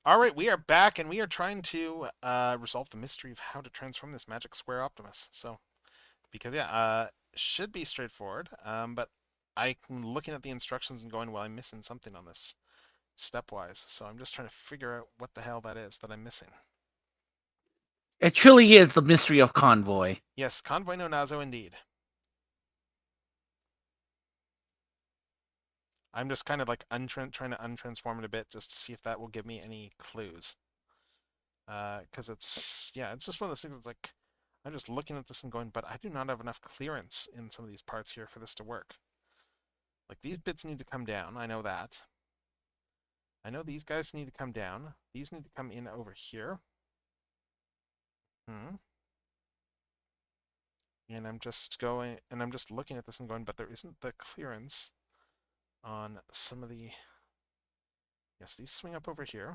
All right, we are back, and we are trying to resolve the mystery of how to transform this Magic Square Optimus. So, because yeah, should be straightforward. But I'm looking at the instructions and going, well, I'm missing something on this stepwise. So I'm just trying to figure out what the hell that is that I'm missing. It truly is the mystery of Convoy. Yes, Convoy no Nazo indeed. I'm just kind of like trying to untransform it a bit just to see if that will give me any clues. Because it's just one of those things that's like, I'm just looking at this and going, but I do not have enough clearance in some of these parts here for this to work. Like these bits need to come down, I know that. I know these guys need to come down. These need to come in over here. And I'm just looking at this and going, but there isn't the clearance on some of the, yes, these swing up over here.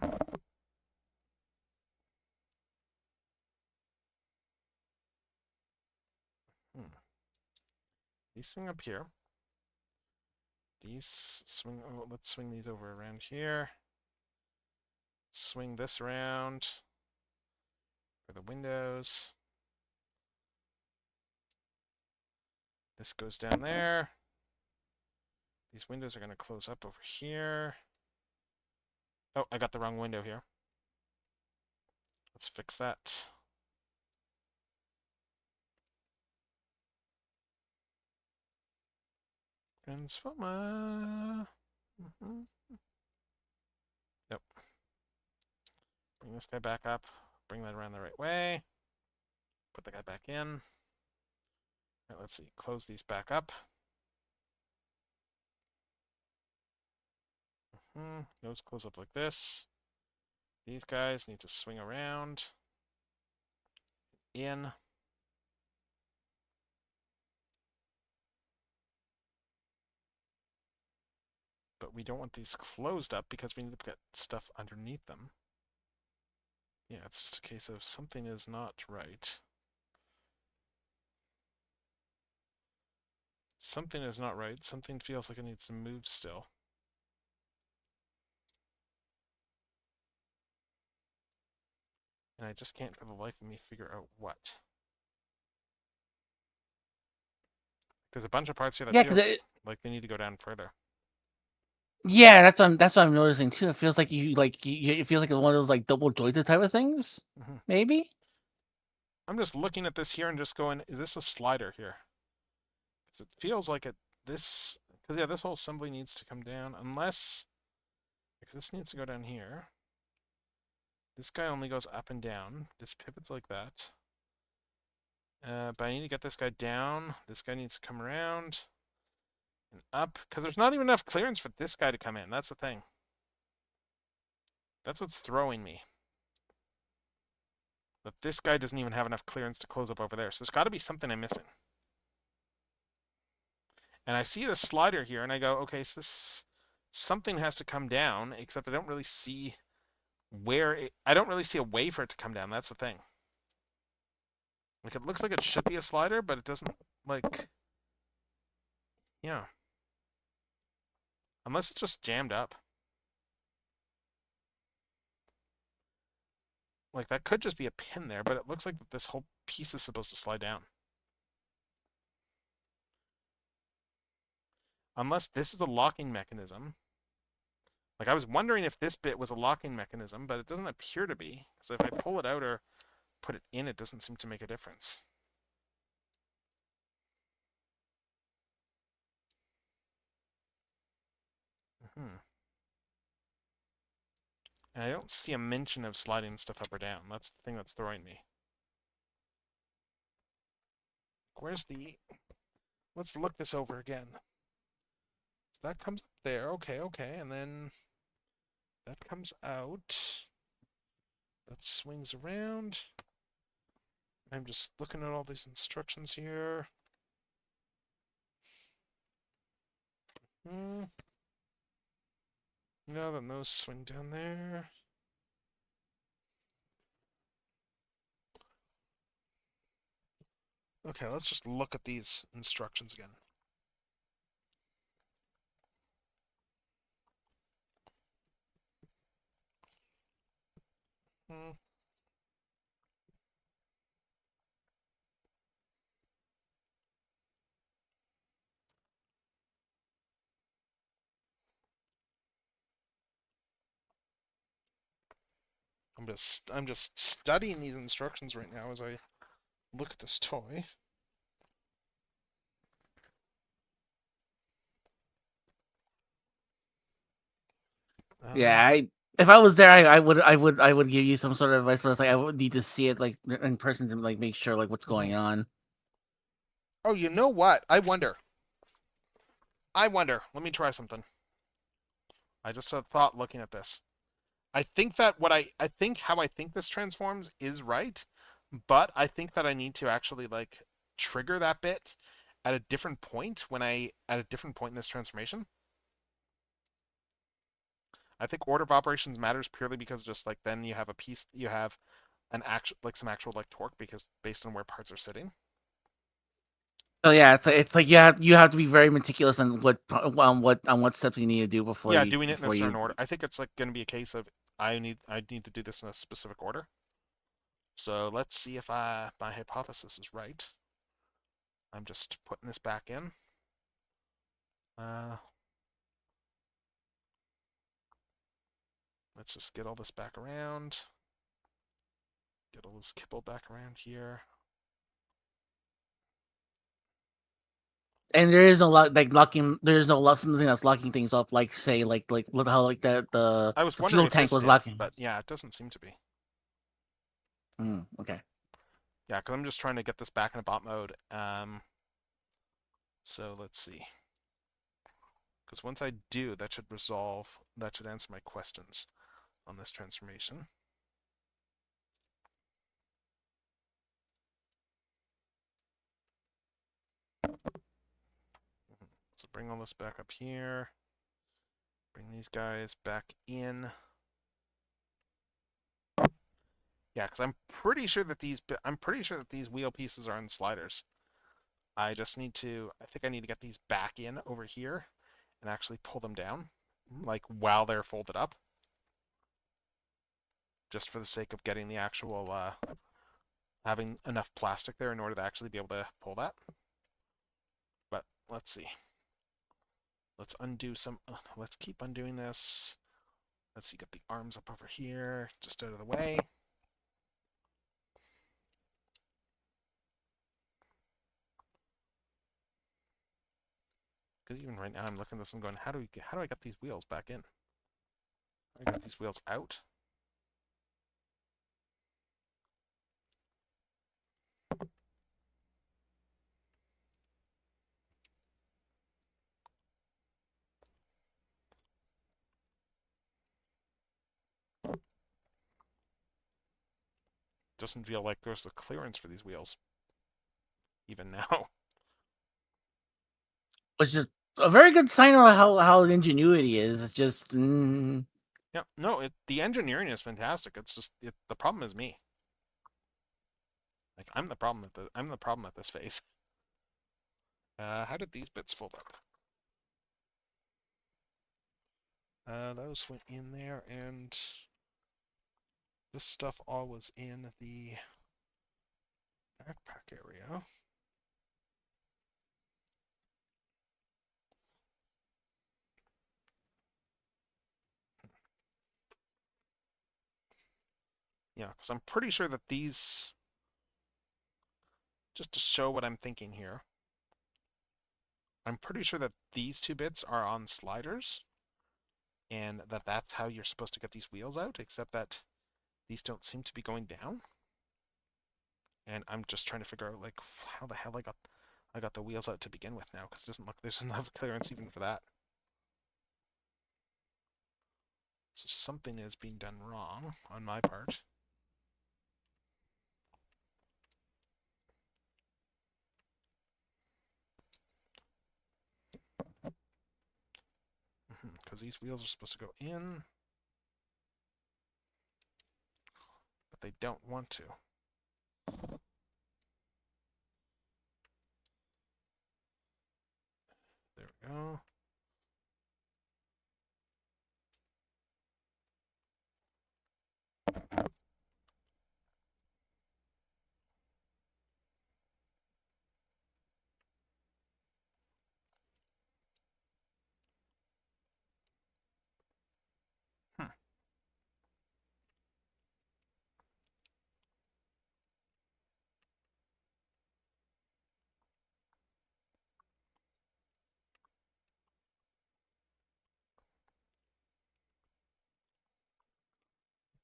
These swing up here. These swing, let's swing these over around here. Swing this around for the windows. This goes down there. These windows are going to close up over here. Oh, I got the wrong window here. Let's fix that. Transformer. Nope. Bring this guy back up. Bring that around the right way. Put the guy back in. Right, let's see. Close these back up. Those close up like this. These guys need to swing around. In. But we don't want these closed up because we need to get stuff underneath them. Yeah, it's just a case of something is not right. Something is not right. Something feels like it needs to move still. And I just can't for the life of me figure out what. There's a bunch of parts here that feel like they need to go down further. Yeah, that's what I'm noticing too. It feels like it feels like one of those like double jointed type of things. Maybe. I'm just looking at this here and just going, is this a slider here? Because it feels like because yeah, this whole assembly needs to come down unless, because this needs to go down here. This guy only goes up and down. This pivots like that. But I need to get this guy down. This guy needs to come around and up, because there's not even enough clearance for this guy to come in. That's the thing. That's what's throwing me. But this guy doesn't even have enough clearance to close up over there. So there's got to be something I'm missing. And I see the slider here, and I go, okay, so something has to come down, except I don't really see I don't really see a way for it to come down. That's the thing. Like, it looks like it should be a slider, but it doesn't, like, yeah. Unless it's just jammed up. Like, that could just be a pin there, but it looks like this whole piece is supposed to slide down. Unless this is a locking mechanism. Like, I was wondering if this bit was a locking mechanism, but it doesn't appear to be. Because if I pull it out or put it in, it doesn't seem to make a difference. And I don't see a mention of sliding stuff up or down. That's the thing that's throwing me. Where's let's look this over again. So that comes up there, okay, and then that comes out. That swings around. I'm just looking at all these instructions here. No, then those swing down there. Okay, let's just look at these instructions again. I'm just studying these instructions right now as I look at this toy. Yeah, if I was there, I would give you some sort of advice, but it's like I would need to see it like in person to like make sure like what's going on. Oh, you know what? I wonder. Let me try something. I just had a thought looking at this. I think that I think how I think this transforms is right, but I think that I need to actually like trigger that bit at a different point at a different point in this transformation. I think order of operations matters purely because just like then you have an actual like some actual like torque because based on where parts are sitting. So yeah, it's like you have to be very meticulous on what steps you need to do Yeah, doing it in a before certain you. order. I think it's like going to be a case of I need to do this in a specific order. So let's see if my hypothesis is right. I'm just putting this back in. Uh, let's just get all this back around. Get all this kibble back around here. And there is no like locking. There is no something that's locking things up. Like say like how like I was the wondering fuel if tank this was did, locking. but yeah, it doesn't seem to be. Okay. Yeah, because I'm just trying to get this back in a bot mode. So let's see. Because once I do, that should answer my questions on this transformation. So bring all this back up here. Bring these guys back in. Yeah, because I'm pretty sure that these wheel pieces are on sliders. I just need to, I think I need to get these back in over here and actually pull them down, like while they're folded up, just for the sake of getting the actual, having enough plastic there in order to actually be able to pull that. But let's see. Let's undo let's keep undoing this. Let's see, get the arms up over here, just out of the way. Because even right now I'm looking at this and going, how do I get these wheels back in? I get these wheels out. Doesn't feel like there's the clearance for these wheels, even now. Which is a very good sign of how ingenuity is. It's just. Yeah, no, the engineering is fantastic. It's just the problem is me. Like I'm the problem at this phase. How did these bits fold up? Those went in there, and this stuff all was in the backpack area. Yeah, because I'm pretty sure that these, just to show what I'm thinking here, I'm pretty sure that these two bits are on sliders, and that's how you're supposed to get these wheels out, except that these don't seem to be going down. And I'm just trying to figure out like how the hell I got the wheels out to begin with now, because it doesn't look there's enough clearance even for that. So something is being done wrong on my part. Because these wheels are supposed to go in, but they don't want to. There we go.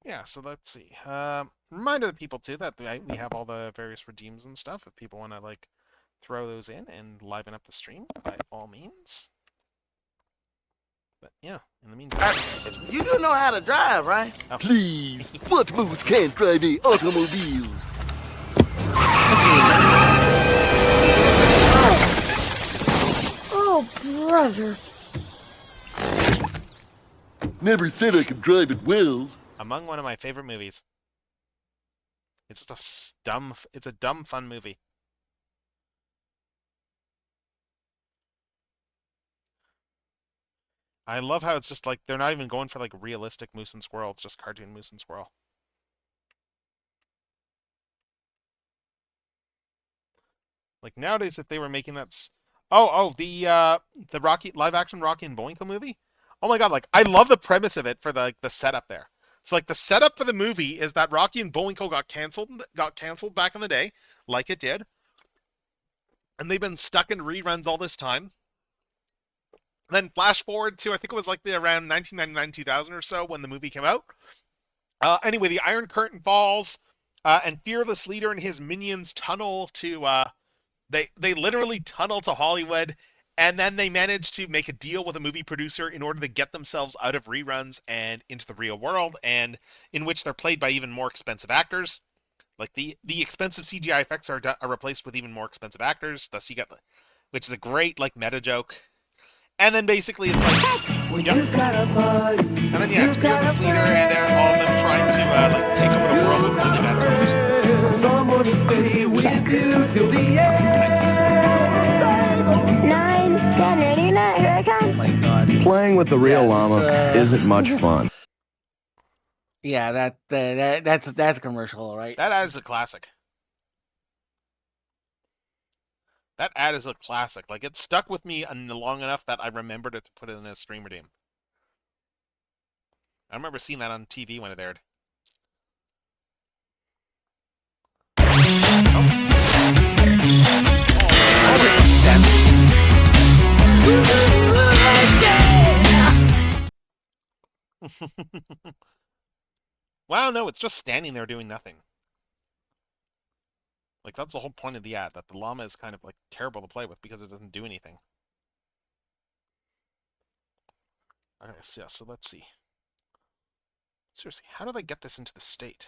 Yeah, so let's see. Remind other people too that we have all the various redeems and stuff. If people want to like throw those in and liven up the stream, by all means. But yeah, in the meantime, You do know how to drive, right? oh. Please, what moose can't drive a automobile? Oh, brother. Never said I could drive it well. Among one of my favorite movies. It's just it's a dumb fun movie. I love how it's just like they're not even going for like realistic moose and squirrel. It's just cartoon moose and squirrel. Like nowadays, if they were making that, the Rocky live action Rocky and Bullwinkle movie. Oh my God! Like I love the premise of it for the setup there. So like the setup for the movie is that Rocky and Bullwinkle got canceled back in the day, like it did, and they've been stuck in reruns all this time. Then flash forward to I think it was like around 1999 2000 or so when the movie came out. Anyway, the Iron Curtain falls, and Fearless Leader and his minions tunnel to they literally tunnel to Hollywood, and then they manage to make a deal with a movie producer in order to get themselves out of reruns and into the real world, and in which they're played by even more expensive actors. Like the expensive CGI effects are replaced with even more expensive actors. Thus, you get which is a great like meta joke. And then basically it's like, yep. And then yeah, it's Fearless Leader and all of them trying to like take over the world with really bad television. Nice. 9, 10, 89, here I come. Oh my God. Playing with the real Yeah, llama isn't much fun. Yeah, that's a commercial, right? That ad is a classic. That ad is a classic. Like it stuck with me long enough that I remembered it to put it in a stream redeem. I remember seeing that on TV when it aired. Wow, no, it's just standing there doing nothing. Like that's the whole point of the ad, that the llama is kind of like terrible to play with because it doesn't do anything. Okay, so yeah, so let's see. Seriously, how do they get this into the state?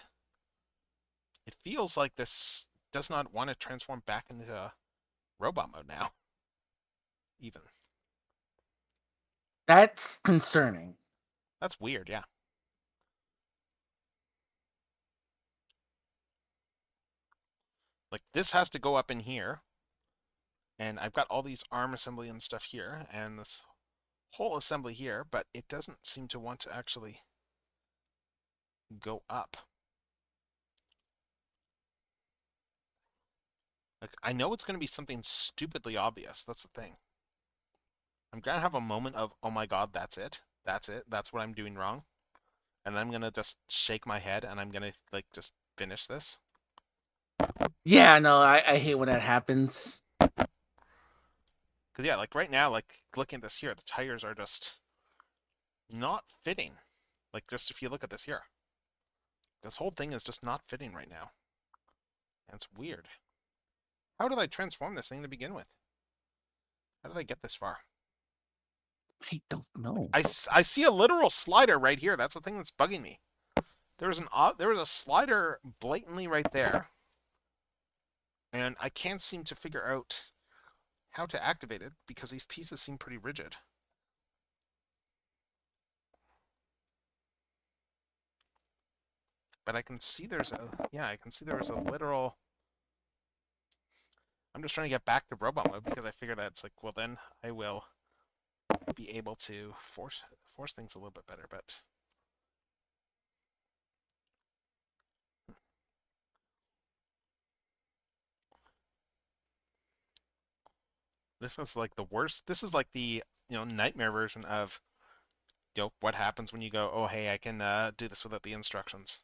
It feels like this does not want to transform back into robot mode now. Even. That's concerning. That's weird, yeah. Like this has to go up in here. And I've got all these arm assembly and stuff here, and this whole assembly here, but it doesn't seem to want to actually go up. Like, I know it's going to be something stupidly obvious. That's the thing. I'm going to have a moment of, oh my God, that's it. That's it. That's what I'm doing wrong. And then I'm going to just shake my head and I'm going to like just finish this. Yeah, no, I hate when that happens. Because yeah, like right now, like looking at this here, the tires are just not fitting. Like just if you look at this here, this whole thing is just not fitting right now. And it's weird. How did I transform this thing to begin with? How did I get this far? I don't know. I see a literal slider right here. That's the thing that's bugging me. There was a slider blatantly right there, and I can't seem to figure out how to activate it because these pieces seem pretty rigid. But I can see there's a literal. I'm just trying to get back to robot mode because I figure that it's like, well, then I will be able to force things a little bit better. But this is like the worst. This is like the nightmare version of what happens when you go, oh hey, I can do this without the instructions.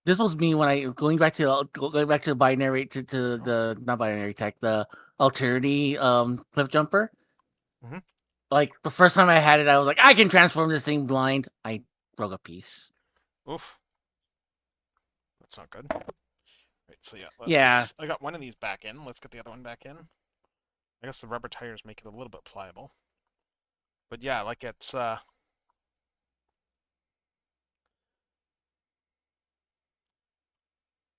this was me when I going back to the binary to the not binary tech, the alterity cliff jumper. Mhm. Like the first time I had it, I was like, I can transform this thing blind. I broke a piece. Oof. That's not good. Right, so yeah, Yeah. I got one of these back in. Let's get the other one back in. I guess the rubber tires make it a little bit pliable. But yeah, like it's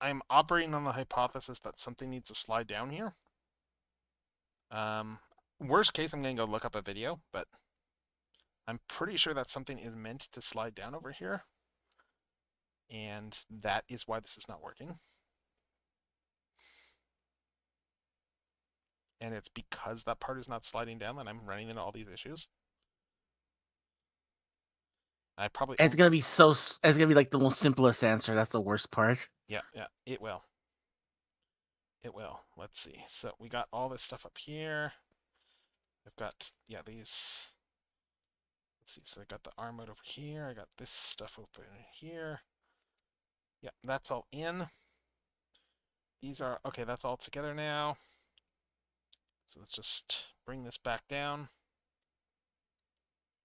I'm operating on the hypothesis that something needs to slide down here. Worst case, I'm gonna go look up a video, but I'm pretty sure that something is meant to slide down over here. And that is why this is not working. And it's because that part is not sliding down that I'm running into all these issues. I probably And it's gonna be it's gonna be like the most simplest answer. That's the worst part. yeah, it will. It will. Let's see. So we got all this stuff up here. I've got these. Let's see. So I got the arm mode over here. I got this stuff open here. Yeah, that's all in. These are okay. That's all together now. So let's just bring this back down.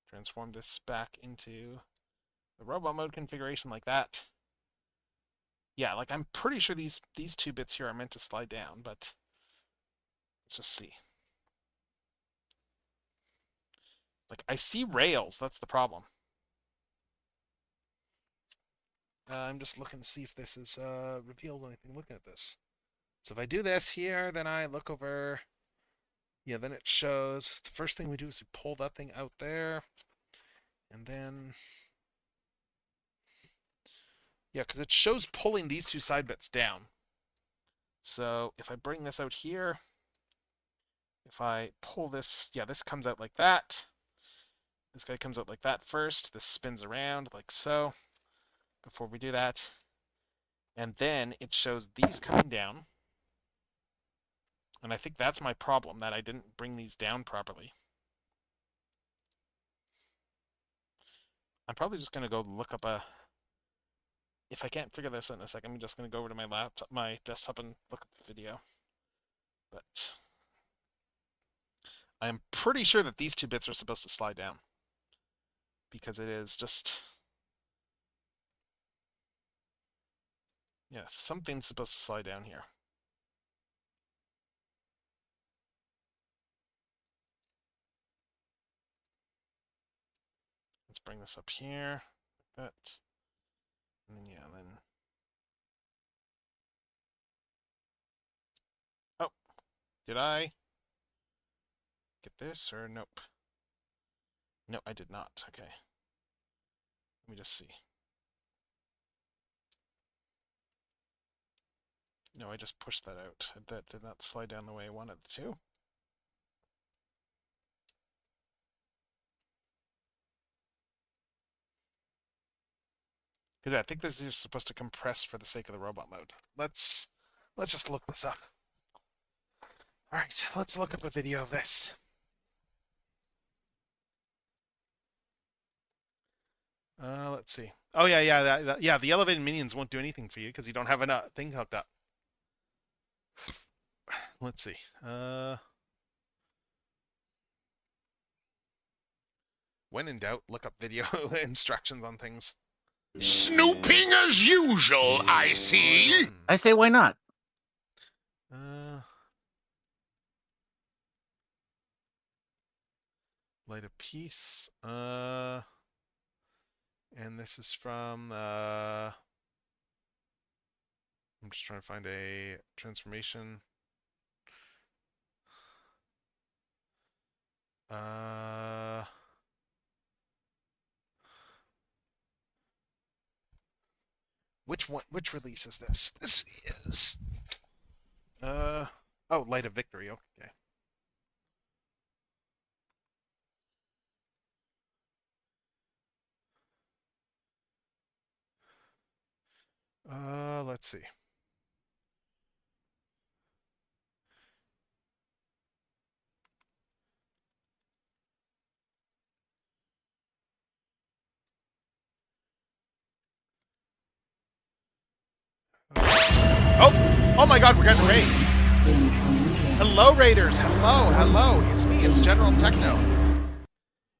Transform this back into the robot mode configuration like that. Yeah, like I'm pretty sure these two bits here are meant to slide down, but let's just see. Like I see rails, that's the problem. I'm just looking to see if this is reveals anything looking at this. So if I do this here, then I look over, yeah, then it shows, the first thing we do is we pull that thing out there, and then, yeah, because it shows pulling these two side bits down. So if I bring this out here, if I pull this, yeah, this comes out like that. This guy comes out like that first. This spins around like so before we do that. And then it shows these coming down. And I think that's my problem, that I didn't bring these down properly. I'm probably just going to go look up a... If I can't figure this out in a second, I'm just going to go over to my laptop, my desktop, and look up the video. But I'm pretty sure that these two bits are supposed to slide down. Because it is just... Yeah, something's supposed to slide down here. Let's bring this up here. Like that. And then, yeah, then... Oh, did I get this or nope? No, I did not. Okay. Let me just see. No, I just pushed that out. That did not slide down the way I wanted it to. Because I think this is supposed to compress for the sake of the robot mode. Let's just look this up. All right, let's look up a video of this. Let's see. Oh yeah. The elevated minions won't do anything for you because you don't have a thing hooked up. Let's see. When in doubt, look up video instructions on things. Snooping as usual, I see. I say, why not? Light a piece. And this is from. I'm just trying to find a transformation. Which one? Which release is this? This is. Oh, Light of Victory. Okay. Let's see. Oh my God, we're getting a raid. Hello, Raiders. Hello. It's me. It's General Techno.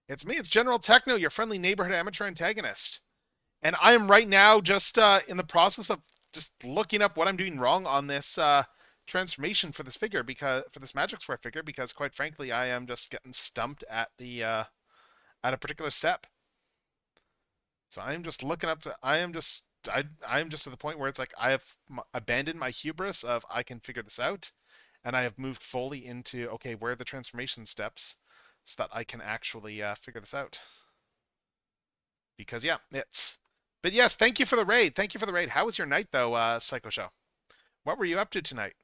It's General Techno, your friendly neighborhood amateur antagonist. And I am right now just in the process of just looking up what I'm doing wrong on this transformation for this figure, for this Magic Square figure, because quite frankly, I am just getting stumped at a particular step. So I am just looking up. I am just at the point where it's like I have abandoned my hubris of I can figure this out, and I have moved fully into okay, where are the transformation steps, so that I can actually figure this out. Because yeah, it's. But yes, thank you for the raid. How was your night though, Psycho Show? What were you up to tonight?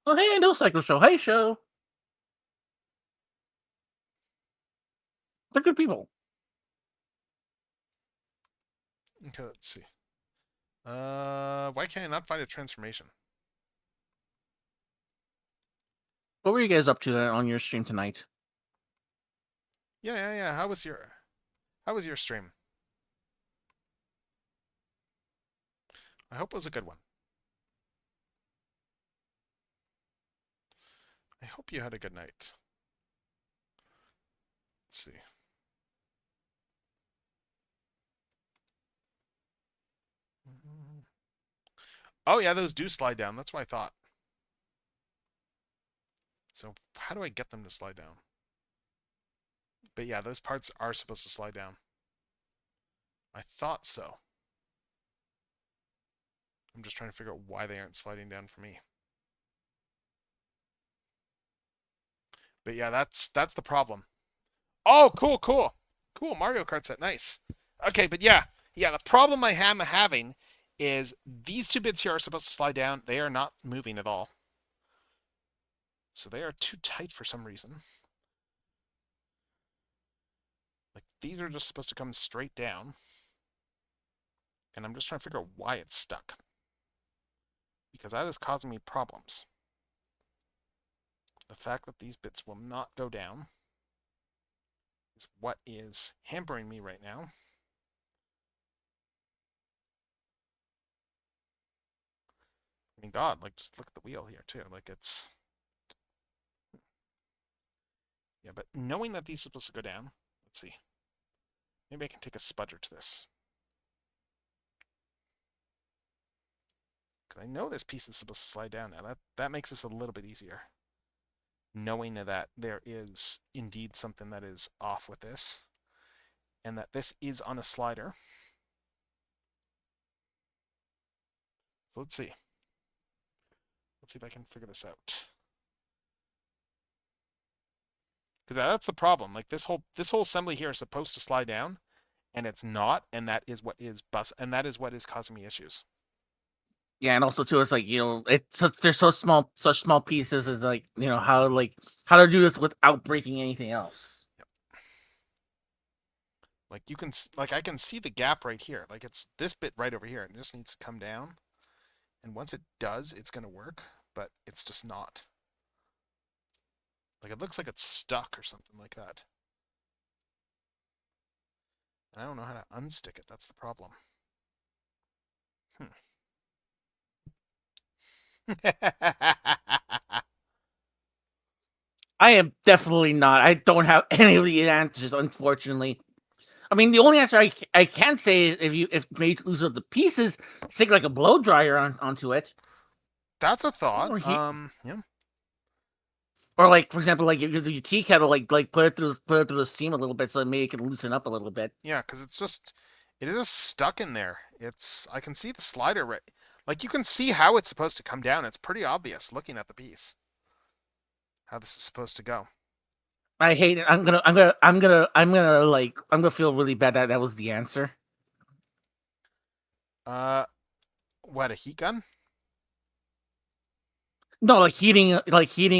Oh, hey, no Psycho Show. Hey, show. They're good people. Okay, let's see. Why can't I not find a transformation? What were you guys up to on your stream tonight? Yeah. How was your stream? I hope it was a good one. I hope you had a good night. Let's see. Oh yeah, those do slide down. That's what I thought. So how do I get them to slide down? But yeah, those parts are supposed to slide down. I thought so. I'm just trying to figure out why they aren't sliding down for me. But yeah, that's the problem. Oh, cool. Mario Kart set, nice. Okay, but yeah, the problem I am having is these two bits here are supposed to slide down. They are not moving at all. So they are too tight for some reason. Like these are just supposed to come straight down. And I'm just trying to figure out why it's stuck. Because that is causing me problems. The fact that these bits will not go down is what is hampering me right now. I mean, God, like just look at the wheel here too. Like it's, yeah, but knowing that these are supposed to go down, let's see. Maybe I can take a spudger to this. Because I know this piece is supposed to slide down now. That makes this a little bit easier. Knowing that there is indeed something that is off with this. And that this is on a slider. So let's see. Let's see if I can figure this out. Because that's the problem. Like this whole assembly here is supposed to slide down, and it's not, and that is what is what is causing me issues. Yeah, and also too, it's like they're so small, such small pieces. Is like how to do this without breaking anything else. Yep. Like you can, like I can see the gap right here. Like it's this bit right over here. It just needs to come down, and once it does, it's gonna work. But it's just not. Like it looks like it's stuck or something like that. And I don't know how to unstick it. That's the problem. I am definitely not. I don't have any of the answers, unfortunately. I mean, the only answer I can say is if maybe to lose up the pieces, stick like a blow dryer onto it. That's a thought. Yeah. Or like, for example, like your tea kettle, like put it through the steam a little bit so maybe it can loosen up a little bit. Yeah, because it is just stuck in there. I can see the slider right. Like you can see how it's supposed to come down. It's pretty obvious looking at the piece. How this is supposed to go. I hate it. I'm gonna feel really bad that was the answer. What, a heat gun? No, like heating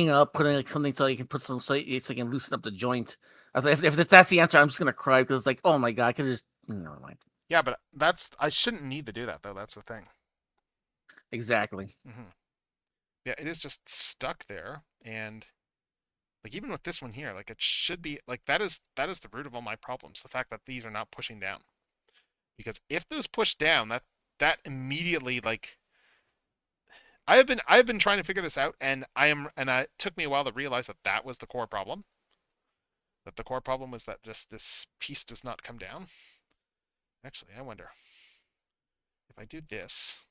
up, putting like something so you can put some so you can loosen up the joint. If that's the answer, I'm just gonna cry because it's like, oh my God, I could just never mind. Yeah, but I shouldn't need to do that though. That's the thing. Exactly. Mm-hmm. Yeah, it is just stuck there, and like even with this one here, like it should be like that is the root of all my problems. The fact that these are not pushing down, because if those push down, that immediately like I've been trying to figure this out, and it took me a while to realize that that was the core problem. That the core problem was that just this piece does not come down. Actually, I wonder if I do this,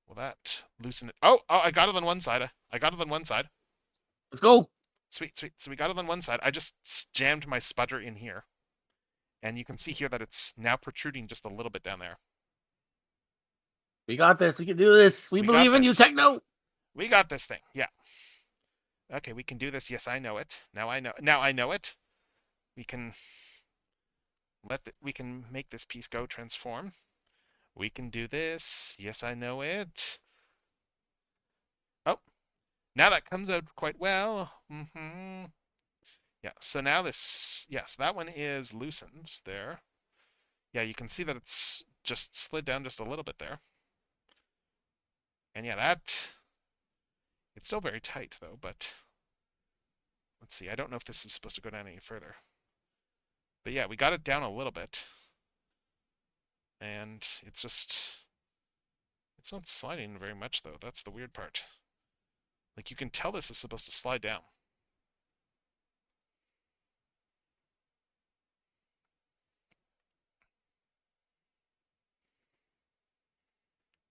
will that loosen it? Oh, I got it on one side. I got it on one side. Let's go. Sweet, sweet. So we got it on one side. I just jammed my sputter in here, and you can see here that it's now protruding just a little bit down there. We got this. We can do this. We We believe got in you, this. Techno. We got this thing. Yeah. Okay, we can do this. Yes, I know it. Now I know. Now I know it. We can we can make this piece go transform. We can do this. Yes, I know it. Oh, now that comes out quite well. Yeah, so now this, yes, that one is loosened there. Yeah, you can see that it's just slid down just a little bit there. And yeah, it's still very tight though, but let's see. I don't know if this is supposed to go down any further. But yeah, we got it down a little bit. And it's not sliding very much though. That's the weird part. Like you can tell this is supposed to slide down.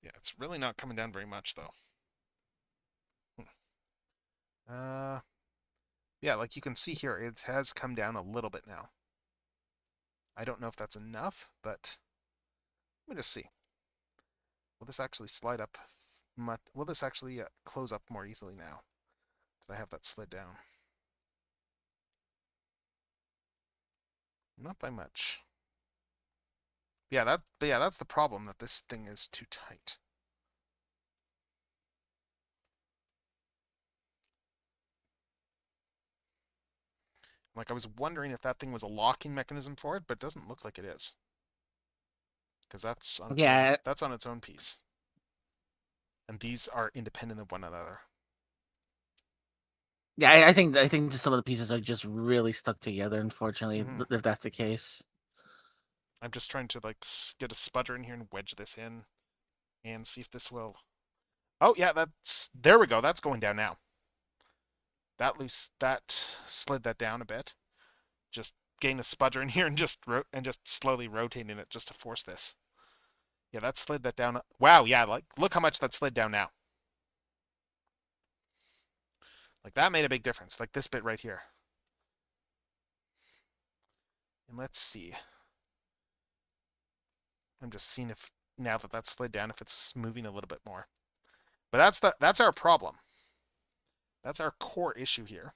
Yeah, it's really not coming down very much though. Yeah, like you can see here, it has come down a little bit now. I don't know if that's enough, but let me just see. Will this actually slide up much? Will this actually close up more easily now? Did I have that slid down? Not by much. Yeah, that's the problem, that this thing is too tight. Like I was wondering if that thing was a locking mechanism for it, but it doesn't look like it is. Because that's on its Yeah. own, that's on its own piece. And these are independent of one another. Yeah, I think just some of the pieces are just really stuck together. Unfortunately, if that's the case. I'm just trying to like get a sputter in here and wedge this in, and see if this will. Oh yeah, there we go. That's going down now. That slid that down a bit. Just getting a sputter in here and just slowly rotating it just to force this. Yeah, that slid that down. Wow, yeah, like look how much that slid down now. Like that made a big difference. Like this bit right here. And let's see. I'm just seeing if now that that's slid down, if it's moving a little bit more. But that's our problem. That's our core issue here.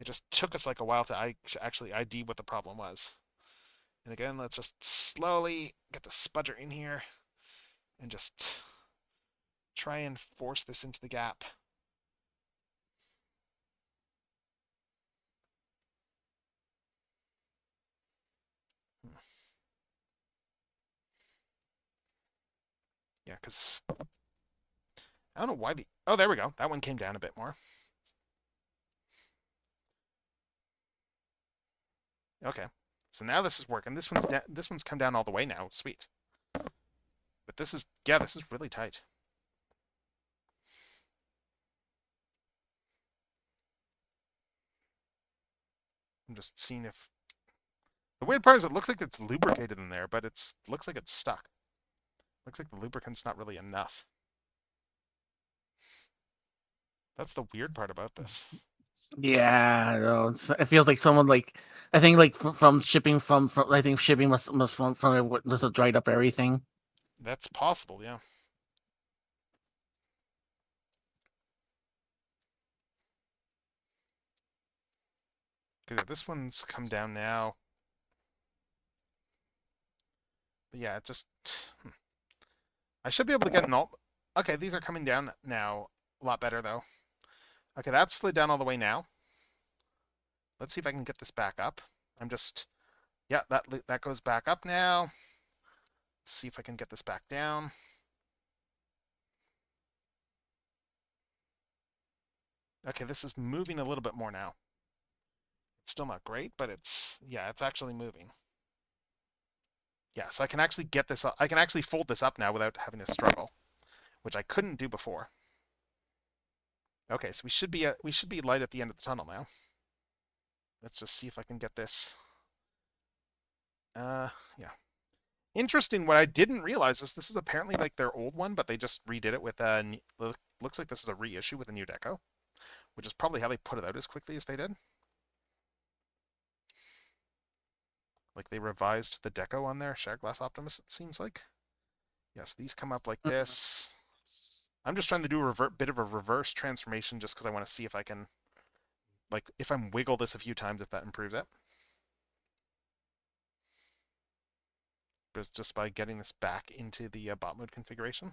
It just took us like a while to actually ID what the problem was. And again, let's just slowly get the sputter in here and just try and force this into the gap. Yeah, because I don't know why oh, there we go. That one came down a bit more. Okay, so now this is working. This one's come down all the way now. Sweet. But this is really tight. I'm just seeing if the weird part is it looks like it's lubricated in there, but looks like it's stuck. Looks like the lubricant's not really enough. That's the weird part about this. Yeah, no, it feels like someone like I think like from shipping from I think shipping must have dried up everything. That's possible, yeah. Okay, this one's come down now. But yeah, it just I should be able to get an alt. Okay, these are coming down now a lot better though. Okay, that slid down all the way now. Let's see if I can get this back up. Yeah, that goes back up now. Let's see if I can get this back down. Okay, this is moving a little bit more now. It's still not great, but it's actually moving. Yeah, so I can actually get this up. I can actually fold this up now without having to struggle, which I couldn't do before. Okay, so we should be light at the end of the tunnel now. Let's just see if I can get this. Yeah. Interesting. What I didn't realize is this is apparently like their old one, but they just redid it with a. Looks like this is a reissue with a new deco, which is probably how they put it out as quickly as they did. Like they revised the deco on there, Shatterglass Optimus, it seems like. Yes, these come up like this. I'm just trying to do a bit of a reverse transformation just because I want to see if I can, like, if I wiggle this a few times, if that improves it. But just by getting this back into the bot mode configuration.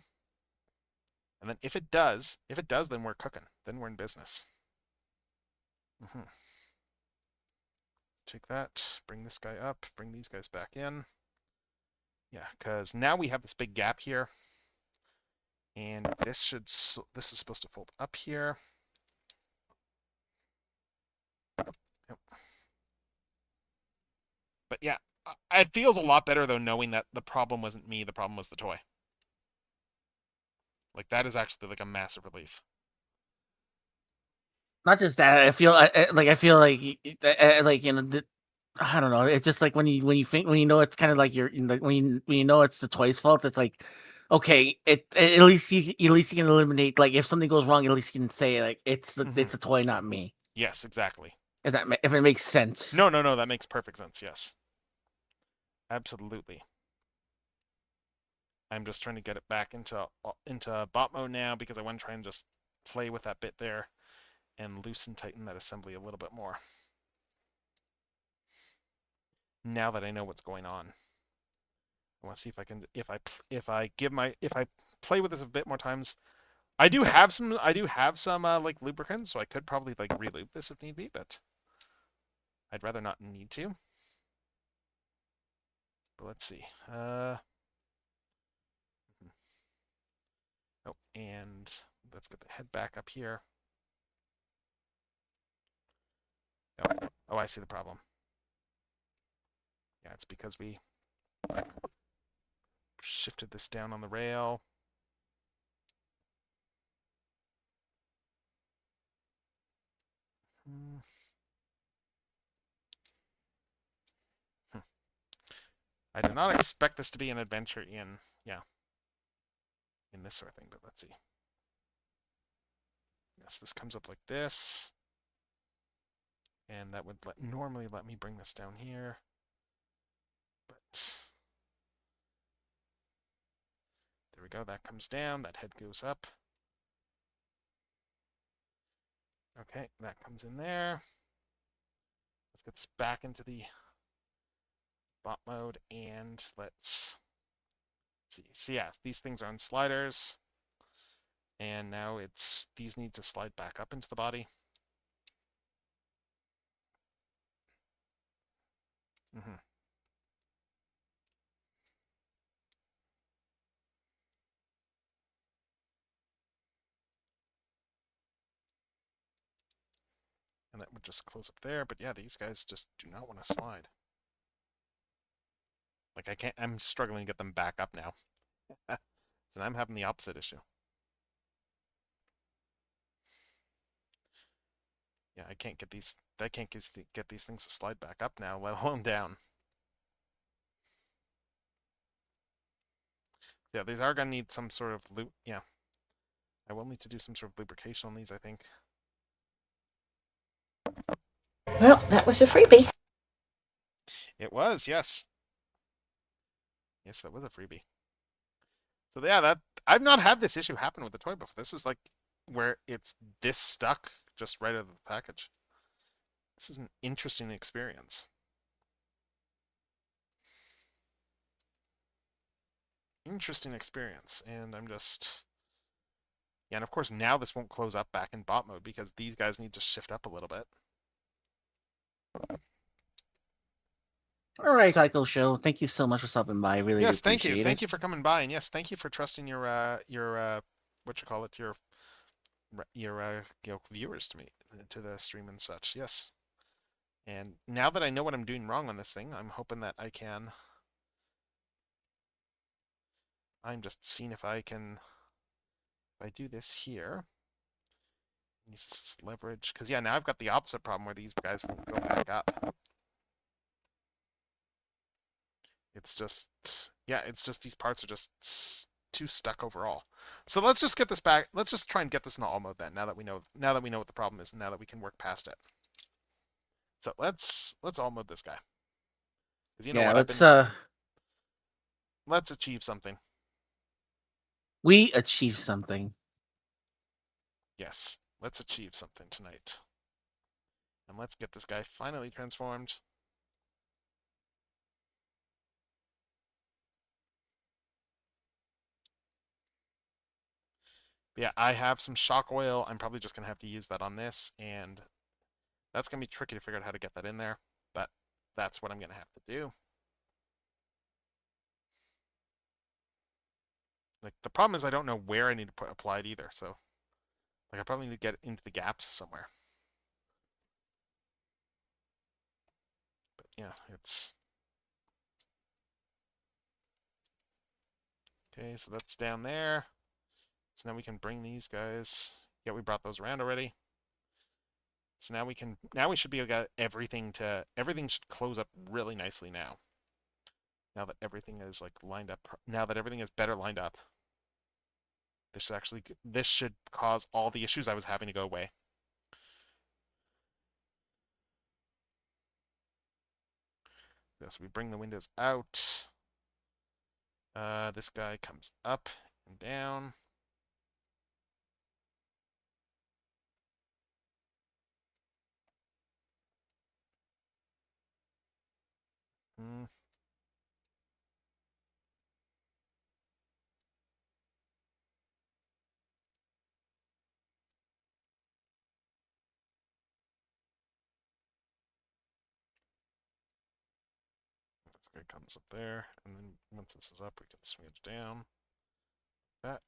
And then if it does, then we're cooking. Then we're in business. Take that, bring this guy up, bring these guys back in. Yeah, because now we have this big gap here. And this is supposed to fold up here. Yep. But yeah, it feels a lot better though knowing that the problem wasn't me, the problem was the toy. Like that is actually like a massive relief. Not just that, I feel like like I don't know. It's just like when you know it's kind of like when you know it's the toy's fault. It's like, okay, at least you can eliminate, like, if something goes wrong, at least you can say like it's the toy, not me. Yes, exactly. If it makes sense. No, that makes perfect sense. Yes, absolutely. I'm just trying to get it back into bot mode now because I want to try and just play with that bit there and loosen tighten that assembly a little bit more. Now that I know what's going on, I want to see if I can if I play with this a bit more times. I do have some like lubricant, so I could probably like relube this if need be, but I'd rather not need to. But let's see. Oh, and let's get the head back up here. Oh, I see the problem. Yeah, it's because we shifted this down on the rail. I did not expect this to be an adventure in this sort of thing, but let's see. Yes, this comes up like this. And that would normally let me bring this down here. But there we go, that comes down, that head goes up. Okay, that comes in there. Let's get this back into the bot mode and let's see. So yeah, these things are on sliders. And now these need to slide back up into the body. And that would just close up there. But yeah, these guys just do not want to slide. Like I'm struggling to get them back up now. So I'm having the opposite issue. Yeah, I can't get these things to slide back up now, let alone down. Yeah, these are gonna need some sort of yeah. I will need to do some sort of lubrication on these, I think. Well, that was a freebie. It was, yes. Yes, that was a freebie. So yeah, I've not had this issue happen with the toy before. This is like where it's this stuck just right out of the package. This is an interesting experience. And I'm just yeah, and of course now this won't close up back in bot mode because these guys need to shift up a little bit. All right, Cycle Show. Thank you so much for stopping by. I really yes, do appreciate it. Thank you for coming by, and yes, thank you for trusting your what you call it, your viewers to the stream and such. Yes. And now that I know what I'm doing wrong on this thing, I'm hoping that I'm just seeing if I can I do this here, use leverage, because yeah, now I've got the opposite problem where these guys won't go back up. It's just, yeah, it's just these parts are just too stuck overall. So let's just get this back. Let's just try and get this in all mode then. Now that we know what the problem is, and now that we can work past it. So let's all mode this guy. Because you know what? Let's achieve something. We achieve something. Yes, let's achieve something tonight. And let's get this guy finally transformed. Yeah, I have some shock oil. I'm probably just going to have to use that on this, and that's going to be tricky to figure out how to get that in there, but that's what I'm going to have to do. Like, the problem is I don't know where I need to apply it either, so like I probably need to get it into the gaps somewhere. But yeah, it's... Okay, so that's down there. So now we can bring these guys. Yeah, we brought those around already. So now we should be able to get everything should close up really nicely now. Now that everything is like lined up, now that everything is better lined up. This should cause all the issues I was having to go away. So we bring the windows out. This guy comes up and down. This guy comes up there, and then once this is up, we can swing it down. That.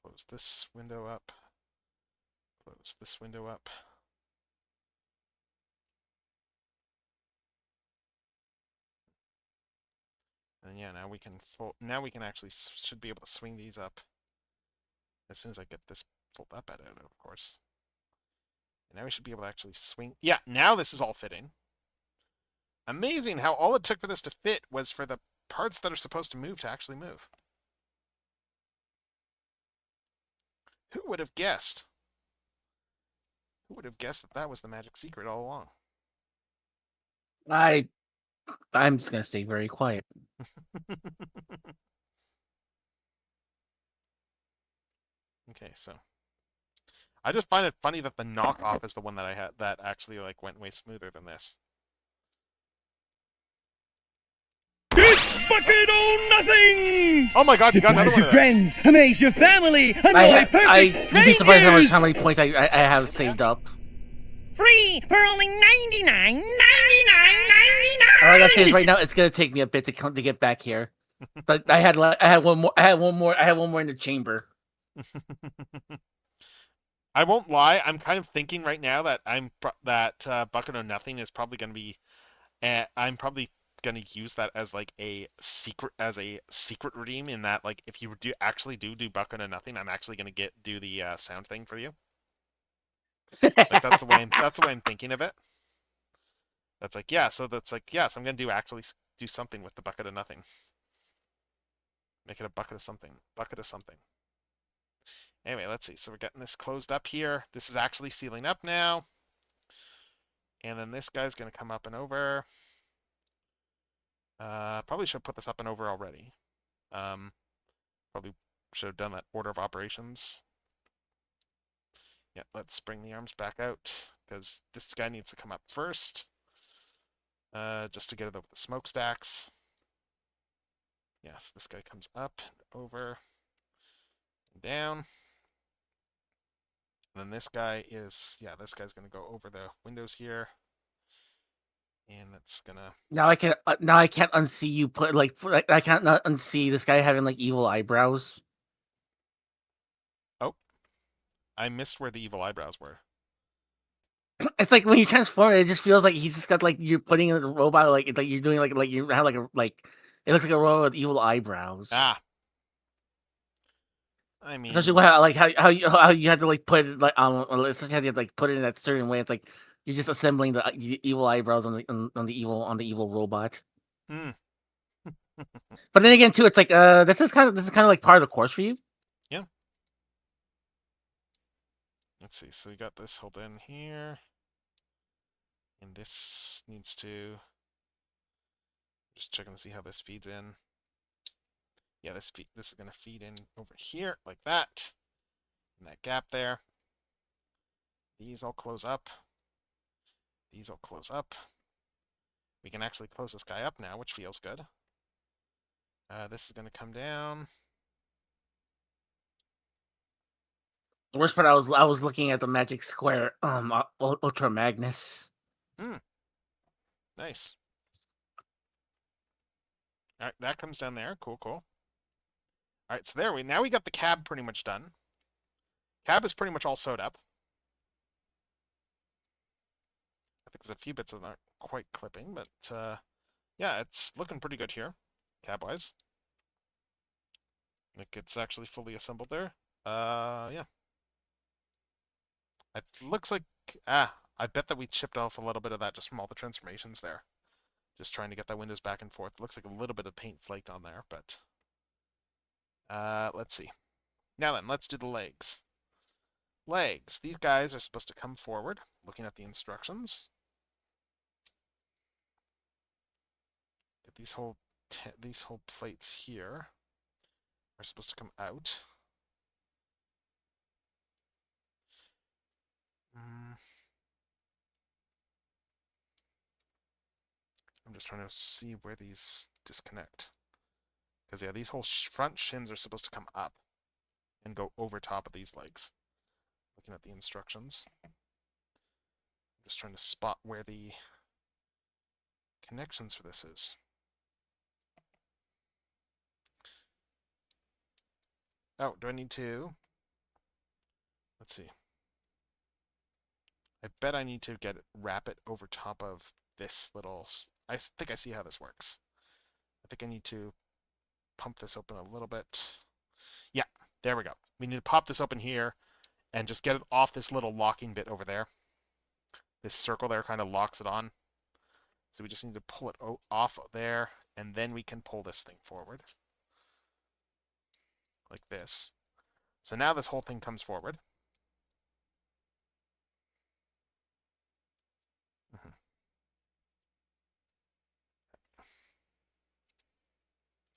Close this window up. Close this window up. And yeah, now we can actually should be able to swing these up as soon as I get this fold up out, of course. And now we should be able to actually swing. Yeah, now this is all fitting. Amazing how all it took for this to fit was for the parts that are supposed to move to actually move. Who would have guessed? Who would have guessed that that was the magic secret all along? I'm just gonna stay very quiet. Okay, so I just find it funny that the knockoff is the one that I had that actually like went way smoother than this. It's bucket on nothing! Oh my god, you got another one of friends, amaze your family, and you'd be surprised how many points I have saved up. Free for only 99. All I gotta say is right now it's gonna take me a bit to get back here, but I had one more in the chamber. I won't lie. I'm kind of thinking right now that bucket of nothing is probably gonna be. I'm probably gonna use that as like a secret redeem. In that, like, if you do bucket of nothing, I'm actually gonna do the sound thing for you. Like that's the way I'm thinking of it. That's like, yeah, so that's like, yes, I'm gonna do something with the bucket of nothing. Make it a bucket of something. Anyway, let's see. So we're getting this closed up here. This is actually sealing up now. And then this guy's gonna come up and over. Probably should have put this up and over already. Probably should have done that order of operations. Yeah, let's bring the arms back out because this guy needs to come up first. Just to get it over the smokestacks. Yes, this guy comes up, over, and down. And then this guy's gonna go over the windows here. And that's gonna. Now I can't unsee you I can't not unsee this guy having like evil eyebrows. Oh, I missed where the evil eyebrows were. It's like when you transform it just feels like he's just got like you're putting in the robot like you're doing like you have like it looks like a robot with evil eyebrows. Ah. I mean, Especially how you had to like put it like especially how you had to like put it in that certain way. It's like you're just assembling the evil eyebrows on the evil robot. hmm. But then again, too, it's like this is kind of like part of the course for you. Yeah. Let's see. So you got this hold in here, and this needs to. Just checking to see how this feeds in. Yeah, this is gonna feed in over here like that, in that gap there. These all close up. These all close up. We can actually close this guy up now, which feels good. This is gonna come down. The worst part, I was looking at the Magic Square Ultra Magnus. Hmm. Nice. All right, that comes down there. Cool, cool. All right, so now we got the cab pretty much done. Cab is pretty much all sewed up. I think there's a few bits that aren't quite clipping, but yeah, it's looking pretty good here, cab-wise. Like it's actually fully assembled there. Yeah. It looks like I bet that we chipped off a little bit of that just from all the transformations there. Just trying to get that windows back and forth. It looks like a little bit of paint flaked on there, but let's see. Now then, let's do the legs. Legs. These guys are supposed to come forward, looking at the instructions. Get these whole plates here are supposed to come out. I'm just trying to see where these disconnect. Because yeah, these whole front shins are supposed to come up and go over top of these legs. Looking at the instructions. I'm just trying to spot where the connections for this is. Oh, do I need to? Let's see. I bet I need to wrap it over top of this little. I think I see how this works. I think I need to pump this open a little bit. Yeah, there we go. We need to pop this open here and just get it off this little locking bit over there. This circle there kind of locks it on. So we just need to pull it off there, and then we can pull this thing forward. Like this. So now this whole thing comes forward.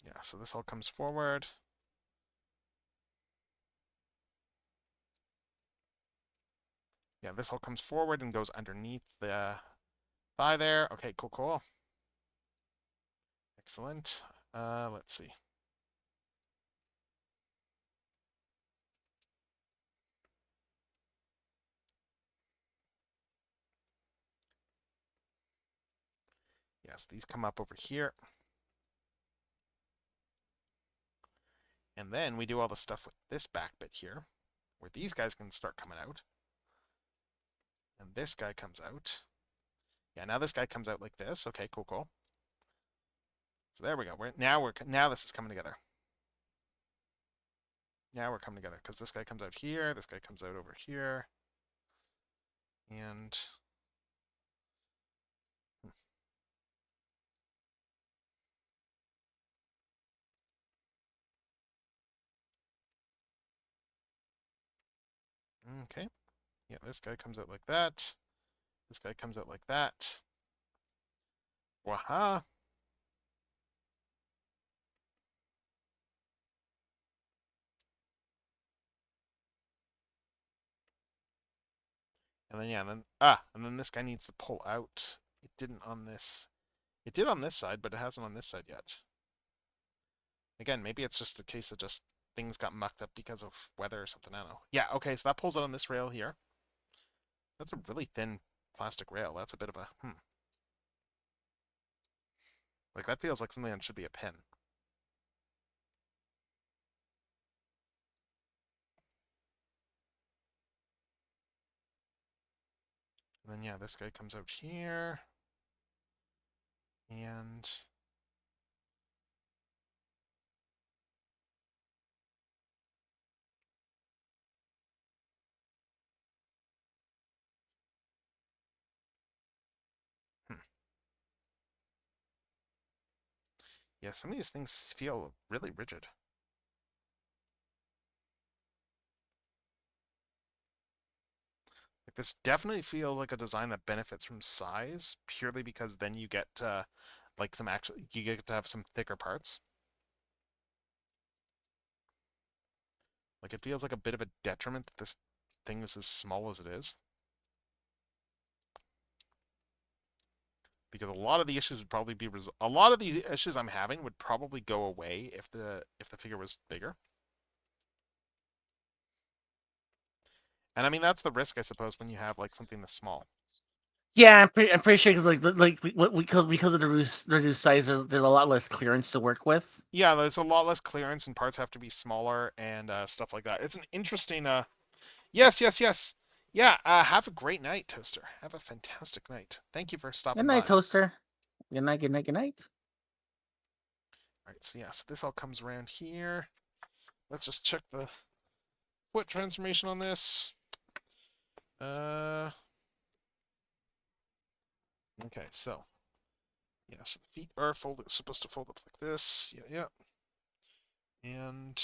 Yeah, so this all comes forward. Yeah, this all comes forward and goes underneath the thigh there. Okay, cool, cool. Excellent. Let's see. Yes, these come up over here. And then we do all the stuff with this back bit here, where these guys can start coming out. And this guy comes out. Yeah, now this guy comes out like this. Okay, cool, cool. So there we go. Now this is coming together. Now we're coming together because this guy comes out here, this guy comes out over here, and okay. Yeah, this guy comes out like that. This guy comes out like that. Waha. And then yeah, and then this guy needs to pull out. It didn't on this. It did on this side, but it hasn't on this side yet. Again, maybe it's just a case of just things got mucked up because of weather or something. I don't know. Yeah, okay, so that pulls out on this rail here. That's a really thin plastic rail. That's a bit of a Like that feels like something that should be a pin. And then yeah, this guy comes out here. And Yeah, some of these things feel really rigid. Like this definitely feels like a design that benefits from size, purely because then you get like you get to have some thicker parts. Like it feels like a bit of a detriment that this thing is as small as it is. Because a lot of the issues would probably be a lot of these issues I'm having would probably go away if the figure was bigger. And I mean that's the risk, I suppose, when you have like something this small. Yeah, I'm pretty sure because of the reduced size, there's a lot less clearance to work with. Yeah, there's a lot less clearance and parts have to be smaller and stuff like that. It's an interesting. Yes, yes, yes. Yeah. Have a great night, Toaster. Have a fantastic night. Thank you for Good stopping night, by. Toaster. Good night, good night, good night. All right. So yes, this all comes around here. Let's just check the foot transformation on this. Okay, so yeah, so the feet are supposed to fold up like this. Yeah, yeah. And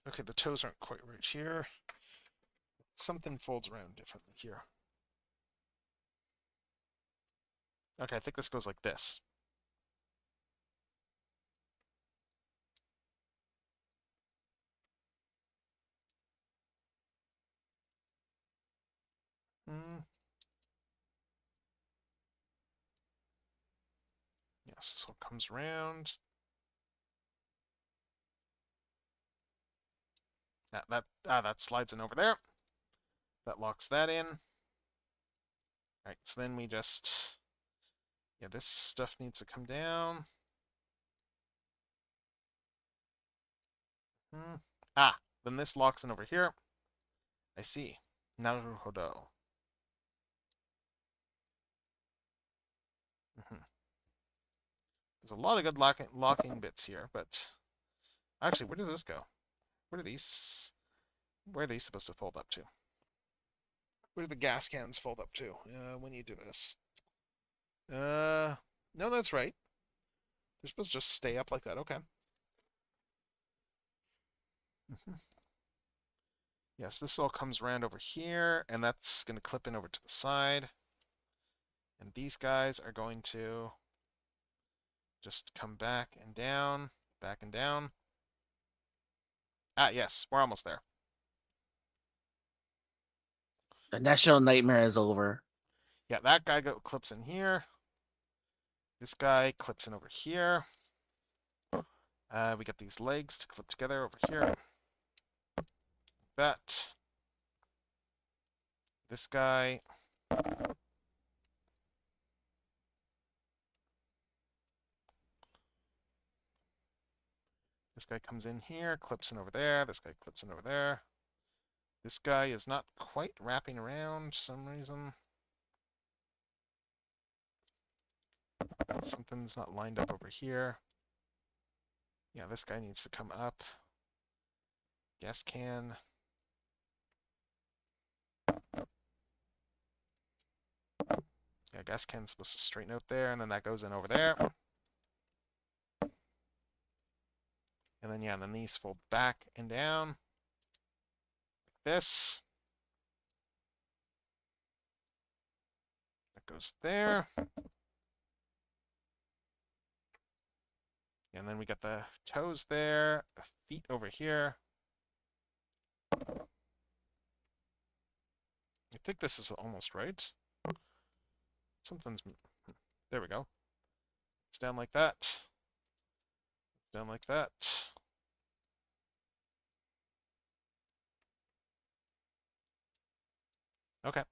okay, the toes aren't quite right here. Something folds around differently here. Okay, I think this goes like this. Yes, so it comes around. That slides in over there. That locks that in. All right, so then we just, yeah, this stuff needs to come down. Then this locks in over here. I see. Naruhodo. There's a lot of good locking bits here, but actually, where does this go? Where are these supposed to fold up to? Where do the gas cans fold up to when you do this? No, that's right. They're supposed to just stay up like that. Okay. Yes, this all comes around over here, and that's going to clip in over to the side. And these guys are going to just come back and down, back and down. Yes, we're almost there. The national nightmare is over. Yeah, that guy clips in here. This guy clips in over here. We got these legs to clip together over here. That. This guy. This guy comes in here, clips in over there. This guy clips in over there. This guy is not quite wrapping around for some reason. Something's not lined up over here. Yeah, this guy needs to come up. Gas can. Yeah, gas can's supposed to straighten out there, and then that goes in over there. And then, yeah, then these fold back and down. Like this. That goes there. And then we got the toes there, the feet over here. I think this is almost right. There we go. It's down like that. It's down like that. Okay.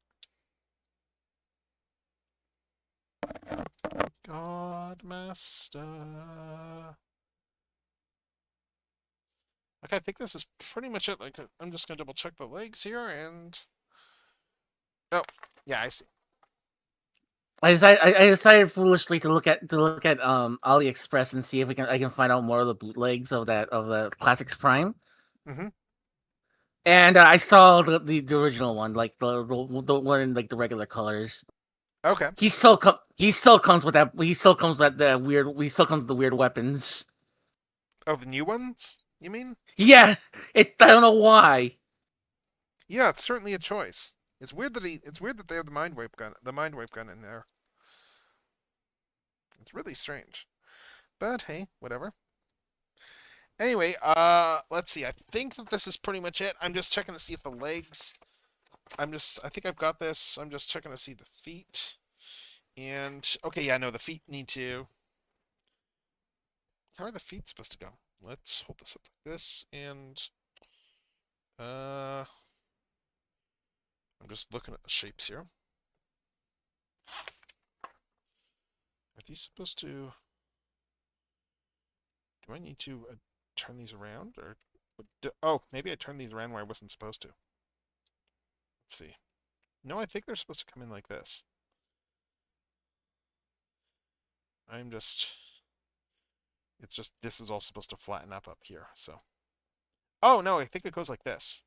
Godmaster. Okay, I think this is pretty much it. Like, I'm just gonna double check the legs here, and oh, yeah, I see. I decided foolishly to look at AliExpress and see if I can find out more of the bootlegs of the Classics Prime. Mm-hmm. And I saw the original one, like the one in like the regular colors. Okay. He still comes with that. He still comes with the weird. He still comes with the weird weapons. Oh, the new ones? You mean? Yeah, I don't know why. Yeah, it's certainly a choice. It's weird that they have the mind wipe gun in there. It's really strange. But hey, whatever. Anyway, let's see. I think that this is pretty much it. I'm just checking to see if the legs. I think I've got this. I'm just checking to see the feet. And okay, yeah, no, the feet need to. How are the feet supposed to go? Let's hold this up like this, and I'm just looking at the shapes here. Are these supposed to? Do I need to turn these around, or? Oh, maybe I turned these around where I wasn't supposed to. Let's see. No, I think they're supposed to come in like this. I'm just. It's just this is all supposed to flatten up here. So. Oh no, I think it goes like this.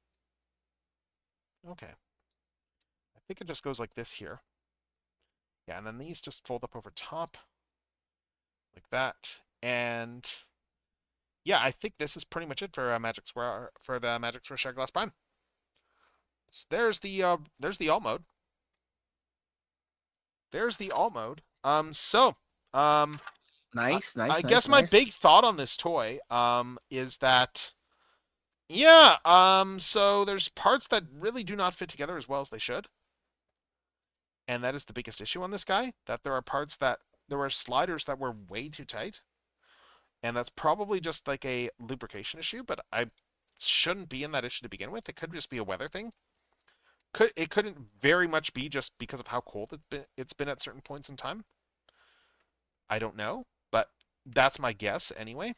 Okay. I think it just goes like this here. Yeah, and then these just fold up over top like that. And yeah, I think this is pretty much it for Magic Square for the Magic Square Shard Glass Prime. So there's the alt mode. There's the alt mode. Nice, nice, I nice, guess my nice. big thought on this toy is that yeah, so there's parts that really do not fit together as well as they should. And that is the biggest issue on this guy, that there were sliders that were way too tight. And that's probably just like a lubrication issue, but I shouldn't be in that issue to begin with. It could just be a weather thing. It couldn't very much be just because of how cold it's been at certain points in time. I don't know, but that's my guess anyway.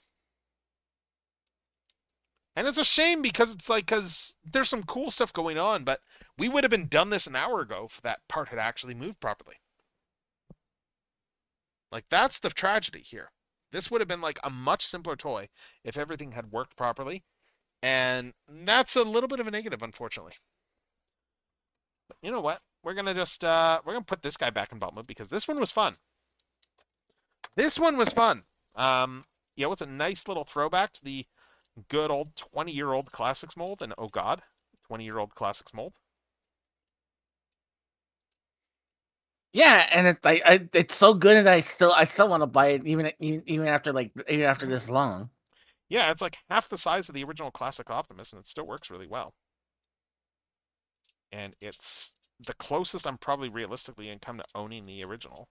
And it's a shame because because there's some cool stuff going on, but we would have been done this an hour ago if that part had actually moved properly. Like that's the tragedy here. This would have been like a much simpler toy if everything had worked properly, and that's a little bit of a negative, unfortunately. But you know what? We're gonna put this guy back in belt mode because this one was fun. This one was fun. Yeah, it's a nice little throwback to the good old 20-year-old classics mold, and oh god, 20-year-old classics mold. Yeah, and it's so good that I still want to buy it even after this long. Yeah, it's like half the size of the original classic Optimus, and it still works really well. And it's the closest I'm probably realistically going to come to owning the original.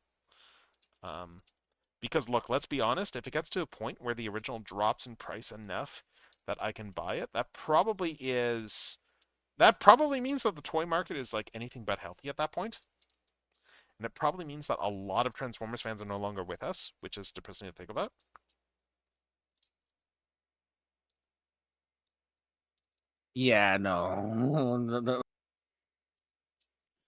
Because look, let's be honest, if it gets to a point where the original drops in price enough that I can buy it, that probably means that the toy market is like anything but healthy at that point. And it probably means that a lot of Transformers fans are no longer with us, which is depressing to think about. Yeah, no.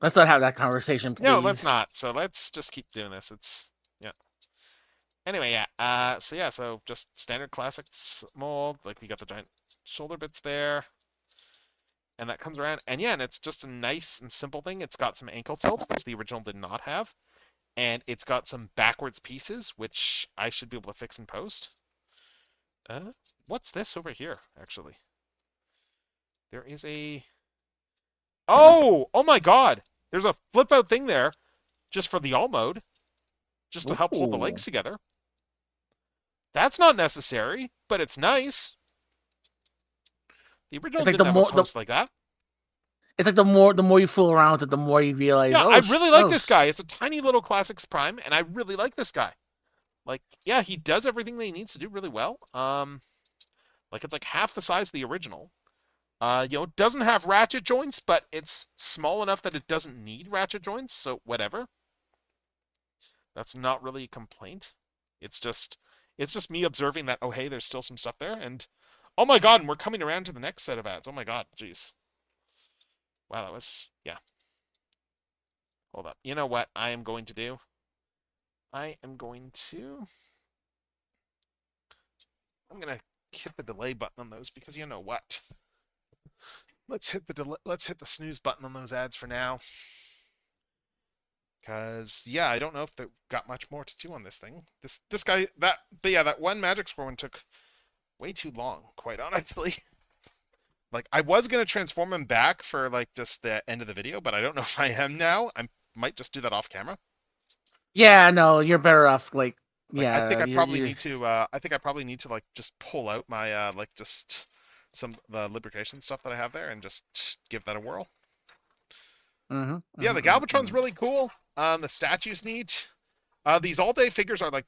Let's not have that conversation, please. No, let's not. So let's just keep doing this. Yeah. Anyway, yeah. So just standard classics mold. Like we got the giant shoulder bits there. And that comes around. And yeah, and it's just a nice and simple thing. It's got some ankle tilt, which the original did not have. And it's got some backwards pieces, which I should be able to fix in post. What's this over here, actually? There is a... Oh my god! There's a flip out thing there, just for the alt mode. Just to help hold the legs together. That's not necessary, but it's nice. The original didn't have a post like that. It's like the more you fool around with it, the more you realize. Yeah, I really like this guy. It's a tiny little Classics Prime, and I really like this guy. Like, yeah, he does everything that he needs to do really well. Like it's like half the size of the original. It doesn't have ratchet joints, but it's small enough that it doesn't need ratchet joints, so whatever. That's not really a complaint. It's just me observing that, oh hey, there's still some stuff there, and oh my god, and we're coming around to the next set of ads. Oh my god, jeez. Wow, that was, yeah. Hold up. You know what I am going to do? I'm going to hit the delay button on those because you know what? Let's hit the snooze button on those ads for now. Because yeah, I don't know if they've got much more to do on this thing. This guy that one Magic Score one took way too long, quite honestly. Like I was gonna transform him back for like just the end of the video, but I don't know if I am now. I might just do that off camera. Yeah, no, you're better off like Like I think yeah, I probably you're need to like just pull out my like just some the lubrication stuff that I have there and just give that a whirl. Yeah, the Galvatron's really cool. The statue's neat. These all-day figures are like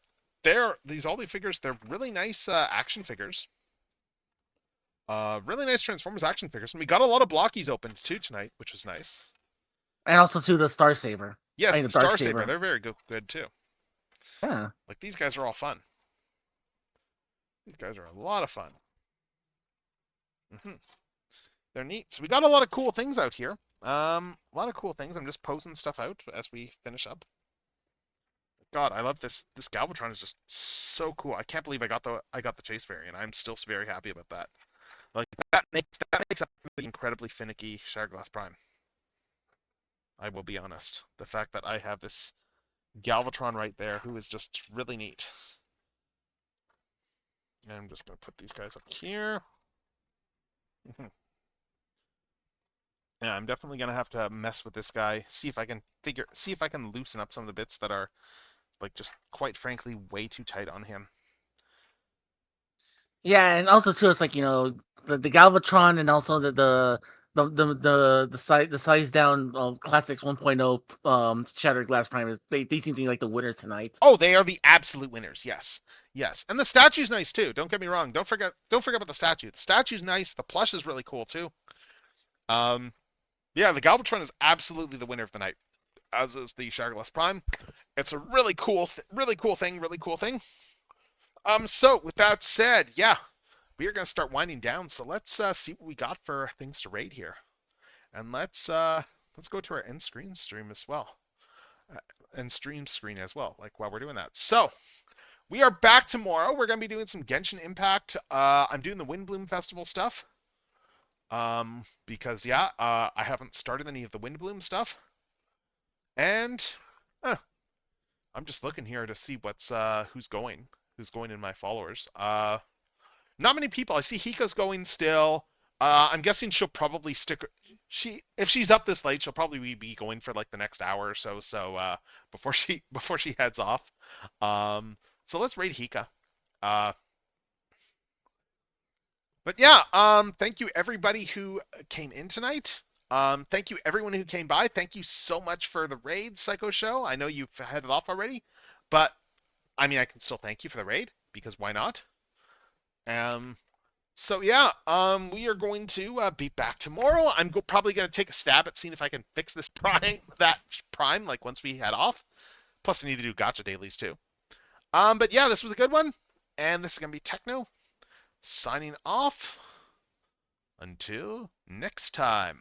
these all-day figures. They're really nice action figures. Really nice Transformers action figures, and we got a lot of blockies opened too tonight, which was nice. And also to the Star Saber. Yes, I mean, the the Dark Star Saber, Saber. they're very good too. Yeah. Like these guys are all fun. These guys are a lot of fun. They're neat. So we got a lot of cool things out here. A lot of cool things. I'm just posing stuff out as we finish up. God, I love this. This Galvatron is just so cool. I can't believe I got the Chase variant. I'm still very happy about that. Like that makes up for the incredibly finicky Shatterglass Prime. I will be honest. The fact that I have this Galvatron right there, who is just really neat. And I'm just gonna put these guys up here. Yeah, I'm definitely gonna have to mess with this guy. See if I can loosen up some of the bits that are like just quite frankly way too tight on him. Yeah, and also too, it's like the Galvatron and also the size down Classics 1.0 Shattered Glass Prime is they seem to be like the winners tonight. Oh, they are the absolute winners. Yes, and the statue's nice too. Don't get me wrong. Don't forget about the statue. The statue's nice. The plush is really cool too. Yeah, the Galvatron is absolutely the winner of the night, as is the Shatterglass Prime. It's a really cool thing. So with that said, yeah, we are gonna start winding down. So let's see what we got for things to rate here, and let's go to our end screen stream as well, and stream screen as well. Like while we're doing that, so we are back tomorrow. We're gonna be doing some Genshin Impact. I'm doing the Windbloom Festival stuff. Because yeah, I haven't started any of the Windbloom stuff, and I'm just looking here to see who's going in my followers. Not many people. I see Hika's going still. I'm guessing she'll probably stick. If she's up this late, she'll probably be going for like the next hour or so. So before she heads off. So let's raid Hika. But yeah, thank you everybody who came in tonight. Thank you everyone who came by. Thank you so much for the raid, Psycho Show. I know you've headed off already, but I mean, I can still thank you for the raid because why not? So yeah, we are going to be back tomorrow. I'm probably going to take a stab at seeing if I can fix this prime, like once we head off. Plus, I need to do gacha dailies too. But yeah, this was a good one, and this is going to be Techno. Signing off. Until next time.